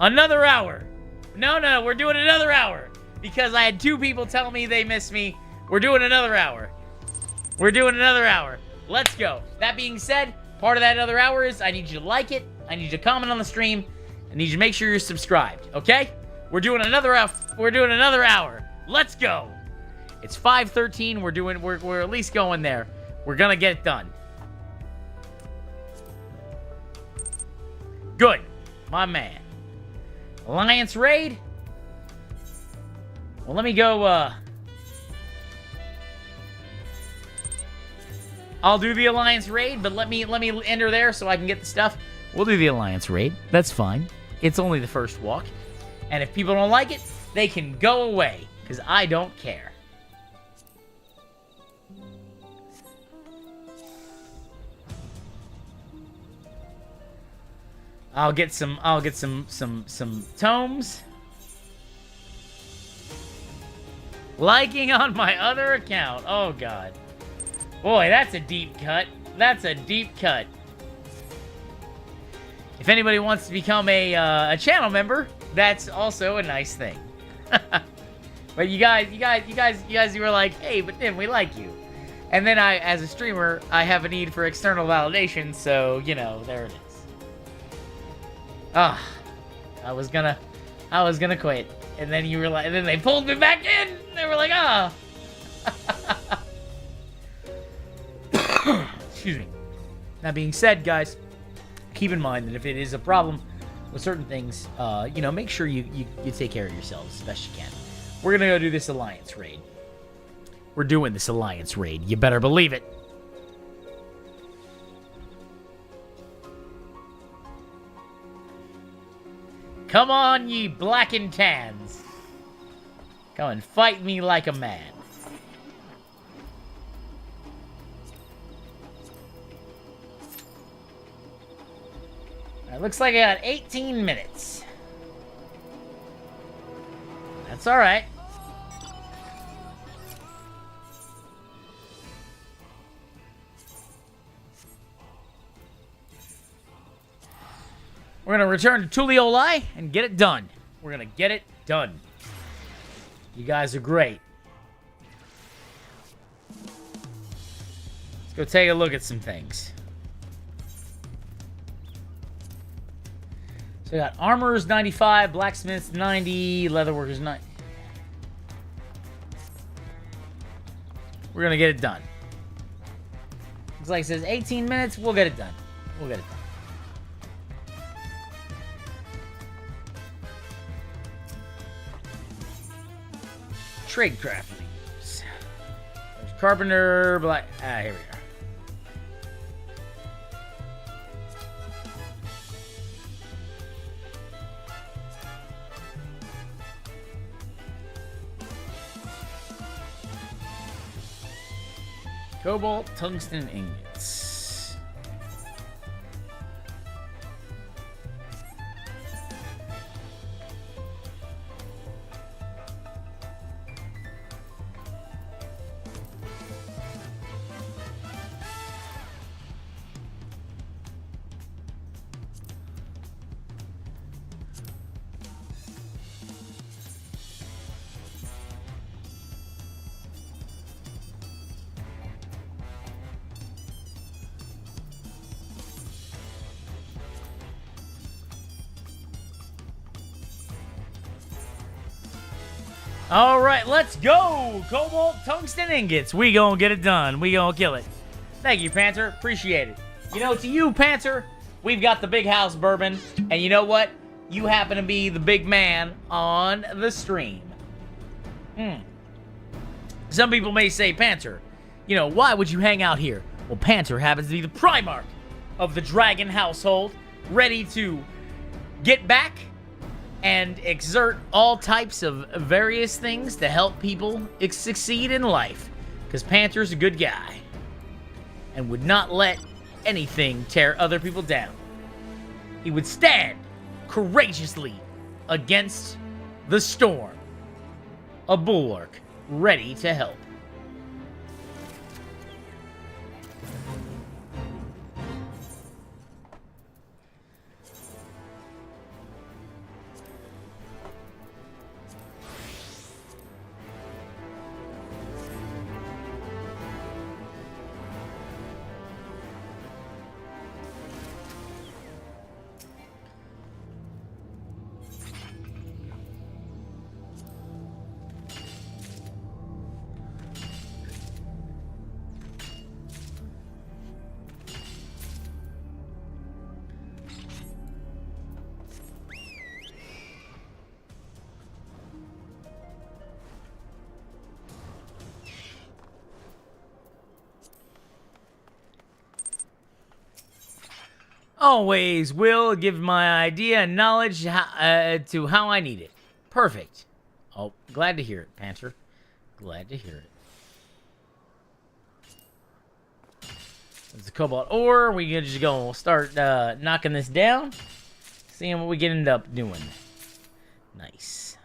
Another hour. No, we're doing another hour. Because I had 2 people tell me they miss me. We're doing another hour. Let's go. That being said, part of that another hour is I need you to like it. I need you to comment on the stream. I need you to make sure you're subscribed. Okay? We're doing another hour. Let's go. It's 5:13. We're at least going there. We're gonna get it done. Good. My man. Alliance raid? Well, let me go, I'll do the Alliance raid, but let me enter there so I can get the stuff. We'll do the Alliance raid. That's fine. It's only the first walk. And if people don't like it, they can go away, because I don't care. I'll get some tomes. Liking on my other account. Oh god. Boy, that's a deep cut. If anybody wants to become a channel member, that's also a nice thing. But you guys were like, hey, but Tim, we like you. And then I, as a streamer, I have a need for external validation, so, you know, there it is. I was gonna quit, and then you were like, and then they pulled me back in. They were like, Excuse me. That being said, guys, keep in mind that if it is a problem with certain things, you know, make sure you take care of yourselves as best you can. We're gonna go do this Alliance raid. We're doing this Alliance raid. You better believe it. Come on, ye black and tans. Come and fight me like a man. Alright, looks like I got 18 minutes. That's alright. We're going to return to Tulioli and get it done. We're going to get it done. You guys are great. Let's go take a look at some things. So we got armorers 95, blacksmiths 90, leatherworkers 90. We're going to get it done. Looks like it says 18 minutes. We'll get it done. Trade craftlings. There's carpenter, black. Here we are. Cobalt, tungsten ingots. All right, let's go. Cobalt tungsten ingots. We gonna get it done. We gonna kill it. Thank you, Panther. Appreciate it. You know, to you, Panther, we've got the big house bourbon. And you know what? You happen to be the big man on the stream. Some people may say, Panther, you know, why would you hang out here? Well, Panther happens to be the Primarch of the Dragon household, ready to get back and exert all types of various things to help people succeed in life. Because Panther's a good guy and would not let anything tear other people down. He would stand courageously against the storm, a bulwark ready to help. Always will give my idea and knowledge to how I need it. Perfect. Oh, glad to hear it, Panther. Glad to hear it. It's a cobalt ore. We can just go start knocking this down. Seeing what we can end up doing. Nice.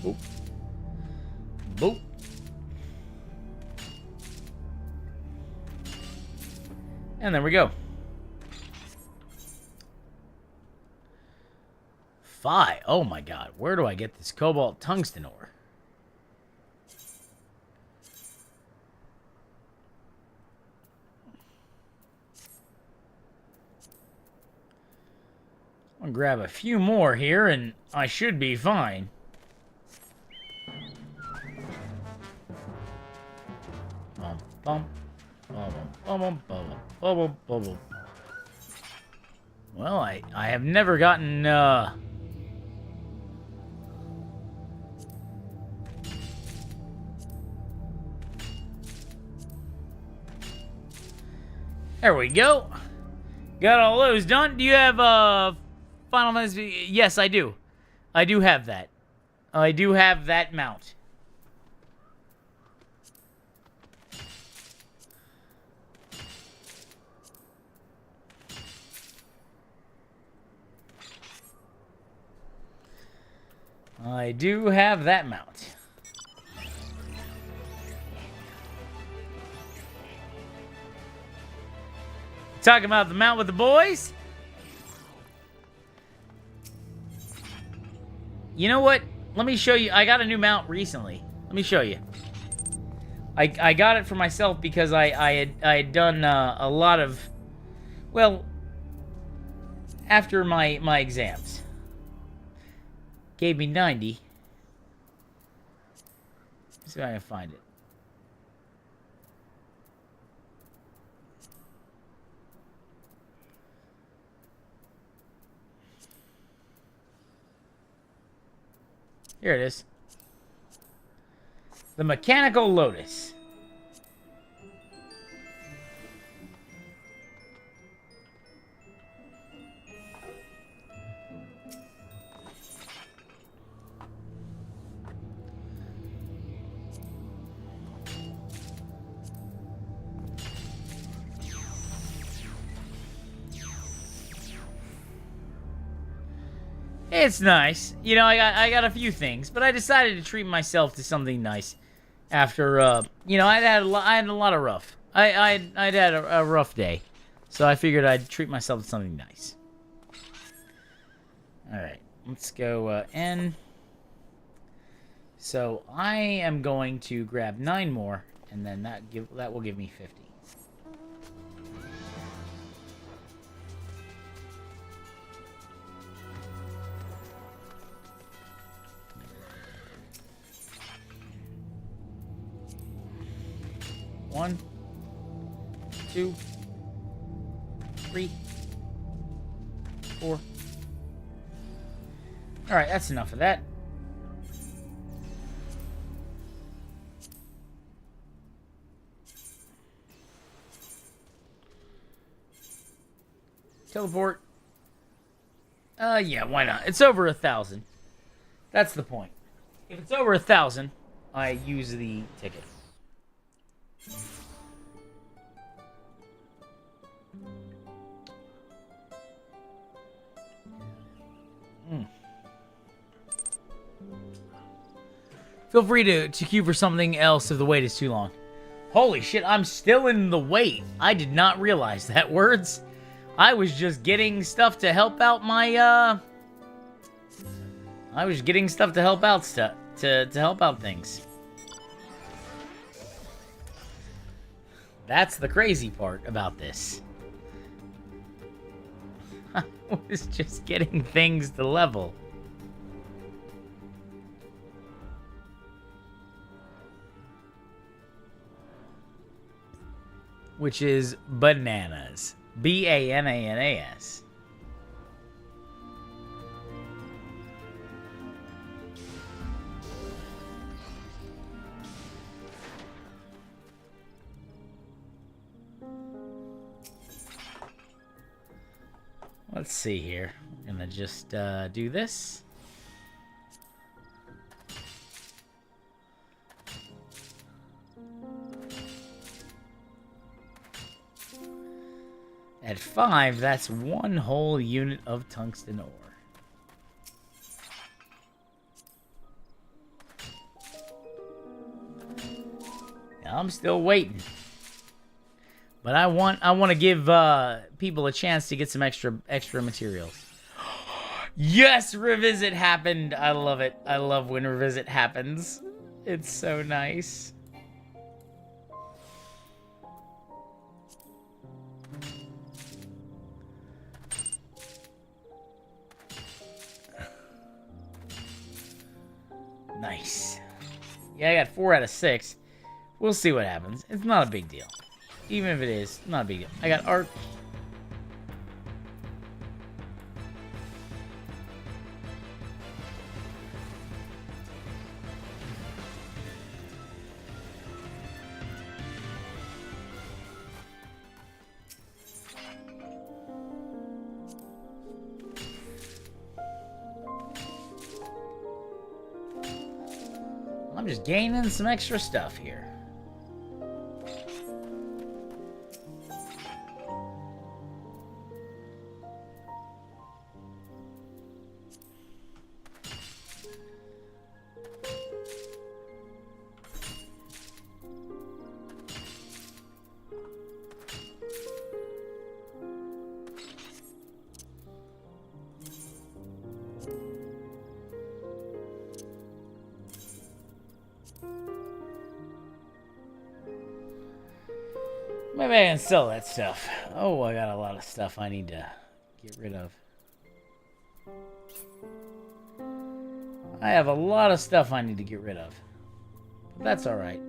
Boop. Boop. And there we go. 5. Oh my god. Where do I get this cobalt tungsten ore? I'll grab a few more here and I should be fine. Well, I have never gotten, There we go. Got all those done. Do you have, Final Fantasy? Yes, I do. I do have that. I do have that mount. I do have that mount. Talking about the mount with the boys? You know what? Let me show you. I got a new mount recently. Let me show you. I got it for myself because I had done a lot of, well, after my exams. Gave me 90. Let's see if I can find it. Here it is. The Mechanical Lotus. It's nice. You know, I got a few things, but I decided to treat myself to something nice after, you know, I had a lot of rough. I'd had a rough day, so I figured I'd treat myself to something nice. All right, let's go N. So I am going to grab 9 more, and then that will give me 50. One, 2, 3, 4. Alright, that's enough of that. Teleport. Yeah, why not? It's over 1,000. That's the point. If it's over 1,000, I use the ticket. Feel free to queue for something else if the wait is too long. Holy shit, I'm still in the wait. I did not realize that. Words. I was just getting stuff to help out my, I was getting stuff to help out to help out things. That's the crazy part about this. I was just getting things to level. Which is bananas. B-A-N-A-N-A-S. Let's see here. I'm gonna just do this. At 5, that's 1 whole unit of tungsten ore. Now, I'm still waiting. But I want to give people a chance to get some extra materials. Yes, revisit happened. I love it. I love when revisit happens. It's so nice. Nice. Yeah, I got 4 out of 6. We'll see what happens. It's not a big deal. Even if it is, not a big deal. I got art. I'm just gaining some extra stuff here. Maybe I can sell that stuff. Oh, I got a lot of stuff I need to get rid of. I have a lot of stuff I need to get rid of. But that's alright.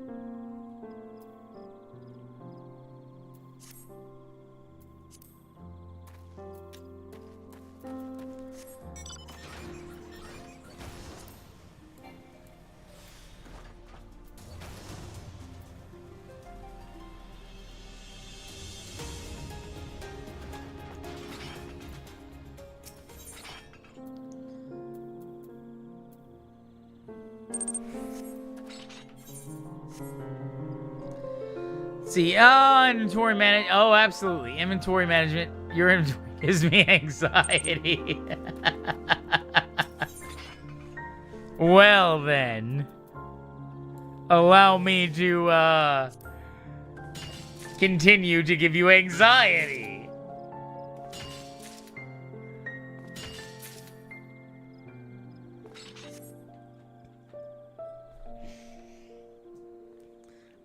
See, inventory management. Oh, absolutely. Inventory management. Your inventory gives me anxiety. Well, then. Allow me to, continue to give you anxiety.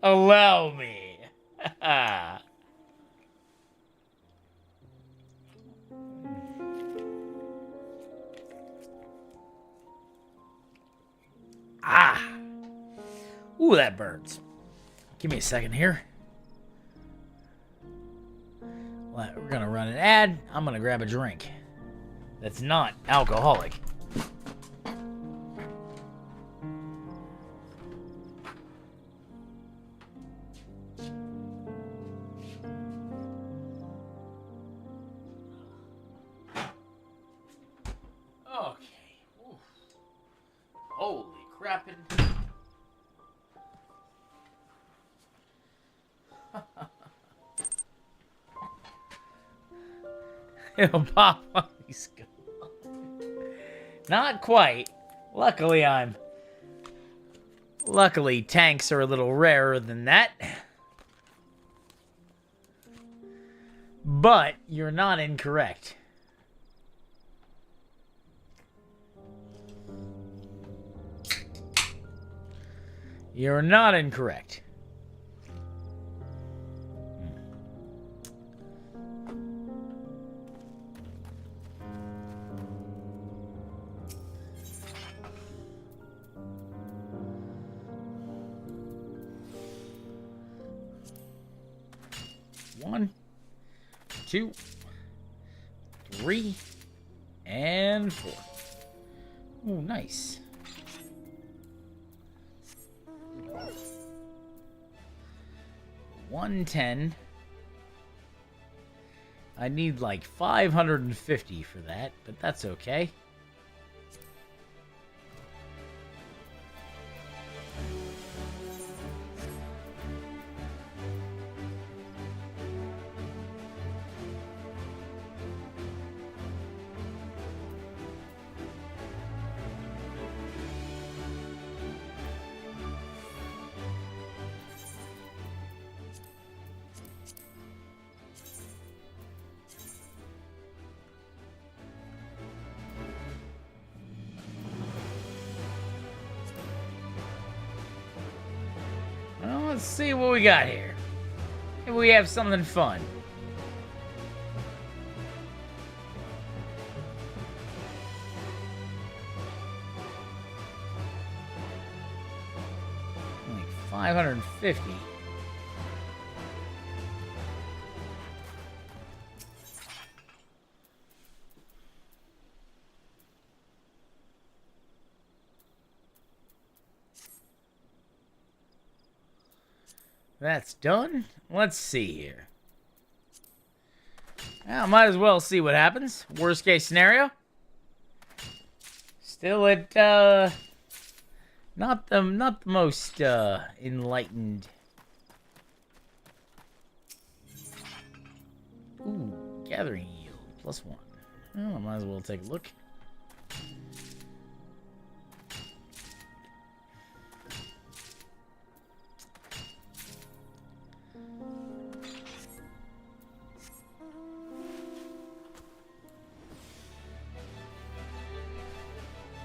Allow me. Ah. Ooh, that burns. Give me a second here. We're gonna run an ad. I'm gonna grab a drink that's not alcoholic. Okay. Oof. Holy crappin'. It'll pop on these guys. Not quite. Luckily, tanks are a little rarer than that. But you're not incorrect. You're not incorrect. One, 2, 3, and 4. Oh, nice. $110. I need like 550 for that, but that's okay. Well, let's see what we got here. Maybe we have something fun. Like 550. That's done. Let's see here. Well, might as well see what happens. Worst case scenario. Still at not the most enlightened. Ooh, gathering yield +1. Well, I might as well take a look.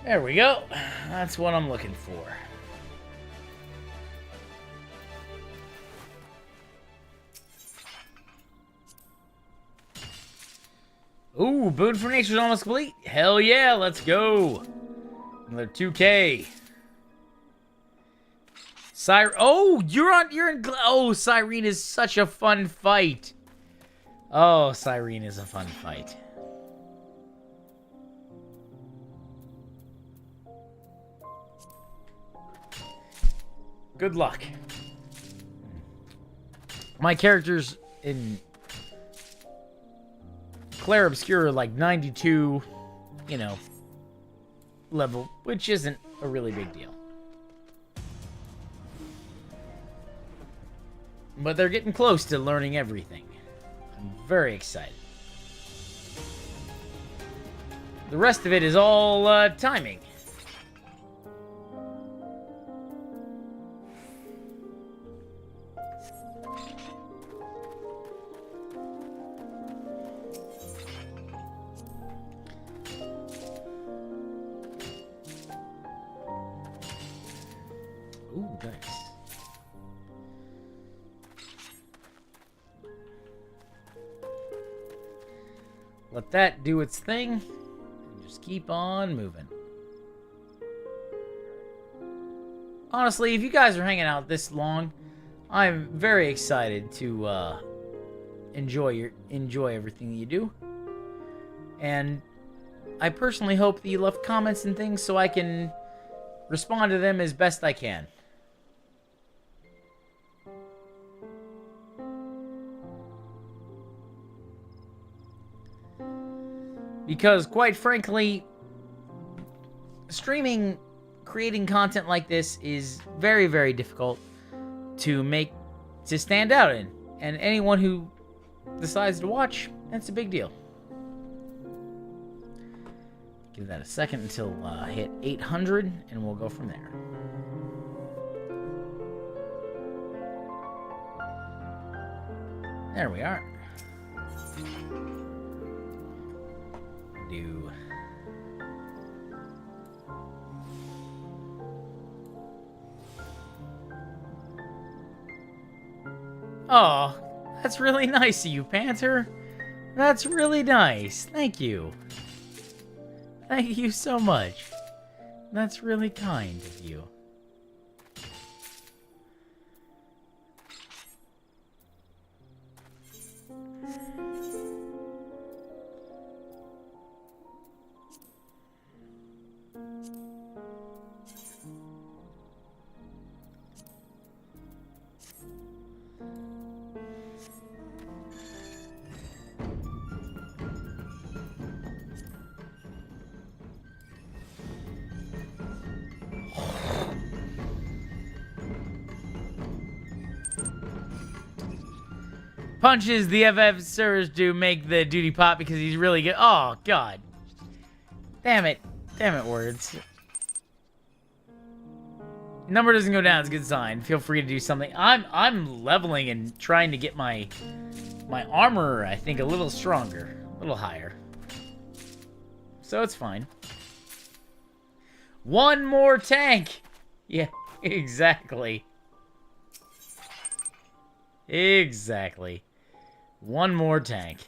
There we go. That's what I'm looking for. Ooh, Boon for Nature's almost complete. Hell yeah, let's go. Another 2K. Oh, you're in. Oh, Cyrene is such a fun fight. Oh, Cyrene is a fun fight. Good luck. My characters in Clair Obscure are like 92, you know, level, which isn't a really big deal. But they're getting close to learning everything. I'm very excited. The rest of it is all timing. Ooh, nice. let that do its thing. And just keep on moving. Honestly, if you guys are hanging out this long, I'm very excited to enjoy everything that you do. And I personally hope that you left comments and things so I can respond to them as best I can. Because, quite frankly, creating content like this is very, very difficult to stand out in. And anyone who decides to watch, that's a big deal. Give that a second until hit 800, and we'll go from there. There we are. Do. Oh, that's really nice of you, Panther. That's really nice. Thank you. Thank you so much. That's really kind of you. Punches the FFXIV do make the duty pop because he's really good. Oh, God. Damn it. Damn it, words. Number doesn't go down. It's a good sign. Feel free to do something. I'm leveling and trying to get my armor, I think, a little stronger. A little higher. So it's fine. One more tank! Yeah, exactly. Exactly. One more tank.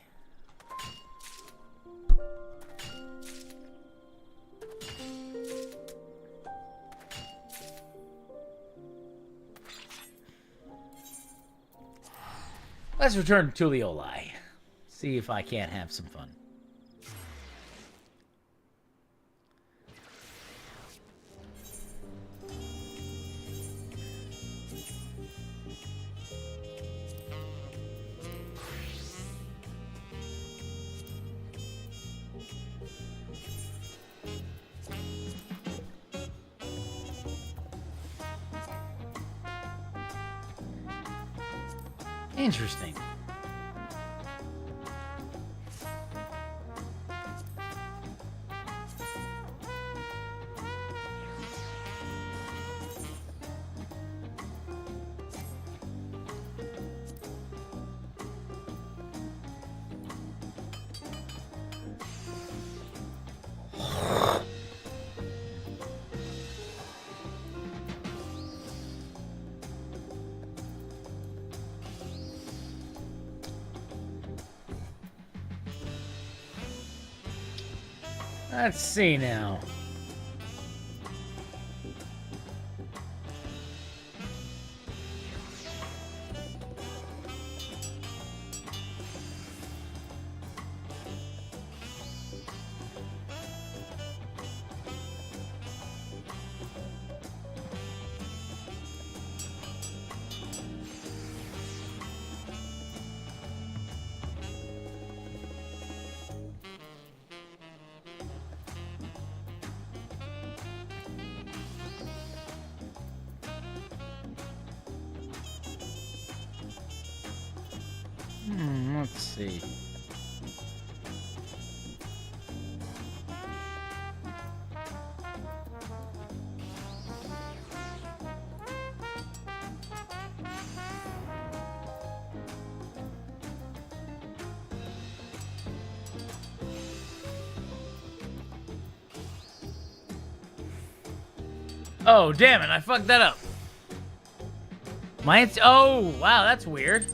Let's return to Tulioli. See if I can't have some fun. Interesting. Let's see now. Let's see. Oh, damn it, I fucked that up. Oh, wow, that's weird.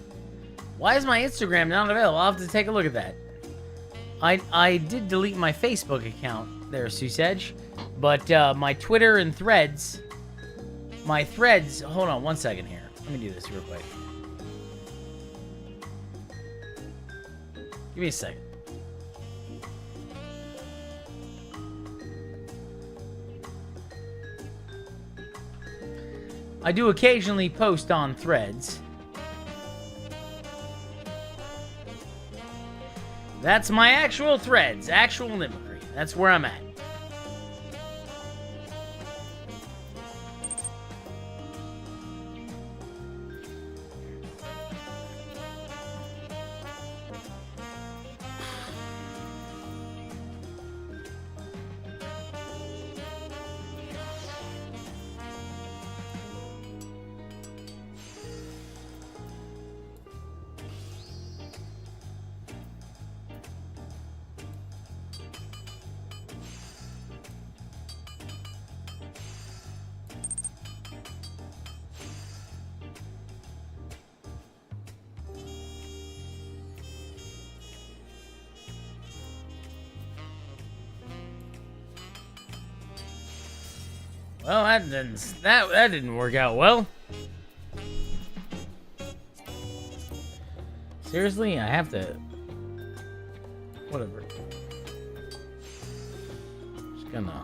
Why is my Instagram not available? I'll have to take a look at that. I did delete my Facebook account there, Susedge, but my Twitter and Threads, hold on one second here. Let me do this real quick. Give me a second. I do occasionally post on Threads. That's my actual Threads, actual Nimicry. That's where I'm at. Well, that didn't work out well. Seriously, I have to. Whatever. Just gonna.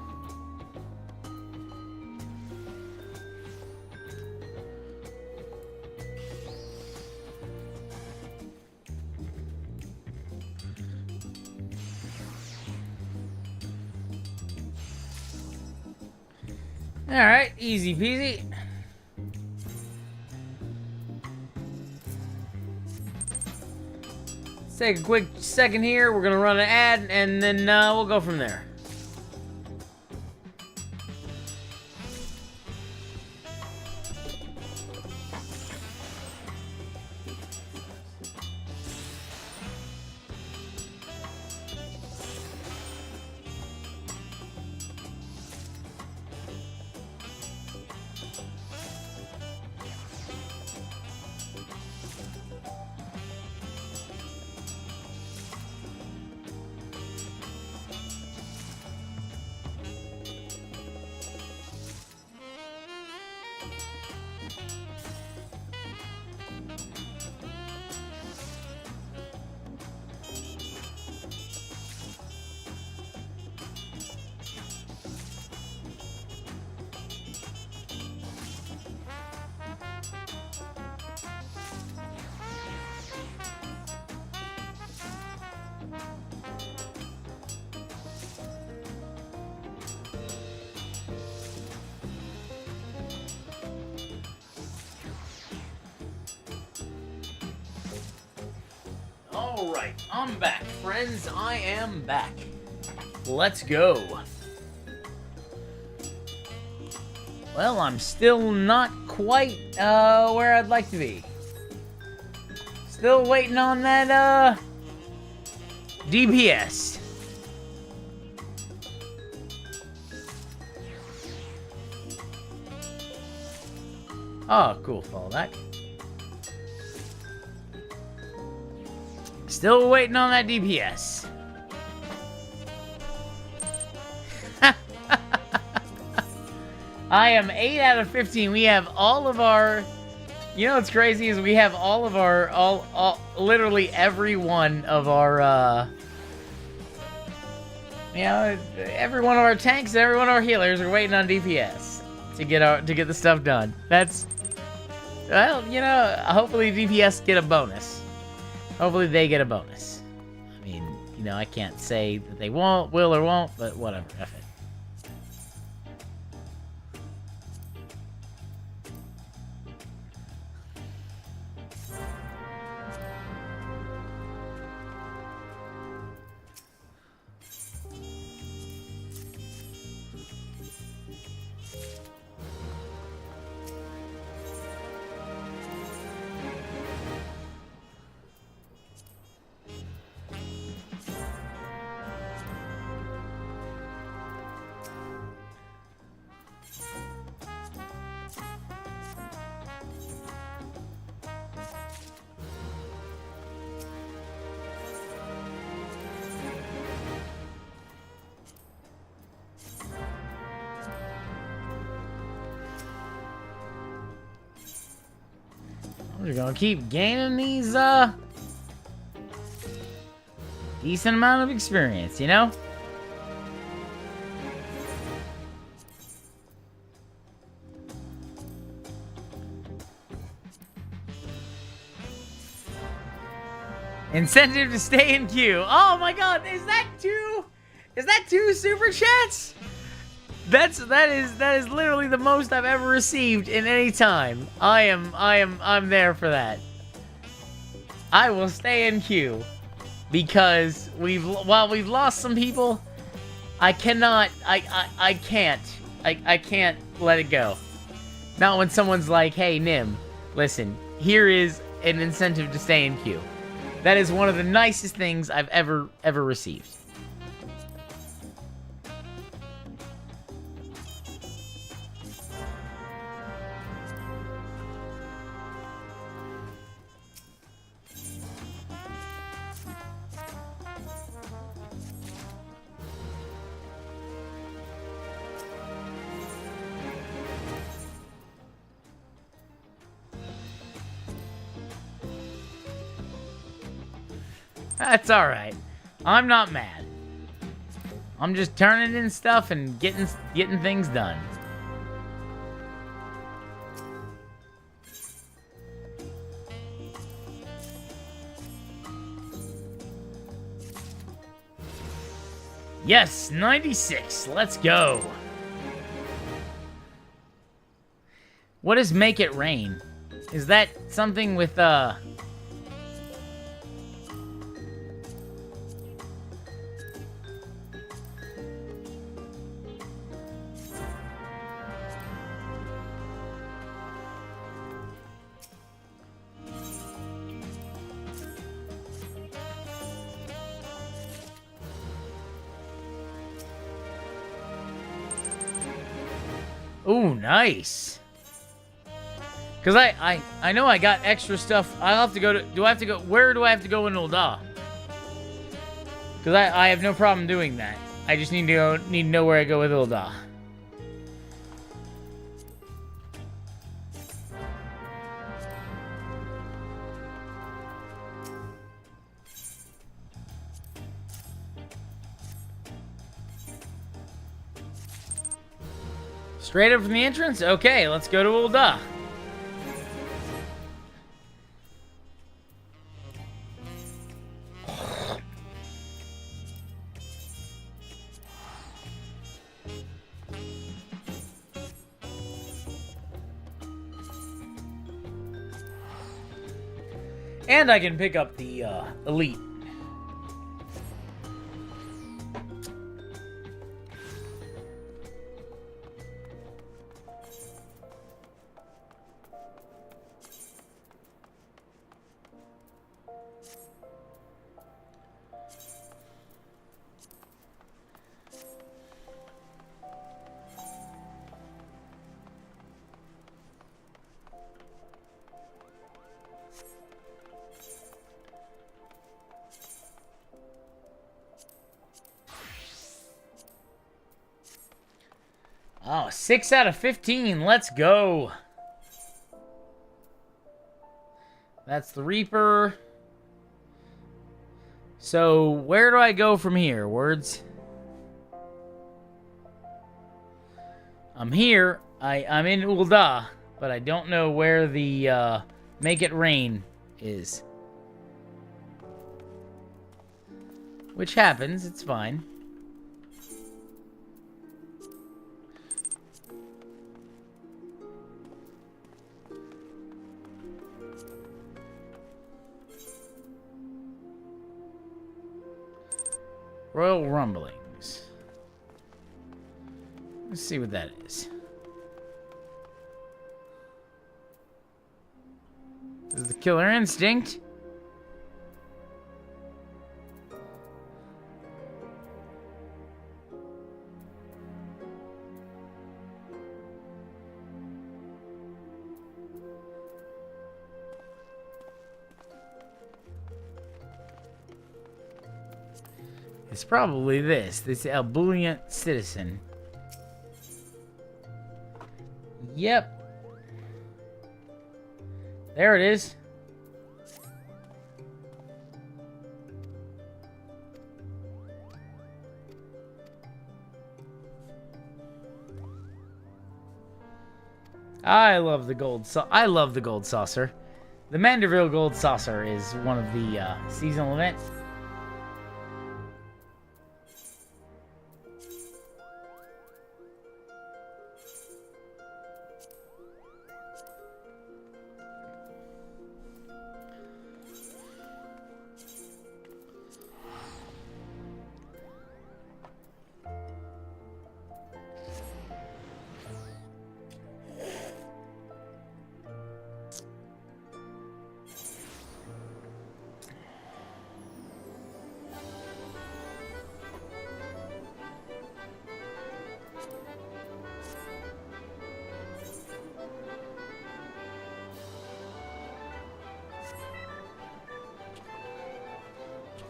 Alright, easy peasy. Let's take a quick second here. We're gonna run an ad and then we'll go from there. Alright, I'm back, friends. I am back. Let's go. Well, I'm still not quite where I'd like to be. Still waiting on that DPS. Oh, cool. Follow back. Still waiting on that DPS. I am 8 out of 15. We have all of our... You know what's crazy is we have all of our... literally every one of our... you know, every one of our tanks, every one of our healers are waiting on DPS to get the stuff done. That's... Well, you know, hopefully DPS get a bonus. Hopefully they get a bonus. I mean, you know, I can't say that they won't, will, or won't, but whatever. F it. We're gonna keep gaining these, decent amount of experience, you know? Incentive to stay in queue. Oh my god, is that two super chats? That is literally the most I've ever received in any time. I'm there for that. I will stay in queue because while we've lost some people, I can't let it go. Not when someone's like, "Hey Nim, listen, here is an incentive to stay in queue." That is one of the nicest things I've ever received. That's alright. I'm not mad. I'm just turning in stuff and getting things done. Yes, 96. Let's go. What does make it rain? Is that something with, Ooh, nice. Cause I know I got extra stuff. I'll have to go to. Do I have to go? Where do I have to go in Ul'dah? Cause I have no problem doing that. I just need to know where I go with Ul'dah. Straight up from the entrance? Okay, let's go to Ul'dah. And I can pick up the elite. Oh, 6 out of 15. Let's go. That's the Reaper. So, where do I go from here, Words? I'm here. I'm in Ul'dah, but I don't know where the Make It Rain is. Which happens. It's fine. Royal Rumblings. Let's see what that is. This is the Killer Instinct. It's probably this Ebullient Citizen. Yep. There it is. I love the gold saucer. The Mandeville gold saucer is one of the seasonal events.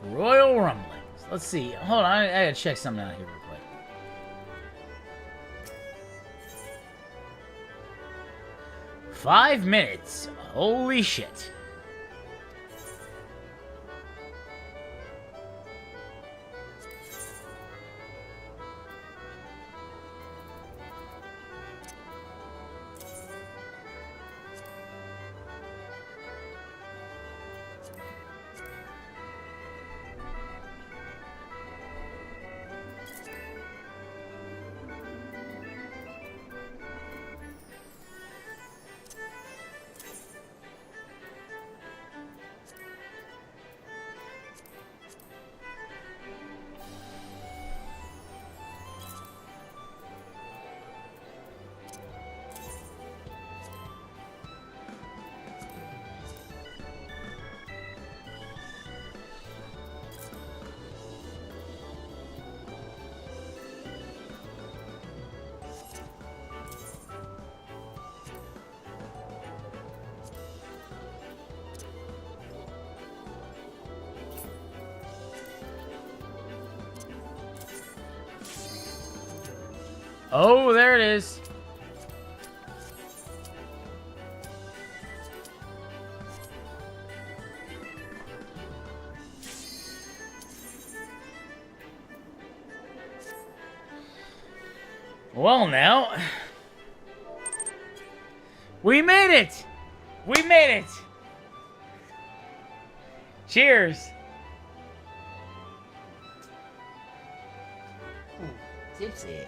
Royal Rumblings. Let's see. Hold on. I gotta check something out here real quick. Five minutes. Holy shit. Oh, there it is. Well, now. We made it! We made it! Cheers! Ooh, tipsy.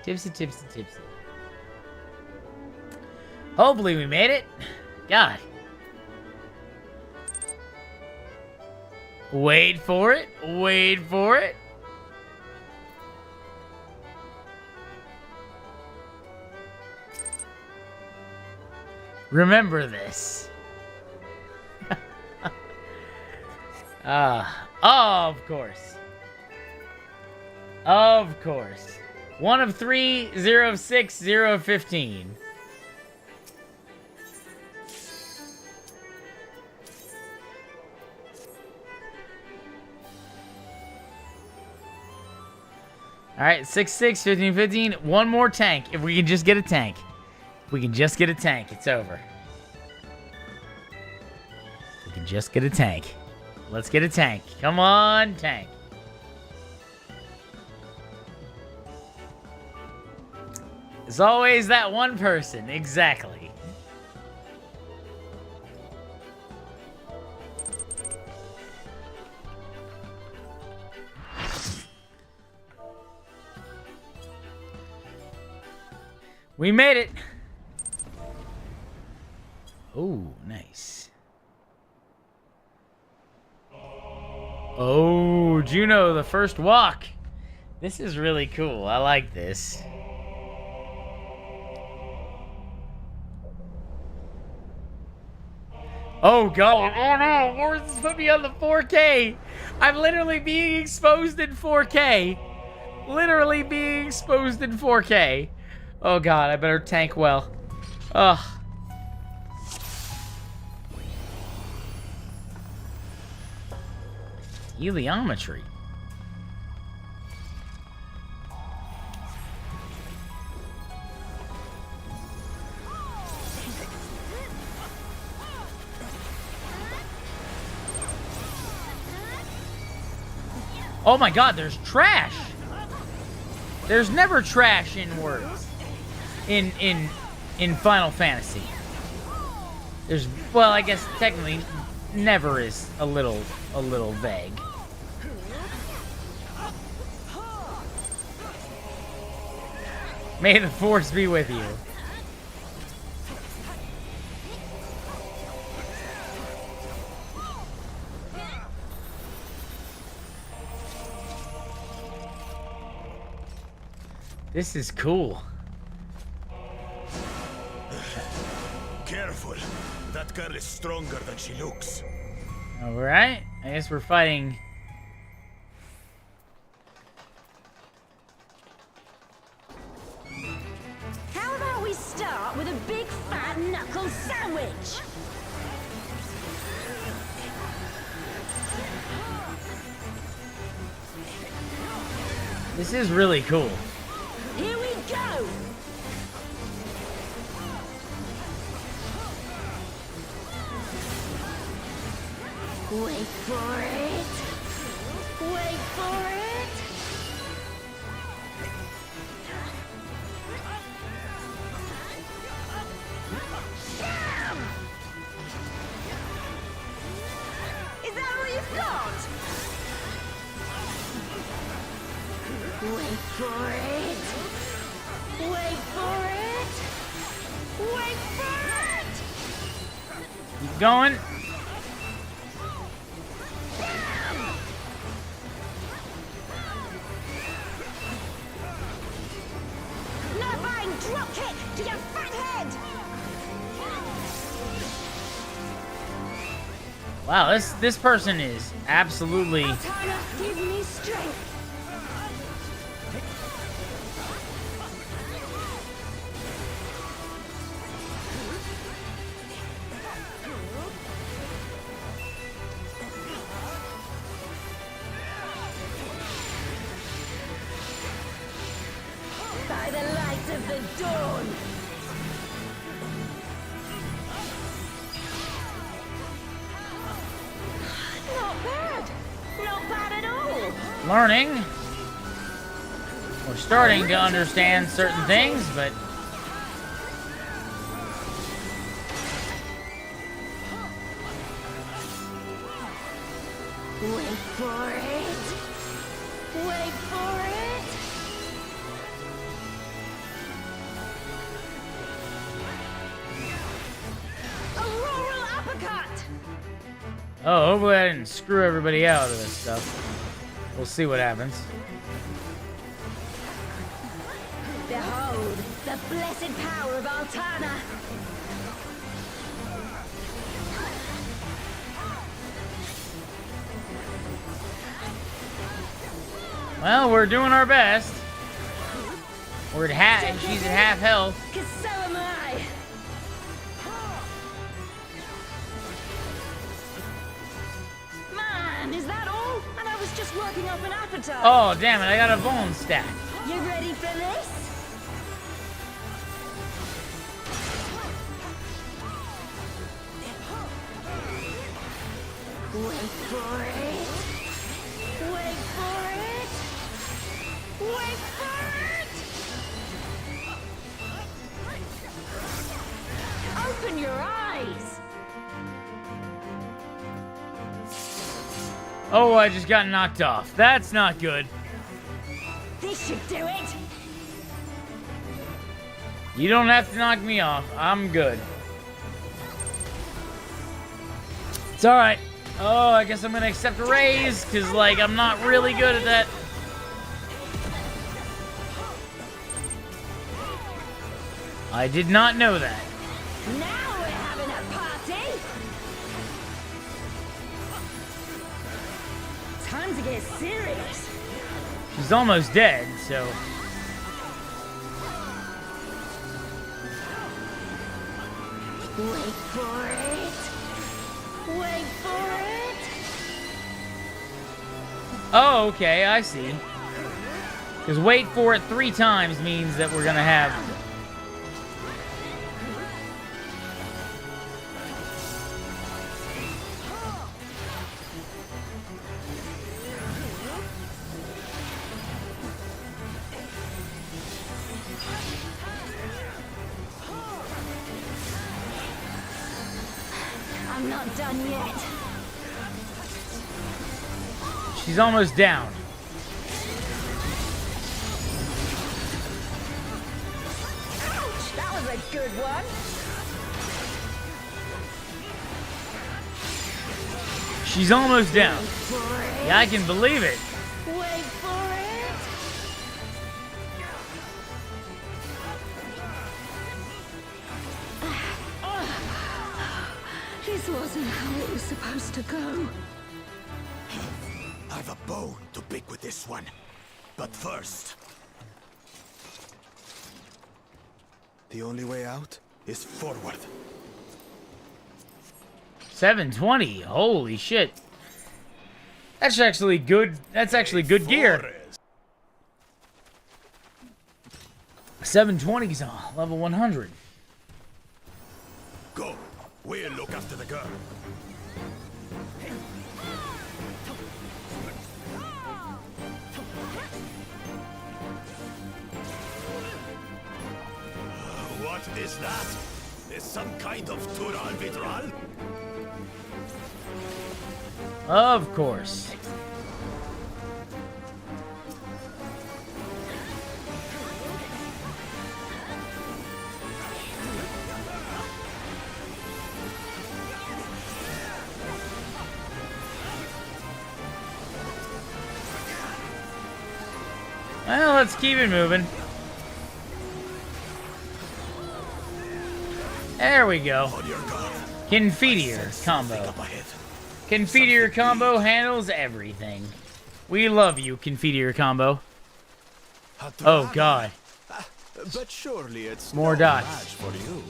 Tipsy, tipsy, tipsy. Hopefully we made it. God. Wait for it. Wait for it. Remember this. Of course. Of course. 1 of 3, 0 of 6, 0 of 15. Alright, 6, 6, 15, 15. One more tank. If we can just get a tank. If we can just get a tank, it's over. If we can just get a tank. Let's get a tank. Come on, tank. It's always that one person. Exactly. We made it. Oh, nice. Oh, Juno, the first walk. This is really cool. I like this. Oh, God. Oh, no. Where's this put me on the 4K? I'm literally being exposed in 4K. Literally being exposed in 4K. Oh, God. I better tank well. Ugh. Heliometry. Oh my god, there's trash! There's never trash in words. In Final Fantasy. There's, well, I guess technically never is a little vague. May the Force be with you. This is cool. Careful. That girl is stronger than she looks. Alright. I guess we're fighting. How about we start with a big fat knuckle sandwich? This is really cool. Here we go! Wait for it! Wait for it! Damn! Is that all you've got? Wait for it! Wait for it! Wait for it! Keep going. Not buying drop kick to your fat head! Wow, this person is absolutely. Altana, give me strength! By the light of the dawn! Not bad! Not bad at all! Learning. We're starting to understand certain things, but Wait for it! Wait for it! Auroral uppercut! oh, hopefully I didn't screw everybody out of this stuff. We'll see what happens. Behold, the blessed power of Altana! Well, we're doing our best. We're at half. She's at half health. 'Cause so am I! Man, is that all? And I was just working up an appetite! Oh, damn it! I got a bone stack. You ready for this? Wait for it! Wait for it! Wait for it! Open your eyes! Oh, I just got knocked off. That's not good. This should do it! You don't have to knock me off. I'm good. It's alright. Oh, I guess I'm gonna accept a raise, because, like, I'm not really good at that. I did not know that. Now we're having a party! Time to get serious! She's almost dead, so... Wait for it! Wait for it! Oh, okay, I see. Because wait for it 3 times means that we're gonna have... I'm not done yet. She's almost down. Ouch! That was a good one. She's almost down. Yeah, I can believe it. Wait for it. This wasn't how it was supposed to go. I've a bone to pick with this one. But first... the only way out is forward. 720. Holy shit. That's actually good. That's actually good gear. 720's on level 100. Go. We'll look after the girl. What is that? Is some kind of Tural Vitral? Of course. Well, let's keep it moving. There we go. Confiteor combo. Confiteor combo handles everything. We love you, Confiteor combo. Oh god. But surely it's more no dots. match for you.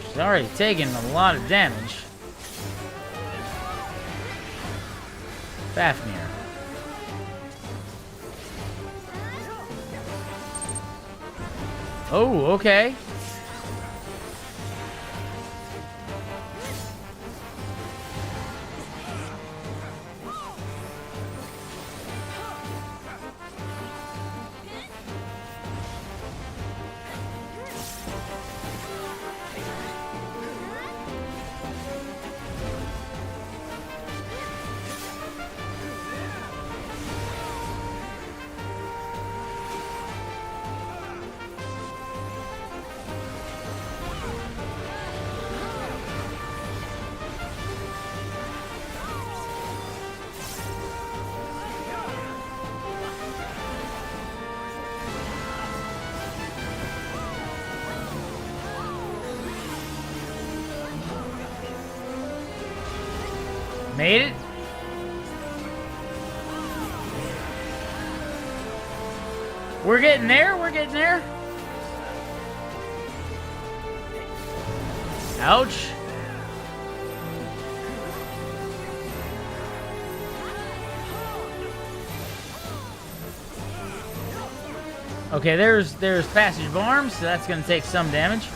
She's already taken a lot of damage. Fafnir. Oh, okay. Made it? We're getting there, we're getting there. Ouch. Okay, there's passage of arms, so that's gonna take some damage.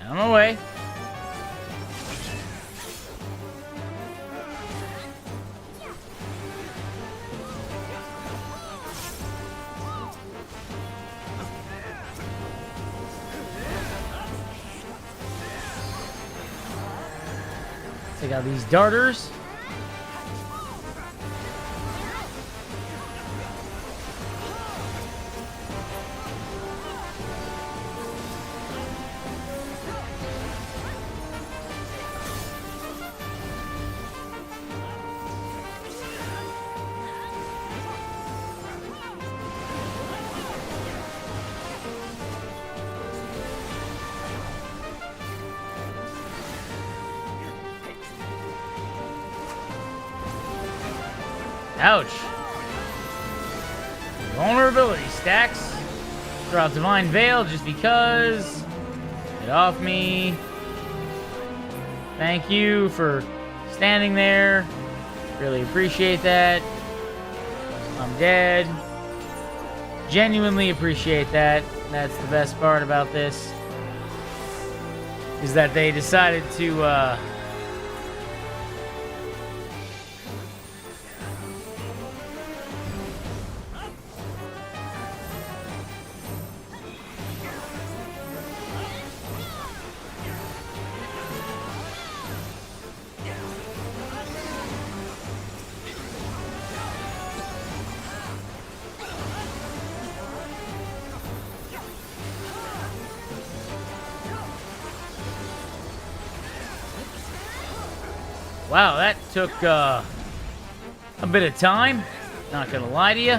On my way. Take out these darters. Ouch. Vulnerability stacks. Throw out Divine Veil just because. Get off me. Thank you for standing there. Really appreciate that. I'm dead. Genuinely appreciate that. That's the best part about this. Is that they decided to, wow, that took a bit of time. Not gonna lie to you.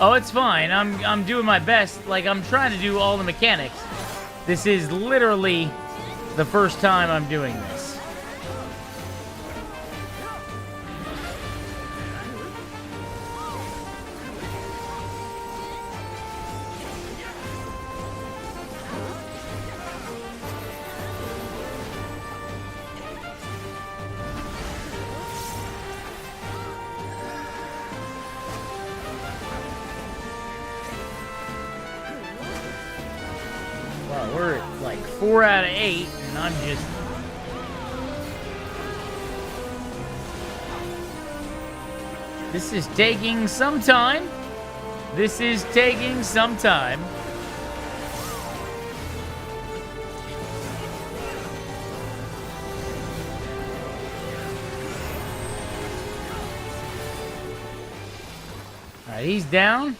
Oh, it's fine. I'm doing my best. Like, I'm trying to do all the mechanics. This is literally the first time I'm doing this. We're at like 4 out of 8, and I'm just... This is taking some time. This is taking some time. Alright, he's down.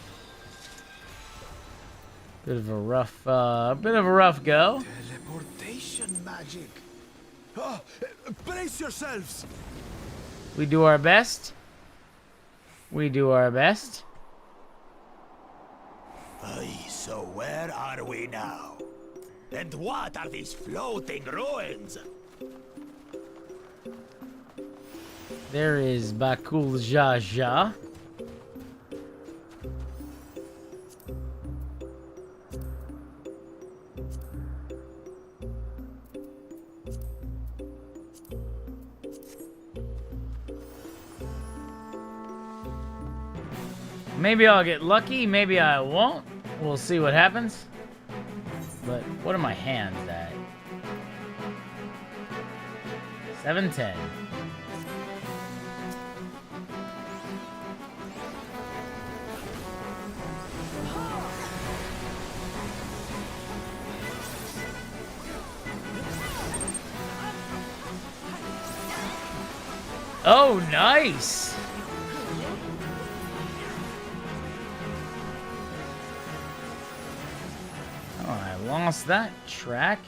Bit of a rough go. Teleportation magic. Oh, brace yourselves. We do our best. We do our best. Aye, so where are we now? And what are these floating ruins? There is Bakul Jaja. Maybe I'll get lucky, maybe I won't. We'll see what happens. But what are my hands at? 710. Oh, nice! Oh, I lost that track.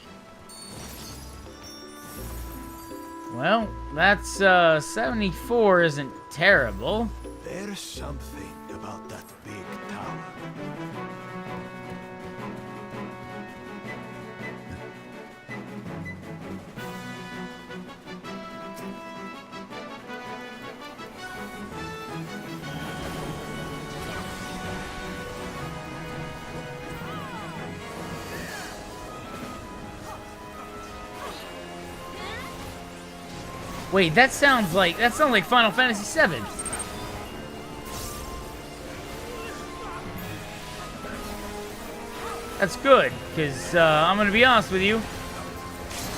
Well, that's 74 isn't terrible. There's something about that big tower. Wait, that sounds like Final Fantasy VII. That's good, because I'm gonna be honest with you.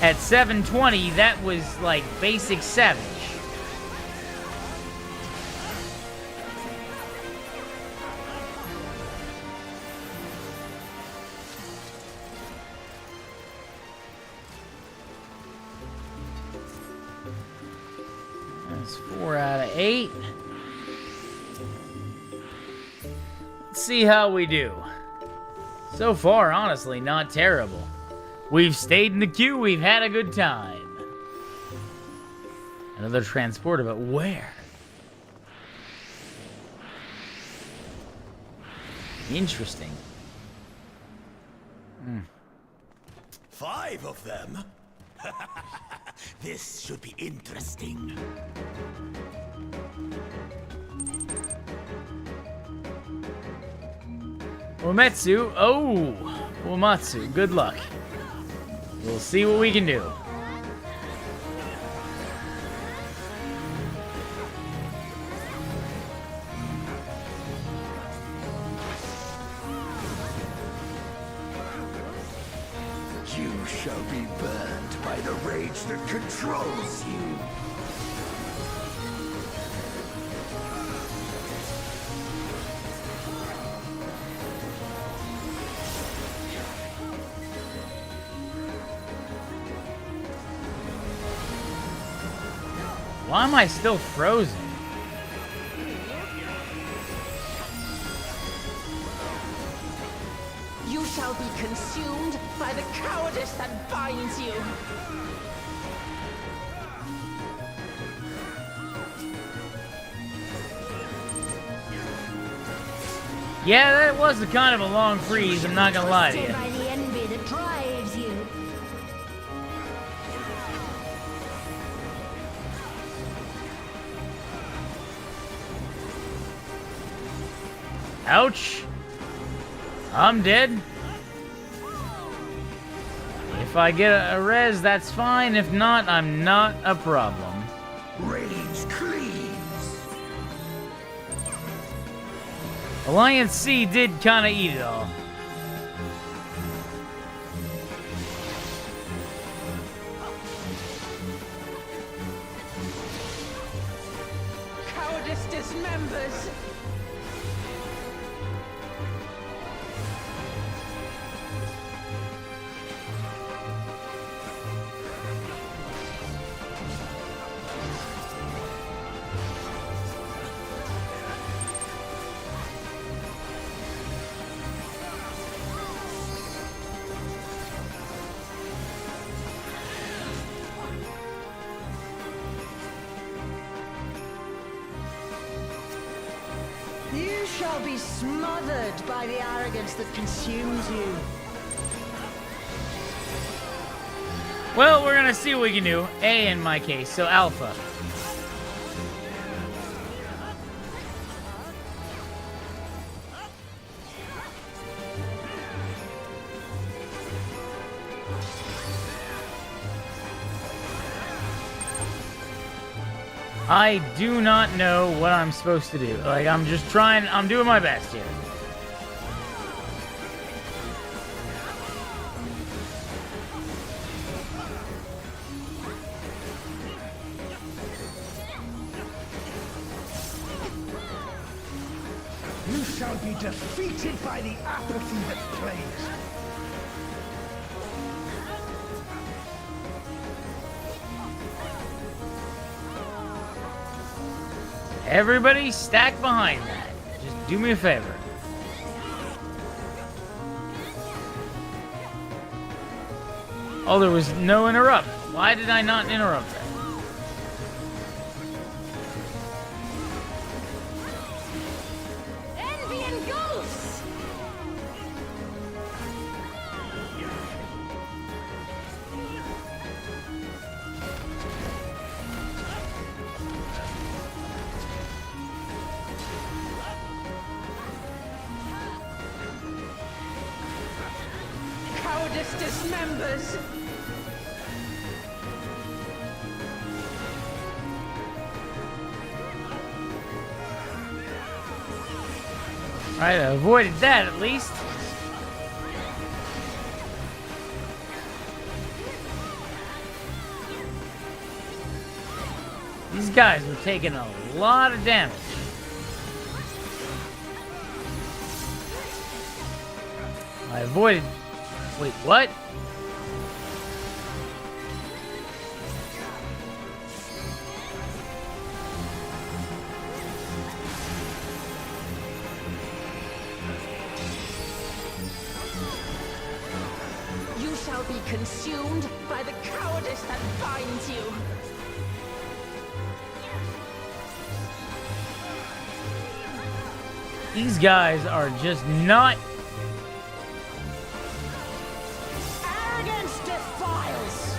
At 720, that was like basic Savage. That's 4 out of 8. Let's see how we do. So far, honestly, not terrible. We've stayed in the queue, we've had a good time. Another transporter, but where? Interesting. 5 of them? This should be interesting. Uematsu. Oh, Uematsu. Good luck. We'll see what we can do. rage that controls you. Why am I still frozen? You shall be consumed by the cowardice that binds you. Yeah, that was a kind of a long freeze, I'm not gonna lie to you. By the envy that drives you. Ouch. I'm dead. If I get a res, that's fine. If not, I'm not a problem. Rage cleaves. Alliance C did kind of eat it all. Cowardice dismembers. You shall be smothered by the arrogance that consumes you. Well, we're gonna see what we can do. A in my case, so Alpha. I do not know what I'm supposed to do. Like, I'm just trying, I'm doing my best here. You shall be defeated by the apathy that plagues. Everybody stack behind that. Just do me a favor. Oh, there was no interrupt. Why did I not interrupt that? Envy engulfs. Cowardice dismembers. Right, I avoided that at least. These guys were taking a lot of damage. I avoided... Wait, what? You shall be consumed by the cowardice that binds you. These guys are just not... Arrogance defiles.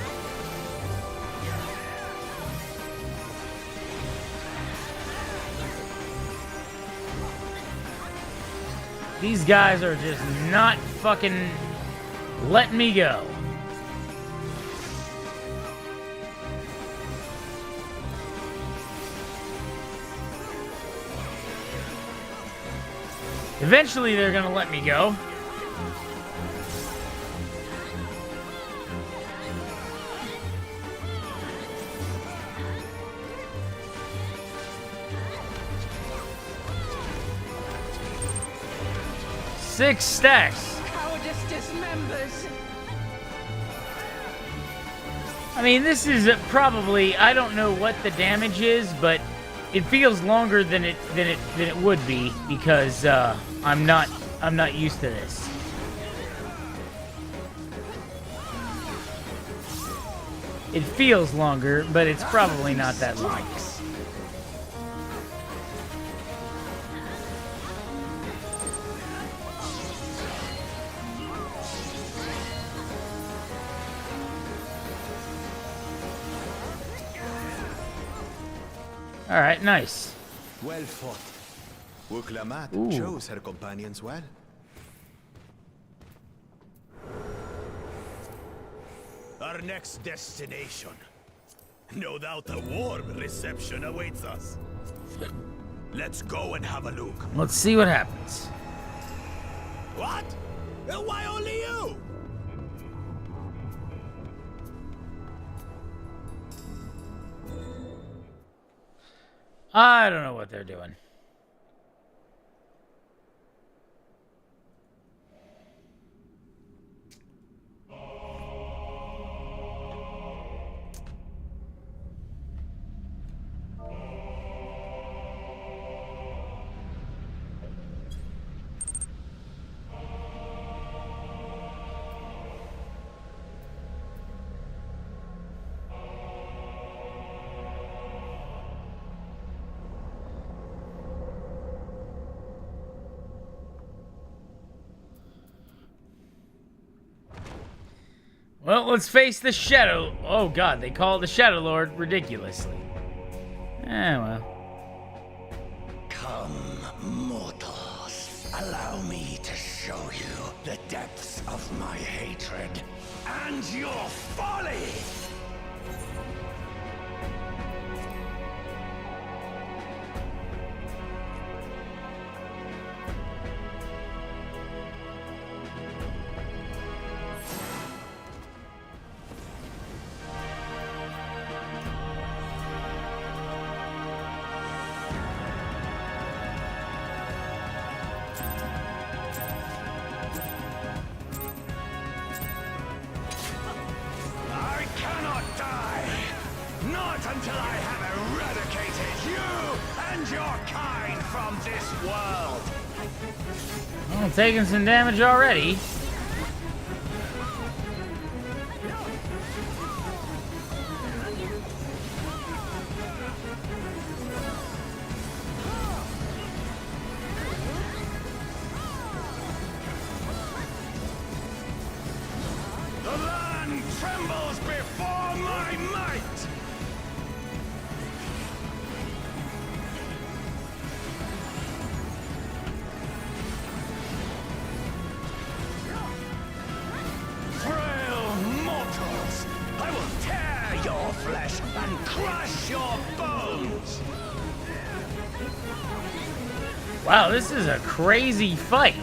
These guys are just not fucking letting me go. Eventually, they're gonna let me go. 6 stacks. Cowardice dismembers. I mean, this is probably, I don't know what the damage is, but it feels longer than it would be because I'm not used to this. It feels longer, but it's probably not that long. All right, nice. Well fought. Wuklamat chose her companions well. Our next destination. No doubt a warm reception awaits us. Let's go and have a look. Let's see what happens. What? Why only you? I don't know what they're doing. Well, let's face the Shadow... Oh, God, they call it the Shadow Lord ridiculously. Well. Come, mortals. Allow me to show you the depths of my hatred and your folly! Until I have eradicated you and your kind from this world. Well, taking some damage already. The land trembles before my might. Flesh and crush your bones! Wow, this is a crazy fight.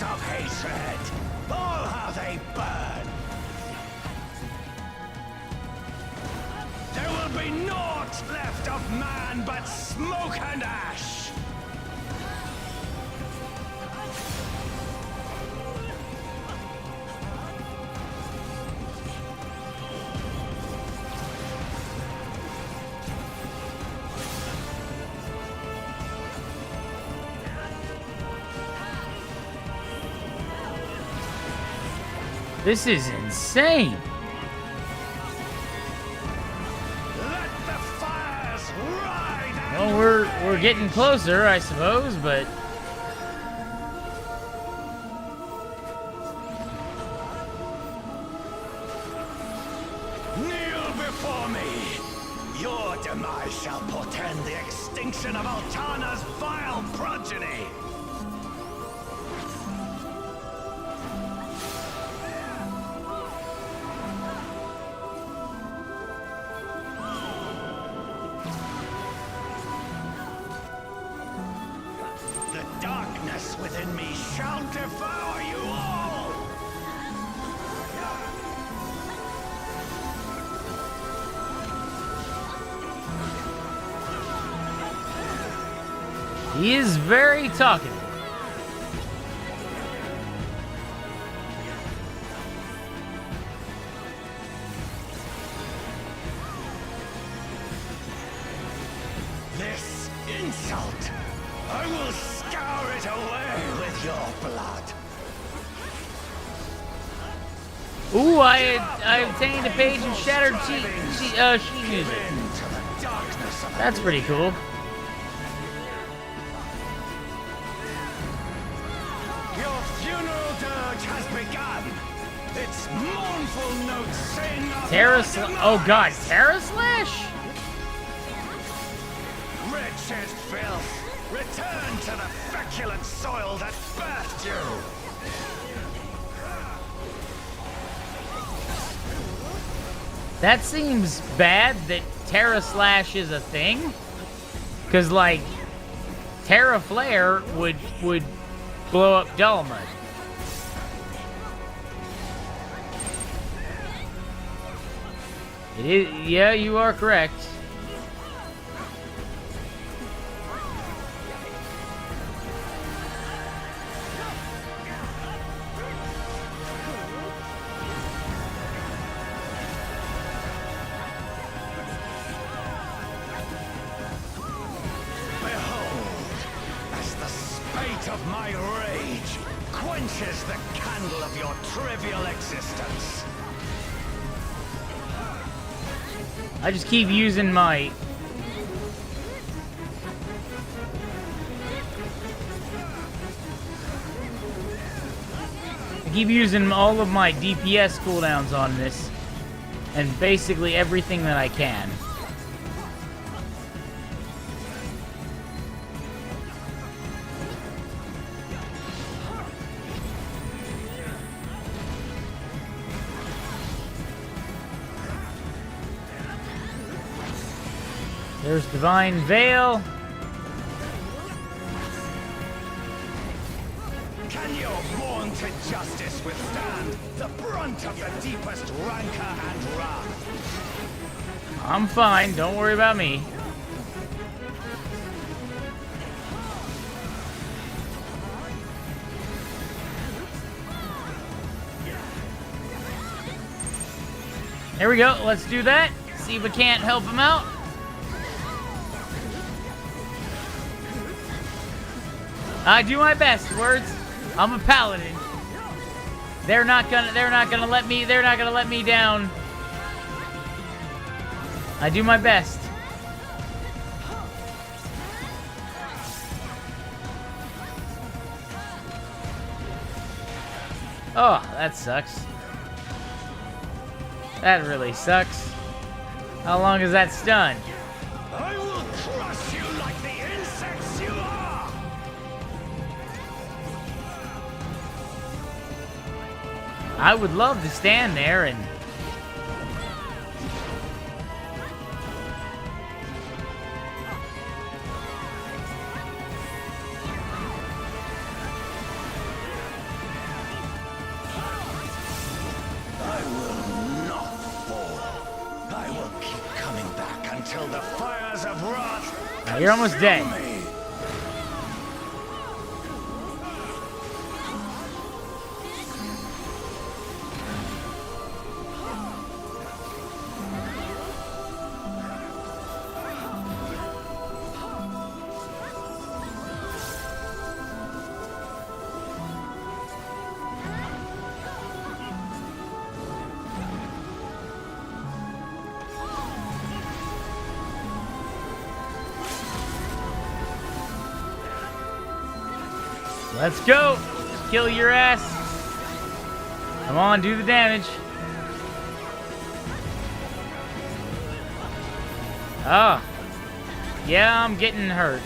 Of hatred, oh how they burn! There will be naught left of man but smoke and ash! This is insane. Let the fires ride. Well, we're getting closer, I suppose, but kneel before me. Your demise shall portend the extinction of Altana's vile progeny. within me shall devour you all! He is very talkative. This insult, I will scour it away with your blood. Ooh, I obtained a page of shattered sheet music. That's pretty cool. Your funeral dirge has begun. Its mournful notes sing of Oh god, Terra Slash? wretched filth, return to the feculent soil that birthed you. That seems bad that Terra Slash is a thing. Cause like Terra Flare would blow up Dolomite. It is, yeah, you are correct. Of my rage quenches the candle of your trivial existence. I just keep using my... I keep using all of my DPS cooldowns on this. And basically everything that I can. There's Divine Veil. Can your born to justice withstand the brunt of the deepest rancor and wrath? I'm fine, don't worry about me. There we go, let's do that. See if we can't help him out. I do my best, Words. I'm a paladin. They're not gonna let me down. I do my best. Oh, that sucks. That really sucks. How long is that stun? I will crush you like the insects you are! I would love to stand there and... I will not fall. I will keep coming back until the fires of wrath You're almost dead. consume me. Let's go! Kill your ass! Come on, do the damage. Oh. Yeah, I'm getting hurt.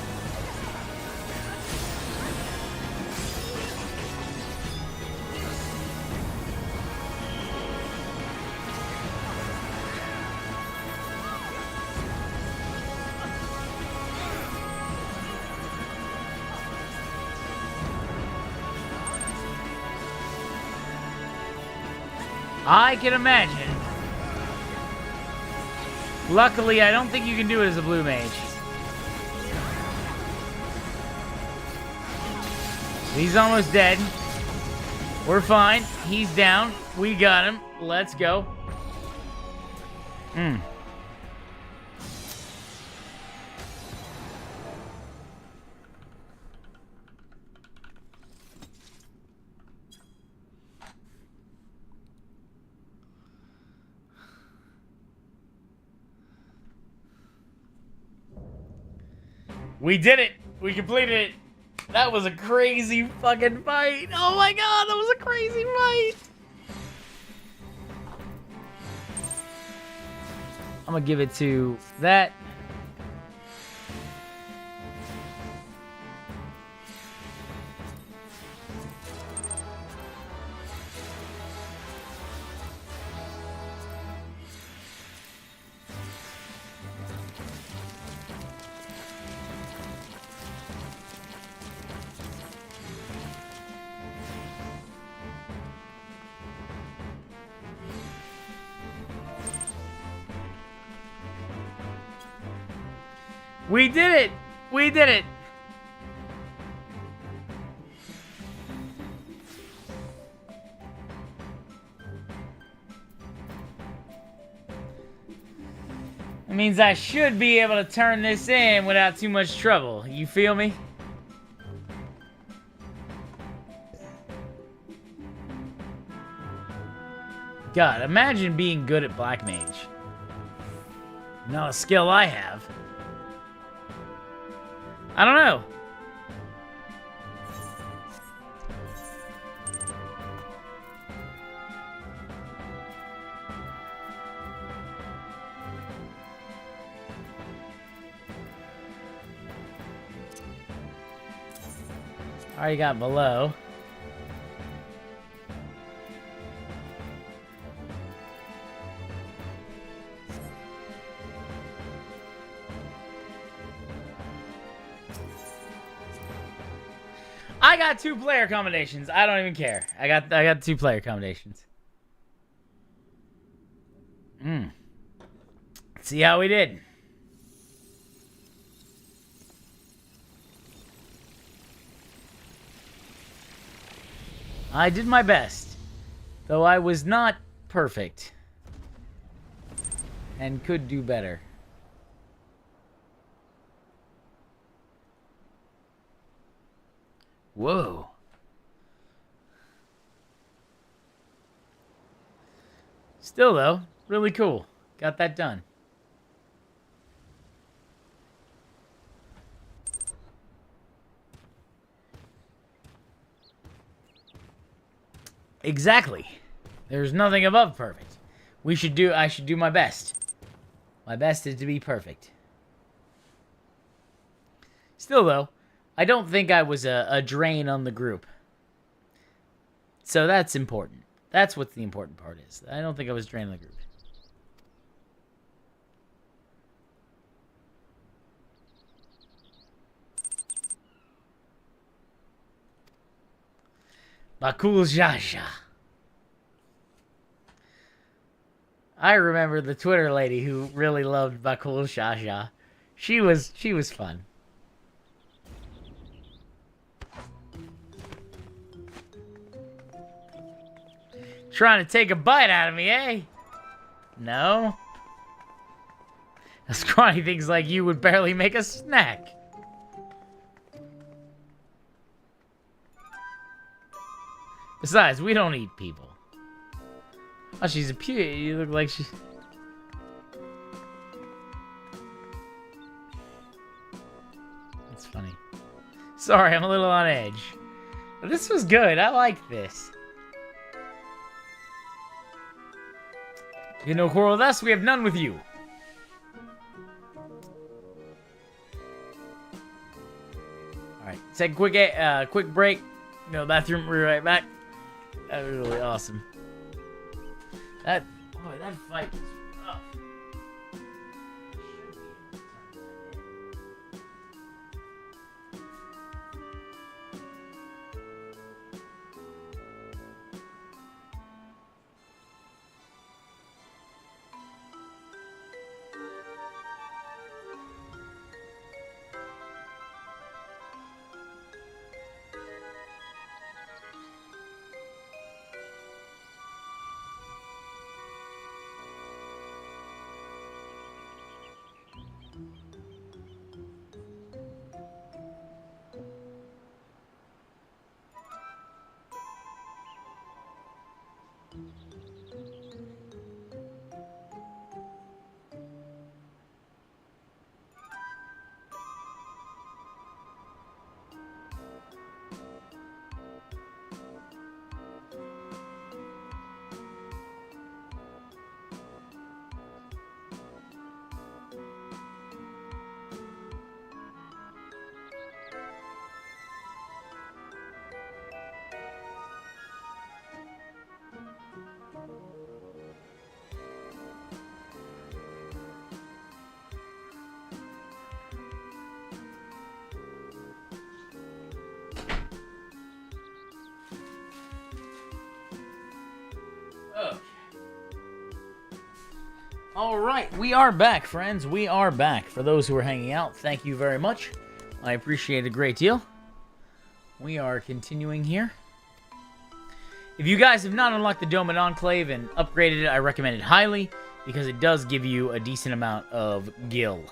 I can imagine. Luckily, I don't think you can do it as a blue mage. He's almost dead. We're fine. He's down. We got him. Let's go. We did it. We completed it. That was a crazy fucking fight. Oh my god, that was a crazy fight. I'm gonna give it to that. We did it! We did it! That means I should be able to turn this in without too much trouble. You feel me? God, imagine being good at Black Mage. Not a skill I have. I don't know. Already got below. I got 2 player combinations. I don't even care. I got 2 player combinations. Let's see how we did. I did my best, though I was not perfect and could do better. Whoa. Still, though, really cool. Got that done. Exactly. There's nothing above perfect. I should do my best. My best is to be perfect. Still, though, I don't think I was a drain on the group. So that's important. That's what the important part is. I don't think I was a drain on the group. Bakul Jaja. I remember the Twitter lady who really loved Bakul Jaja. She was fun. Trying to take a bite out of me, eh? No? Scrawny things like you would barely make a snack. Besides, we don't eat people. Oh, she's a pew. You look like she... That's funny. Sorry, I'm a little on edge. But this was good. I liked this. You no quarrel with us, we have none with you. Alright, take a quick break. Go to the bathroom, we'll be right back. That was really awesome. That fight was rough. Alright, we are back, friends. We are back. For those who are hanging out, thank you very much. I appreciate it a great deal. We are continuing here. If you guys have not unlocked the Dome and Enclave and upgraded it, I recommend it highly, because it does give you a decent amount of gil.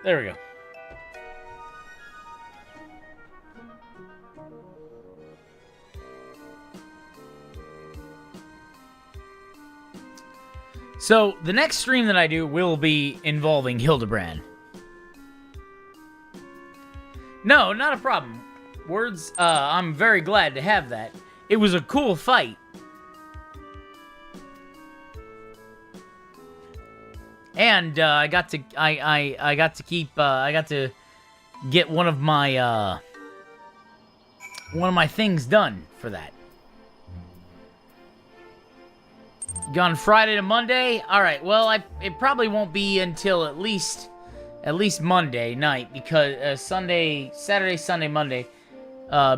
There we go. So, the next stream that I do will be involving Hildebrand. No, not a problem. Words, I'm very glad to have that. It was a cool fight. And I got to get one of my things done for that. Gone Friday to Monday. All right. Well, it probably won't be until at least Monday night, because Saturday, Sunday, Monday,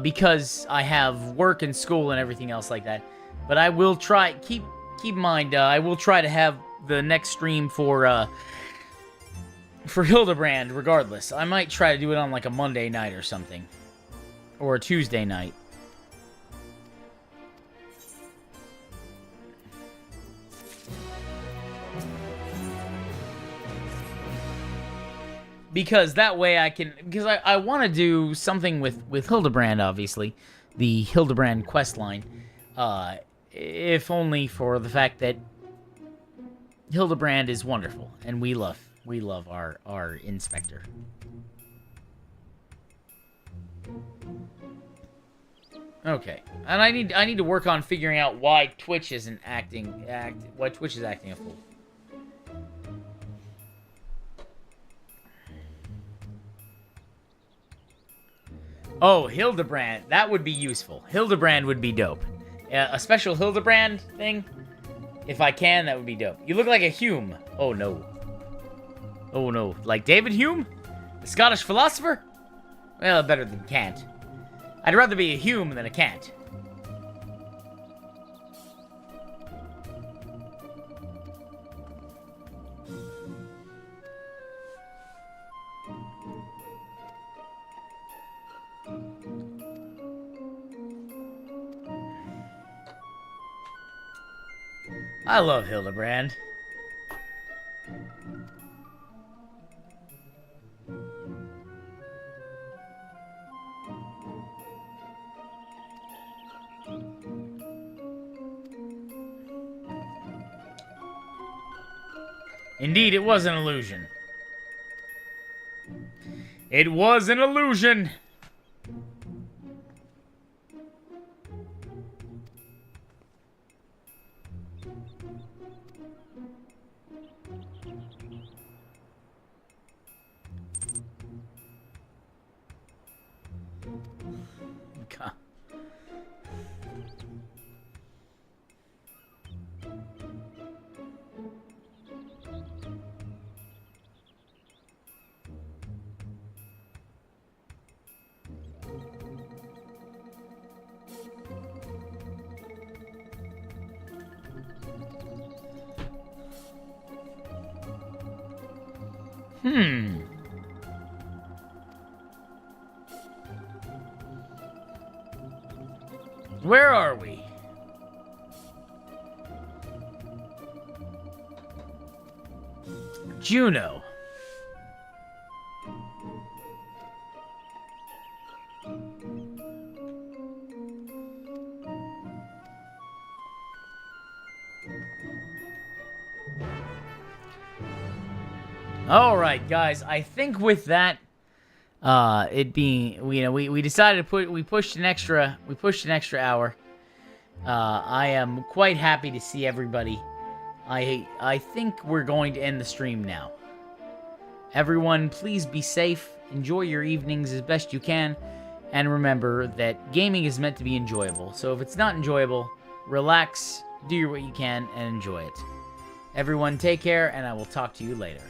because I have work and school and everything else like that. But I will try. Keep in mind, I will try to have the next stream for Hildebrand regardless. I might try to do it on like a Monday night or something, or a Tuesday night. Because that way I can, because I want to do something with Hildebrand, obviously, the Hildebrand questline, if only for the fact that Hildebrand is wonderful, and we love our inspector. Okay, and I need to work on figuring out why Twitch isn't why Twitch is acting a fool. Oh, Hildebrand, that would be useful. Hildebrand would be dope. A special Hildebrand thing. If I can, that would be dope. You look like a Hume. Oh, no. Oh, no. Like David Hume? The Scottish philosopher? Well, better than Kant. I'd rather be a Hume than a Kant. I love Hildebrand. Indeed, it was an illusion. It was an illusion! God. Where are we? Juno. All right, guys. I think with that, it being, we decided to we pushed an extra hour. I am quite happy to see everybody. I think we're going to end the stream now. Everyone, please be safe. Enjoy your evenings as best you can. And remember that gaming is meant to be enjoyable. So if it's not enjoyable, relax, do what you can, and enjoy it. Everyone, take care, and I will talk to you later.